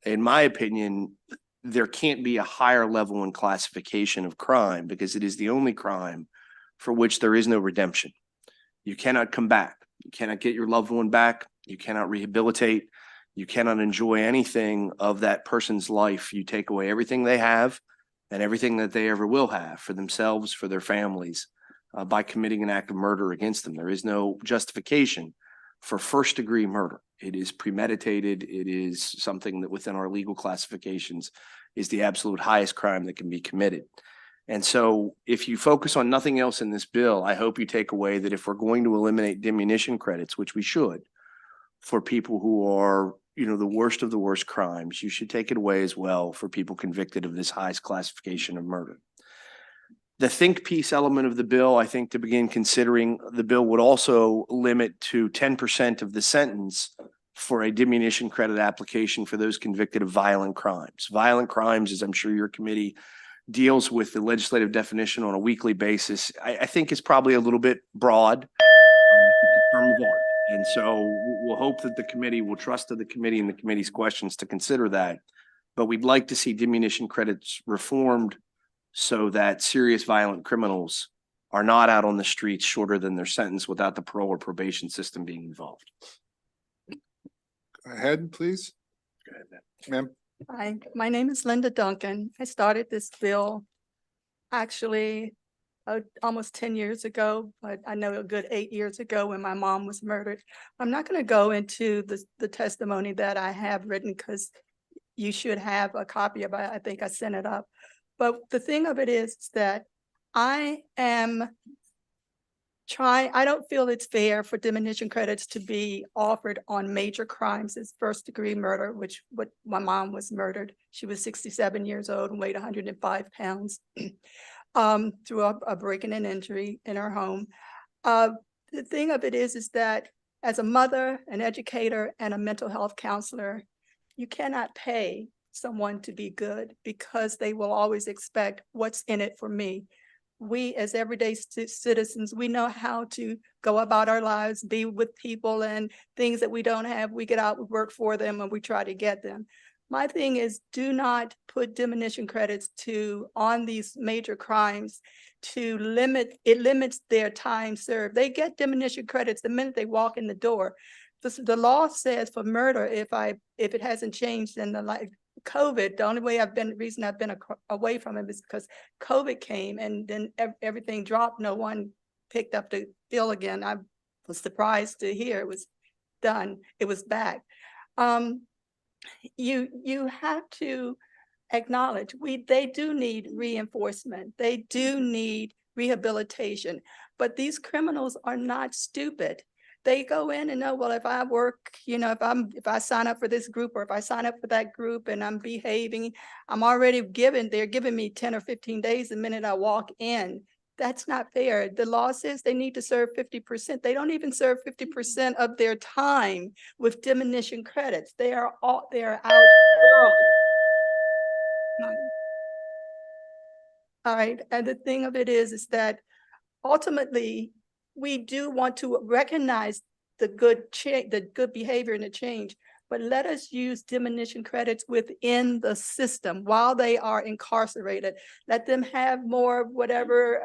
In my opinion, there can't be a higher level and classification of crime because it is the only crime for which there is no redemption. You cannot come back. You cannot get your loved one back. You cannot rehabilitate. You cannot enjoy anything of that person's life. You take away everything they have and everything that they ever will have for themselves, for their families, by committing an act of murder against them. There is no justification for first-degree murder. It is premeditated. It is something that within our legal classifications is the absolute highest crime that can be committed. And so if you focus on nothing else in this bill, I hope you take away that if we're going to eliminate diminution credits, which we should, for people who are, the worst of the worst crimes, you should take it away as well for people convicted of this highest classification of murder. The think piece element of the bill, I think to begin considering, the bill would also limit to 10% of the sentence for a diminution credit application for those convicted of violent crimes. Violent crimes, as I'm sure your committee deals with the legislative definition on a weekly basis, I think is probably a little bit broad. Term of art. And so we'll hope that the committee will trust to the committee and the committee's questions to consider that. But we'd like to see diminution credits reformed so that serious violent criminals are not out on the streets shorter than their sentence without the parole or probation system being involved. Go ahead, please. Go ahead, ma'am. Hi, my name is Linda Duncan. I started this bill actually almost 10 years ago, but I know a good 8 years ago when my mom was murdered. I'm not going to go into the testimony that I have written because you should have a copy of it. I think I sent it up. But the thing of it is that I don't feel it's fair for diminution credits to be offered on major crimes as first-degree murder, which what my mom was murdered. She was 67 years old and weighed 105 pounds through a breaking and entry in her home. The thing of it is that as a mother, an educator, and a mental health counselor, you cannot pay someone to be good because they will always expect what's in it for me. We as everyday citizens, we know how to go about our lives, be with people and things that we don't have. We get out, we work for them, and we try to get them. My thing is, do not put diminution credits on these major crimes to limits their time served. They get diminution credits the minute they walk in the door. The law says for murder, if it hasn't changed in the COVID, the only reason I've been away from it is because COVID came and then everything dropped. No one picked up the bill again. I was surprised to hear it was done. It was back. You have to acknowledge they do need reinforcement. They do need rehabilitation, but these criminals are not stupid. They go in and know, well, if I work, if I sign up for this group or if I sign up for that group and I'm behaving, they're giving me 10 or 15 days the minute I walk in. That's not fair. The law says they need to serve 50%. They don't even serve 50% of their time with diminution credits. They are out early. All right, and the thing of it is that ultimately, we do want to recognize the good behavior and the change, but let us use diminution credits within the system while they are incarcerated. Let them have more whatever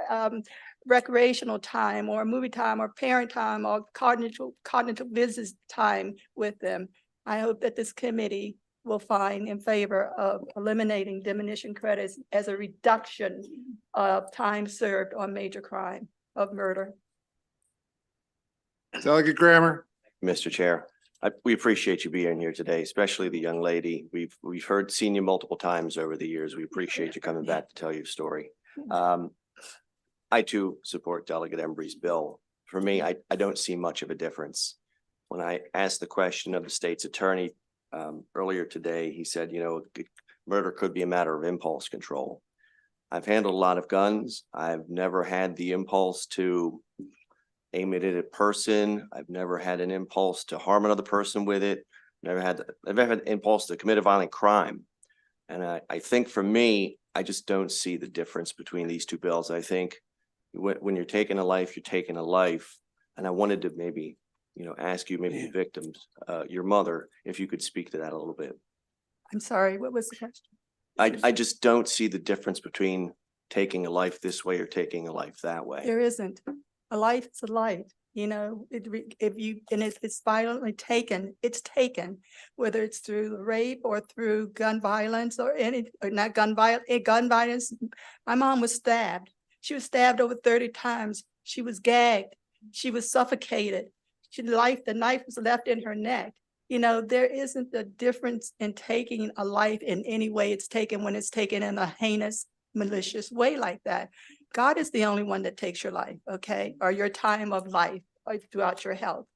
recreational time or movie time or parent time or cognitive business time with them. I hope that this committee will find in favor of eliminating diminution credits as a reduction of time served on major crime of murder. Delegate Grammer. Mr. Chair, we appreciate you being here today, especially the young lady. We've seen you multiple times over the years. We appreciate you coming back to tell your story. I too support Delegate Embry's bill. For me, I don't see much of a difference. When I asked the question of the state's attorney earlier today, he said, murder could be a matter of impulse control. I've handled a lot of guns. I've never had the impulse to aim it at a person. I've never had an impulse to harm another person with it. never had the impulse to commit a violent crime. And I think for me, I just don't see the difference between these two bills. I think when you're taking a life, you're taking a life. And I wanted to maybe, ask you, maybe the victims, your mother, if you could speak to that a little bit. I'm sorry, what was the question? I just don't see the difference between taking a life this way or taking a life that way. There isn't. A life is a life, if it's violently taken, it's taken, whether it's through rape or through gun violence or not gun violence. My mom was stabbed. She was stabbed over 30 times. She was gagged. She was suffocated. The knife was left in her neck. There isn't a difference in taking a life in any way it's taken when it's taken in a heinous, malicious way like that. God is the only one that takes your life, okay? Or your time of life or throughout your health.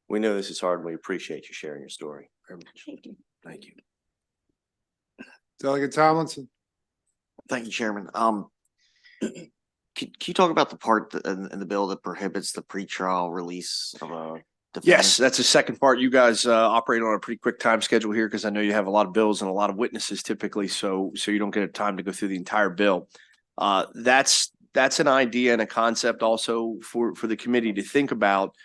We know this is hard and we appreciate you sharing your story very much. Thank you. Thank you. Delegate Tomlinson. Thank you, Chairman. Can you talk about the part in the bill that prohibits the pretrial release of a defendant? Yes, that's the second part. You guys operate on a pretty quick time schedule here because I know you have a lot of bills and a lot of witnesses typically, so you don't get time to go through the entire bill. That's an idea and a concept also for the committee to think about.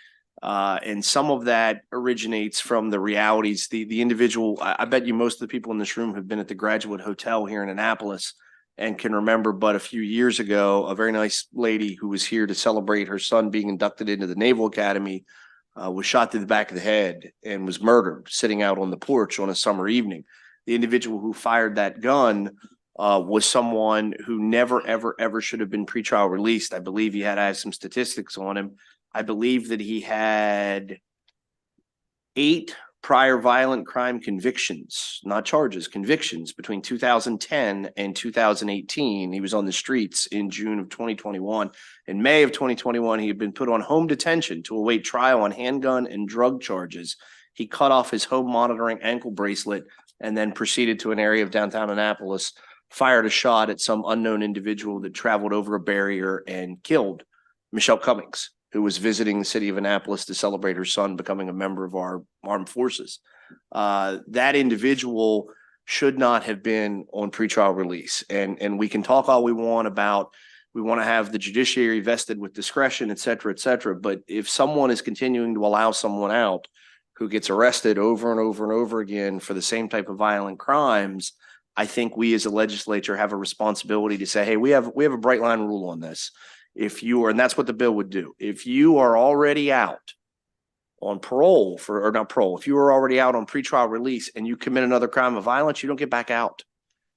And some of that originates from the realities. The individual, I bet you most of the people in this room have been at the Graduate Hotel here in Annapolis and can remember, but a few years ago, a very nice lady who was here to celebrate her son being inducted into the Naval Academy was shot through the back of the head and was murdered sitting out on the porch on a summer evening. The individual who fired that gun was someone who never, ever should have been pretrial released. I believe I have some statistics on him. I believe that he had 8 prior violent crime convictions, not charges, convictions between 2010 and 2018. He was on the streets in June of 2021. In May of 2021, he had been put on home detention to await trial on handgun and drug charges. He cut off his home monitoring ankle bracelet and then proceeded to an area of downtown Annapolis, fired a shot at some unknown individual that traveled over a barrier and killed Michelle Cummings, who was visiting the city of Annapolis to celebrate her son becoming a member of our armed forces. That individual should not have been on pretrial release. And we can talk all we want about, we want to have the judiciary vested with discretion, et cetera, et cetera. But if someone is continuing to allow someone out who gets arrested over and over and over again for the same type of violent crimes, I think we as a legislature have a responsibility to say, hey, we have a bright line rule on this. If you are, and that's what the bill would do. If you are already out on parole if you are already out on pretrial release and you commit another crime of violence, you don't get back out.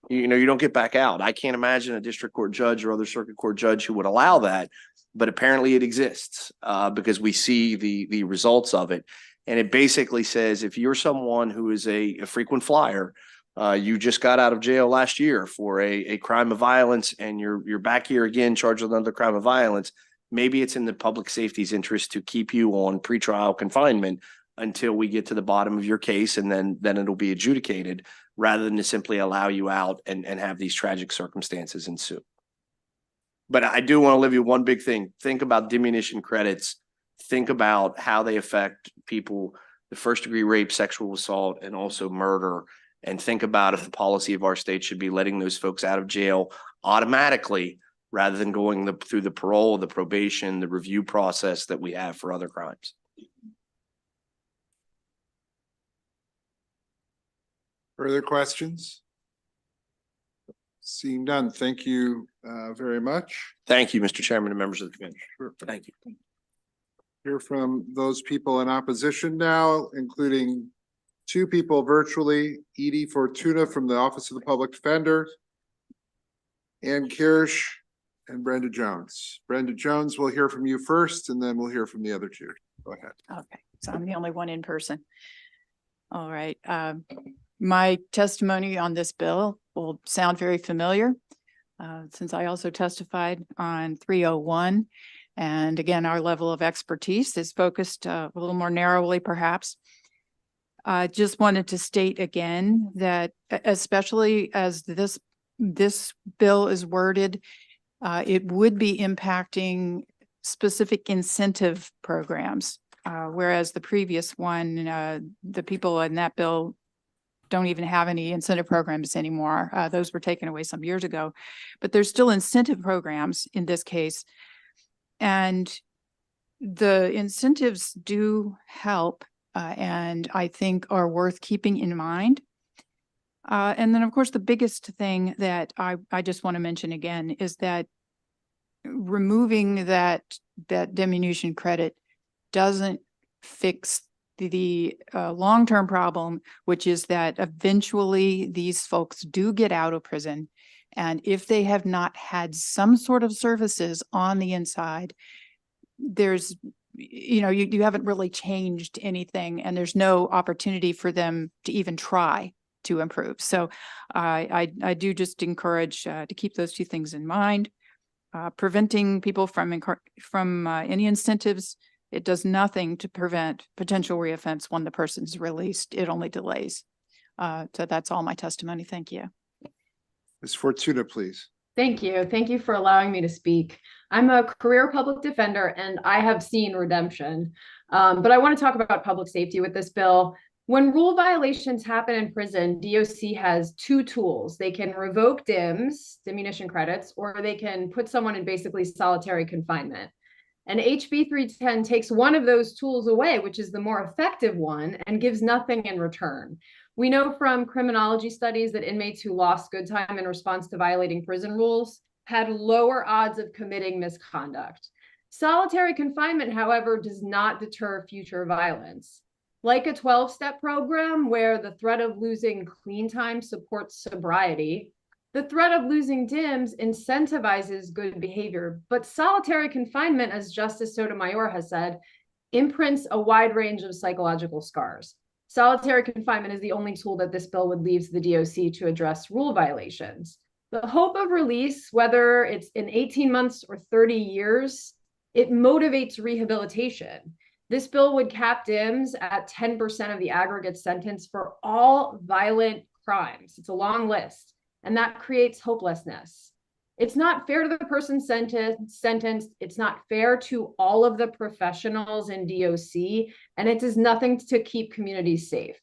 You don't get back out. I can't imagine a district court judge or other circuit court judge who would allow that, but apparently it exists because we see the results of it. And it basically says if you're someone who is a frequent flyer, you just got out of jail last year for a crime of violence and you're back here again charged with another crime of violence, maybe it's in the public safety's interest to keep you on pretrial confinement until we get to the bottom of your case, and then it'll be adjudicated rather than to simply allow you out and have these tragic circumstances ensue. But I do want to leave you one big thing. Think about diminution credits. Think about how they affect people, the first-degree rape, sexual assault, and also murder. And think about if the policy of our state should be letting those folks out of jail automatically rather than going through the parole, the probation, the review process that we have for other crimes. Further questions? Seeing none, thank you very much. Thank you, Mr. Chairman and members of the committee. Sure. Thank you. Hear from those people in opposition now, including 2 people virtually, Edie Fortuna from the Office of the Public Defender, Ann Kirsch, and Brenda Jones. Brenda Jones, we'll hear from you first, and then we'll hear from the other 2. Go ahead. Okay, so I'm the only one in person. All right. My testimony on this bill will sound very familiar since I also testified on 301. And again, our level of expertise is focused a little more narrowly, perhaps. I just wanted to state again that especially as this bill is worded, it would be impacting specific incentive programs whereas the previous one, the people in that bill don't even have any incentive programs anymore. Those were taken away some years ago, but there's still incentive programs in this case. And the incentives do help, and I think are worth keeping in mind. And then, of course, the biggest thing that I just want to mention again is that removing that diminution credit doesn't fix the long-term problem, which is that eventually these folks do get out of prison. And if they have not had some sort of services on the inside, there's, you haven't really changed anything, and there's no opportunity for them to even try to improve. So I do just encourage to keep those two things in mind. Preventing people from any incentives, it does nothing to prevent potential reoffense when the person's released. It only delays. So that's all my testimony. Thank you. Ms. Fortuna, please. Thank you. Thank you for allowing me to speak. I'm a career public defender and I have seen redemption, but I want to talk about public safety with this bill. When rule violations happen in prison, DOC has two tools. They can revoke DIMS, diminution credits, or they can put someone in basically solitary confinement. And HB 310 takes one of those tools away, which is the more effective one, and gives nothing in return. We know from criminology studies that inmates who lost good time in response to violating prison rules had lower odds of committing misconduct. Solitary confinement, however, does not deter future violence. Like a 12-step program where the threat of losing clean time supports sobriety, the threat of losing DIMS incentivizes good behavior, but solitary confinement, as Justice Sotomayor has said, imprints a wide range of psychological scars. Solitary confinement is the only tool that this bill would leave to the DOC to address rule violations. The hope of release, whether it's in 18 months or 30 years, it motivates rehabilitation. This bill would cap DIMS at 10% of the aggregate sentence for all violent crimes. It's a long list, and that creates hopelessness. It's not fair to the person sentenced. It's not fair to all of the professionals in DOC, and it does nothing to keep communities safe.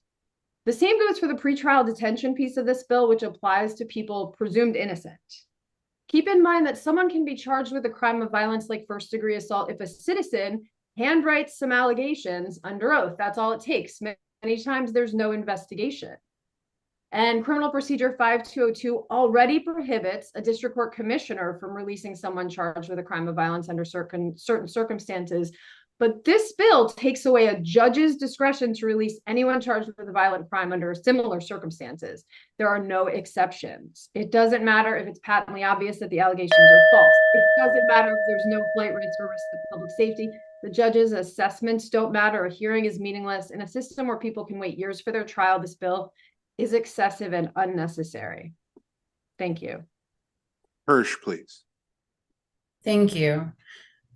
The same goes for the pretrial detention piece of this bill, which applies to people presumed innocent. Keep in mind that someone can be charged with a crime of violence like first-degree assault if a citizen handwrites some allegations under oath. That's all it takes. Many times there's no investigation. And Criminal Procedure 5202 already prohibits a district court commissioner from releasing someone charged with a crime of violence under certain circumstances. But this bill takes away a judge's discretion to release anyone charged with a violent crime under similar circumstances. There are no exceptions. It doesn't matter if it's patently obvious that the allegations are false. It doesn't matter if there's no flight risk or risk to public safety. The judge's assessments don't matter. A hearing is meaningless. In a system where people can wait years for their trial, this bill is excessive and unnecessary. Thank you. Hirsch, please. Thank you.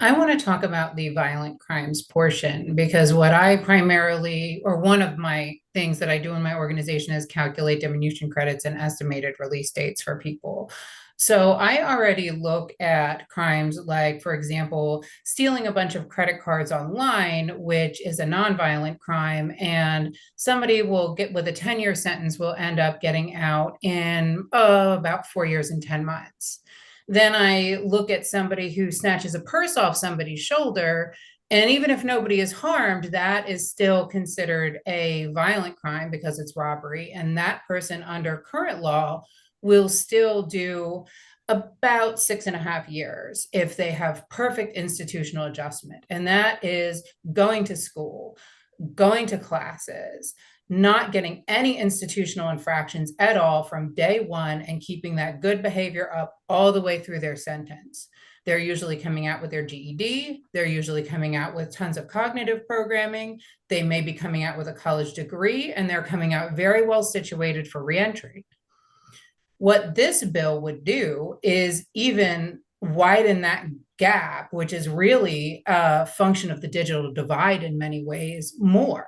I want to talk about the violent crimes portion because what I primarily, or one of my things that I do in my organization is calculate diminution credits and estimated release dates for people. So I already look at crimes like, for example, stealing a bunch of credit cards online, which is a nonviolent crime, and somebody will get with a 10-year sentence will end up getting out in about 4 years and 10 months. Then I look at somebody who snatches a purse off somebody's shoulder, and even if nobody is harmed, that is still considered a violent crime because it's robbery. And that person under current law will still do about 6.5 years if they have perfect institutional adjustment. And that is going to school, going to classes, not getting any institutional infractions at all from day one, and keeping that good behavior up all the way through their sentence. They're usually coming out with their GED. They're usually coming out with tons of cognitive programming. They may be coming out with a college degree, and they're coming out very well situated for reentry. What this bill would do is even widen that gap, which is really a function of the digital divide in many ways, more.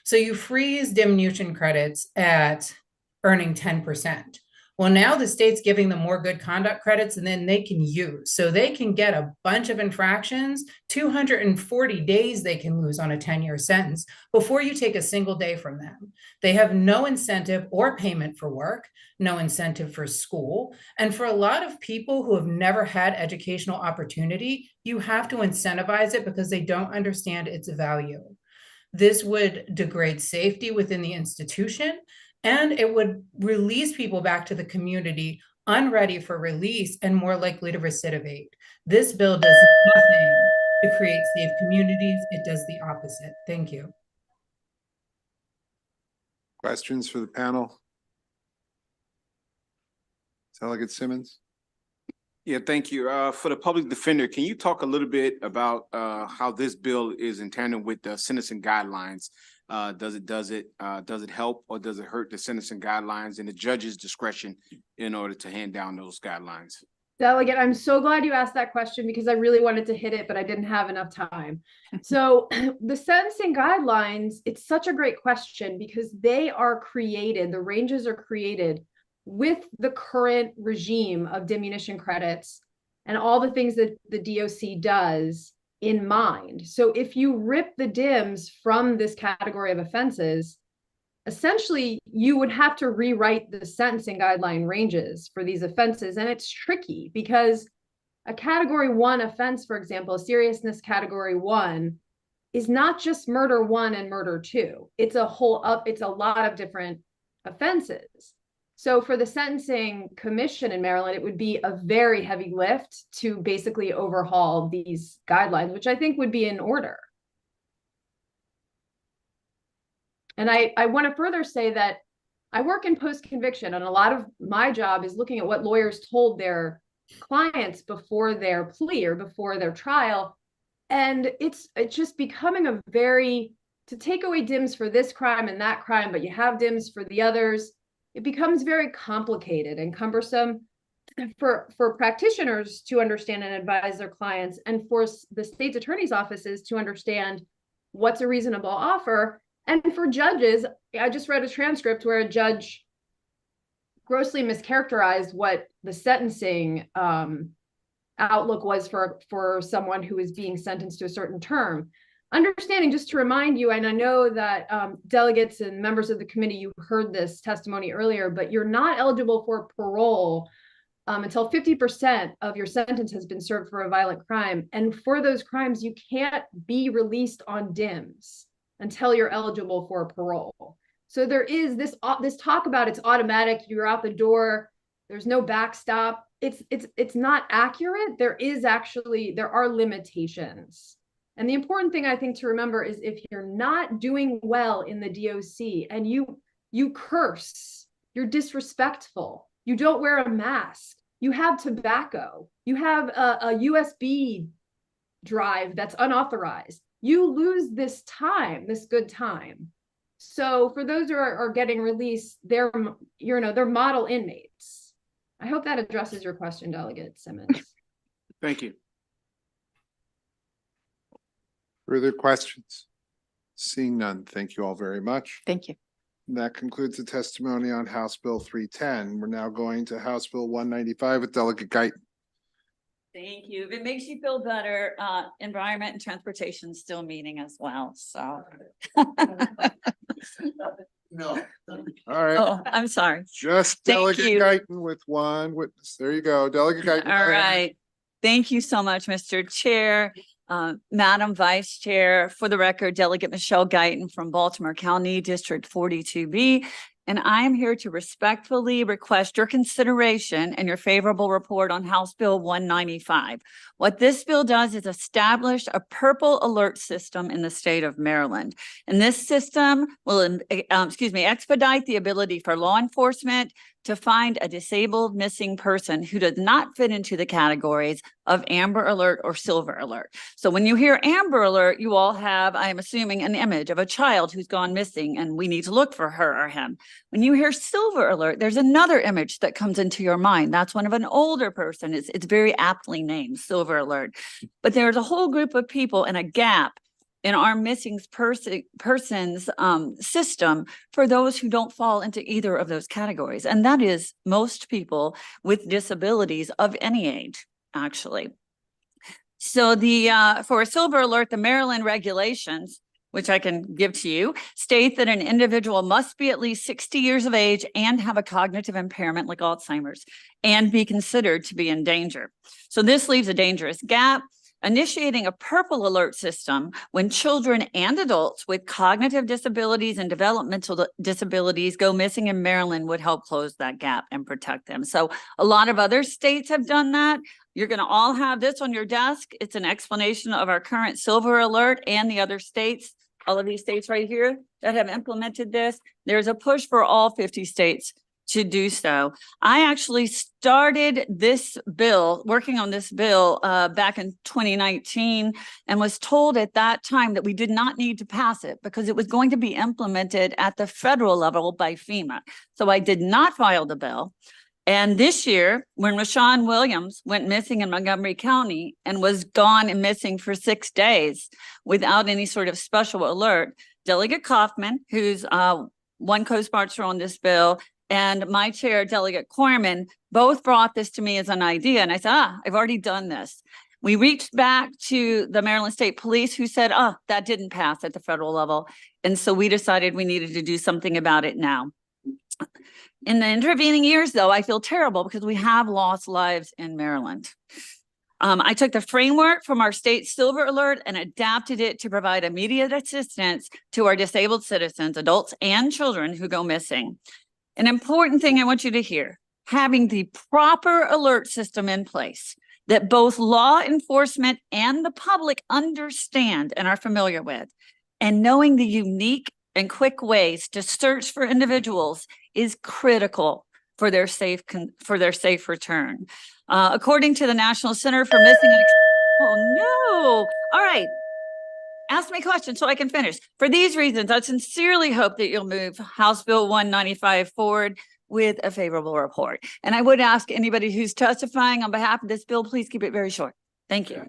So you freeze diminution credits at earning 10%. Well, now the state's giving them more good conduct credits and then they can use. So they can get a bunch of infractions, 240 days they can lose on a 10-year sentence before you take a single day from them. They have no incentive or payment for work, no incentive for school. And for a lot of people who have never had educational opportunity, you have to incentivize it because they don't understand its value. This would degrade safety within the institution, and it would release people back to the community unready for release and more likely to recidivate. This bill does nothing to create safe communities. It does the opposite. Thank you. Questions for the panel? Delegate Simmons? Yeah, thank you. For the public defender, can you talk a little bit about how this bill is in tandem with the sentencing guidelines? Does it help or does it hurt the sentencing guidelines and the judge's discretion in order to hand down those guidelines? Delegate, I'm so glad you asked that question because I really wanted to hit it, but I didn't have enough time. So the sentencing guidelines, it's such a great question because they are created, the ranges are created with the current regime of diminution credits and all the things that the DOC does in mind. So if you rip the DIMS from this category of offenses, essentially you would have to rewrite the sentencing guideline ranges for these offenses. And it's tricky because a category 1 offense, for example, a seriousness category 1 is not just murder 1 and murder 2. It's a lot of different offenses. So for the Sentencing Commission in Maryland, it would be a very heavy lift to basically overhaul these guidelines, which I think would be in order. And I want to further say that I work in post-conviction, and a lot of my job is looking at what lawyers told their clients before their plea or before their trial. And it's just becoming to take away DIMS for this crime and that crime, but you have DIMS for the others. It becomes very complicated and cumbersome for practitioners to understand and advise their clients, and for the state's attorney's offices to understand what's a reasonable offer. And for judges, I just read a transcript where a judge grossly mischaracterized what the sentencing outlook was for someone who is being sentenced to a certain term. Understanding, just to remind you, and I know that delegates and members of the committee, you heard this testimony earlier, but you're not eligible for parole until 50% of your sentence has been served for a violent crime. And for those crimes, you can't be released on DIMS until you're eligible for parole. So there is this talk about it's automatic, you're out the door, there's no backstop. It's not accurate. There are limitations. And the important thing I think to remember is if you're not doing well in the DOC and you curse, you're disrespectful, you don't wear a mask, you have tobacco, you have a USB drive that's unauthorized, you lose this time, this good time. So for those who are getting released, they're model inmates. I hope that addresses your question, Delegate Simmons. Thank you. Further questions? Seeing none, thank you all very much. Thank you. That concludes the testimony on House Bill 310. We're now going to House Bill 195 with Delegate Guyton. Thank you. If it makes you feel better, environment and transportation is still meeting as well, so. No. All right. Oh, I'm sorry. Just Thank Delegate you. Guyton with one witness. There you go. Delegate Guyton. All right. Thank you so much, Mr. Chair. Madam Vice Chair, for the record, Delegate Michelle Guyton from Baltimore County, District 42B. And I am here to respectfully request your consideration and your favorable report on House Bill 195. What this bill does is establish a purple alert system in the state of Maryland. And this system will, expedite the ability for law enforcement to find a disabled missing person who does not fit into the categories of Amber Alert or Silver Alert. So when you hear Amber Alert, you all have, I am assuming, an image of a child who's gone missing and we need to look for her or him. When you hear Silver Alert, there's another image that comes into your mind. That's one of an older person. It's very aptly named Silver Alert. But there's a whole group of people in a gap in our missing persons system for those who don't fall into either of those categories. And that is most people with disabilities of any age, actually. So for a silver alert, the Maryland regulations, which I can give to you, state that an individual must be at least 60 years of age and have a cognitive impairment like Alzheimer's and be considered to be in danger. So this leaves a dangerous gap. Initiating a purple alert system when children and adults with cognitive disabilities and developmental disabilities go missing in Maryland would help close that gap and protect them. So a lot of other states have done that. You're going to all have this on your desk. It's an explanation of our current silver alert and the other states, all of these states right here that have implemented this. There's a push for all 50 states to do so. I actually started this bill, working on this bill back in 2019, and was told at that time that we did not need to pass it because it was going to be implemented at the federal level by FEMA. So I did not file the bill. And this year, when Rashawn Williams went missing in Montgomery County and was gone and missing for 6 days without any sort of special alert, Delegate Kaufman, who's one co-sponsor on this bill, and my chair, Delegate Corman, both brought this to me as an idea. And I said, I've already done this. We reached back to the Maryland State Police who said, that didn't pass at the federal level. And so we decided we needed to do something about it now. In the intervening years, though, I feel terrible because we have lost lives in Maryland. I took the framework from our state silver alert and adapted it to provide immediate assistance to our disabled citizens, adults and children who go missing. An important thing I want you to hear, having the proper alert system in place that both law enforcement and the public understand and are familiar with, and knowing the unique and quick ways to search for individuals is critical for their safe return. According to the National Center for Missing and oh no! All right. Ask me questions so I can finish. For these reasons, I sincerely hope that you'll move House Bill 195 forward with a favorable report. And I would ask anybody who's testifying on behalf of this bill, please keep it very short. Thank you.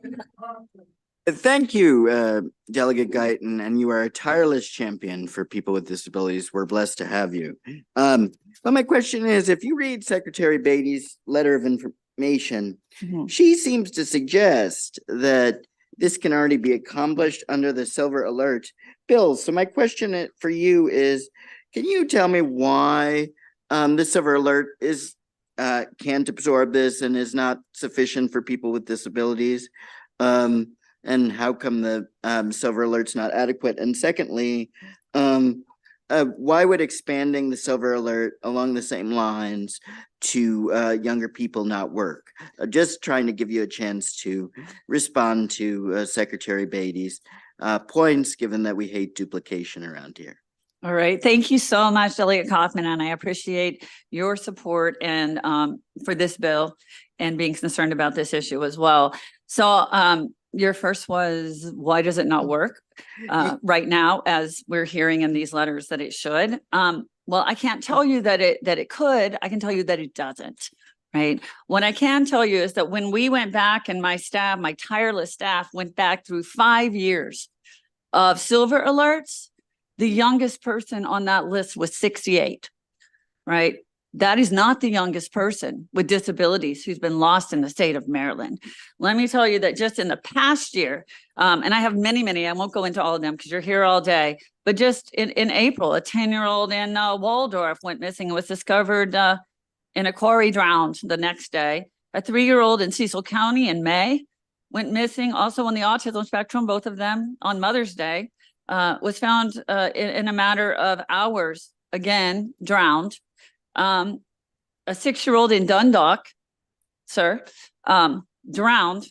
Thank you, Delegate Guyton, and you are a tireless champion for people with disabilities. We're blessed to have you. But my question is, if you read Secretary Beatty's letter of information, she seems to suggest that this can already be accomplished under the silver alert bill. So my question for you is, can you tell me why the silver alert is can't absorb this and is not sufficient for people with disabilities? And how come the silver alert's not adequate? And secondly, why would expanding the silver alert along the same lines to younger people not work? Just trying to give you a chance to respond to Secretary Beatty's points, given that we hate duplication around here. All right. Thank you so much, Delegate Kaufman, and I appreciate your support and for this bill and being concerned about this issue as well. So your first was, why does it not work right now, as we're hearing in these letters that it should? Well, I can't tell you that it could. I can tell you that it doesn't, right? What I can tell you is that when we went back and my staff, my tireless staff went back through 5 years of silver alerts, the youngest person on that list was 68, right? That is not the youngest person with disabilities who's been lost in the state of Maryland. Let me tell you that just in the past year, and I have many, I won't go into all of them because you're here all day, but just in April, a 10-year-old in Waldorf went missing and was discovered in a quarry, drowned the next day. A 3-year-old in Cecil County in May went missing, also on the autism spectrum, both of them on Mother's Day, was found in a matter of hours, again, drowned. A 6-year-old in Dundalk, drowned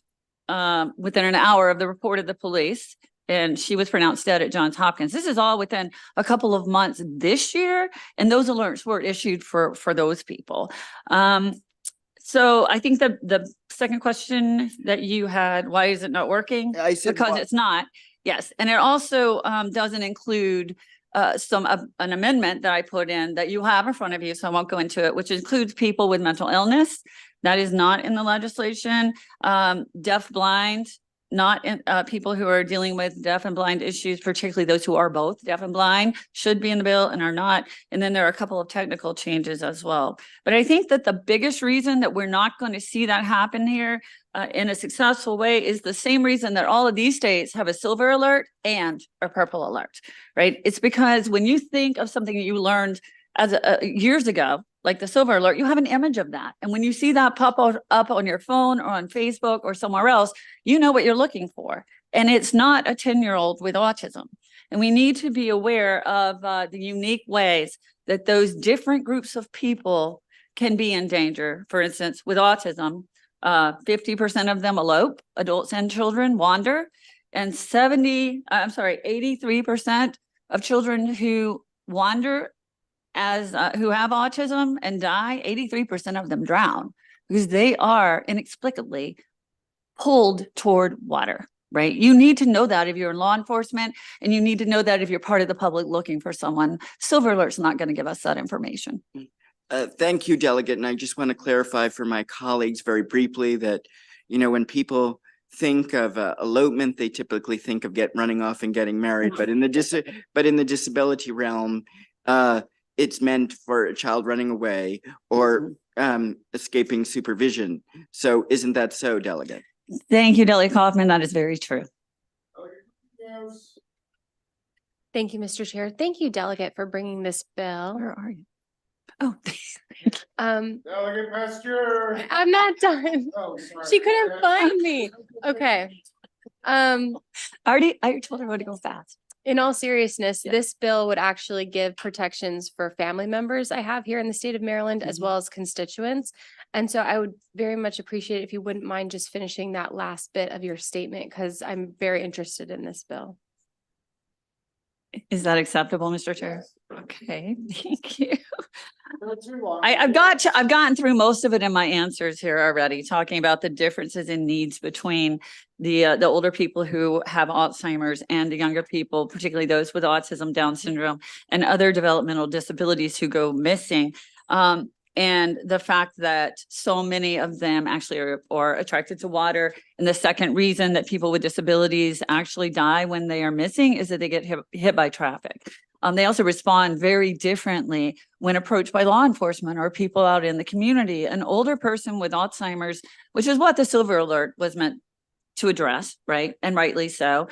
within an hour of the report of the police, and she was pronounced dead at Johns Hopkins. This is all within a couple of months this year, and those alerts were issued for those people. So I think the second question that you had, why is it not working? I said because it's not. Yes, and it also doesn't include an amendment that I put in that you have in front of you, so I won't go into it, which includes people with mental illness. That is not in the legislation. Deaf, blind, not people who are dealing with deaf and blind issues, particularly those who are both deaf and blind, should be in the bill and are not. And then there are a couple of technical changes as well. But I think that the biggest reason that we're not going to see that happen here in a successful way is the same reason that all of these states have a silver alert and a purple alert, right? It's because when you think of something that you learned as years ago, like the silver alert, you have an image of that. And when you see that pop up on your phone or on Facebook or somewhere else, you know what you're looking for. And it's not a 10-year-old with autism. And we need to be aware of the unique ways that those different groups of people can be in danger. For instance, with autism, 50% of them elope, adults and children wander, and 83% of children who wander who have autism and die, 83% of them drown because they are inexplicably pulled toward water, right? You need to know that if you're in law enforcement, and you need to know that if you're part of the public looking for someone. Silver Alert's not going to give us that information. Thank you, Delegate. And I just want to clarify for my colleagues very briefly that, you know, when people think of elopement, they typically think of running off and getting married. But in the disability realm, it's meant for a child running away or escaping supervision. So isn't that so, Delegate? Thank you, Delegate Kaufman. That is very true. Thank you, Mr. Chair. Thank you, Delegate, for bringing this bill. Where are you? Oh, Delegate Pasteur. I'm not done. Oh, sorry. She couldn't find me. Okay. I told everyone to go fast. In all seriousness, this bill would actually give protections for family members I have here in the state of Maryland, as well as constituents. And so I would very much appreciate it if you wouldn't mind just finishing that last bit of your statement, because I'm very interested in this bill. Is that acceptable, Mr. Chair? Okay, thank you. I've gotten through most of it in my answers here already, talking about the differences in needs between the older people who have Alzheimer's and the younger people, particularly those with autism, Down syndrome, and other developmental disabilities who go missing. And the fact that so many of them actually are attracted to water. And the second reason that people with disabilities actually die when they are missing is that they get hit by traffic. They also respond very differently when approached by law enforcement or people out in the community. An older person with Alzheimer's, which is what the Silver Alert was meant to address, right? And rightly so.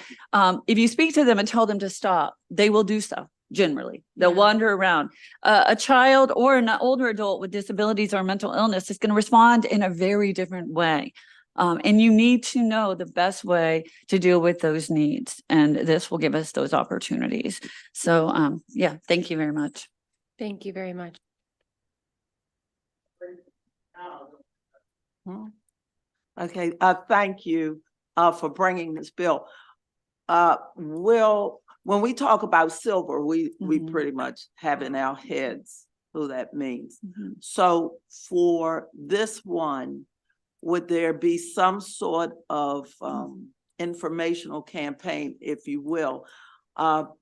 If you speak to them and tell them to stop, they will do so. Generally, they'll wander around. A child or an older adult with disabilities or mental illness is going to respond in a very different way. And you need to know the best way to deal with those needs. And this will give us those opportunities. So yeah, thank you very much. Thank you very much. Okay, thank you for bringing this bill. When we talk about silver, we pretty much have in our heads who that means. So for this one, would there be some sort of informational campaign, if you will?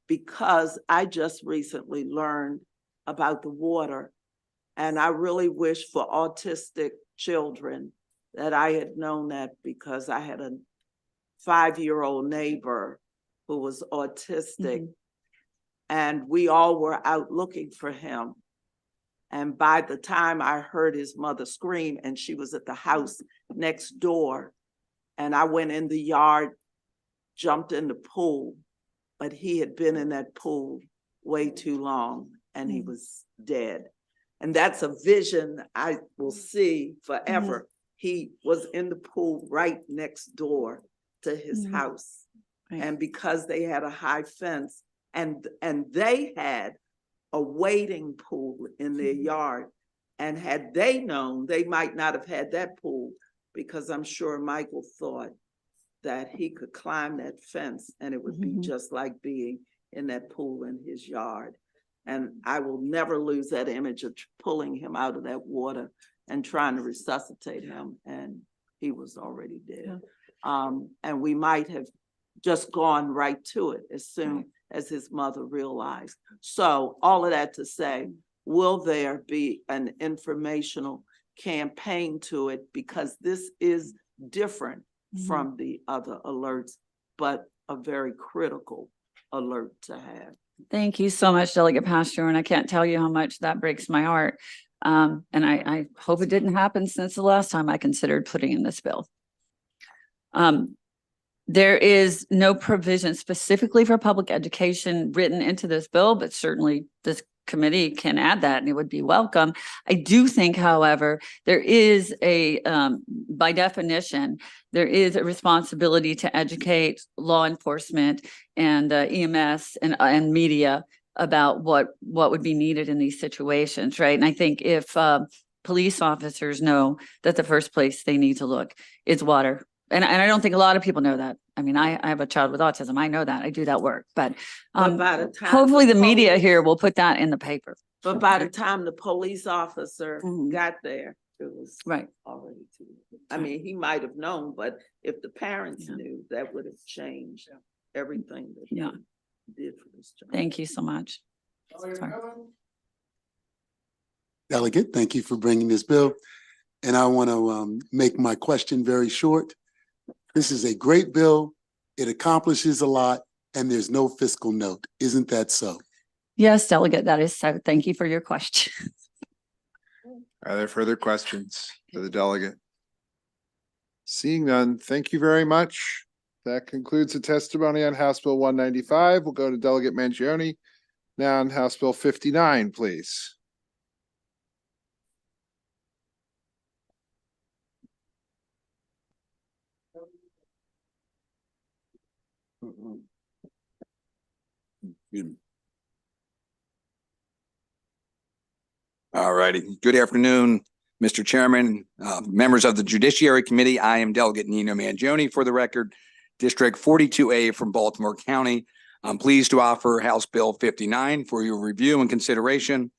Because I just recently learned about the water, and I really wish for autistic children that I had known that, because I had a 5-year-old neighbor who was autistic, and we all were out looking for him. And by the time I heard his mother scream, and she was at the house next door, and I went in the yard, jumped in the pool, but he had been in that pool way too long, and he was dead. And that's a vision I will see forever. He was in the pool right next door to his house. And because they had a high fence, and they had a wading pool in their yard, and had they known, they might not have had that pool, because I'm sure Michael thought that he could climb that fence and it would be just like being in that pool in his yard. And I will never lose that image of pulling him out of that water and trying to resuscitate him, and he was already dead. And we might have just gone right to it as soon as his mother realized. So all of that to say, will there be an informational campaign to it? Because this is different from the other alerts, but a very critical alert to have. Thank you so much, Delegate Pastor, and I can't tell you how much that breaks my heart. And I hope it didn't happen since the last time I considered putting in this bill. There is no provision specifically for public education written into this bill, but certainly this committee can add that and it would be welcome. I do think, however, there is by definition, there is a responsibility to educate law enforcement and EMS and media about what would be needed in these situations, right? And I think if police officers know that the first place they need to look is water. And I don't think a lot of people know that. I mean, I have a child with autism. I know that. I do that work. But by the time hopefully the media here will put that in the paper. But by the time the police officer got there, it was already too late. I mean, he might have known, but if the parents knew, that would have changed everything that he did for this job. Thank you so much. Delegate, thank you for bringing this bill. And I want to make my question very short. This is a great bill. It accomplishes a lot and there's no fiscal note. Isn't that so? Yes, Delegate, that is so. Thank you for your question. Are there further questions for the delegate? Seeing none, thank you very much. That concludes the testimony on House Bill 195. We'll go to Delegate Mangione. Now on House Bill 59, please. All righty. Good afternoon, Mr. Chairman, members of the Judiciary Committee. I am Delegate Nino Mangione, for the record, District 42A from Baltimore County. I'm pleased to offer House Bill 59 for your review and consideration.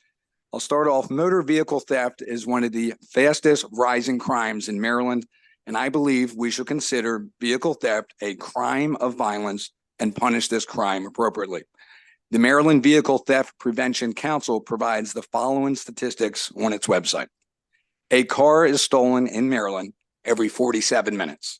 I'll start off. Motor vehicle theft is one of the fastest rising crimes in Maryland, and I believe we should consider vehicle theft a crime of violence and punish this crime appropriately. The Maryland Vehicle Theft Prevention Council provides the following statistics on its website. A car is stolen in Maryland every 47 minutes.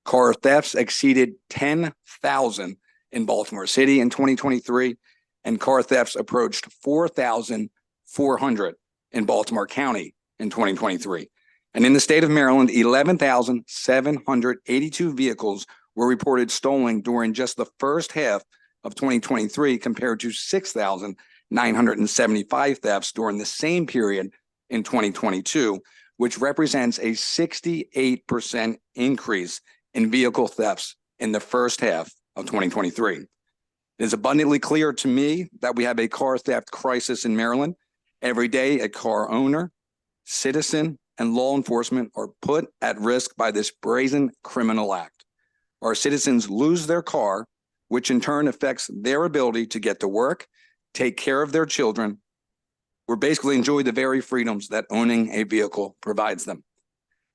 Car thefts exceeded 10,000 in Baltimore City in 2023, and car thefts approached 4,400 in Baltimore County in 2023. And in the state of Maryland, 11,782 vehicles were reported stolen during just the first half of 2023 compared to 6,975 thefts during the same period in 2022, which represents a 68% increase in vehicle thefts in the first half of 2023. It is abundantly clear to me that we have a car theft crisis in Maryland. Every day, a car owner, citizen, and law enforcement are put at risk by this brazen criminal act. Our citizens lose their car, which in turn affects their ability to get to work, take care of their children, or basically enjoy the very freedoms that owning a vehicle provides them.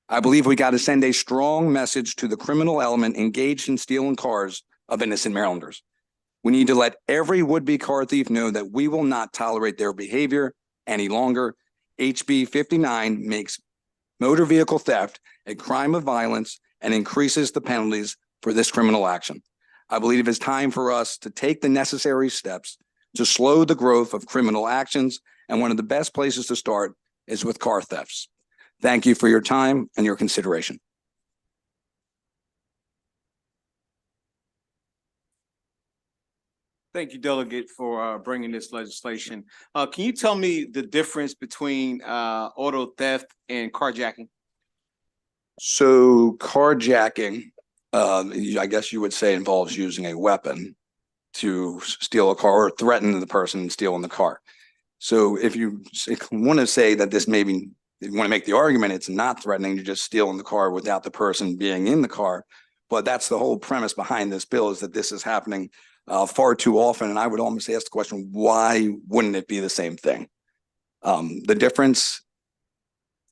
I believe we got to send a strong message to the criminal element engaged in stealing cars of innocent Marylanders. We need to let every would-be car thief know that we will not tolerate their behavior any longer. HB 59 makes motor vehicle theft a crime of violence and increases the penalties for this criminal action. I believe it's time for us to take the necessary steps to slow the growth of criminal actions, and one of the best places to start is with car thefts. Thank you for your time and your consideration. Thank you, Delegate, for bringing this legislation. Can you tell me the difference between auto theft and carjacking? So carjacking, I guess you would say, involves using a weapon to steal a car or threaten the person stealing the car. So if you want to say that this maybe, you want to make the argument it's not threatening to just steal in the car without the person being in the car, but that's the whole premise behind this bill, is that this is happening far too often. And I would almost ask the question, why wouldn't it be the same thing? The difference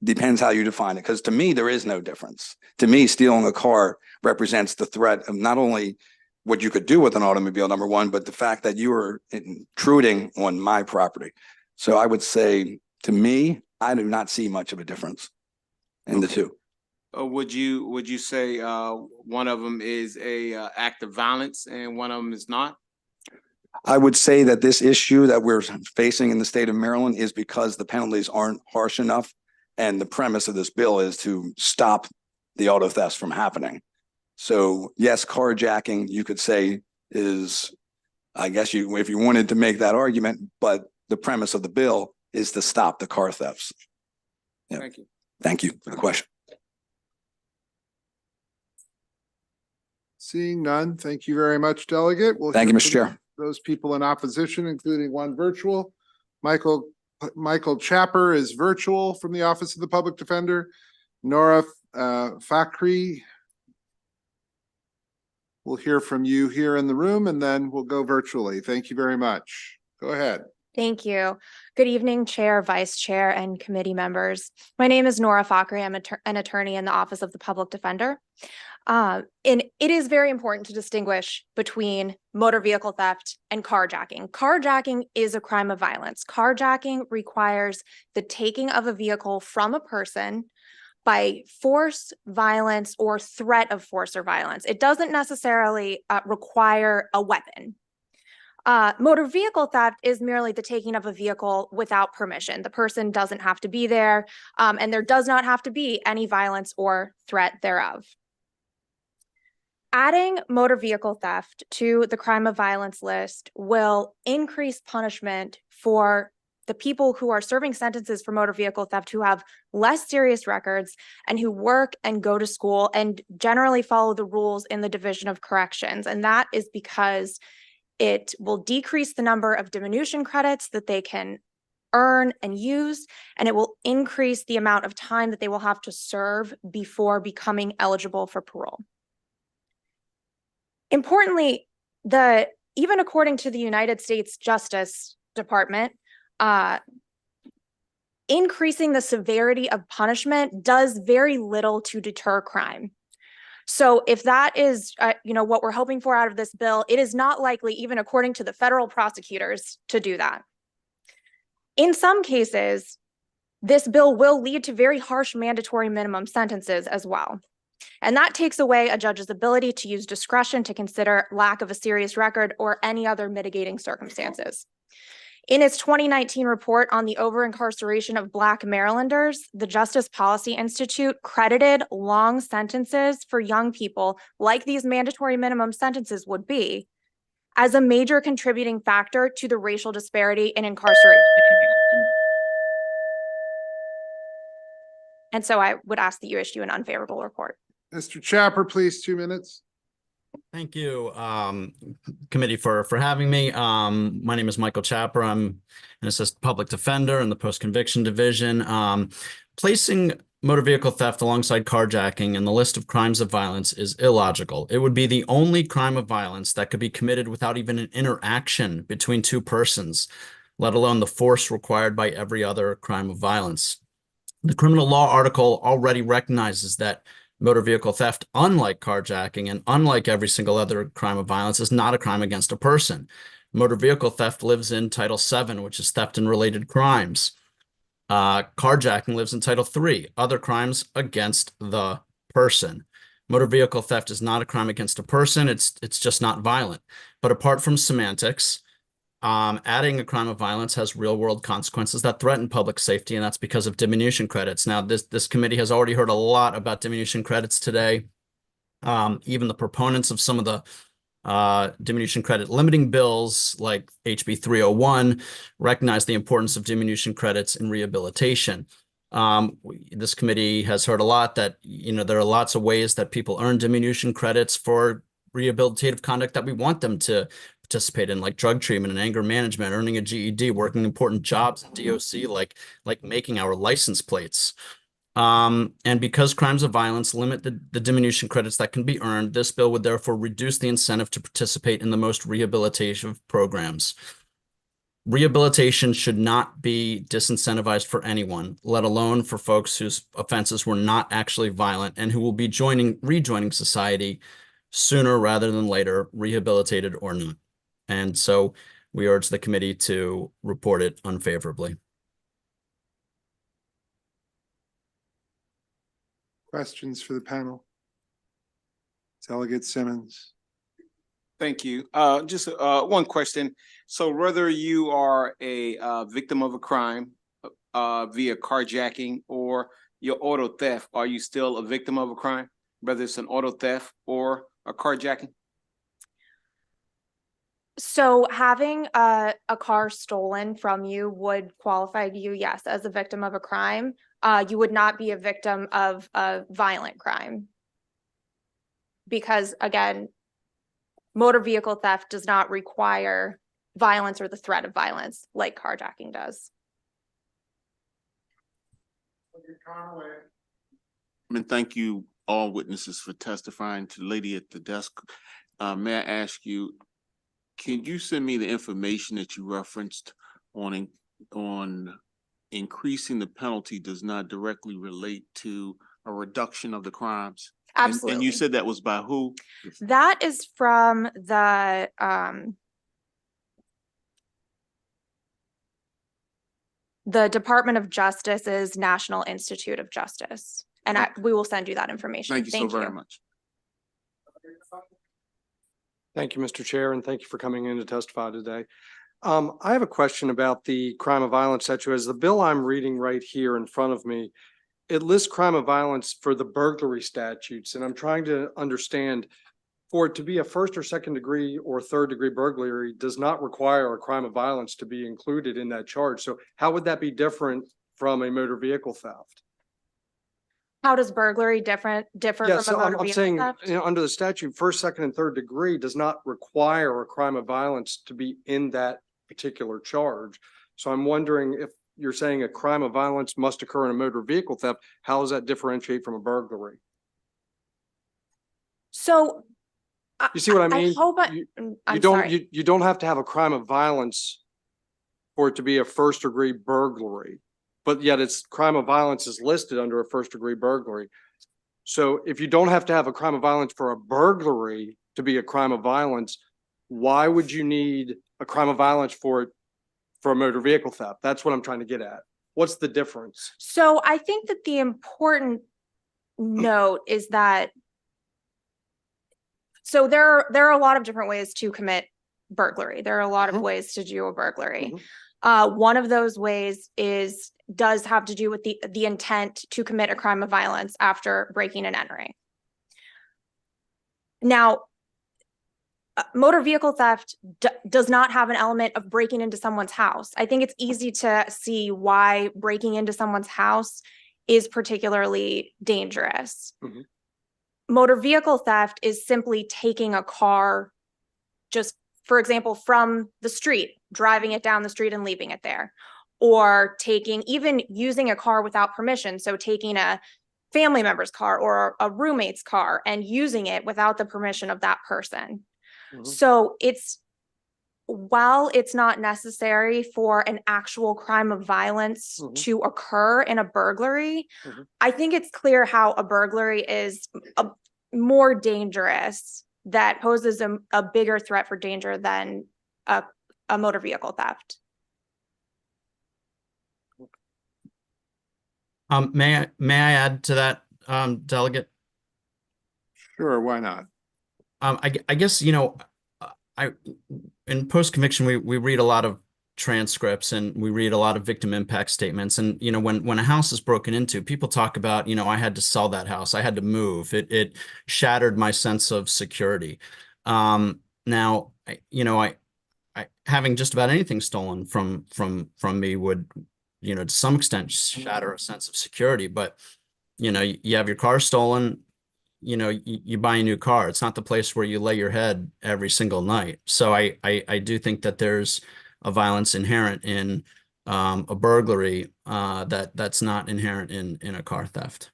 depends how you define it, because to me, there is no difference. To me, stealing a car represents the threat of not only what you could do with an automobile, number one, but the fact that you are intruding on my property. So I would say, to me, I do not see much of a difference in the two. would you say one of them is a act of violence and one of them is not? I would say that this issue that we're facing in the state of Maryland is because the penalties aren't harsh enough. And the premise of this bill is to stop the auto thefts from happening. So yes, carjacking, you could say is, I guess if you wanted to make that argument, but the premise of the bill is to stop the car thefts. Yeah. Thank you. Thank you for the question. Seeing none, thank you very much, Delegate. We'll Thank you, hear Mr. from Chair. those people in opposition, including one virtual. Michael Chapper is virtual from the Office of the Public Defender. Nora Fakhri, we'll hear from you here in the room and then we'll go virtually. Thank you very much. Go ahead. Thank you. Good evening, Chair, Vice Chair, and committee members. My name is Nora Fakhri. I'm an attorney in the Office of the Public Defender. And it is very important to distinguish between motor vehicle theft and carjacking. Carjacking is a crime of violence. Carjacking requires the taking of a vehicle from a person by force, violence, or threat of force or violence. It doesn't necessarily require a weapon. Motor vehicle theft is merely the taking of a vehicle without permission. The person doesn't have to be there, and there does not have to be any violence or threat thereof. Adding motor vehicle theft to the crime of violence list will increase punishment for the people who are serving sentences for motor vehicle theft who have less serious records and who work and go to school and generally follow the rules in the Division of Corrections. And that is because it will decrease the number of diminution credits that they can earn and use, and it will increase the amount of time that they will have to serve before becoming eligible for parole. Importantly, even according to the United States Justice Department, increasing the severity of punishment does very little to deter crime. So if that is, what we're hoping for out of this bill, it is not likely, even according to the federal prosecutors, to do that. In some cases, this bill will lead to very harsh mandatory minimum sentences as well. And that takes away a judge's ability to use discretion to consider lack of a serious record or any other mitigating circumstances. In its 2019 report on the over-incarceration of Black Marylanders, the Justice Policy Institute credited long sentences for young people, like these mandatory minimum sentences would be, as a major contributing factor to the racial disparity in incarceration. And so I would ask that you issue an unfavorable report. Mr. Chapper, please, 2 minutes. Thank you, committee, for having me. My name is Michael Chapper. I'm an assistant public defender in the post-conviction division. Placing motor vehicle theft alongside carjacking in the list of crimes of violence is illogical. It would be the only crime of violence that could be committed without even an interaction between two persons, let alone the force required by every other crime of violence. The criminal law article already recognizes that motor vehicle theft, unlike carjacking and unlike every single other crime of violence, is not a crime against a person. Motor vehicle theft lives in Title VII, which is theft and related crimes. Carjacking lives in Title III, other crimes against the person. Motor vehicle theft is not a crime against a person. It's just not violent. But apart from semantics, adding a crime of violence has real world consequences that threaten public safety, and that's because of diminution credits. Now, this committee has already heard a lot about diminution credits today. Even the proponents of some of the diminution credit limiting bills like HB 301 recognize the importance of diminution credits in rehabilitation. This committee has heard a lot that, there are lots of ways that people earn diminution credits for rehabilitative conduct that we want them to participate in, like drug treatment and anger management, earning a GED, working important jobs in DOC, like making our license plates. And because crimes of violence limit the diminution credits that can be earned, this bill would therefore reduce the incentive to participate in the most rehabilitative programs. Rehabilitation should not be disincentivized for anyone, let alone for folks whose offenses were not actually violent and who will be rejoining society sooner rather than later, rehabilitated or not. And so we urge the committee to report it unfavorably. Questions for the panel? Delegate Simmons. Thank you. Just one question. So whether you are a victim of a crime via carjacking or your auto theft, are you still a victim of a crime? Whether it's an auto theft or a carjacking? So having a car stolen from you would qualify you, yes, as a victim of a crime. You would not be a victim of a violent crime. Because again, motor vehicle theft does not require violence or the threat of violence like carjacking does. And thank you all witnesses for testifying. To the lady at the desk, may I ask you, can you send me the information that you referenced on increasing the penalty does not directly relate to a reduction of the crimes? Absolutely. And you said that was by who? That is from the Department of Justice's National Institute of Justice. And we will send you that information. Thank you so very much. Thank you, Mr. Chair, and thank you for coming in to testify today. I have a question about the crime of violence statute. As the bill I'm reading right here in front of me, it lists crime of violence for the burglary statutes, and I'm trying to understand, for it to be a first or second degree or third degree burglary does not require a crime of violence to be included in that charge. So how would that be different from a motor vehicle theft? How does burglary differ Yeah, from a so motor I'm vehicle saying, theft? you know, under the statute, first, second, and third degree does not require a crime of violence to be in that particular charge. So I'm wondering if you're saying a crime of violence must occur in a motor vehicle theft, how does that differentiate from a burglary? So You see what I mean? I'm sorry. You don't have to have a crime of violence for it to be a first degree burglary, but yet it's crime of violence is listed under a first degree burglary. So if you don't have to have a crime of violence for a burglary to be a crime of violence, why would you need a crime of violence for it for a motor vehicle theft? That's what I'm trying to get at. What's the difference? So I think that the important note is that so there are a lot of different ways to commit burglary. There are a lot of ways to do a burglary. One of those ways does have to do with the intent to commit a crime of violence after breaking and entering. Now, motor vehicle theft does not have an element of breaking into someone's house. I think it's easy to see why breaking into someone's house is particularly dangerous. Motor vehicle theft is simply taking a car, just for example, from the street, driving it down the street and leaving it there, or even using a car without permission. So taking a family member's car or a roommate's car and using it without the permission of that person. So while it's not necessary for an actual crime of violence to occur in a burglary, I think it's clear how a burglary is more dangerous, that poses a bigger threat for danger than a motor vehicle theft. May I add to that, Delegate? Sure, why not? I guess, you know, in post-conviction, we read a lot of transcripts and we read a lot of victim impact statements. And, you know, when a house is broken into, people talk about, you know, I had to sell that house. I had to move. It shattered my sense of security. Now, you know, I having just about anything stolen from me would, you know, to some extent shatter a sense of security. But, you know, you have your car stolen, you know, you buy a new car. It's not the place where you lay your head every single night. So I do think that there's a violence inherent in a burglary that's not inherent in a car theft.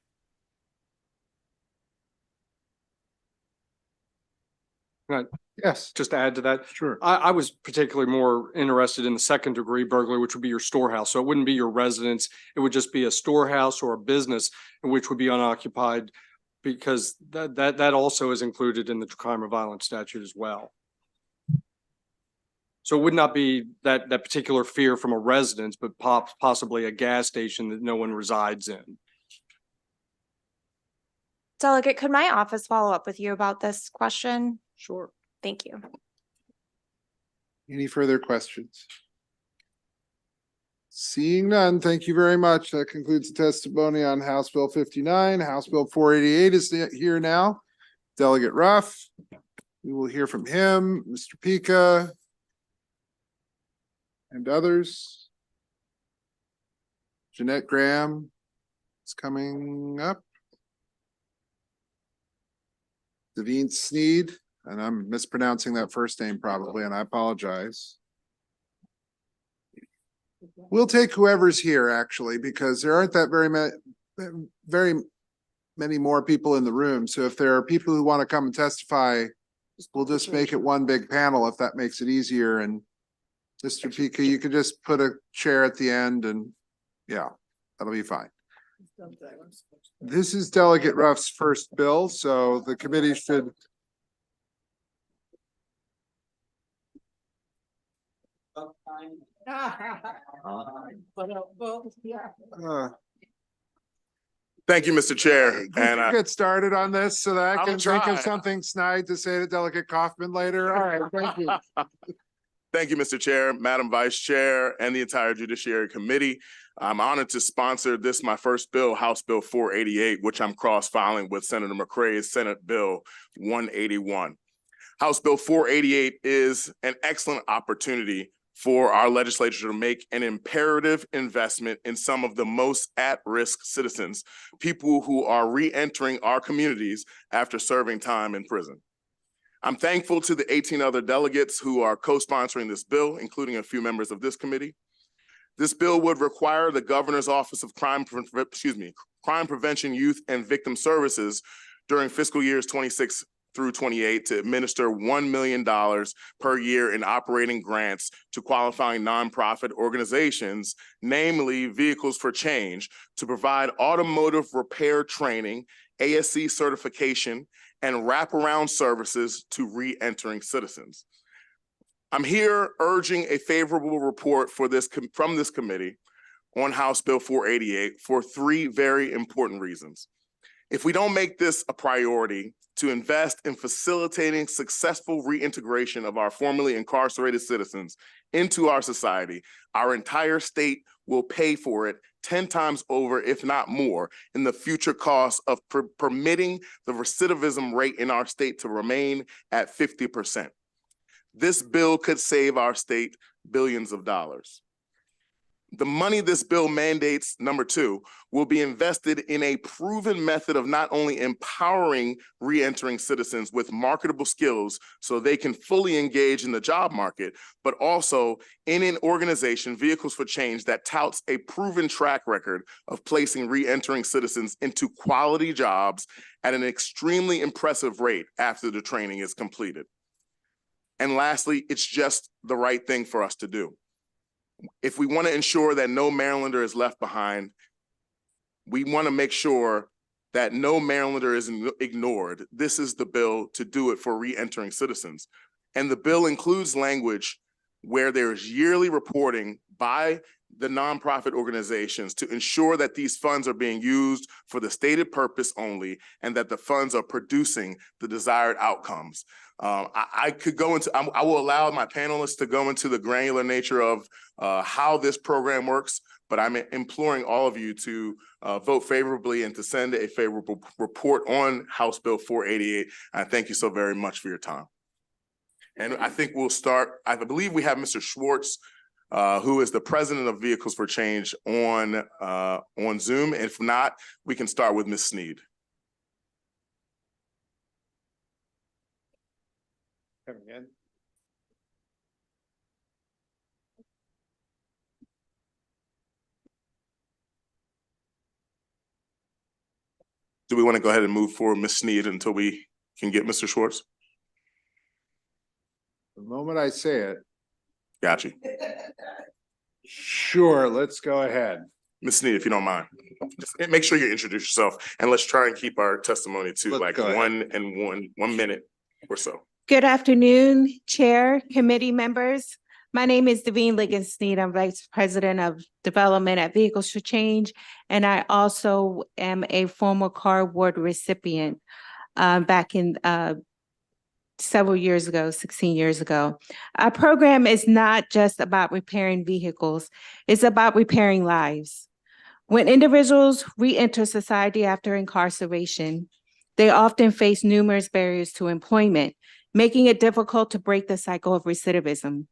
Right. Yes. Just to add to that. Sure. I was particularly more interested in the second degree burglary, which would be your storehouse. So it wouldn't be your residence. It would just be a storehouse or a business, which would be unoccupied, because that also is included in the crime of violence statute as well. So it would not be that particular fear from a residence, but possibly a gas station that no one resides in. Delegate, could my office follow up with you about this question? Sure. Thank you. Any further questions? Seeing none, thank you very much. That concludes the testimony on House Bill 59. House Bill 488 is here now. Delegate Ruff, we will hear from him, Mr. Pika, and others. Jeanette Graham is coming up. Devine Sneed, and I'm mispronouncing that first name probably, and I apologize. We'll take whoever's here actually, because there aren't that very many more people in the room. So if there are people who want to come and testify, we'll just make it one big panel if that makes it easier. And Mr. Pika, you could just put a chair at the end and yeah, that'll be fine. This is Delegate Ruff's first bill, so the committee should. Thank you, Mr. Chair. And Get started on this so that I I'm can think of trying. something snide to say to Delegate Kaufman later. All right, thank you. Thank you, Mr. Chair, Madam Vice Chair, and the entire Judiciary Committee. I'm honored to sponsor this, my first bill, House Bill 488, which I'm cross-filing with Senator McCrae's Senate Bill 181. House Bill 488 is an excellent opportunity for our legislature to make an imperative investment in some of the most at-risk citizens, people who are re-entering our communities after serving time in prison. I'm thankful to the 18 other delegates who are co-sponsoring this bill, including a few members of this committee. This bill would require the Governor's Office of Crime Prevention, Youth, and Victim Services during fiscal years 26 through 28 to administer $1 million per year in operating grants to qualifying nonprofit organizations, namely Vehicles for Change, to provide automotive repair training, ASC certification, and wraparound services to re-entering citizens. I'm here urging a favorable report for this from this committee on House Bill 488 for three very important reasons. If we don't make this a priority to invest in facilitating successful reintegration of our formerly incarcerated citizens into our society, our entire state will pay for it 10 times over, if not more, in the future costs of permitting the recidivism rate in our state to remain at 50%. This bill could save our state billions of dollars. The money this bill mandates, number two, will be invested in a proven method of not only empowering re-entering citizens with marketable skills so they can fully engage in the job market, but also in an organization, Vehicles for Change, that touts a proven track record of placing re-entering citizens into quality jobs at an extremely impressive rate after the training is completed. And lastly, it's just the right thing for us to do. If we want to ensure that no Marylander is left behind, we want to make sure that no Marylander is ignored. This is the bill to do it for re-entering citizens. And the bill includes language where there is yearly reporting by the nonprofit organizations to ensure that these funds are being used for the stated purpose only and that the funds are producing the desired outcomes. I will allow my panelists to go into the granular nature of how this program works, but I'm imploring all of you to vote favorably and to send a favorable report on House Bill 488. I thank you so very much for your time. And I think we'll start, I believe we have Mr. Schwartz, who is the president of Vehicles for Change on Zoom. If not, we can start with Ms. Sneed. Coming in. Do we want to go ahead and move forward, Ms. Sneed, until we can get Mr. Schwartz? The moment I say it. Got you. Sure, let's go ahead. Ms. Sneed, if you don't mind, just make sure you introduce yourself and let's try and keep our testimony to like one minute or so. Good afternoon, Chair, committee members. My name is Devine Liggins-Sneed. I'm Vice President of Development at Vehicles for Change, and I also am a former car award recipient back in several years ago, 16 years ago. Our program is not just about repairing vehicles, it's about repairing lives. When individuals re-enter society after incarceration, they often face numerous barriers to employment, making it difficult to break the cycle of recidivism.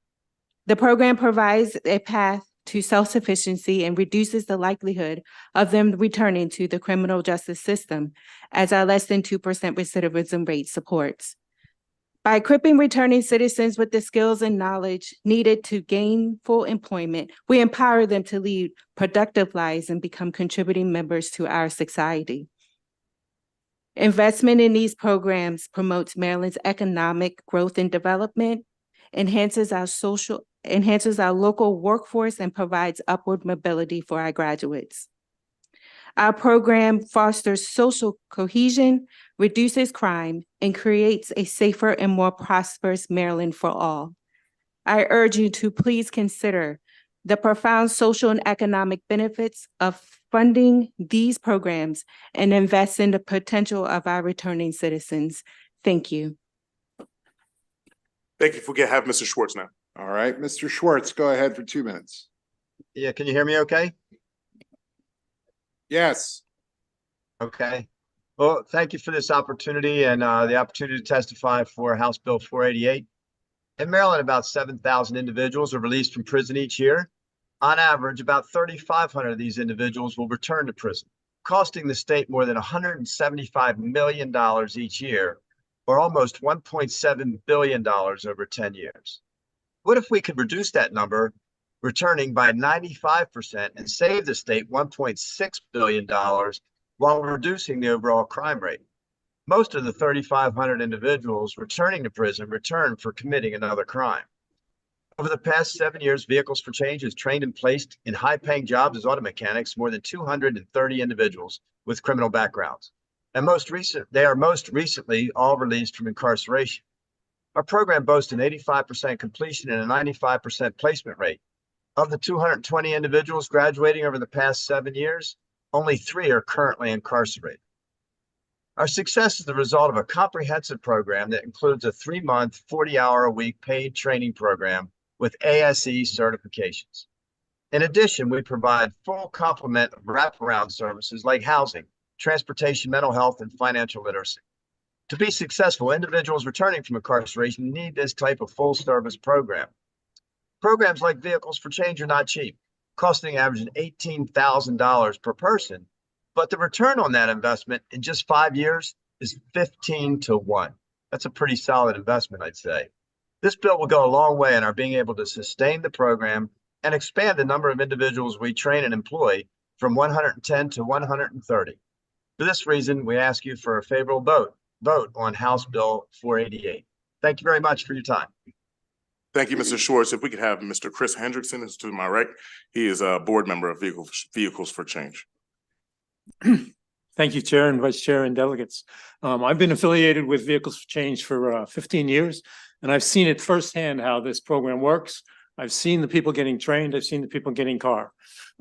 The program provides a path to self-sufficiency and reduces the likelihood of them returning to the criminal justice system, as our less than 2% recidivism rate supports. By equipping returning citizens with the skills and knowledge needed to gain full employment, we empower them to lead productive lives and become contributing members to our society. Investment in these programs promotes Maryland's economic growth and development, enhances our local workforce, and provides upward mobility for our graduates. Our program fosters social cohesion, reduces crime, and creates a safer and more prosperous Maryland for all. I urge you to please consider the profound social and economic benefits of funding these programs and invest in the potential of our returning citizens. Thank you. Thank you. If we can have Mr. Schwartz now. All right, Mr. Schwartz, go ahead for 2 minutes. Yeah, can you hear me okay? Yes. Okay. Well, thank you for this opportunity and the opportunity to testify for House Bill 488. In Maryland, about 7,000 individuals are released from prison each year. On average, about 3,500 of these individuals will return to prison, costing the state more than $175 million each year, or almost $1.7 billion over 10 years. What if we could reduce that number, returning by 95%, and save the state $1.6 billion while reducing the overall crime rate? Most of the 3,500 individuals returning to prison return for committing another crime. Over the past 7 years, Vehicles for Change has trained and placed in high-paying jobs as auto mechanics more than 230 individuals with criminal backgrounds. And they are most recently all released from incarceration. Our program boasts an 85% completion and a 95% placement rate. Of the 220 individuals graduating over the past 7 years, only 3 are currently incarcerated. Our success is the result of a comprehensive program that includes a 3-month, 40-hour-a-week paid training program with ASE certifications. In addition, we provide full complement of wraparound services like housing, transportation, mental health, and financial literacy. To be successful, individuals returning from incarceration need this type of full-service program. Programs like Vehicles for Change are not cheap, costing an average of $18,000 per person, but the return on that investment in just 5 years is 15 to 1. That's a pretty solid investment, I'd say. This bill will go a long way in our being able to sustain the program and expand the number of individuals we train and employ from 110 to 130. For this reason, we ask you for a favorable vote on House Bill 488. Thank you very much for your time. Thank you, Mr. Schwartz. If we could have Mr. Chris Hendrickson, who's to my right. He is a board member of Vehicles for Change. Thank you, Chair and Vice Chair and delegates. I've been affiliated with Vehicles for Change for 15 years, and I've seen it firsthand how this program works. I've seen the people getting trained. I've seen the people getting car.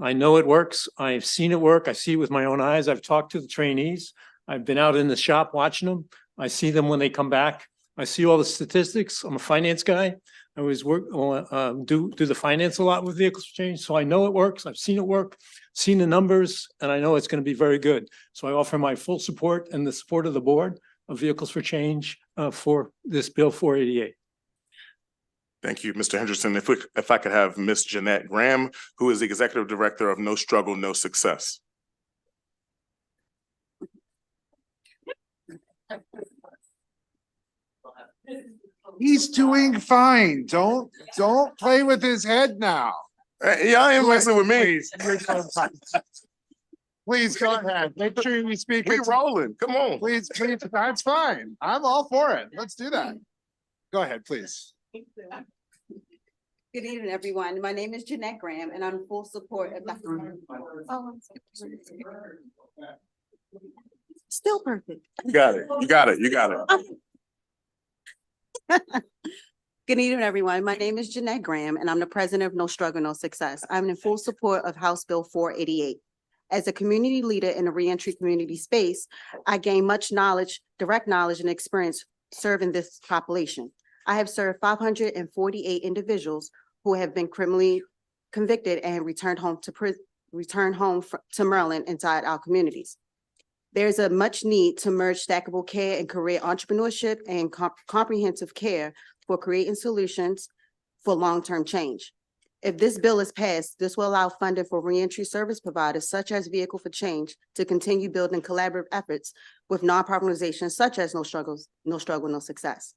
I know it works. I've seen it work. I see it with my own eyes. I've talked to the trainees. I've been out in the shop watching them. I see them when they come back. I see all the statistics. I'm a finance guy. I always do the finance a lot with Vehicles for Change. So I know it works. I've seen it work, seen the numbers, and I know it's going to be very good. So I offer my full support and the support of the board of Vehicles for Change for this Bill 488. Thank you, Mr. Henderson. If I could have Ms. Jeanette Graham, who is the Executive Director of No Struggle, No Success. He's doing fine. Don't play with his head now. Yeah, I ain't messing with me. Please go ahead. Make sure you speak. We rolling. Come on. Please. That's fine. I'm all for it. Let's do that. Go ahead, please. Good evening, everyone. My name is Jeanette Graham, and I'm in full support of Dr. Still perfect. You got it. You got it. You got it. Good evening, everyone. My name is Jeanette Graham, and I'm the president of No Struggle, No Success. I'm in full support of House Bill 488. As a community leader in the reentry community space, I gain much knowledge, direct knowledge and experience serving this population. I have served 548 individuals who have been criminally convicted and returned home to Maryland inside our communities. There's a much need to merge stackable care and career entrepreneurship and comprehensive care for creating solutions for long-term change. If this bill is passed, this will allow funding for reentry service providers such as Vehicle for Change to continue building collaborative efforts with nonprofit organizations such as No Struggle, No Success.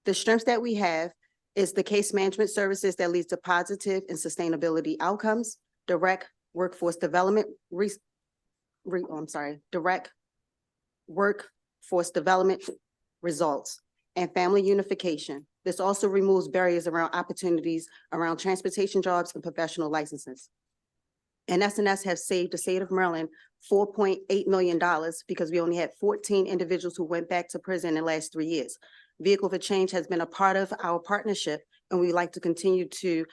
The strengths that we have is the case management services that leads to positive and sustainability outcomes, direct workforce development, direct workforce development results, and family unification. This also removes barriers around opportunities around transportation jobs and professional licenses. And SNS have saved the state of Maryland $4.8 million because we only had 14 individuals who went back to prison in the last 3 years. Vehicle for Change has been a part of our partnership, and we like to continue to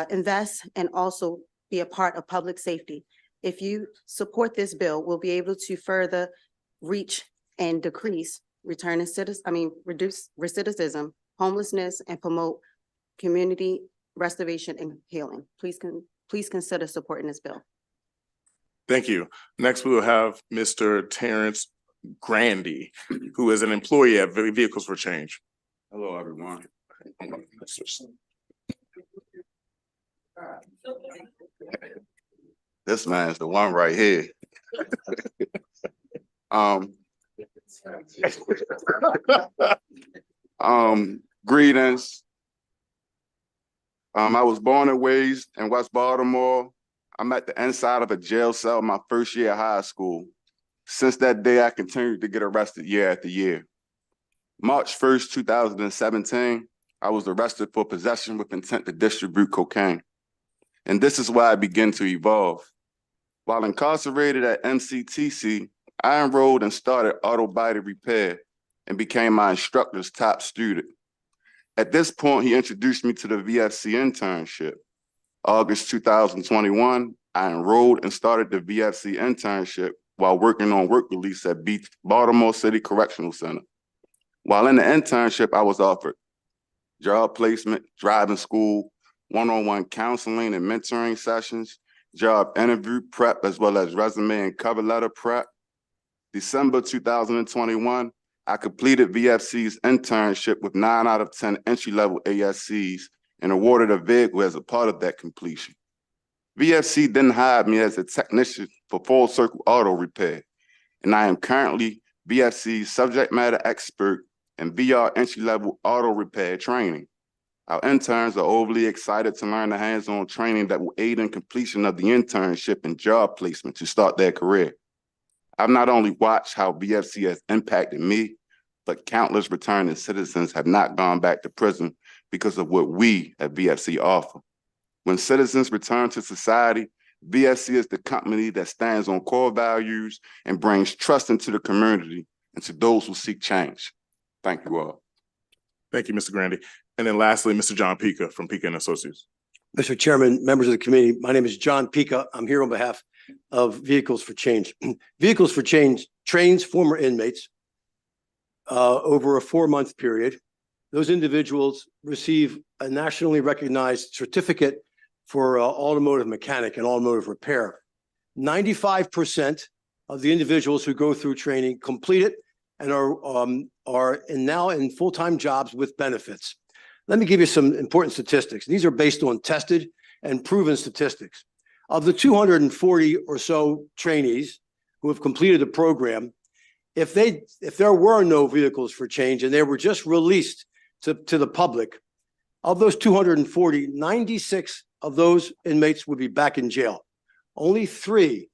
invest and also be a part of public safety. If you support this bill, we'll be able to further reach and decrease reduce recidivism, homelessness, and promote community restoration and healing. Please consider supporting this bill. Thank you. Next, we will have Mr. Terrence Grandy, who is an employee at Vehicles for Change. Hello, everyone. This man's the one right here. Greetings. I was born and raised in West Baltimore. I'm at the inside of a jail cell my first year of high school. Since that day, I continued to get arrested year after year. March 1st, 2017, I was arrested for possession with intent to distribute cocaine. And this is why I began to evolve. While incarcerated at MCTC, I enrolled and started auto body repair and became my instructor's top student. At this point, he introduced me to the VFC internship. August 2021, I enrolled and started the VFC internship while working on work release at Baltimore City Correctional Center. While in the internship, I was offered job placement, driving school, one-on-one counseling and mentoring sessions, job interview prep, as well as resume and cover letter prep. December 2021, I completed VFC's internship with 9 out of 10 entry-level ASCs and awarded a vehicle as a part of that completion. VFC then hired me as a technician for full circle auto repair, and I am currently VFC's subject matter expert in VR entry-level auto repair training. Our interns are overly excited to learn the hands-on training that will aid in completion of the internship and job placement to start their career. I've not only watched how VFC has impacted me, but countless returning citizens have not gone back to prison because of what we at VFC offer. When citizens return to society, VFC is the company that stands on core values and brings trust into the community and to those who seek change. Thank you all. Thank you, Mr. Grandy. And then lastly, Mr. John Pica from Pica and Associates. Mr. Chairman, members of the committee, my name is John Pica. I'm here on behalf of Vehicles for Change. Vehicles for Change trains former inmates over a 4-month period. Those individuals receive a nationally recognized certificate for automotive mechanic and automotive repair. 95% of the individuals who go through training complete it and are now in full-time jobs with benefits. Let me give you some important statistics. These are based on tested and proven statistics. Of the 240 or so trainees who have completed the program, if there were no Vehicles for Change and they were just released to the public, of those 240, 96 of those inmates would be back in jail. Only 3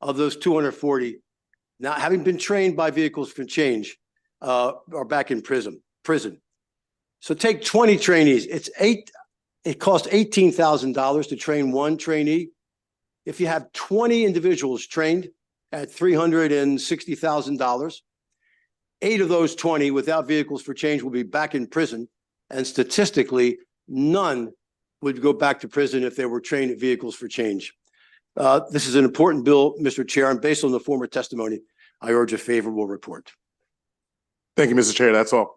of those 240, now having been trained by Vehicles for Change, are back in prison. So take 20 trainees. It costs $18,000 to train one trainee. If you have 20 individuals trained at $360,000, 8 of those 20 without Vehicles for Change will be back in prison And statistically, none would go back to prison if they were trained at Vehicles for Change. This is an important bill, Mr. Chair, and based on the former testimony, I urge a favorable report. Thank you, Mr. Chair. That's all.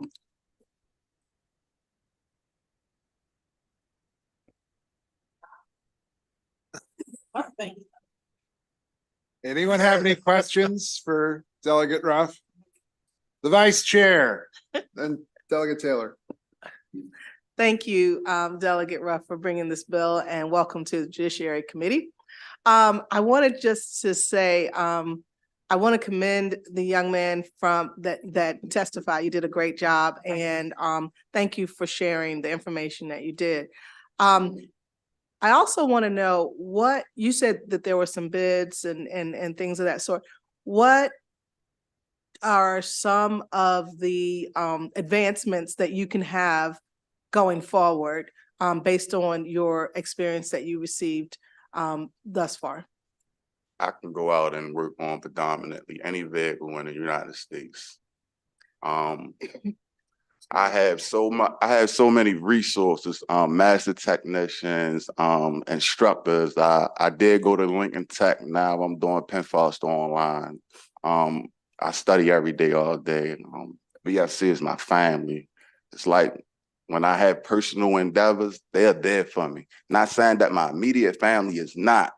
Anyone have any questions for Delegate Ruff? The Vice Chair, then Delegate Taylor. Thank you, Delegate Ruff, for bringing this bill, and welcome to the Judiciary Committee. I wanted just to say, I want to commend the young man from that testified. You did a great job, and thank you for sharing the information that you did. I also want to know what you said, that there were some bids and things of that sort. What are some of the advancements that you can have going forward based on your experience that you received thus far? I can go out and work on predominantly any vehicle in the United States. I have so many resources, master technicians, instructors. I did go to Lincoln Tech. Now I'm doing Penn Foster online. I study every day, all day. VFC is my family. It's like when I have personal endeavors, they're there for me. Not saying that my immediate family is not,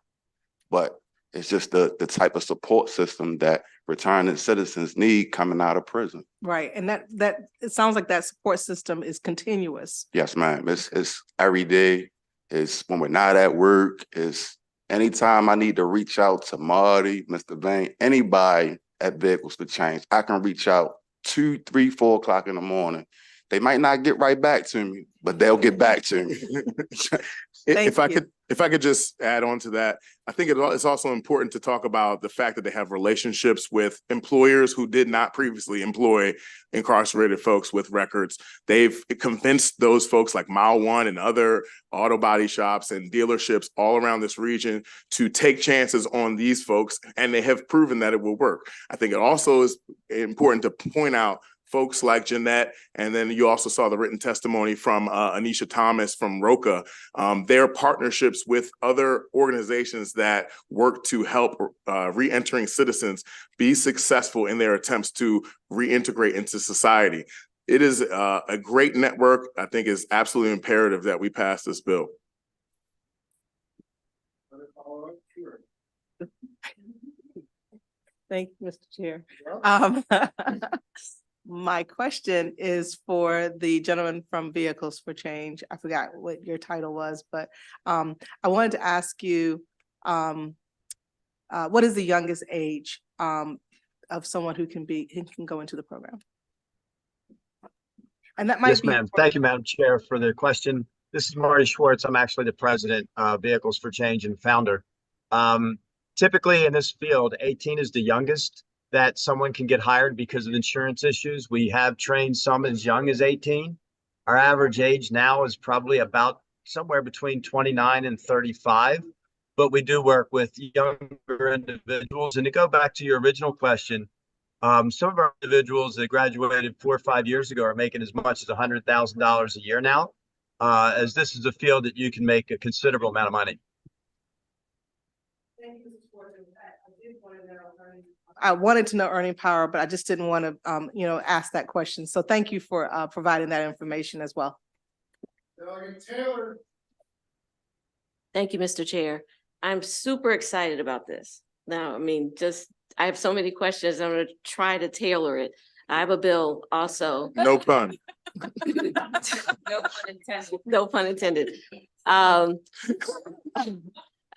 but it's just the type of support system that returning citizens need coming out of prison. Right, and that it sounds like that support system is continuous. Yes, ma'am. It's every day. It's when we're not at work. It's anytime I need to reach out to Marty, Mr. Vane, anybody at Vehicles for Change, I can reach out 2, 3, 4 o'clock in the morning. They might not get right back to me, but they'll get back to me. If I could just add on to that, I think it's also important to talk about the fact that they have relationships with employers who did not previously employ incarcerated folks with records. They've convinced those folks like Mile One and other auto body shops and dealerships all around this region to take chances on these folks, and they have proven that it will work. I think it also is important to point out folks like Jeanette, and then you also saw the written testimony from Anisha Thomas from ROCA. Their partnerships with other organizations that work to help re-entering citizens be successful in their attempts to reintegrate into society. It is a great network. I think it's absolutely imperative that we pass this bill. Thank you, Mr. Chair. My question is for the gentleman from Vehicles for Change. I forgot what your title was, but I wanted to ask you, what is the youngest age of someone who can go into the program? And that might Yes, ma'am. Thank you, Madam Chair, for the question. This is Marty Schwartz. I'm actually the president of Vehicles for Change and founder. Typically in this field, 18 is the youngest that someone can get hired because of insurance issues. We have trained some as young as 18. Our average age now is probably about somewhere between 29 and 35, but we do work with younger individuals. And to go back to your original question, some of our individuals that graduated 4 or 5 years ago are making as much as $100,000 a year now, as this is a field that you can make a considerable amount of money. I wanted to know earning power, but I just didn't want to, ask that question. So thank you for providing that information as well. Delegate Taylor. Thank you, Mr. Chair. I'm super excited about this. Now, I have so many questions. I'm going to try to tailor it. I have a bill also. No pun. No pun intended. No pun intended.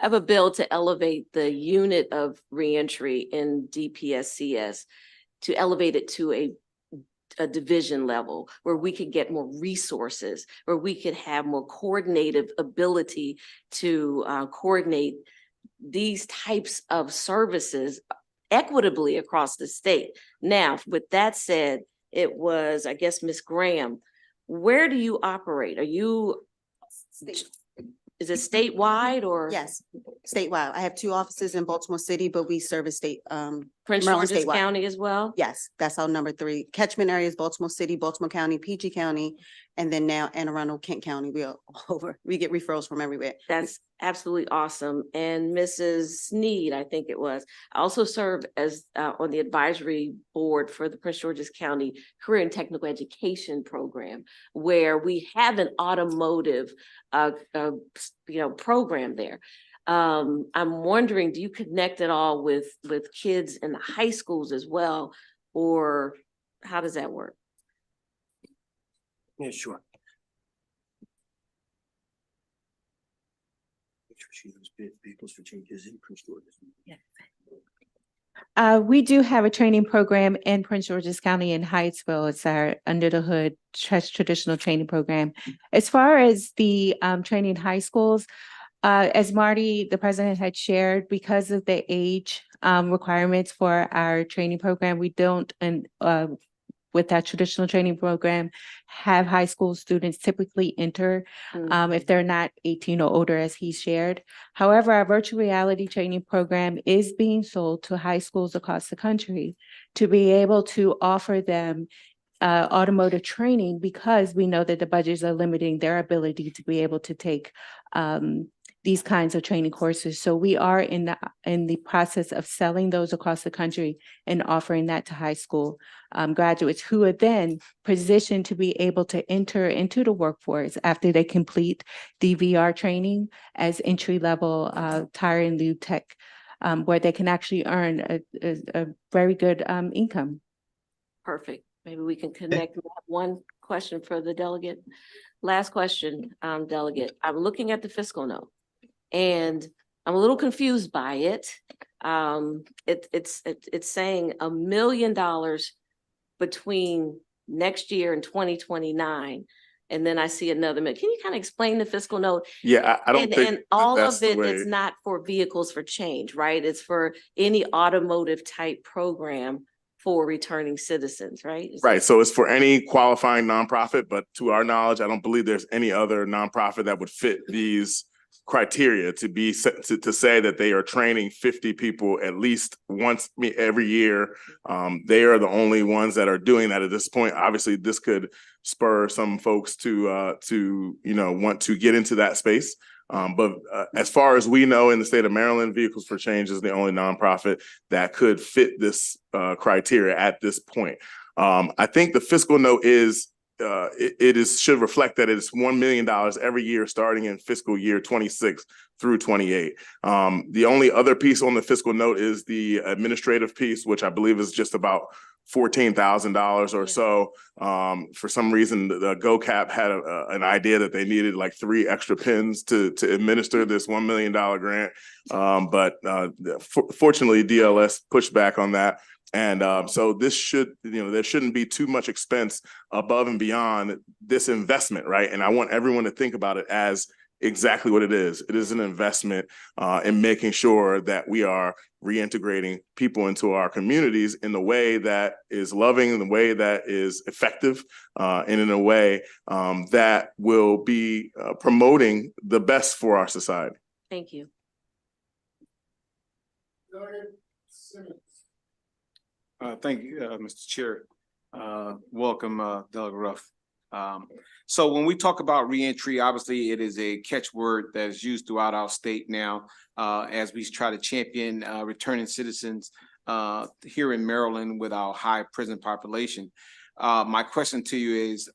I have a bill to elevate the unit of reentry in DPSCS, to elevate it to a division level where we could get more resources, where we could have more coordinative ability to coordinate these types of services equitably across the state. Now, with that said, it was, I guess, Ms. Graham, where do you operate? Are you... Is it statewide or? Yes. statewide. I have two offices in Baltimore City, but we service Prince Maryland George's statewide. County as well? Yes, that's our number 3. Catchment areas, Baltimore City, Baltimore County, PG County, and then now Anne Arundel, Kent County. We are all over. We get referrals from everywhere. That's absolutely awesome. And Mrs. Sneed, I think it was, I also serve as on the advisory board for the Prince George's County Career and Technical Education Program, where we have an automotive program there. I'm wondering, do you connect at all with kids in the high schools as well, or how does that work? Yeah, sure. Vehicles for changes in Prince George's. We do have a training program in Prince George's County in Hyattsville. It's our under the hood traditional training program. As far as the training in high schools, as Marty, the president, had shared, because of the age requirements for our training program, we don't, with that traditional training program, have high school students typically enter if they're not 18 or older, as he shared. However, our virtual reality training program is being sold to high schools across the country to be able to offer them automotive training, because we know that the budgets are limiting their ability to be able to take these kinds of training courses. So we are in the process of selling those across the country and offering that to high school graduates, who are then positioned to be able to enter into the workforce after they complete the VR training as entry-level tire and lube tech, where they can actually earn a very good income. Perfect. Maybe we can connect. One question for the delegate. Last question, delegate. I'm looking at the fiscal note, and I'm a little confused by it. It's saying $1 million between next year and 2029. And then I see another million. Can you kind of explain the fiscal note? Yeah, I don't think And all that's of the it way. is not for Vehicles for Change, right? It's for any automotive type program for returning citizens, right? Right. So it's for any qualifying nonprofit, but to our knowledge, I don't believe there's any other nonprofit that would fit these criteria to be to say that they are training 50 people at least once every year. They are the only ones that are doing that at this point. Obviously, this could spur some folks to want to get into that space. But as far as we know, in the state of Maryland, Vehicles for Change is the only nonprofit that could fit this criteria at this point. I think the fiscal note is should reflect that it's $1 million every year starting in fiscal year 26 through 28. The only other piece on the fiscal note is the administrative piece, which I believe is just about $14,000 or so. For some reason, the GoCap had an idea that they needed like 3 extra pins to administer this $1 million grant. But fortunately, DLS pushed back on that. And so this should, there shouldn't be too much expense above and beyond this investment, right? And I want everyone to think about it as exactly what it is. It is an investment in making sure that we are reintegrating people into our communities in a way that is loving, in a way that is effective, and in a way that will be promoting the best for our society. Thank you. Thank you, Mr. Chair. Welcome, Delegate Ruff. So when we talk about reentry, obviously it is a catchword that is used throughout our state now as we try to champion returning citizens here in Maryland with our high prison population. My question to you is,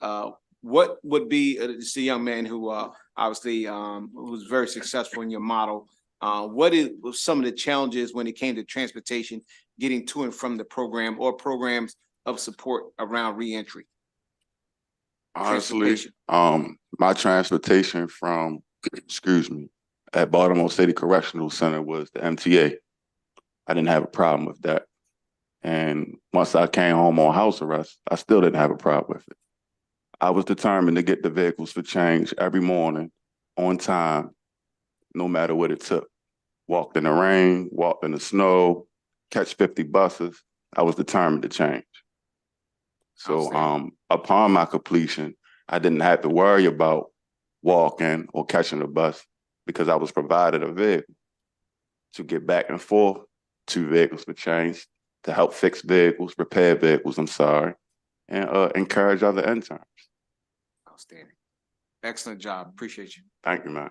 what would be, it's a young man who obviously was very successful in your model. What is some of the challenges when it came to transportation, getting to and from the program or programs of support around reentry? Honestly, my transportation from, at Baltimore City Correctional Center was the MTA. I didn't have a problem with that. And once I came home on house arrest, I still didn't have a problem with it. I was determined to get the Vehicles for Change every morning on time, no matter what it took. Walked in the rain, walked in the snow, catch 50 buses. I was determined to change. So upon my completion, I didn't have to worry about walking or catching a bus because I was provided a vehicle. to get back and forth to Vehicles for Change to help fix vehicles, repair vehicles, and encourage other interns. Outstanding. Excellent job. Appreciate you. Thank you, man.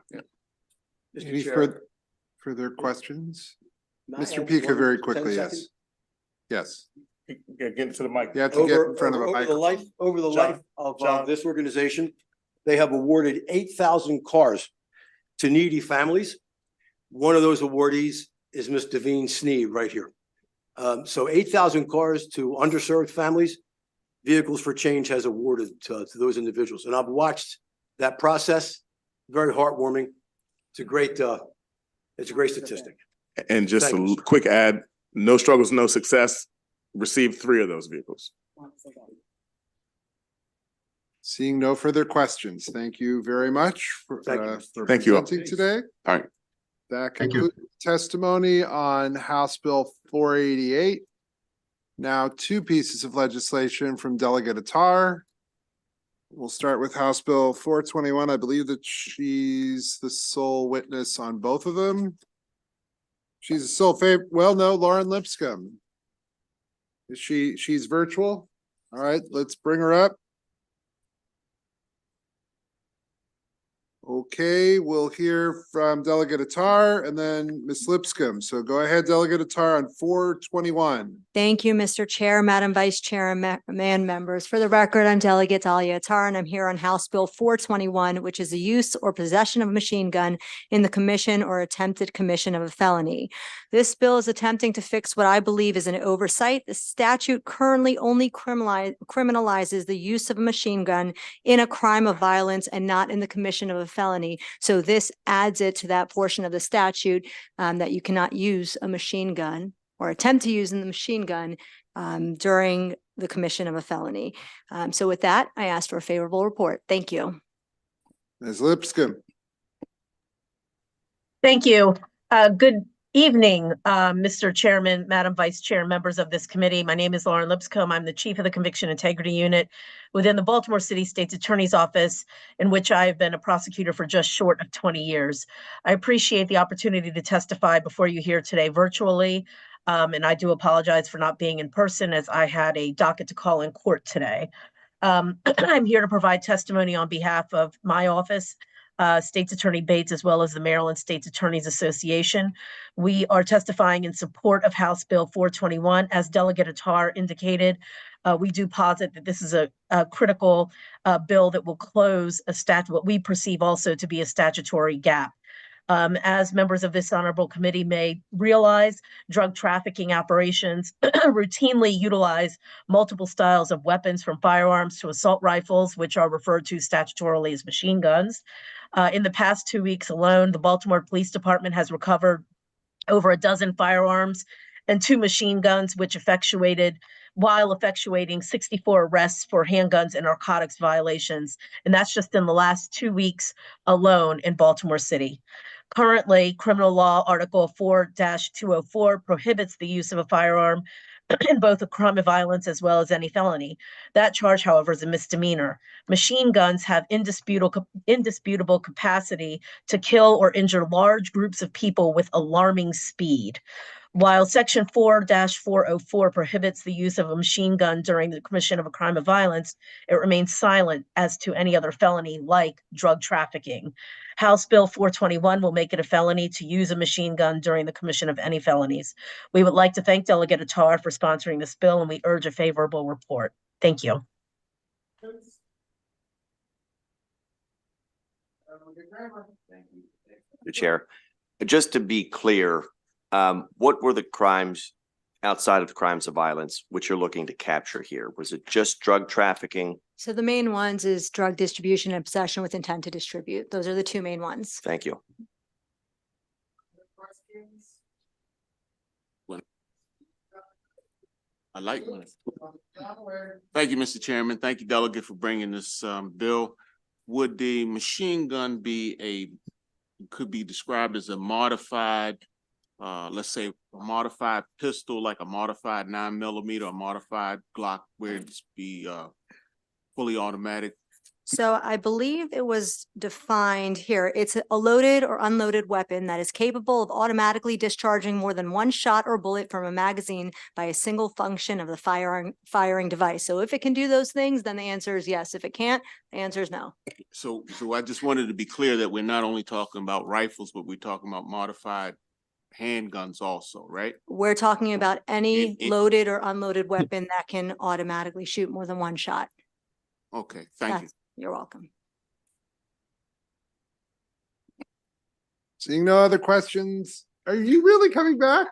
Any Chair. further questions? May I Mr. add Pika, one very 10 quickly, yes. seconds? Yes. Get into the mic. You have to get in front of a Over the microphone. life, over the John, life of John. this organization, they have awarded 8,000 cars to needy families. One of those awardees is Ms. Devine Sneed right here. So 8,000 cars to underserved families, Vehicles for Change has awarded to those individuals. And I've watched that process, very heartwarming. It's a great statistic. And just Thank a you. quick add, No Struggles, No Success received 3 of those vehicles. Seeing no further questions, thank you very much for Thank you, Mr. Thank you all. presenting today. All right. That Thank you. concludes testimony on House Bill 488. Now, 2 pieces of legislation from Delegate Attar. We'll start with House Bill 421. I believe that she's the sole witness on both of them. She's a sole favorite. Well, no, Lauren Lipscomb. Is she's virtual? All right, let's bring her up. Okay, we'll hear from Delegate Attar and then Ms. Lipscomb. So go ahead, Delegate Attar on 421. Thank you, Mr. Chair, Madam Vice Chair, and members. For the record, I'm Delegate Dahlia Attar, and I'm here on House Bill 421, which is the use or possession of a machine gun in the commission or attempted commission of a felony. This bill is attempting to fix what I believe is an oversight. The statute currently only criminalizes the use of a machine gun in a crime of violence and not in the commission of a felony. So this adds it to that portion of the statute that you cannot use a machine gun or attempt to use in the machine gun during the commission of a felony. So with that, I ask for a favorable report. Thank you. Ms. Lipscomb. Thank you. Good evening, Mr. Chairman, Madam Vice Chair, members of this committee. My name is Lauren Lipscomb. I'm the Chief of the Conviction Integrity Unit within the Baltimore City State's Attorney's Office, in which I have been a prosecutor for just short of 20 years. I appreciate the opportunity to testify before you here today virtually. And I do apologize for not being in person, as I had a docket to call in court today. I'm here to provide testimony on behalf of my office, State's Attorney Bates, as well as the Maryland State's Attorneys Association. We are testifying in support of House Bill 421. As Delegate Attar indicated, we do posit that this is a critical bill that will close what we perceive also to be a statutory gap. As members of this honorable committee may realize, drug trafficking operations routinely utilize multiple styles of weapons, from firearms to assault rifles, which are referred to statutorily as machine guns. In the past 2 weeks alone, the Baltimore Police Department has recovered over a dozen firearms and 2 machine guns, which while effectuating 64 arrests for handguns and narcotics violations. And that's just in the last 2 weeks alone in Baltimore City. Currently, criminal law Article 4-204 prohibits the use of a firearm in both a crime of violence as well as any felony. That charge, however, is a misdemeanor. Machine guns have indisputable capacity to kill or injure large groups of people with alarming speed. While Section 4-404 prohibits the use of a machine gun during the commission of a crime of violence, it remains silent as to any other felony like drug trafficking. House Bill 421 will make it a felony to use a machine gun during the commission of any felonies. We would like to thank Delegate Attar for sponsoring this bill, and we urge a favorable report. Thank you. The Chair, just to be clear, what were the crimes outside of crimes of violence which you're looking to capture here? Was it just drug trafficking? So the main ones is drug distribution and possession with intent to distribute. Those are the 2 main ones. Thank you. I like one. Thank you, Mr. Chairman. Thank you, Delegate, for bringing this bill. Would the machine gun could be described as a modified, let's say a modified pistol, like a modified 9mm, a modified Glock, where it's be fully automatic? So I believe it was defined here. It's a loaded or unloaded weapon that is capable of automatically discharging more than one shot or bullet from a magazine by a single function of the firing device. So if it can do those things, then the answer is yes. If it can't, the answer is no. So I just wanted to be clear that we're not only talking about rifles, but we're talking about modified handguns also, right? We're talking about any It- loaded or unloaded weapon that can automatically shoot more than one shot. Okay, thank you. That's- You're welcome. Seeing no other questions, are you really coming back?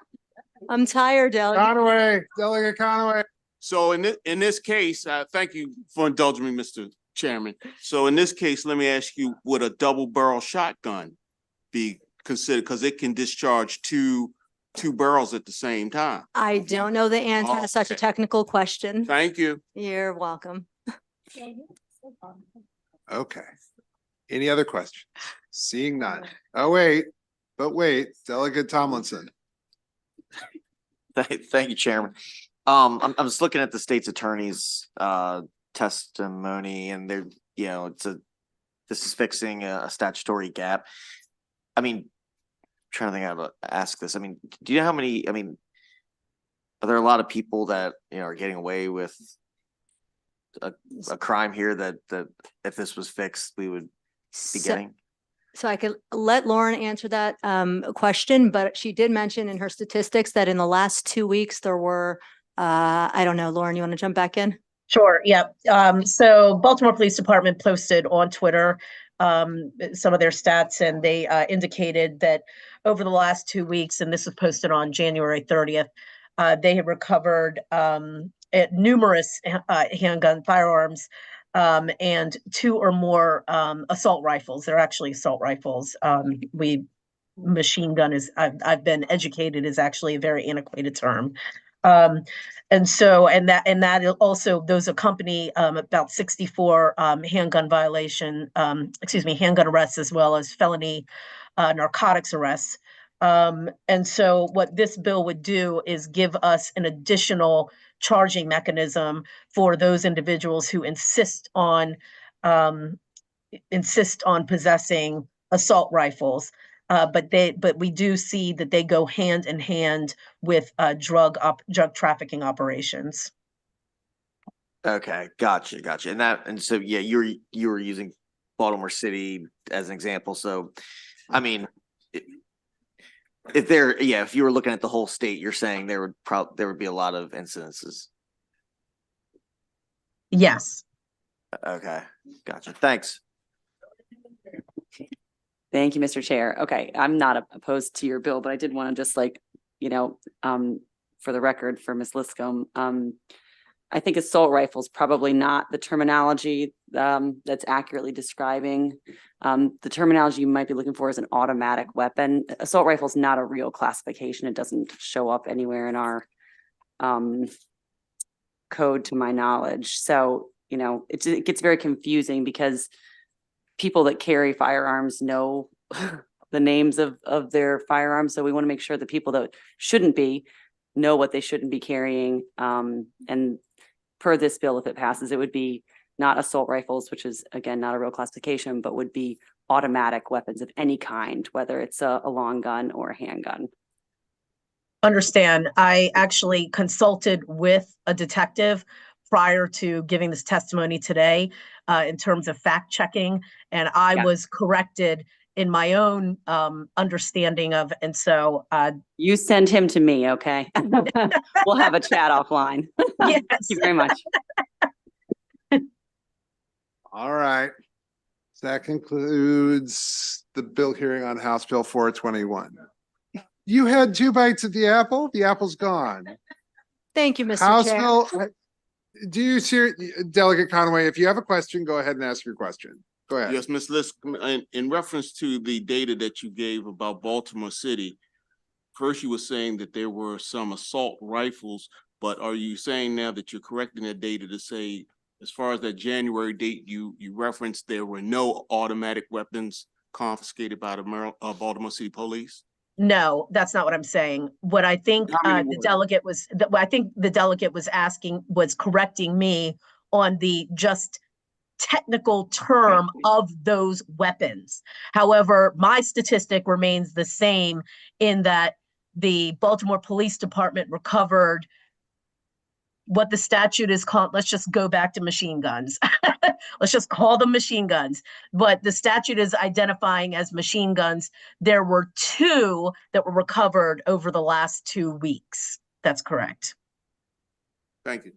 I'm tired, Delegate. Conaway, Delegate Conaway. So in this case, thank you for indulging me, Mr. Chairman. So in this case, let me ask you, would a double barrel shotgun be considered, because it can discharge two barrels at the same time? I don't know the answer to such a Okay. technical question. Thank you. You're welcome. Okay. Any other questions? Seeing none. Oh, wait, Delegate Tomlinson. Thank you, Chairman. I'm just looking at the state's attorney's testimony, and they're, this is fixing a statutory gap. I mean, trying to think how to ask this. I mean, do you know how many, are there a lot of people that, are getting away with a crime here that if this was fixed, we would be getting? So I could let Lauren answer that question, but she did mention in her statistics that in the last 2 weeks, there were, I don't know, Lauren, you want to jump back in? Sure, yeah. So Baltimore Police Department posted on Twitter some of their stats, and they indicated that over the last 2 weeks, and this was posted on January 30th, they had recovered numerous handgun firearms and 2 or more assault rifles. They're actually assault rifles. Machine gun is, I've been educated, is actually a very antiquated term. And that also, those accompany about 64 handgun arrests, as well as felony narcotics arrests. And so what this bill would do is give us an additional charging mechanism for those individuals who insist on possessing assault rifles. But we do see that they go hand in hand with drug trafficking operations. Okay, gotcha. And so, yeah, you were using Baltimore City as an example. So, I mean, if you were looking at the whole state, you're saying there would be a lot of incidences. Yes. Okay, gotcha. Thanks. Thank you, Mr. Chair. Okay, I'm not opposed to your bill, but I did want to just for the record, for Ms. Liscombe, I think assault rifle is probably not the terminology that's accurately describing. The terminology you might be looking for is an automatic weapon. Assault rifle is not a real classification. It doesn't show up anywhere in our code, to my knowledge. So, it gets very confusing because people that carry firearms know the names of their firearms. So we want to make sure that people that shouldn't be know what they shouldn't be carrying. And per this bill, if it passes, it would be not assault rifles, which is, again, not a real classification, but would be automatic weapons of any kind, whether it's a long gun or a handgun. Understand. I actually consulted with a detective prior to giving this testimony today in terms of fact checking, and I was corrected in my own understanding of, and so you send him to me, okay? We'll have a chat offline. Yes. Thank you very much. All right. So that concludes the bill hearing on House Bill 421. You had 2 bites at the apple. The apple's gone. Thank you, Mr. House Chair. Bill, Delegate Conaway, if you have a question, go ahead and ask your question. Go ahead. Yes, Ms. Liscombe, in reference to the data that you gave about Baltimore City, first you were saying that there were some assault rifles, but are you saying now that you're correcting that data to say, as far as that January date you referenced, there were no automatic weapons confiscated by the Baltimore City Police? No, that's not what I'm saying. What I think the delegate was asking was correcting me on the just technical term of those weapons. However, my statistic remains the same in that the Baltimore Police Department recovered what the statute is called. Let's just go back to machine guns. Let's just call them machine guns. But the statute is identifying as machine guns. There were 2 that were recovered over the last 2 weeks. That's correct. Thank you.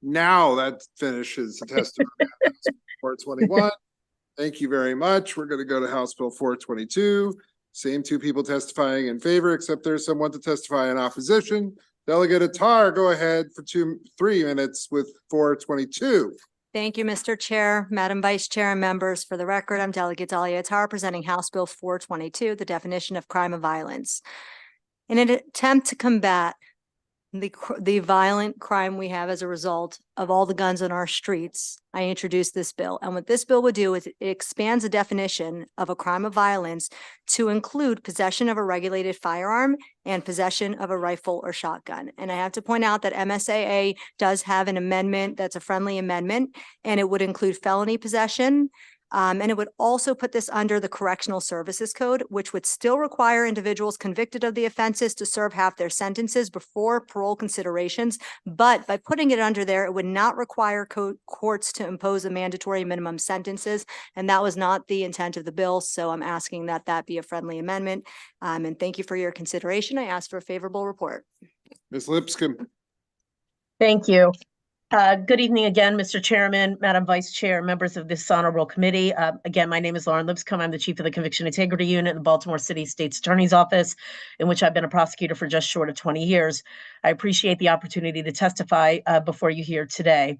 Now that finishes the testimony on House Bill 421. Thank you very much. We're going to go to House Bill 422. Same 2 people testifying in favor, except there's someone to testify in opposition. Delegate Attar, go ahead for 3 minutes with 422. Thank you, Mr. Chair, Madam Vice Chair, and members. For the record, I'm Delegate Dahlia Attar presenting House Bill 422, the definition of crime of violence. In an attempt to combat the violent crime we have as a result of all the guns on our streets, I introduced this bill. And what this bill would do is it expands the definition of a crime of violence to include possession of a regulated firearm and possession of a rifle or shotgun. And I have to point out that MSAA does have an amendment that's a friendly amendment, and it would include felony possession. And it would also put this under the Correctional Services Code, which would still require individuals convicted of the offenses to serve half their sentences before parole considerations. But by putting it under there, it would not require courts to impose a mandatory minimum sentences. And that was not the intent of the bill. So I'm asking that that be a friendly amendment. And thank you for your consideration. I ask for a favorable report. Ms. Lipscomb. Thank you. Good evening again, Mr. Chairman, Madam Vice Chair, members of this honorable committee. Again, my name is Lauren Lipscomb. I'm the Chief of the Conviction Integrity Unit in the Baltimore City State's Attorney's Office, in which I've been a prosecutor for just short of 20 years. I appreciate the opportunity to testify before you here today.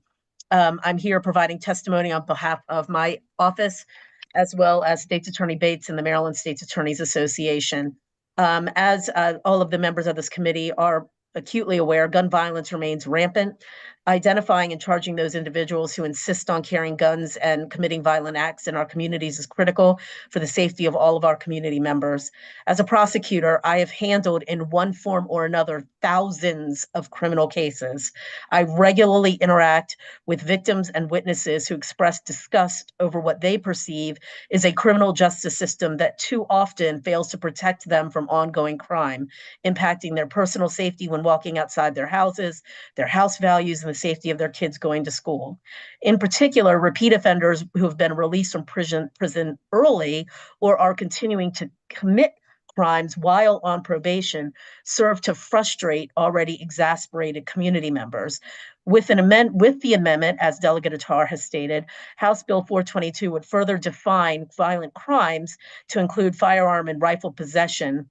I'm here providing testimony on behalf of my office, as well as State's Attorney Bates and the Maryland State's Attorneys Association. As all of the members of this committee are acutely aware, gun violence remains rampant. Identifying and charging those individuals who insist on carrying guns and committing violent acts in our communities is critical for the safety of all of our community members. As a prosecutor, I have handled in one form or another thousands of criminal cases. I regularly interact with victims and witnesses who express disgust over what they perceive is a criminal justice system that too often fails to protect them from ongoing crime, impacting their personal safety when walking outside their houses, their house values, and the safety of their kids going to school. In particular, repeat offenders who have been released from prison early or are continuing to commit crimes while on probation serve to frustrate already exasperated community members. With the amendment, as Delegate Attar has stated, House Bill 422 would further define violent crimes to include firearm and rifle possession,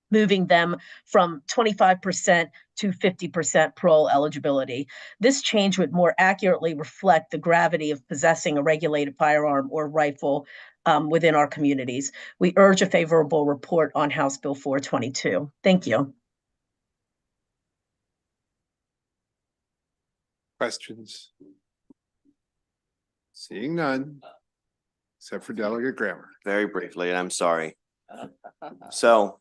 moving them from 25% to 50% parole eligibility. This change would more accurately reflect the gravity of possessing a regulated firearm or rifle within our communities. We urge a favorable report on House Bill 422. Thank you. Questions? Seeing none, except for Delegate Grammer. Very briefly, and I'm sorry. So,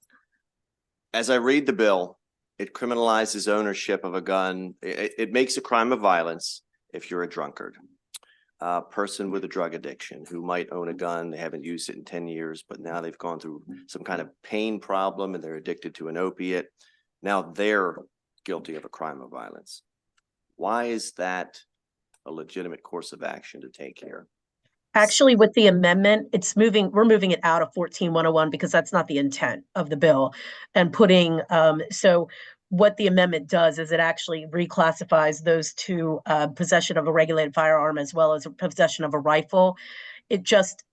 as I read the bill, it criminalizes ownership of a gun. It makes a crime of violence if you're a drunkard, a person with a drug addiction who might own a gun. They haven't used it in 10 years, but now they've gone through some kind of pain problem and they're addicted to an opiate. Now they're guilty of a crime of violence. Why is that a legitimate course of action to take here? Actually, with the amendment, we're moving it out of 14101 because that's not the intent of the bill, and putting, so what the amendment does is it actually reclassifies those two, possession of a regulated firearm as well as possession of a rifle. It just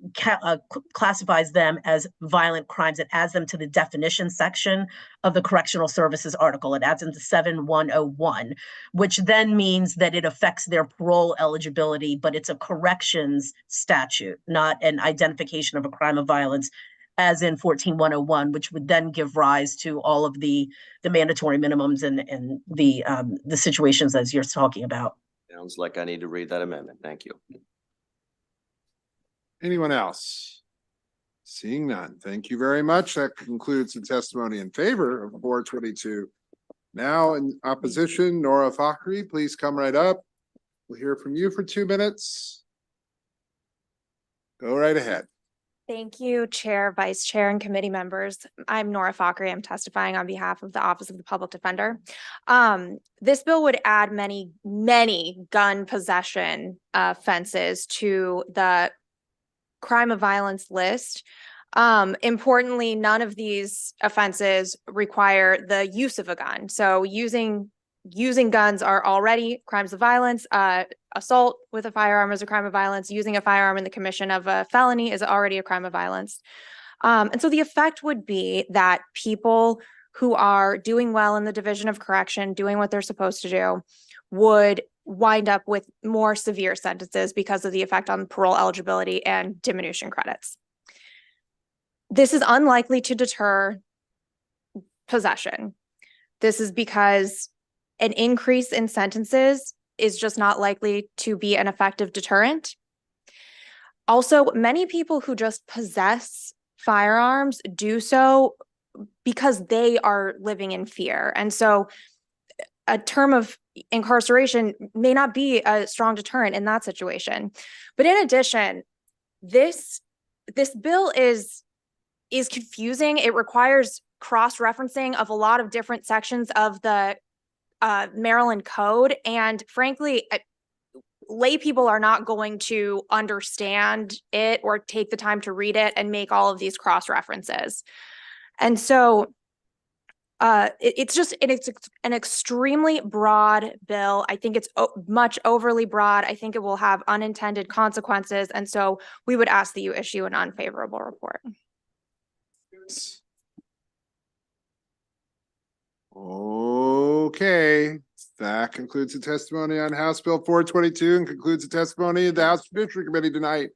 classifies them as violent crimes. It adds them to the definition section of the Correctional Services article. It adds them to 7101, which then means that it affects their parole eligibility, but it's a corrections statute, not an identification of a crime of violence, as in 14101, which would then give rise to all of the mandatory minimums and the situations as you're talking about. Sounds like I need to read that amendment. Thank you. Anyone else? Seeing none. Thank you very much. That concludes the testimony in favor of 422. Now in opposition, Nora Fakhri, please come right up. We'll hear from you for 2 minutes. Go right ahead. Thank you, Chair, Vice Chair, and committee members. I'm Nora Fakhri. I'm testifying on behalf of the Office of the Public Defender. This bill would add many gun possession offenses to the crime of violence list. Importantly, none of these offenses require the use of a gun. So using guns are already crimes of violence. Assault with a firearm is a crime of violence. Using a firearm in the commission of a felony is already a crime of violence. And so the effect would be that people who are doing well in the Division of Correction, doing what they're supposed to do, would wind up with more severe sentences because of the effect on parole eligibility and diminution credits. This is unlikely to deter possession. This is because an increase in sentences is just not likely to be an effective deterrent. Also, many people who just possess firearms do so because they are living in fear. And so a term of incarceration may not be a strong deterrent in that situation. But in addition, this bill is confusing. It requires cross-referencing of a lot of different sections of the Maryland Code. And frankly, lay people are not going to understand it or take the time to read it and make all of these cross-references. And so it's an extremely broad bill. I think it's much overly broad. I think it will have unintended consequences. And so we would ask that you issue an unfavorable report. Okay, that concludes the testimony on House Bill 422 and concludes the testimony of the House Judiciary Committee tonight.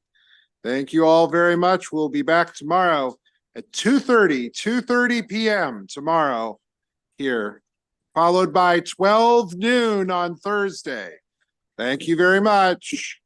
Thank you all very much. We'll be back tomorrow at 2:30 p.m. tomorrow here, followed by 12 noon on Thursday. Thank you very much.